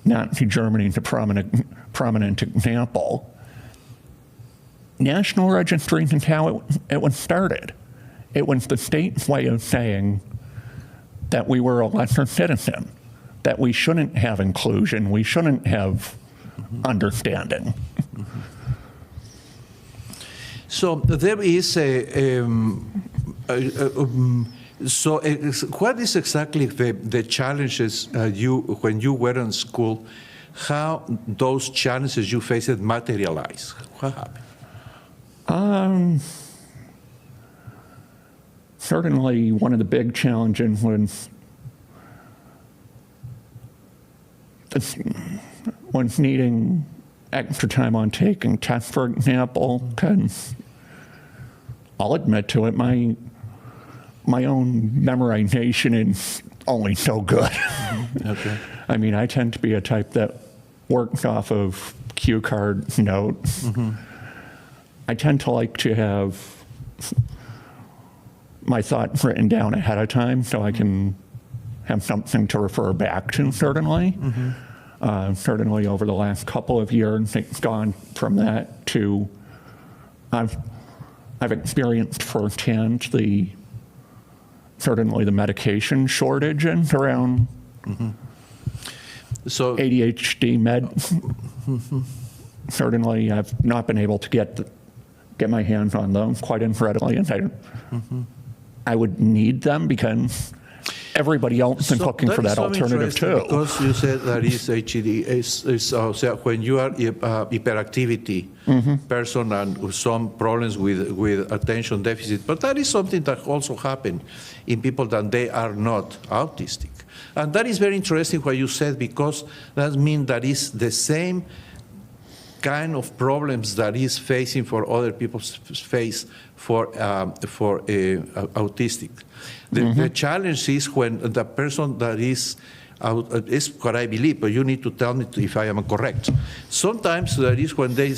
Nazi Germany is a prominent example, National Registry is how it was started. It was the state's way of saying that we were a lesser citizen, that we shouldn't have inclusion, we shouldn't have understanding. So there is what is exactly the challenges when you were in school, how those challenges you faced materialize? What happened? Certainly one of the big challenges was needing extra time on taking tests, for example, because I'll admit to it, my own memorization is only so good. Okay. I mean, I tend to be a type that works off of cue card notes. I tend to like to have my thoughts written down ahead of time so I can have something to refer back to, certainly. Certainly over the last couple of years, it's gone from that to I've experienced firsthand certainly the medication shortages around So ADHD meds. Certainly I've not been able to get my hands on them quite as readily as I would need them, because everybody else is looking for that alternative too. Because you said that is HD, so when you are hyperactivity person and some problems with attention deficit, but that is something that also happens in people that they are not autistic. And that is very interesting what you said, because that means that is the same kind of problems that is facing for other people's face for autistic. The challenge is when the person that is what I believe, but you need to tell me if I am correct. Sometimes that is when they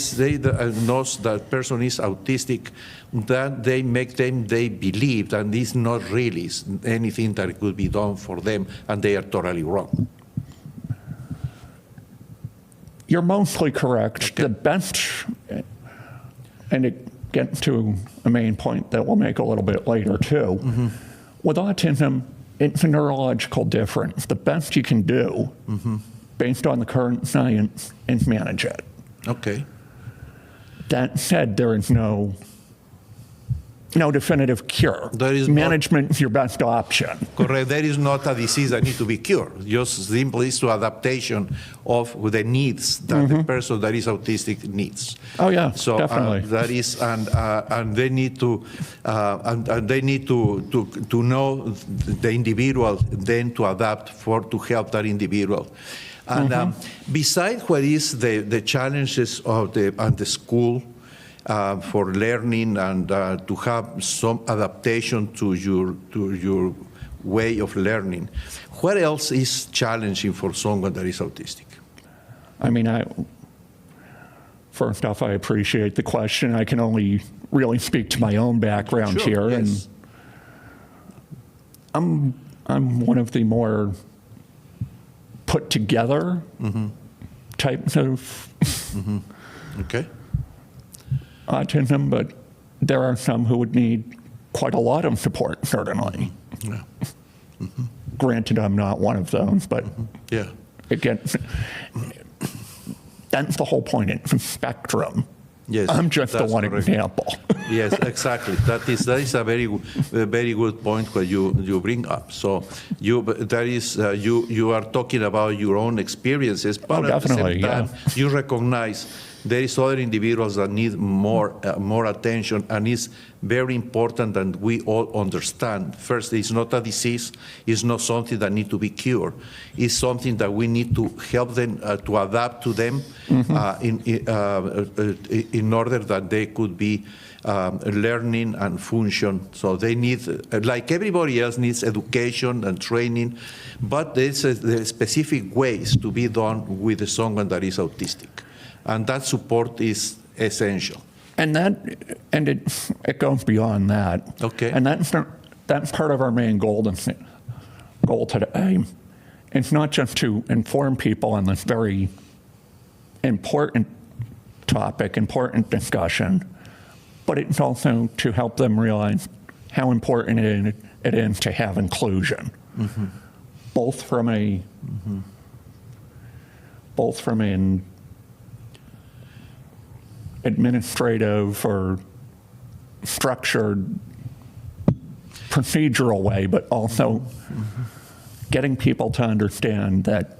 know that person is autistic, that they make them, they believe that it's not really anything that could be done for them, and they are totally wrong. You're mostly correct. Okay. The best, and it gets to a main point that we'll make a little bit later too. With autism, it's a neurological difference. The best you can do, based on the current science, is manage it. Okay. That said, there is no definitive cure. Management is your best option. Correct. There is not a disease that needs to be cured. Just simply is to adaptation of the needs that the person that is autistic needs. Oh yeah, So definitely. that is, and they need to, and they need to know the individual, then to adapt to help that individual. And besides what is the challenges of the school, for learning and to have some adaptation to your way of learning. What else is challenging for someone that is autistic? I mean, first off, I appreciate the question. I can only really speak to my own background here, yes. and I'm one of the more put together types of Okay. autism, but there are some who would need quite a lot of support, certainly. Yeah. Granted, I'm not one of those, but Yeah. again, that's the whole point. It's a spectrum. Yes, I'm just the that's one correct. example. Yes, exactly. That is a very good point what you bring up. So you are talking about your own experiences, but at the definitely, same time, you recognize there is other individuals that need more attention, and it's very important that we all understand. First, it's not a disease. It's not something that needs to be cured. It's something that we need to help them to adapt to them in order that they could be learning and function. So they need, like everybody else, needs education and training, but there's specific ways to be done with someone that is autistic. And that support is essential. And it goes beyond that. Okay. And that's part of our main goal today. It's not just to inform people on this very important topic, important discussion, but it's also to help them realize how important it is to have inclusion, both from an administrative or structured procedural way, but also getting people to understand that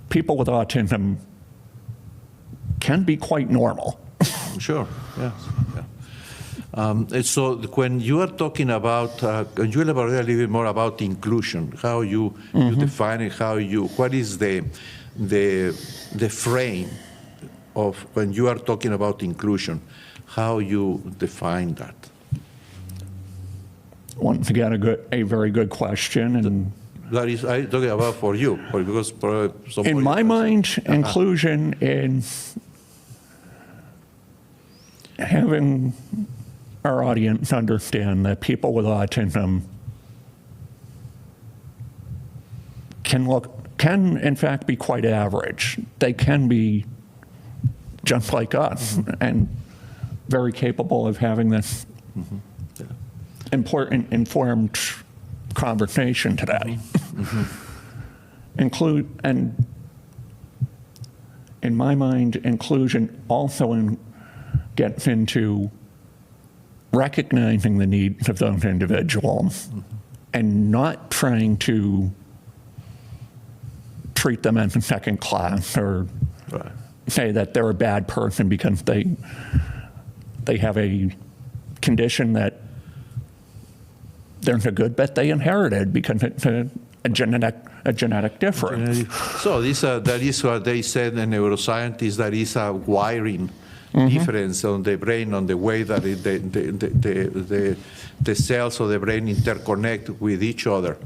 people with autism can be quite normal. Sure, yes. Yeah. So when you are talking about, can you elaborate a little bit more about inclusion, how you define it, what is the frame of when you are talking about inclusion, how you define that? Once again, a very good question. And that is, I'm talking about for you, because in my mind, inclusion is having our audience understand that people with autism can in fact be quite average. They can be just like us and very capable of having this important, informed conversation today. And in my mind, inclusion also gets into recognizing the needs of those individuals and not trying to treat them as a second class or say that they're a bad person because they have a condition that there's a good bet they inherited because it's a genetic difference. So that is what they said in neuroscientists, that is a wiring difference on the brain, on the way that the cells of the brain interconnect with each other.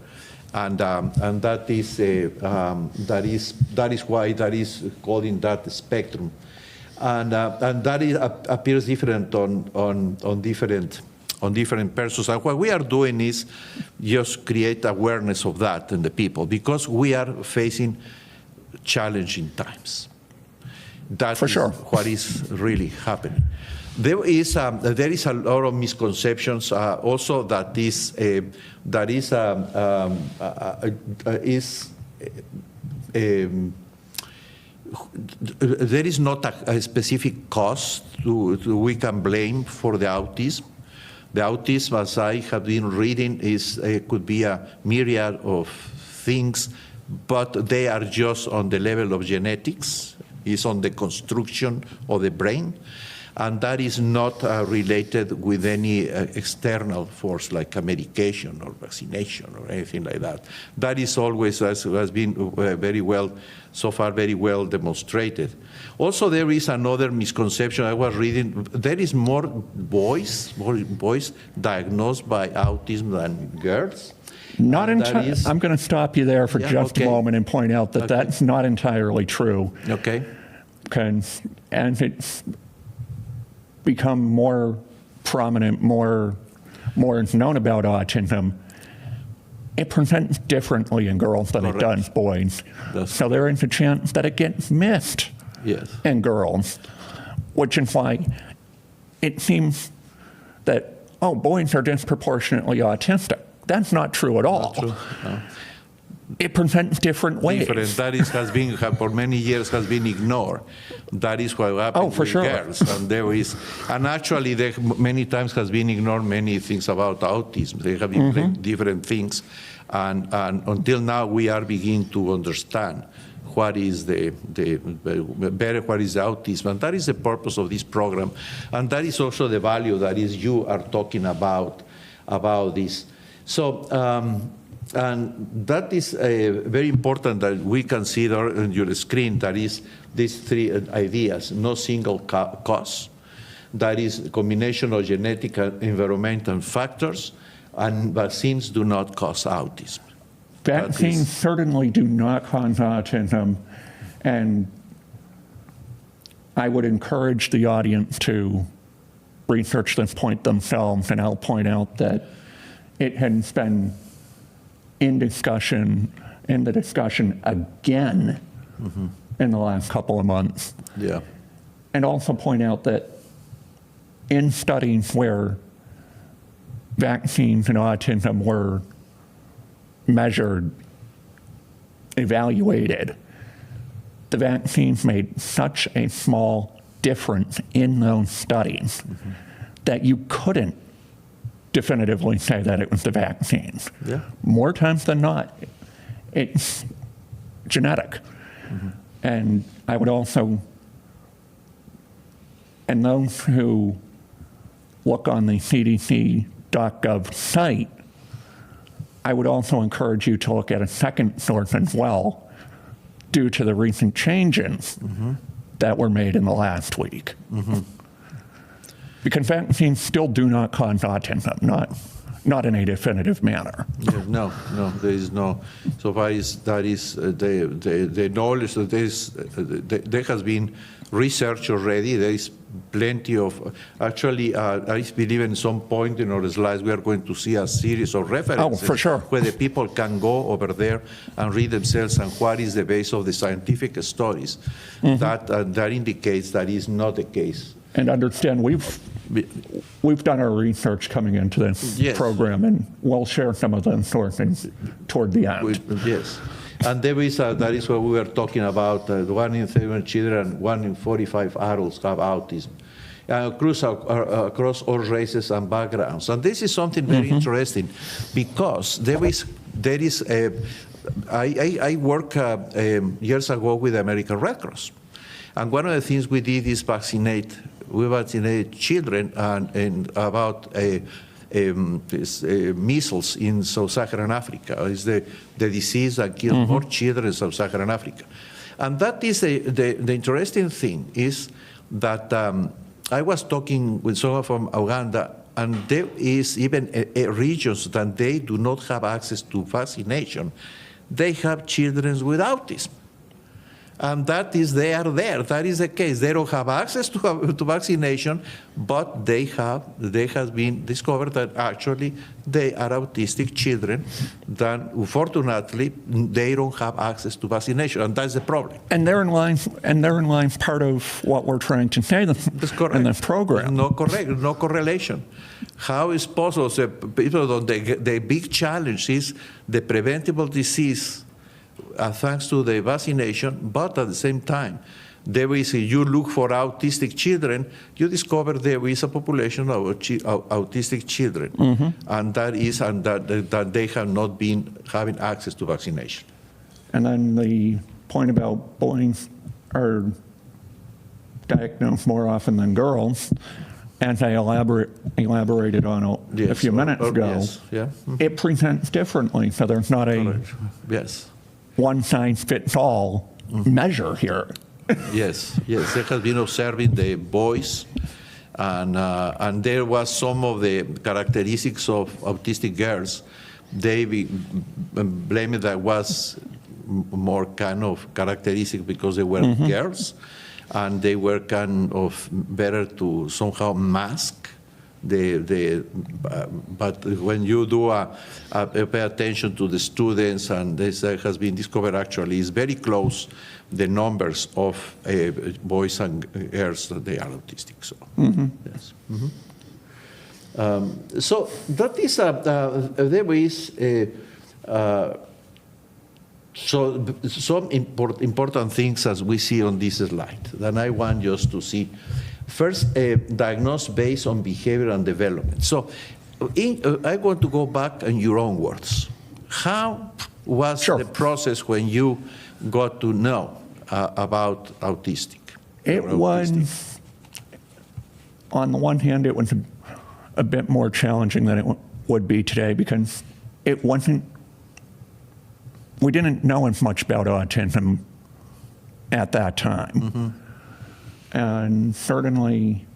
And that is why that is called in that spectrum, and that appears different on different persons. And what we are doing is just create awareness of that in the people, because we are facing challenging times. That is what is really happening. There is a lot of misconceptions also that there is not a specific cause we can blame for the autism. The autism, as I have been reading, could be a myriad of things, but they are just on the level of genetics. It's on the construction of the brain. and that is not related with any external force like a medication or vaccination or anything like that. That is always, has been very well, so far very well demonstrated. Also, there is another misconception I was reading. There is more boys diagnosed by autism than girls. Not entirely. I'm going to stop you there for just a moment and point out that that's not entirely true. Okay. And it's become more prominent, more known about autism. It presents differently in girls than it does boys. So there is a chance that it gets missed in girls, which is why it seems that, boys are disproportionately autistic. That's not true at all. Not true. No. It presents different ways. Different. That is, has been, for many years, has been ignored. That is what happens with girls. And there is, and actually, there many times has been ignored many things about autism. They have been different things, and until now, we are beginning to understand what is the autism, and that is the purpose of this program, and that is also the value that is you are talking about this. So, and that is very important that we consider on your screen, that is these three ideas: no single cause, that is a combination of genetic and environmental factors, and vaccines do not cause autism. Vaccines certainly do not cause autism, and I would encourage the audience to research this point themselves, and I'll point out that it has been in the discussion again in the last couple of months. Yeah. And also point out that in studies where vaccines and autism were measured, evaluated, the vaccines made such a small difference in those studies that you couldn't definitively say that it was the vaccines. Yeah. More times than not, it's genetic. And I would also, and those who look on the cdc.gov site, I would also encourage you to look at a second source as well, due to the recent changes that were made in the last week. Because vaccines still do not cause autism, not in a definitive manner. No, there is no. So far that is the knowledge that there has been research already. There is plenty of, actually, I believe in some point in our slides we are going to see a series of references for sure, where the people can go over there and read themselves and what is the base of the scientific studies. That indicates that is not the case. And understand, we've done our research coming into this program, and we'll share some of the sources toward the end. Yes. And there is that is what we were talking about. 1 in 7 children, 1 in 45 adults have autism. Across all races and backgrounds. And this is something very interesting, because I worked years ago with the American Red Cross. And one of the things we did is we vaccinated children about measles in Sub-Saharan Africa. It's the disease that kills more children in Sub-Saharan Africa. And that is the interesting thing is that I was talking with someone from Uganda, and there is even regions that they do not have access to vaccination. They have children with autism. And that is, they are there. That is the case. They don't have access to vaccination, but they has been discovered that actually they are autistic children. That unfortunately they don't have access to vaccination, and that's the problem. And therein lies part of what we're trying to say in this program. No correlation. How is possible? So people, the big challenge is the preventable disease. Thanks to the vaccination, but at the same time, you look for autistic children, you discover there is a population of autistic children, and that they have not been having access to vaccination. And then the point about boys are diagnosed more often than girls, as I elaborated on a few minutes ago, yes, yeah. it presents differently. So there's not a Yes. one-size-fits-all measure here. Yes, yes. They have been observing the boys, and there was some of the characteristics of autistic girls. They blamed that was more kind of characteristic because they were girls, and they were kind of better to somehow mask but when you do pay attention to the students, and this has been discovered actually, is very close, the numbers of boys and girls that they are autistic. So, yes. So that is, there is some important things as we see on this slide, and I want just to see. First, diagnose based on behavior and development. So I want to go back in your own words. How was the process when you got to know about autistic? It was, on the one hand, it was a bit more challenging than it would be today because it wasn't, we didn't know as much about autism at that time. And certainly,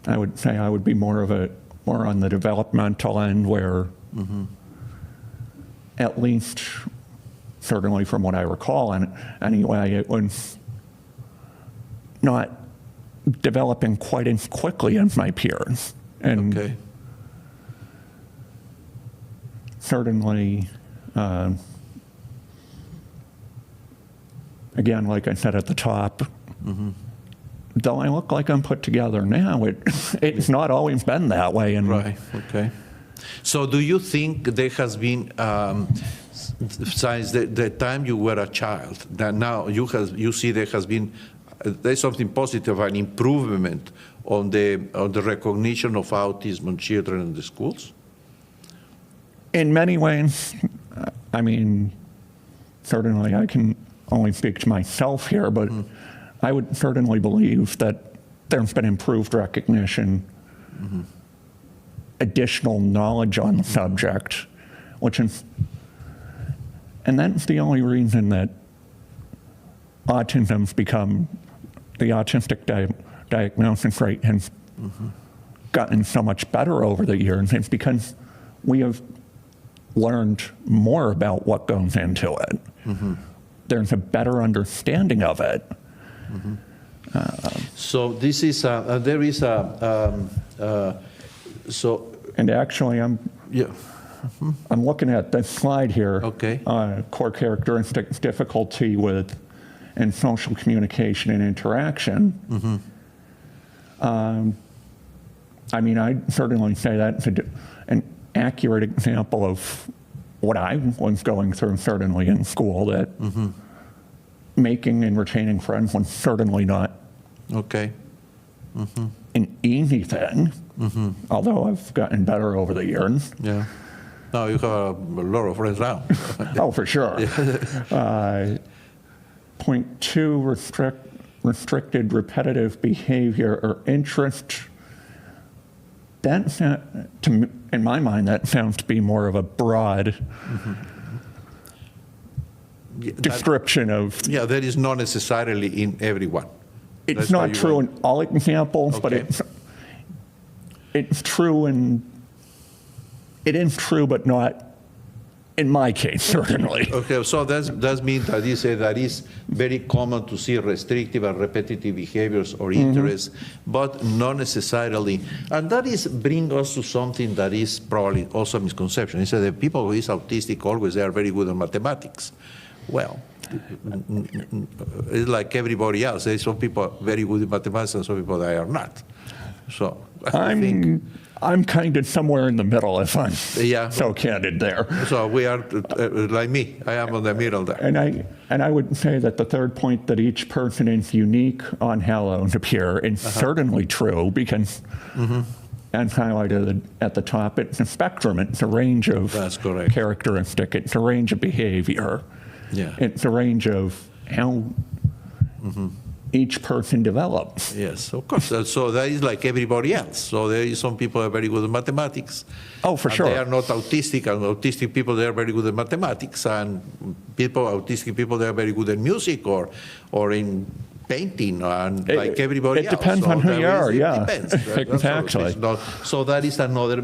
I would say I would be more on the developmental end where, at least, certainly from what I recall, and anyway, it was not developing quite as quickly as my peers. And certainly, again, like I said at the top, though I look like I'm put together now, it's not always been that way. And right, okay. So do you think there has been, since the time you were a child, that now you see there has been, there's something positive, an improvement on the recognition of autism in children in the schools? In many ways, I mean, certainly I can only speak to myself here, but I would certainly believe that there's been improved recognition, additional knowledge on the subject, which is, and that's the only reason that autism's become, the autistic diagnosis rate has gotten so much better over the years. It's because we have learned more about what goes into it. There's a better understanding of it. So this is there is so. And actually, I'm looking at this slide here. Core characteristics, difficulty with and social communication and interaction. I mean, I'd certainly say that's an accurate example of what I was going through, certainly in school, that making and retaining friends was certainly not an easy thing, although I've gotten better over the years. Yeah. Now you have a lot of friends now. Oh, for sure. Point 2, restricted repetitive behavior or interest. That, in my mind, that sounds to be more of a broad description of. Yeah, that is not necessarily in everyone. It's not true in all examples, but it's true in. It is true, but not in my case, certainly. Okay, so that means that you say that is very common to see restrictive and repetitive behaviors or interests, but not necessarily. And that is bring us to something that is probably also a misconception. It's that the people who is autistic always they are very good at mathematics. Well, it's like everybody else. There's some people very good at mathematics and some people that are not. So I think I'm kind of somewhere in the middle, if I'm so candid there. So we are like me. I am in the middle there. And I would say that the third point, that each person is unique on how those appear, is certainly true, because as highlighted at the top, it's a spectrum. It's a range of characteristic. It's a range of behavior. Yeah. It's a range of how each person develops. Yes, of course. So that is like everybody else. So there is some people are very good at mathematics. Oh, for and sure. They are not autistic, and autistic people, they are very good at mathematics, and autistic people, they are very good at music or in painting, and like everybody else. It depends on who you are, yeah. It depends. Right? Exactly. So that is another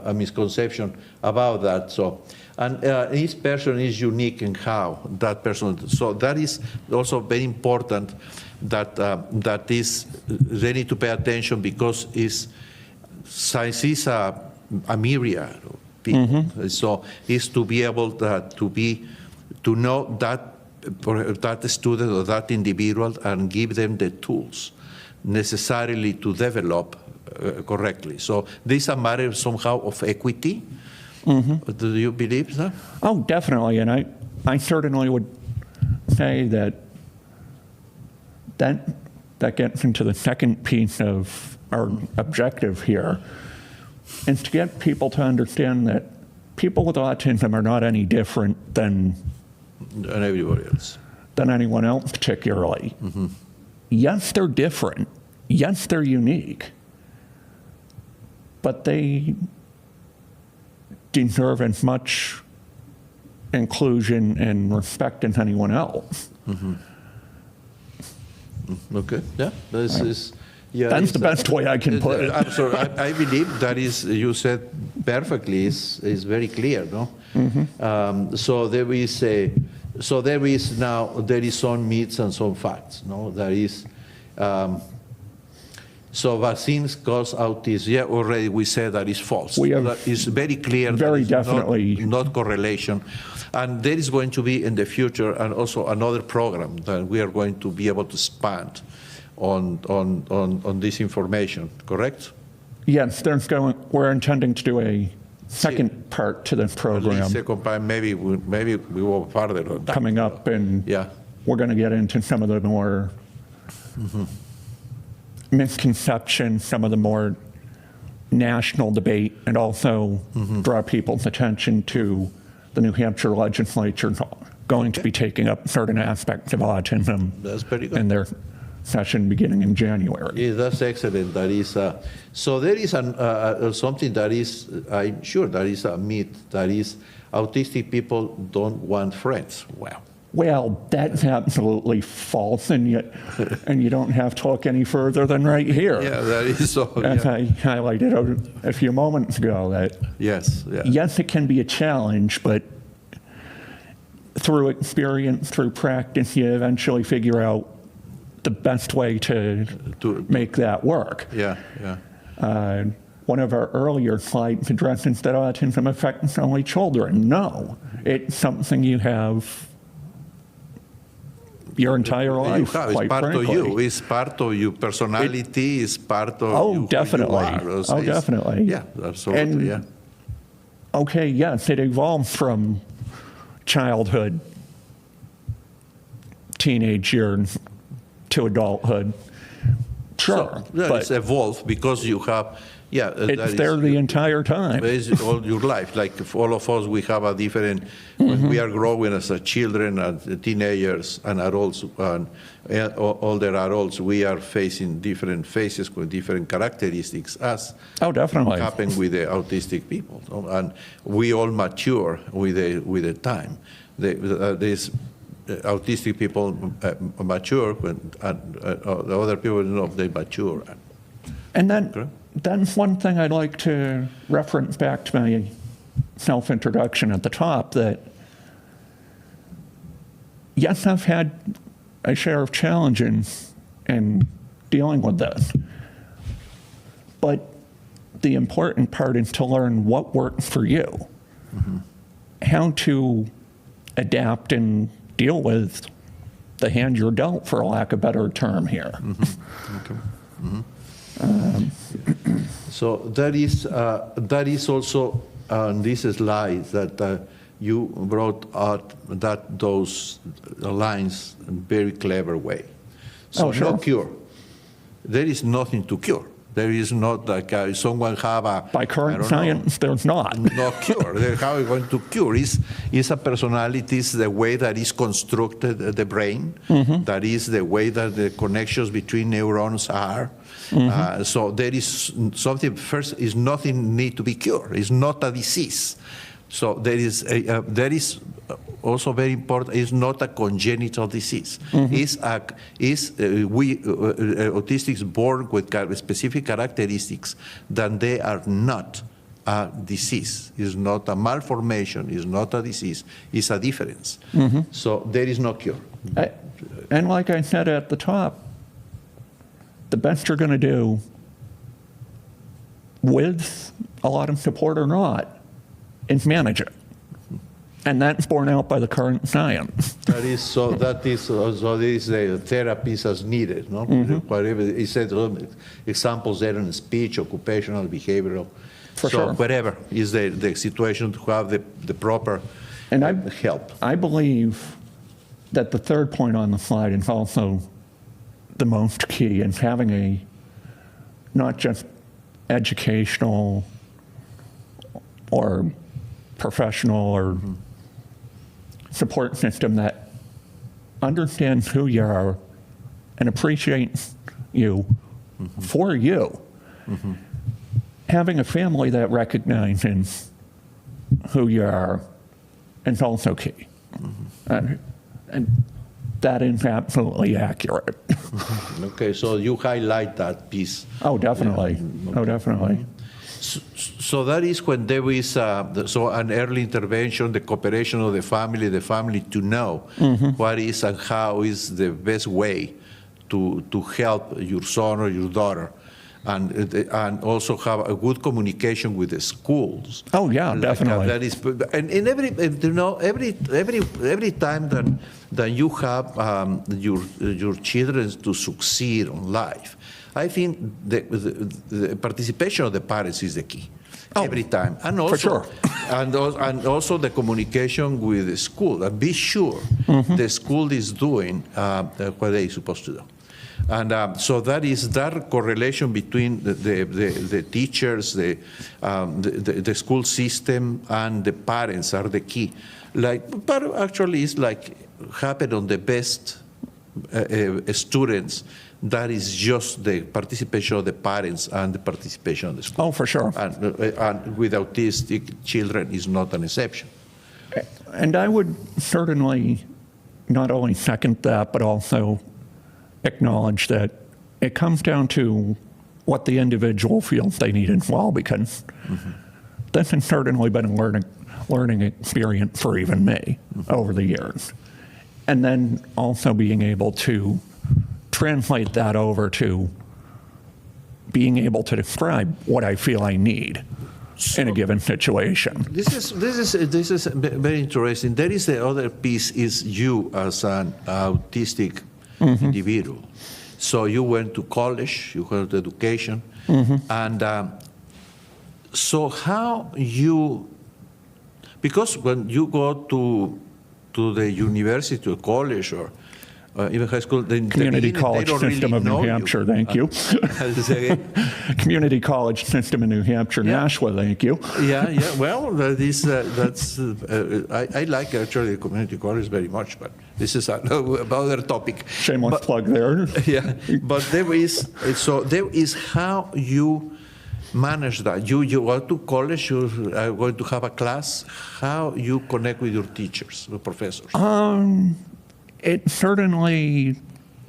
a misconception about that. So, and each person is unique in how that person. So that is also very important. That they need to pay attention, because science is a myriad of people. So is to be able to know that student or that individual and give them the tools necessarily to develop correctly. So this is a matter somehow of equity. Do you believe that? Oh, definitely. And I certainly would say that gets into the second piece of our objective here, is to get people to understand that people with autism are not any different than everybody else. Than anyone else particularly. Yes, they're different. Yes, they're unique. But they deserve as much inclusion and respect as anyone else. Okay, yeah, this is. Yeah, that's the best way I can put it. I'm sorry, I believe that is, you said perfectly, is very clear, no? So there is some myths and some facts, no? There is, so vaccines cause autism. Yeah, already we said that is false. It's very clear. Very definitely. Not correlation. And there is going to be in the future, and also another program that we are going to be able to expand on this information, correct? Yes, we're intending to do a second part to this program. Second part, maybe we go farther on that. Coming up, and we're going to get into some of the more misconceptions, some of the more national debate, and also draw people's attention to the New Hampshire Legislature going to be taking up certain aspects of autism. That's pretty good. In their session beginning in January. Yeah, that's excellent. That is, so there is something that is, I'm sure that is a myth, that is autistic people don't want friends. Wow. Well, that's absolutely false, and you don't have to look any further than right here. Yeah, that is so. As I highlighted a few moments ago, that yes, it can be a challenge, but through experience, through practice, you eventually figure out the best way to make that work. One of our earlier slides addresses that autism affects only children. No, it's something you have your entire life. It's part of you. It's part of your personality. It's part of definitely. Who you are. Oh, definitely. Yeah, absolutely. And, okay, yes, it evolved from childhood, teenage years, to adulthood. Sure. So, it's evolved because you have, it's there the entire time. It's all your life. Like all of us, we have a different, when we are growing as children, and teenagers, and adults, and older adults, we are facing different phases with different characteristics, as definitely happen with the autistic people. And we all mature with the time. This autistic people mature, and the other people don't, they mature. And then one thing I'd like to reference back to my self-introduction at the top, that yes, I've had a share of challenges in dealing with this, but the important part is to learn what works for you, how to adapt and deal with the hand you're dealt, for lack of a better term here. So that is also on this slide that you brought out those lines in a very clever way. So sure. no cure. There is nothing to cure. There is not like someone have a... By current science, there's not. No cure. How are we going to cure? Is a personality, is the way that is constructed the brain, that is the way that the connections between neurons are. So there is something, first, is nothing need to be cured. It's not a disease. So there is also very important, it's not a congenital disease. Autistics born with specific characteristics that they are not a disease. It's not a malformation, it's not a disease, it's a difference. So there is no cure. And like I said at the top, the best you're going to do with a lot of support or not is manage it. And that's borne out by the current science. That is the therapies as needed, no? Whatever, he said examples there in speech, occupational, behavioral. For sure. Whatever is the situation to have the proper help. I believe that the third point on the slide is also the most key in having a not just educational or professional or support system that understands who you are and appreciates you for you. Having a family that recognizes who you are is also key. And that is absolutely accurate. Okay, so you highlight that piece. Oh, definitely. Oh, definitely. So that is when there is an early intervention, the cooperation of the family to know what is and how is the best way to help your son or your daughter, and also have a good communication with the schools. Oh yeah, definitely. That is, and in every time that you have your children to succeed in life, I think the participation of the parents is the key. Every time, and also, for sure. and also the communication with the school, and be sure the school is doing what they're supposed to do. And so that is that correlation between the teachers, the school system, and the parents are the key. But actually, it's like happen on the best students. That is just the participation of the parents and the participation of the school. Oh, for sure. And with autistic children is not an exception. And I would certainly not only second that, but also acknowledge that it comes down to what the individual feels they need as well, because this has certainly been a learning experience for even me over the years. And then also being able to translate that over to being able to describe what I feel I need in a given situation. This is very interesting. There is the other piece is you as an autistic individual. So you went to college, you went to education, and so how you, because when you go to the university or college or even high school, Community college system of New Hampshire, thank you. Community college system in New Hampshire, Nashua, thank you. Yeah. Well, I like actually the community college very much, but this is another topic. Shameless plug there. Yeah, but there is how you manage that. You go to college, you are going to have a class. How you connect with your teachers, the professors? It certainly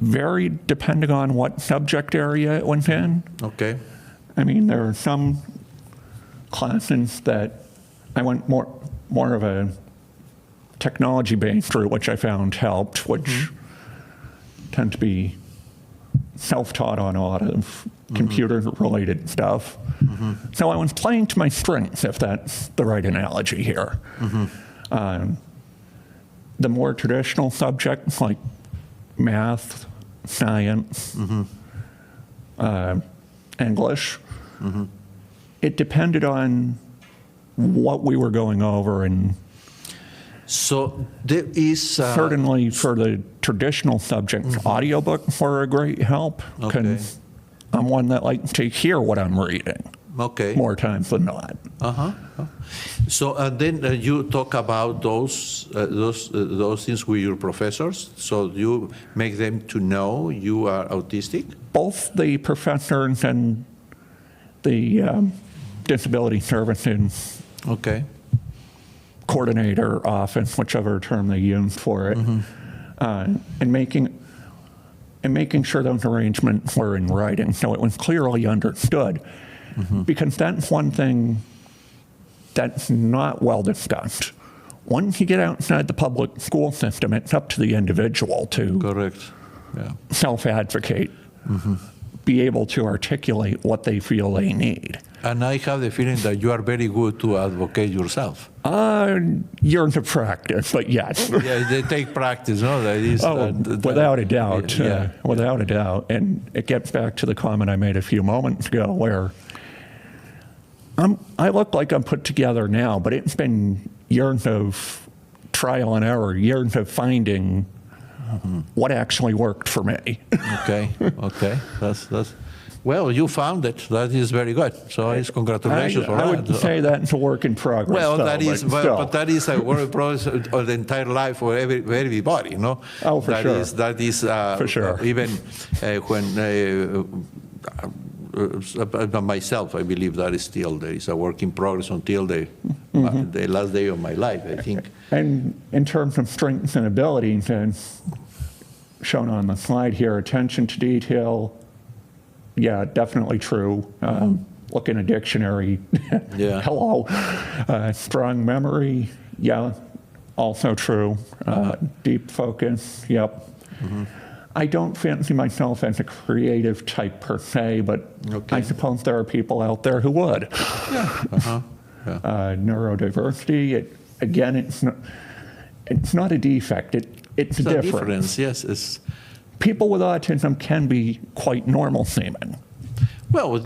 varied depending on what subject area it went in. Okay. I mean, there are some classes that I went more of a technology-based route, which I found helped, which tend to be self-taught on a lot of computer-related stuff. So I was playing to my strengths, if that's the right analogy here. The more traditional subjects like math, science, English, it depended on what we were going over. And so there is... certainly for the traditional subjects, audiobooks were a great help. Okay. I'm one that likes to hear what I'm reading Okay. more times than not. So then you talk about those things with your professors. So you make them to know you are autistic. Both the professors and the disability services Okay. coordinator office, whichever term they use for it, and making sure those arrangements were in writing so it was clearly understood. Because that's one thing that's not well discussed. Once you get outside the public school system, it's up to the individual to Correct. Yeah. self-advocate, be able to articulate what they feel they need. And I have the feeling that you are very good to advocate yourself. Years of practice, but yes. Yeah, they take practice, no? That is, Without a doubt. Yeah. Without a doubt. And it gets back to the comment I made a few moments ago where I look like I'm put together now, but it's been years of trial and error, years of finding what actually worked for me. Okay. That's well, you found it. That is very good. So it's congratulations for I that. would say that's a work in progress. Well, though, that is, but that is a work in progress of the entire life for everybody, you know. Oh, for sure. That is For sure. Even when myself, I believe that is still there is a work in progress until the last day of my life, I think. And in terms of strengths and abilities, as shown on the slide here, attention to detail, yeah, definitely true. Look in a dictionary. Yeah. Hello. Strong memory, yeah, also true. Deep focus, yep. I don't fancy myself as a creative type per se, but I suppose there are people out there who would. Yeah. Neurodiversity, again, it's not a defect. It's a difference. Yes, it's. People with autism can be quite normal seeming. Well,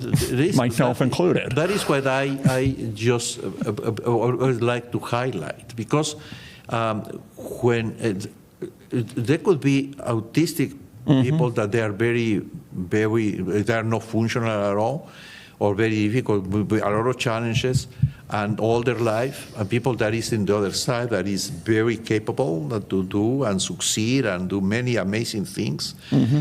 myself included. That is what I just would like to highlight, because when there could be autistic people that they are very, they are not functional at all, or very difficult, with a lot of challenges, and all their life, and people that is in the other side that is very capable to do and succeed and do many amazing things.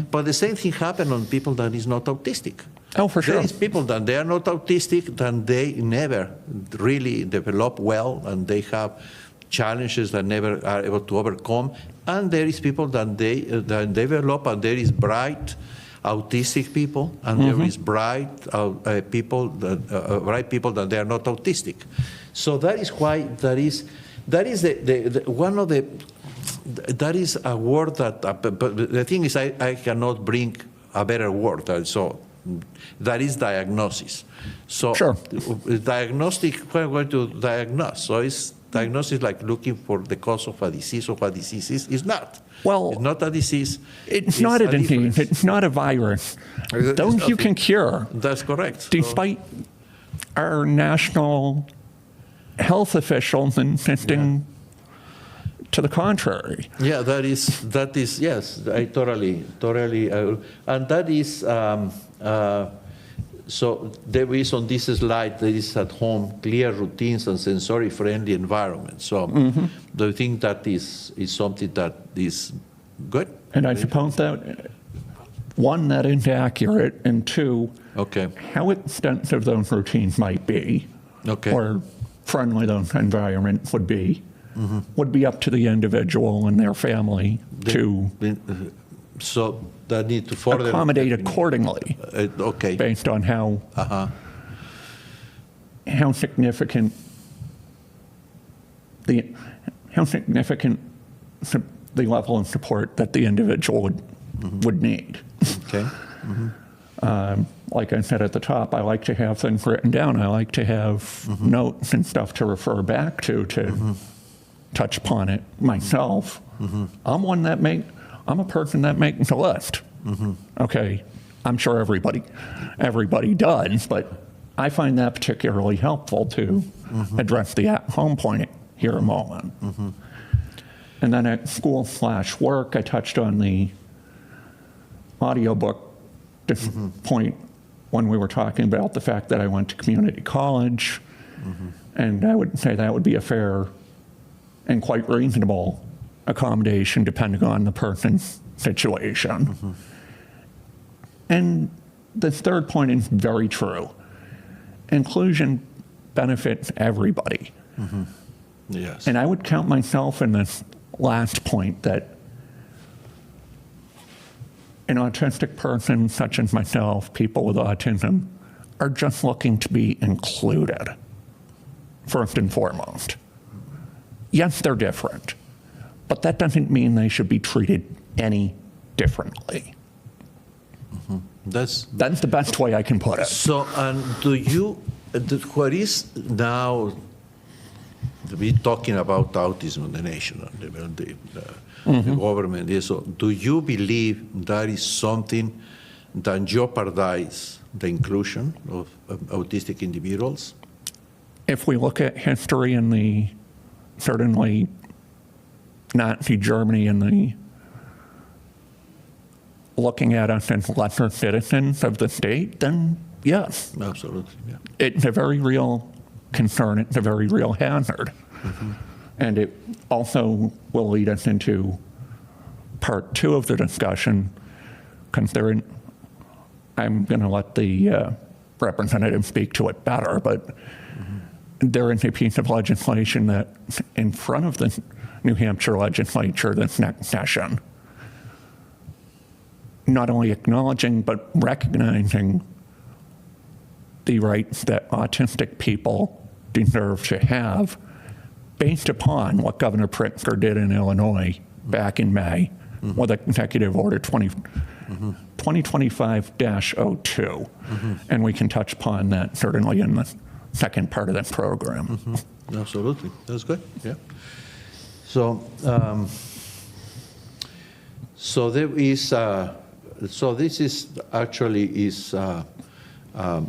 But the same thing happens on people that is not autistic. Oh, for sure. There is people that they are not autistic, then they never really develop well, and they have challenges that never are able to overcome. And there is people that they develop, and there is bright autistic people, and there is bright people that they are not autistic. So that is why that is one of the that is a word that. But the thing is, I cannot bring a better word. So that is diagnosis. So sure. Diagnostic. What I'm going to diagnose. So it's diagnosis like looking for the cause of a disease, or what disease is. It's not. Well, it's not a disease. It's not a disease. It's not a virus. Those you can cure. That's correct. Despite our national health officials insisting to the contrary. Yeah, that is yes. I totally, and that is. So there is on this slide, there is at home clear routines and sensory-friendly environment. So do you think that is something that is good? And I suppose that, one, that is accurate, and two, how extensive those routines might be, or friendly those environments would be up to the individual and their family to so that need to further accommodate accordingly. Based on how significant the level of support that the individual would need. Like I said at the top, I like to have things written down. I like to have notes and stuff to refer back to touch upon it myself. I'm a person that makes a list. Okay, I'm sure everybody does, but I find that particularly helpful to address the at-home point here a moment. And then at school/work, I touched on the audiobook point when we were talking about the fact that I went to community college, and I would say that would be a fair and quite reasonable accommodation depending on the person's situation. And the third point is very true. Inclusion benefits everybody. Yes. And I would count myself in this last point, that an autistic person such as myself, people with autism, are just looking to be included, first and foremost. Yes, they're different, but that doesn't mean they should be treated any differently. That's the best way I can put it. so. And do you? What is now? We talking about autism in the nation, the government. So, do you believe that is something that jeopardizes the inclusion of autistic individuals? If we look at history in the, certainly Nazi Germany and the, looking at us as lesser citizens of the state, then yes. Absolutely, yeah. It's a very real concern, it's a very real hazard. And it also will lead us into part two of the discussion, considering I'm going to let the representative speak to it better, but there is a piece of legislation that's in front of the New Hampshire legislature this next session, not only acknowledging but recognizing the rights that autistic people deserve to have based upon what Governor Pritzker did in Illinois back in May with Executive Order 2025-02. And we can touch upon that certainly in the second part of the program. Absolutely, that's good. Yeah. So, so there is. So this is actually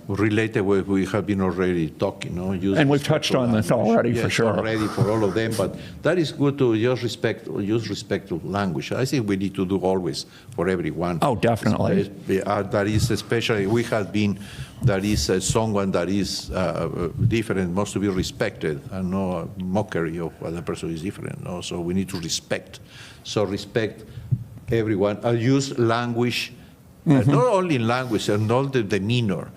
related with we have been already talking. No? And we've touched on this already, for sure. Already for all of them, but that is good to use respect to language. I think we need to do always for everyone. Oh, definitely. That is especially, we have been, that is someone that is different must be respected and no mockery of what the person is different. No? So we need to respect. So respect everyone. I'll use language, not only language, and all the demeanor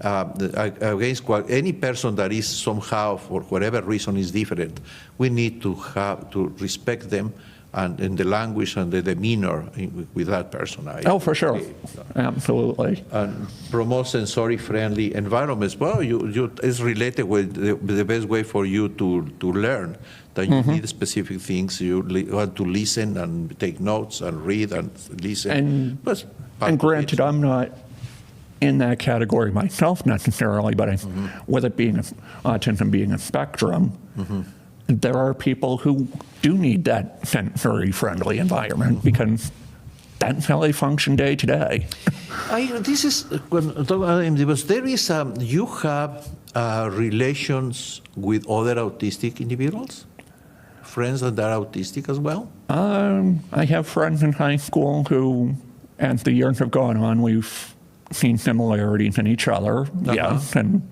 against any person that is somehow, for whatever reason, is different. We need to have to respect them and in the language and the demeanor with that person. Oh, for sure. Absolutely. And promote sensory-friendly environments. Well, it's related with the best way for you to learn. That you need specific things. You want to listen and take notes and read and listen. And granted, I'm not in that category myself necessarily, but with it being autism being a spectrum, there are people who do need that sensory-friendly environment because that's how they function day to day. This is because there is you have relations with other autistic individuals, friends that are autistic as well. I have friends in high school who, as the years have gone on, we've seen similarities in each other. Yes, and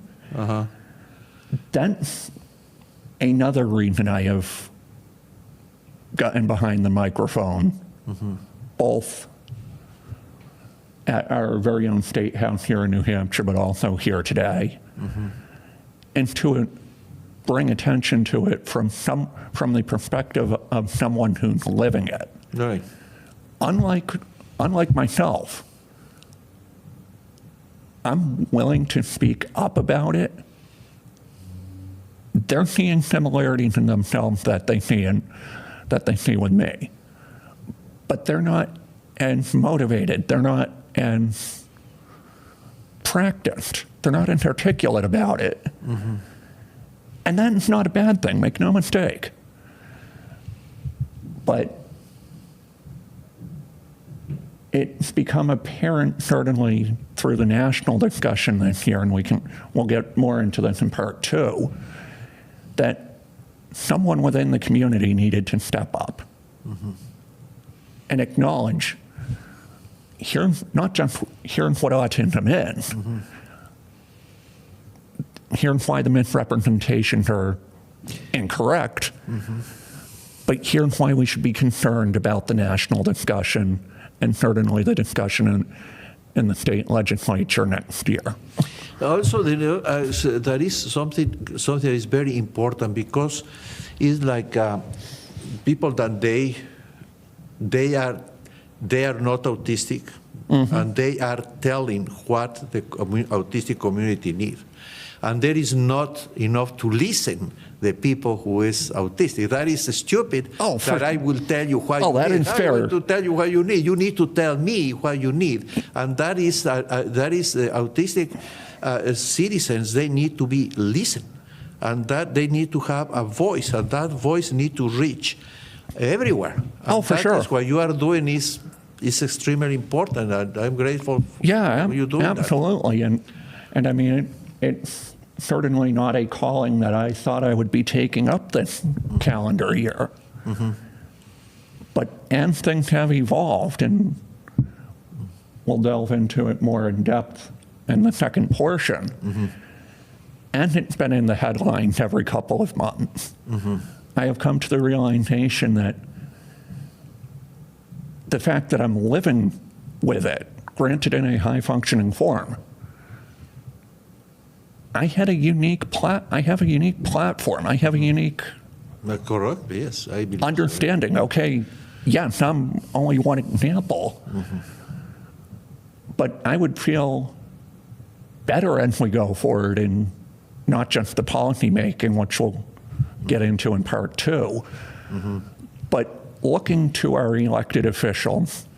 that's another reason I have gotten behind the microphone, both at our very own state house here in New Hampshire, but also here today, and to bring attention to it from the perspective of someone who's living it. Right. Unlike myself, I'm willing to speak up about it. They're seeing similarities in themselves that they see with me, but they're not as motivated. They're not as practiced. They're not as articulate about it. And that's not a bad thing, make no mistake. But it's become apparent, certainly through the national discussion this year, and we'll get more into this in part two, that someone within the community needed to step up and acknowledge, not just hearing what autism is, hearing why the misrepresentations are incorrect, but here's why we should be concerned about the national discussion and certainly the discussion in the state legislature next year. Also, there is something that is very important, because it's like people that they are not autistic, and they are telling what the autistic community needs. And there is not enough to listen the people who is autistic. That is stupid. That I will tell you what you need. That is fair. I want to tell you what you need. You need to tell me what you need. And that is autistic citizens. They need to be listened, and that they need to have a voice, and that voice need to reach everywhere. And for sure. That is what you are doing is extremely important, and I'm grateful for you doing that. Absolutely. And I mean, it's certainly not a calling that I thought I would be taking up this calendar year. But as things have evolved, and we'll delve into it more in depth in the second portion, and it's been in the headlines every couple of months, I have come to the realization that the fact that I'm living with it, granted in a high-functioning form, I have a unique platform. I have a unique correct. Yes, I believe understanding. Okay, yes, I'm only one example, but I would feel better as we go forward in not just the policy making, which we'll get into in part two, but looking to our elected officials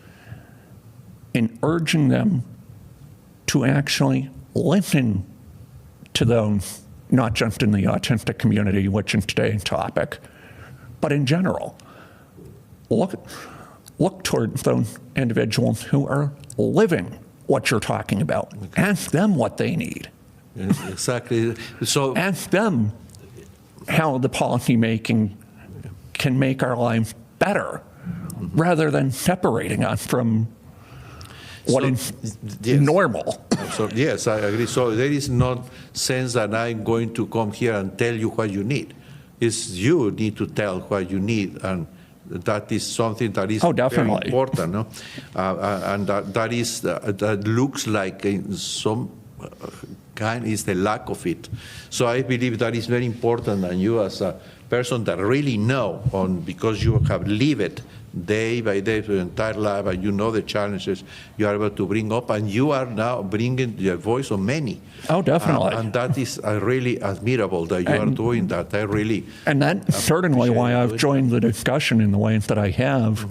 and urging them to actually listen to those, not just in the autistic community, which is today's topic, but in general. Look towards those individuals who are living what you're talking about. Ask them what they need. Yes, exactly. So ask them how the policy making can make our lives better, rather than separating us from what is normal. So yes, I agree. So there is no sense that I'm going to come here and tell you what you need. It's you need to tell what you need, and that is something that is very important. No? And that looks like in some kind is the lack of it. So I believe that is very important, and you as a person that really know because you have lived it day by day for your entire life, and you know the challenges you are able to bring up, and you are now bringing the voice of many. Oh, definitely. And that is really admirable that you are doing that. I really. And that's certainly why I've joined the discussion in the ways that I have.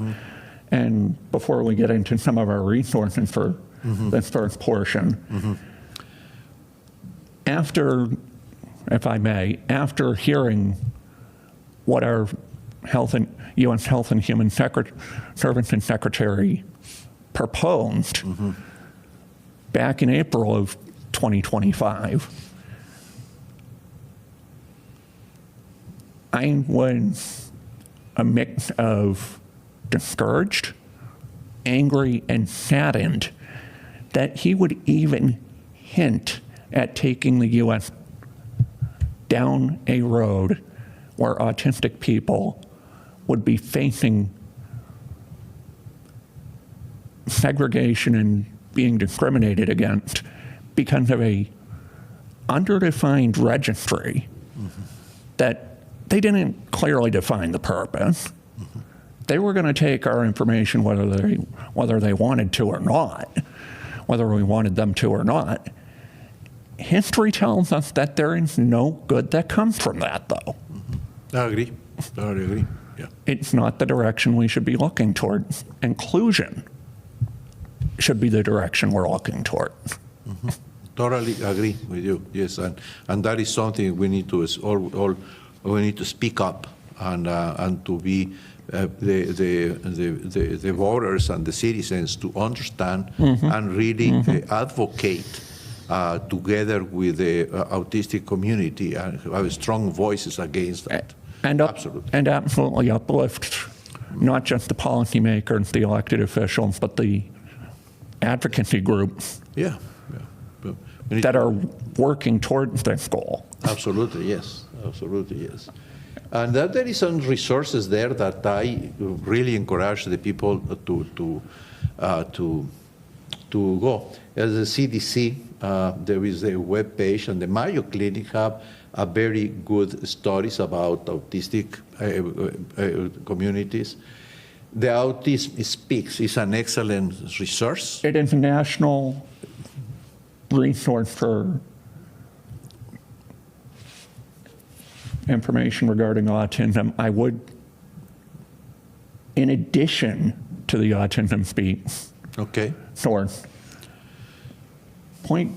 And before we get into some of our resources for this first portion, after, if I may, after hearing what our U.S. Health and Human Services Secretary proposed back in April of 2025, I was a mix of discouraged, angry, and saddened that he would even hint at taking the U.S. down a road where autistic people would be facing segregation and being discriminated against because of a underdefined registry that they didn't clearly define the purpose. They were going to take our information whether they wanted to or not, whether we wanted them to or not. History tells us that there is no good that comes from that, though. I agree. Totally agree. Yeah. It's not the direction we should be looking towards. Inclusion should be the direction we're looking towards. Totally agree with you. Yes, and that is something we need to we need to speak up and to be the voters and the citizens to understand and really advocate together with the autistic community and have strong voices against that. And absolutely uplift not just the policymakers, the elected officials, but the advocacy groups Yeah. But we need that to- are working toward this goal. Absolutely, yes. Absolutely, yes. And that there is some resources there that I really encourage the people to go. As the CDC, there is a web page, and the Mayo Clinic have a very good stories about autistic communities. The Autism Speaks is an excellent resource. It is a national resource for information regarding autism. I would, in addition to the Autism Speaks Okay. source, point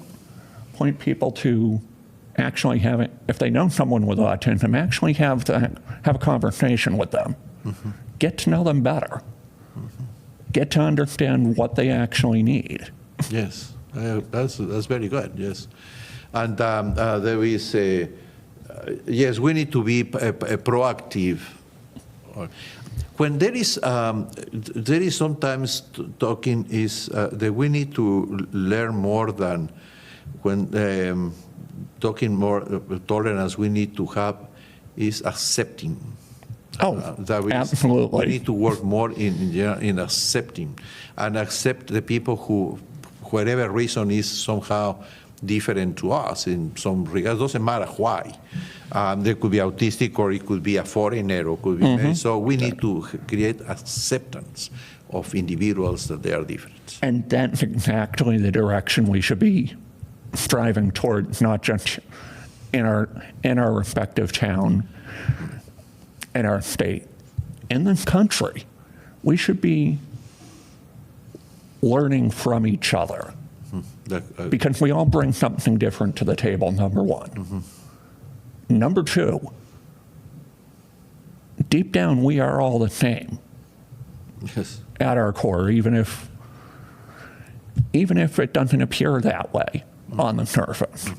people to actually have it, if they know someone with autism, actually have a conversation with them. Mm-hmm. Get to know them better. Mm-hmm. Get to understand what they actually need. Yes, that's very good. Yes, and there is a yes. We need to be proactive. When there is sometimes talking is that we need to learn more than when talking more tolerance. We need to have is accepting. That is, absolutely. We need to work more in accepting and accept the people who, whatever reason, is somehow different to us in some regards. Doesn't matter why. They could be autistic, or it could be a foreigner, or could be so. We need to create acceptance of individuals that they are different. And that's exactly the direction we should be striving towards, not just in our respective town, in our state, in this country. We should be learning from each other, because we all bring something different to the table, number one. Number two, deep down, we are all the same. Yes. At our core, even if it doesn't appear that way on the surface.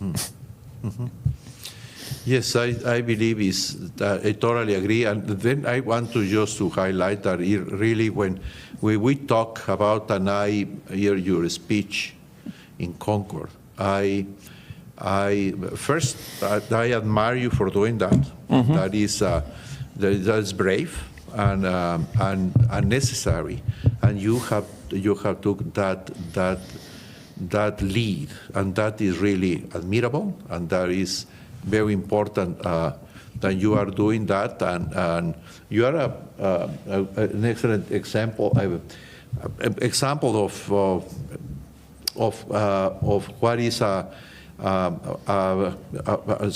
Yes, I believe I totally agree. And then I want to just to highlight that really when we talk about, and I hear your speech in Concord, I admire you for doing that. That's brave and necessary, and you have took that lead, and that is really admirable, and that is very important that you are doing that, and you are an excellent example. Example of what is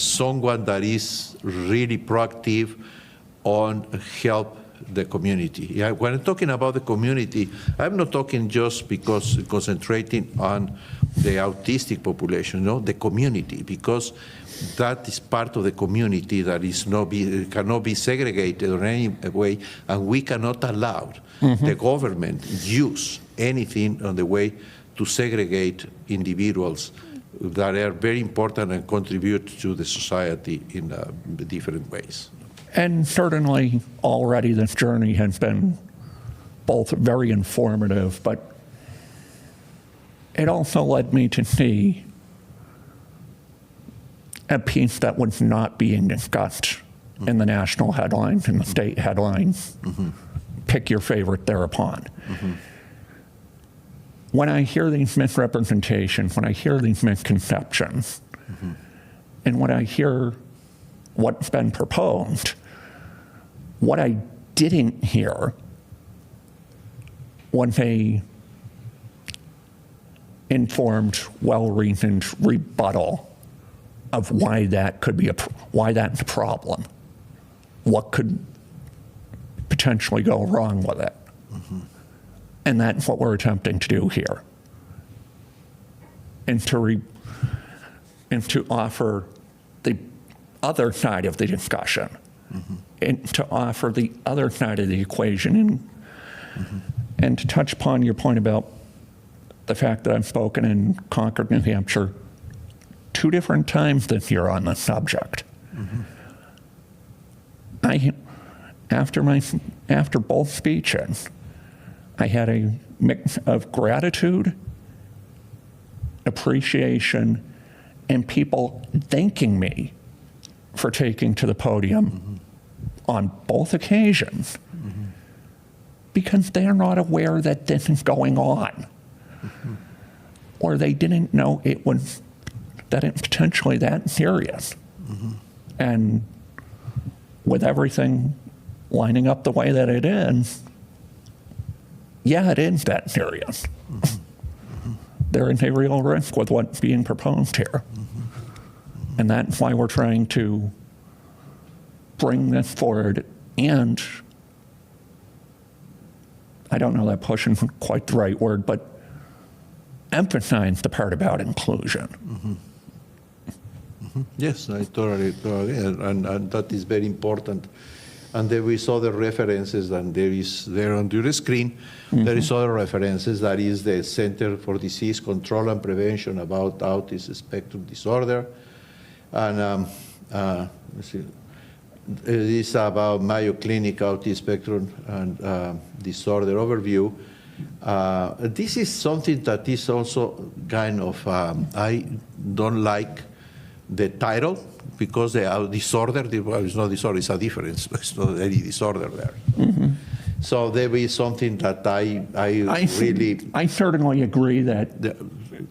someone that is really proactive on help the community. Yeah, when I'm talking about the community, I'm not talking just because concentrating on the autistic population, no, the community, because that is part of the community that is cannot be segregated in any way, and we cannot allow the government use anything on the way to segregate individuals that are very important and contribute to the society in different ways. And certainly already this journey has been both very informative, but it also led me to see a piece that was not being discussed in the national headlines, in the state headlines. Pick your favorite thereupon. When I hear these misrepresentations, when I hear these misconceptions, and when I hear what's been proposed, what I didn't hear was a informed, well-reasoned rebuttal of why that could be why that's a problem, what could potentially go wrong with it. And that's what we're attempting to do here, and to offer the other side of the discussion, and to offer the other side of the equation, and to touch upon your point about the fact that I've spoken in Concord, New Hampshire 2 different times this year on this subject. After both speeches, I had a mix of gratitude appreciation and people thanking me for taking to the podium on both occasions because they're not aware that this is going on. Or they didn't know that it's potentially that serious. And with everything lining up the way that it is, yeah, it is that serious. There is a real risk with what's being proposed here. And that's why we're trying to bring this forward, and I don't know that push isn't quite the right word, but emphasize the part about inclusion. Yes, I totally agree, and that is very important. And there is other references, and there on your screen, there is other references. That is the Center for Disease Control and Prevention about autism spectrum disorder. And let's see, it is about Mayo Clinic autism spectrum and disorder overview. This is something that is also kind of, I don't like the title, because the disorder, well, it's not disorder, it's a difference. It's not any disorder there. So there is something that I certainly agree that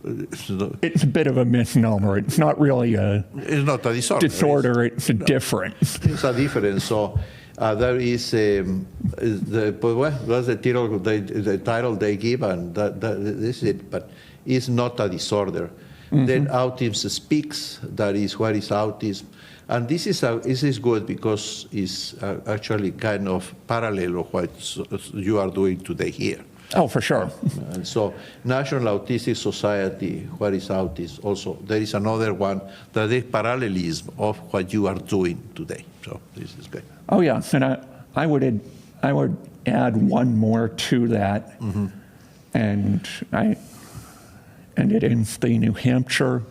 it's a bit of a misnomer. It's not really it's not a disorder. It's a difference. It's a difference. So there is that's the title they give, and this is it. But it's not a disorder. Then autism speaks. That is, what is autism? And this is good because it's actually kind of parallel of what you are doing today here. Oh, for sure. And so National Autistic Society, what is autism? Also, there is another one that is parallelism of what you are doing today. So this is good. Oh, yeah. And I would add one more to that. And it is the New Hampshire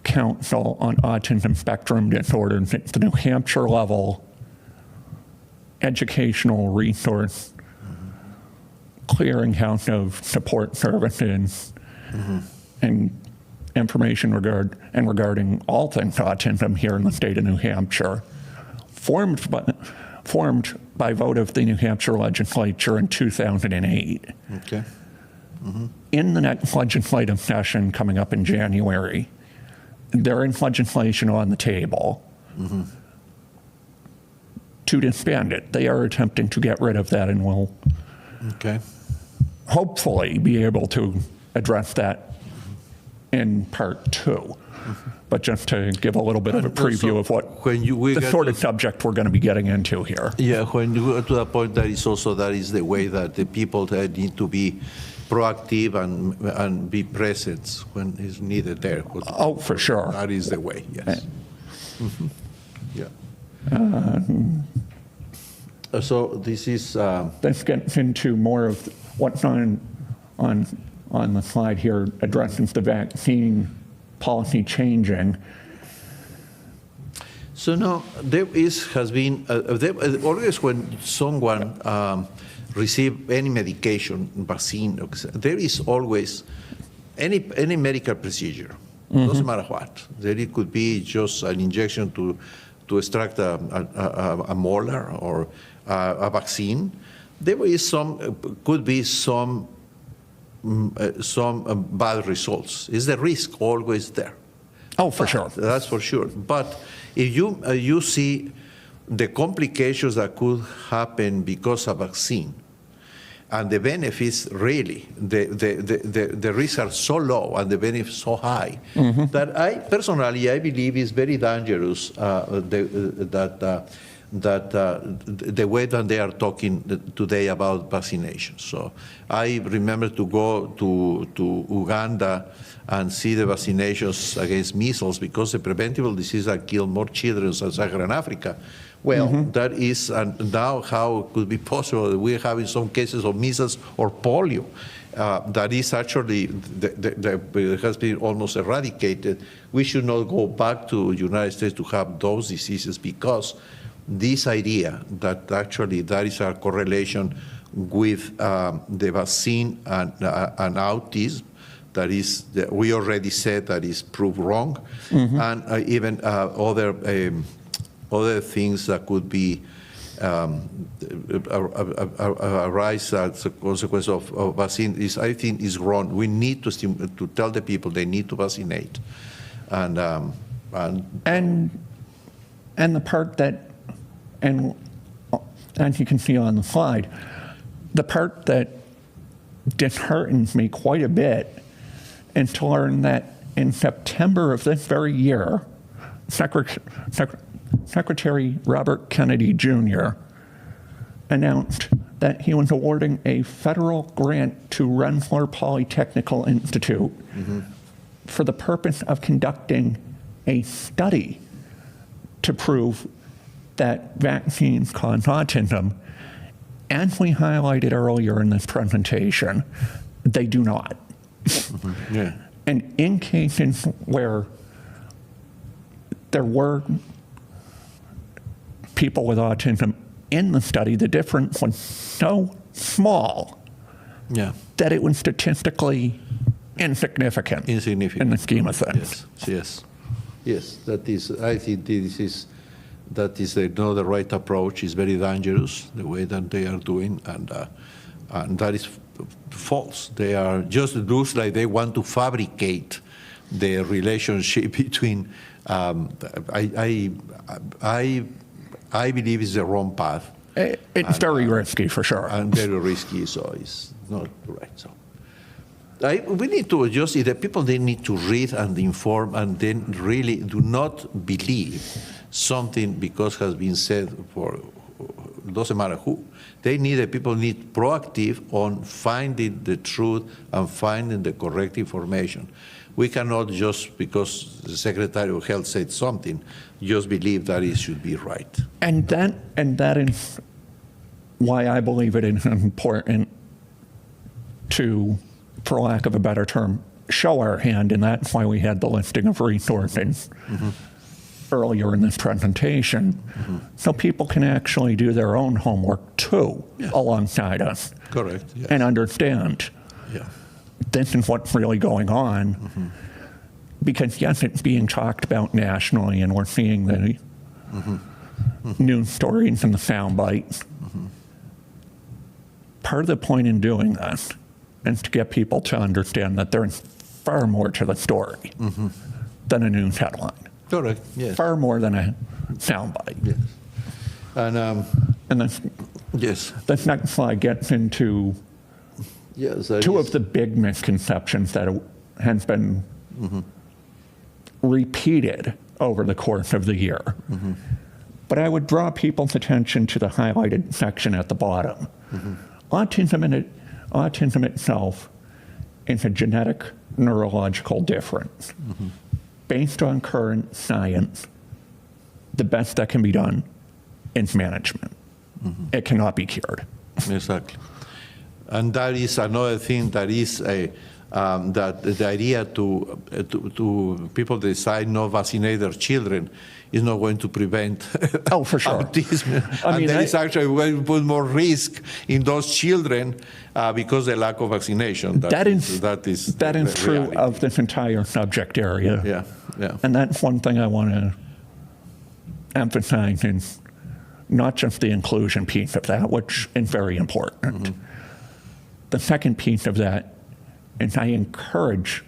Council on Autism Spectrum Disorders. It's the New Hampshire level educational resource clearinghouse of support services and information regarding all things autism here in the state of New Hampshire, formed by vote of the New Hampshire Legislature in 2008. Okay. In the next legislative session coming up in January, there is legislation on the table to disband it. They are attempting to get rid of that, and will hopefully be able to address that in part 2. But just to give a little bit of a preview of what the sort of subject we're going to be getting into here. Yeah, when you go to the point, that is the way that the people that need to be proactive and be present when it's needed there. Oh, for sure. That is the way, yes. Yeah. So this is... This gets into more of what's on the slide here, addresses the vaccine policy changing. So now, has been, always when someone receive any medication, vaccine, there is always any medical procedure, doesn't matter what. There it could be just an injection to extract a molar or a vaccine. There is could be some bad results. Is the risk always there? Oh, for sure. That's for sure. But if you see the complications that could happen because of vaccine, and the benefits really, the risks are so low and the benefits so high, that I believe is very dangerous the way that they are talking today about vaccinations. So I remember to go to Uganda and see the vaccinations against measles, because the preventable disease that kill more children in Sub-Saharan Africa. Well, that is, and now how it could be possible that we're having some cases of measles or polio that is actually, has been almost eradicated. We should not go back to the United States to have those diseases, because this idea that actually there is a correlation with the vaccine and autism, that is that we already said that is proved wrong, and even other things that could be arise as a consequence of vaccine I think is wrong. We need to tell the people they need to vaccinate, and the part that, and you can see on the slide, the part that disheartens me quite a bit is to learn that in September of this very year, Secretary Robert Kennedy Jr. announced that he was awarding a federal grant to Rensselaer Polytechnical Institute for the purpose of conducting a study to prove that vaccines cause autism. As we highlighted earlier in this presentation, they do not. Yeah. And in cases where there were people with autism in the study, the difference was so small that it was statistically insignificant in the scheme of things. Yes. That is. I think that is not the right approach. It's very dangerous the way that they are doing, and that is false. They are just looks like they want to fabricate the relationship between. I believe it's the wrong path. It's very risky for sure. And very risky, so it's not right. So we need to adjust it. The people, they need to read and inform, and then really do not believe something because has been said for doesn't matter who. The people need proactive on finding the truth and finding the correct information. We cannot just because the Secretary of Health said something, just believe that it should be right. And that is why I believe it is important to, for lack of a better term, show our hand, and that's why we had the listing of resources earlier in this presentation, so people can actually do their own homework too, alongside us. Correct. Yes. And understand this is what's really going on. Because yes, it's being talked about nationally, and we're seeing the news stories and the sound bites. Part of the point in doing this is to get people to understand that there's far more to the story than a news headline. Correct. Yes. Far more than a soundbite. Yes. And this next slide gets into two of the big misconceptions that has been repeated over the course of the year. But I would draw people's attention to the highlighted section at the bottom. Autism itself is a genetic neurological difference. Based on current science, the best that can be done is management. It cannot be cured. Exactly. And that is another thing that is that the idea to people decide not vaccinate their children is not going to prevent for sure. autism. And there is actually going to put more risk in those children because of the lack of vaccination. That is true reality. Of this entire subject area. Yeah. And that's one thing I want to emphasize is not just the inclusion piece of that, which is very important. The second piece of that is I encourage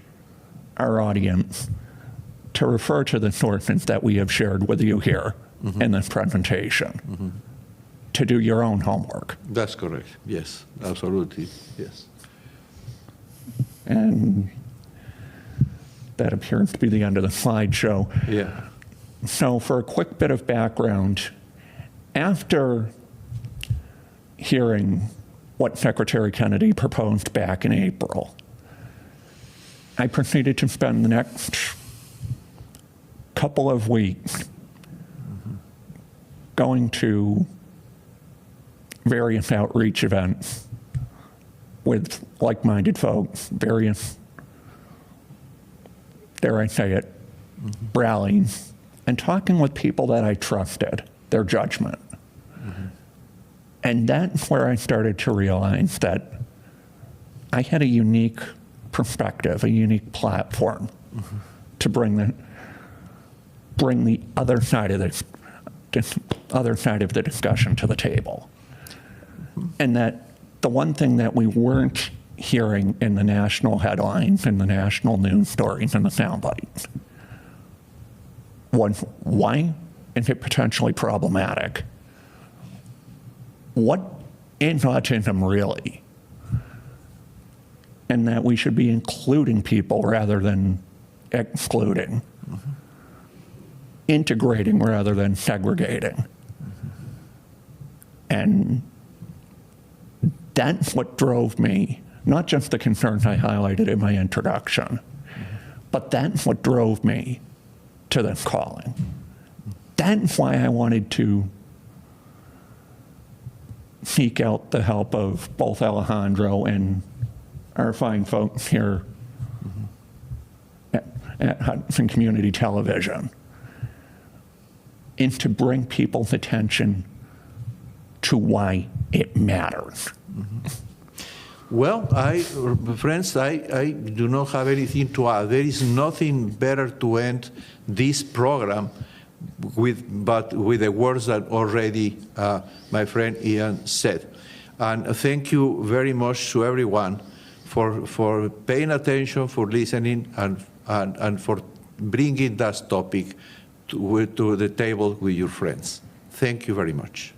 our audience to refer to the sources that we have shared with you here in this presentation to do your own homework. That's correct. Yes, absolutely. Yes. And that appears to be the end of the slideshow. Yeah. So for a quick bit of background, after hearing what Secretary Kennedy proposed back in April, I proceeded to spend the next couple of weeks going to various outreach events with like-minded folks, various, dare I say it, rallies, and talking with people that I trusted, their judgment. And that's where I started to realize that I had a unique perspective, a unique platform to bring the other side of the discussion to the table. And that the one thing that we weren't hearing in the national headlines and the national news stories and the sound bites was, why is it potentially problematic? What is autism really? And that we should be including people rather than excluding, integrating rather than segregating. And that's what drove me, not just the concerns I highlighted in my introduction, but that's what drove me to this calling. That's why I wanted to seek out the help of both Alejandro and our fine folks here at Hudson Community Television, and to bring people's attention to why it matters. Well, friends, I do not have anything to add. There is nothing better to end this program but with the words that already my friend Ian said. And thank you very much to everyone for paying attention, for listening, and for bringing that topic to the table with your friends. Thank you very much.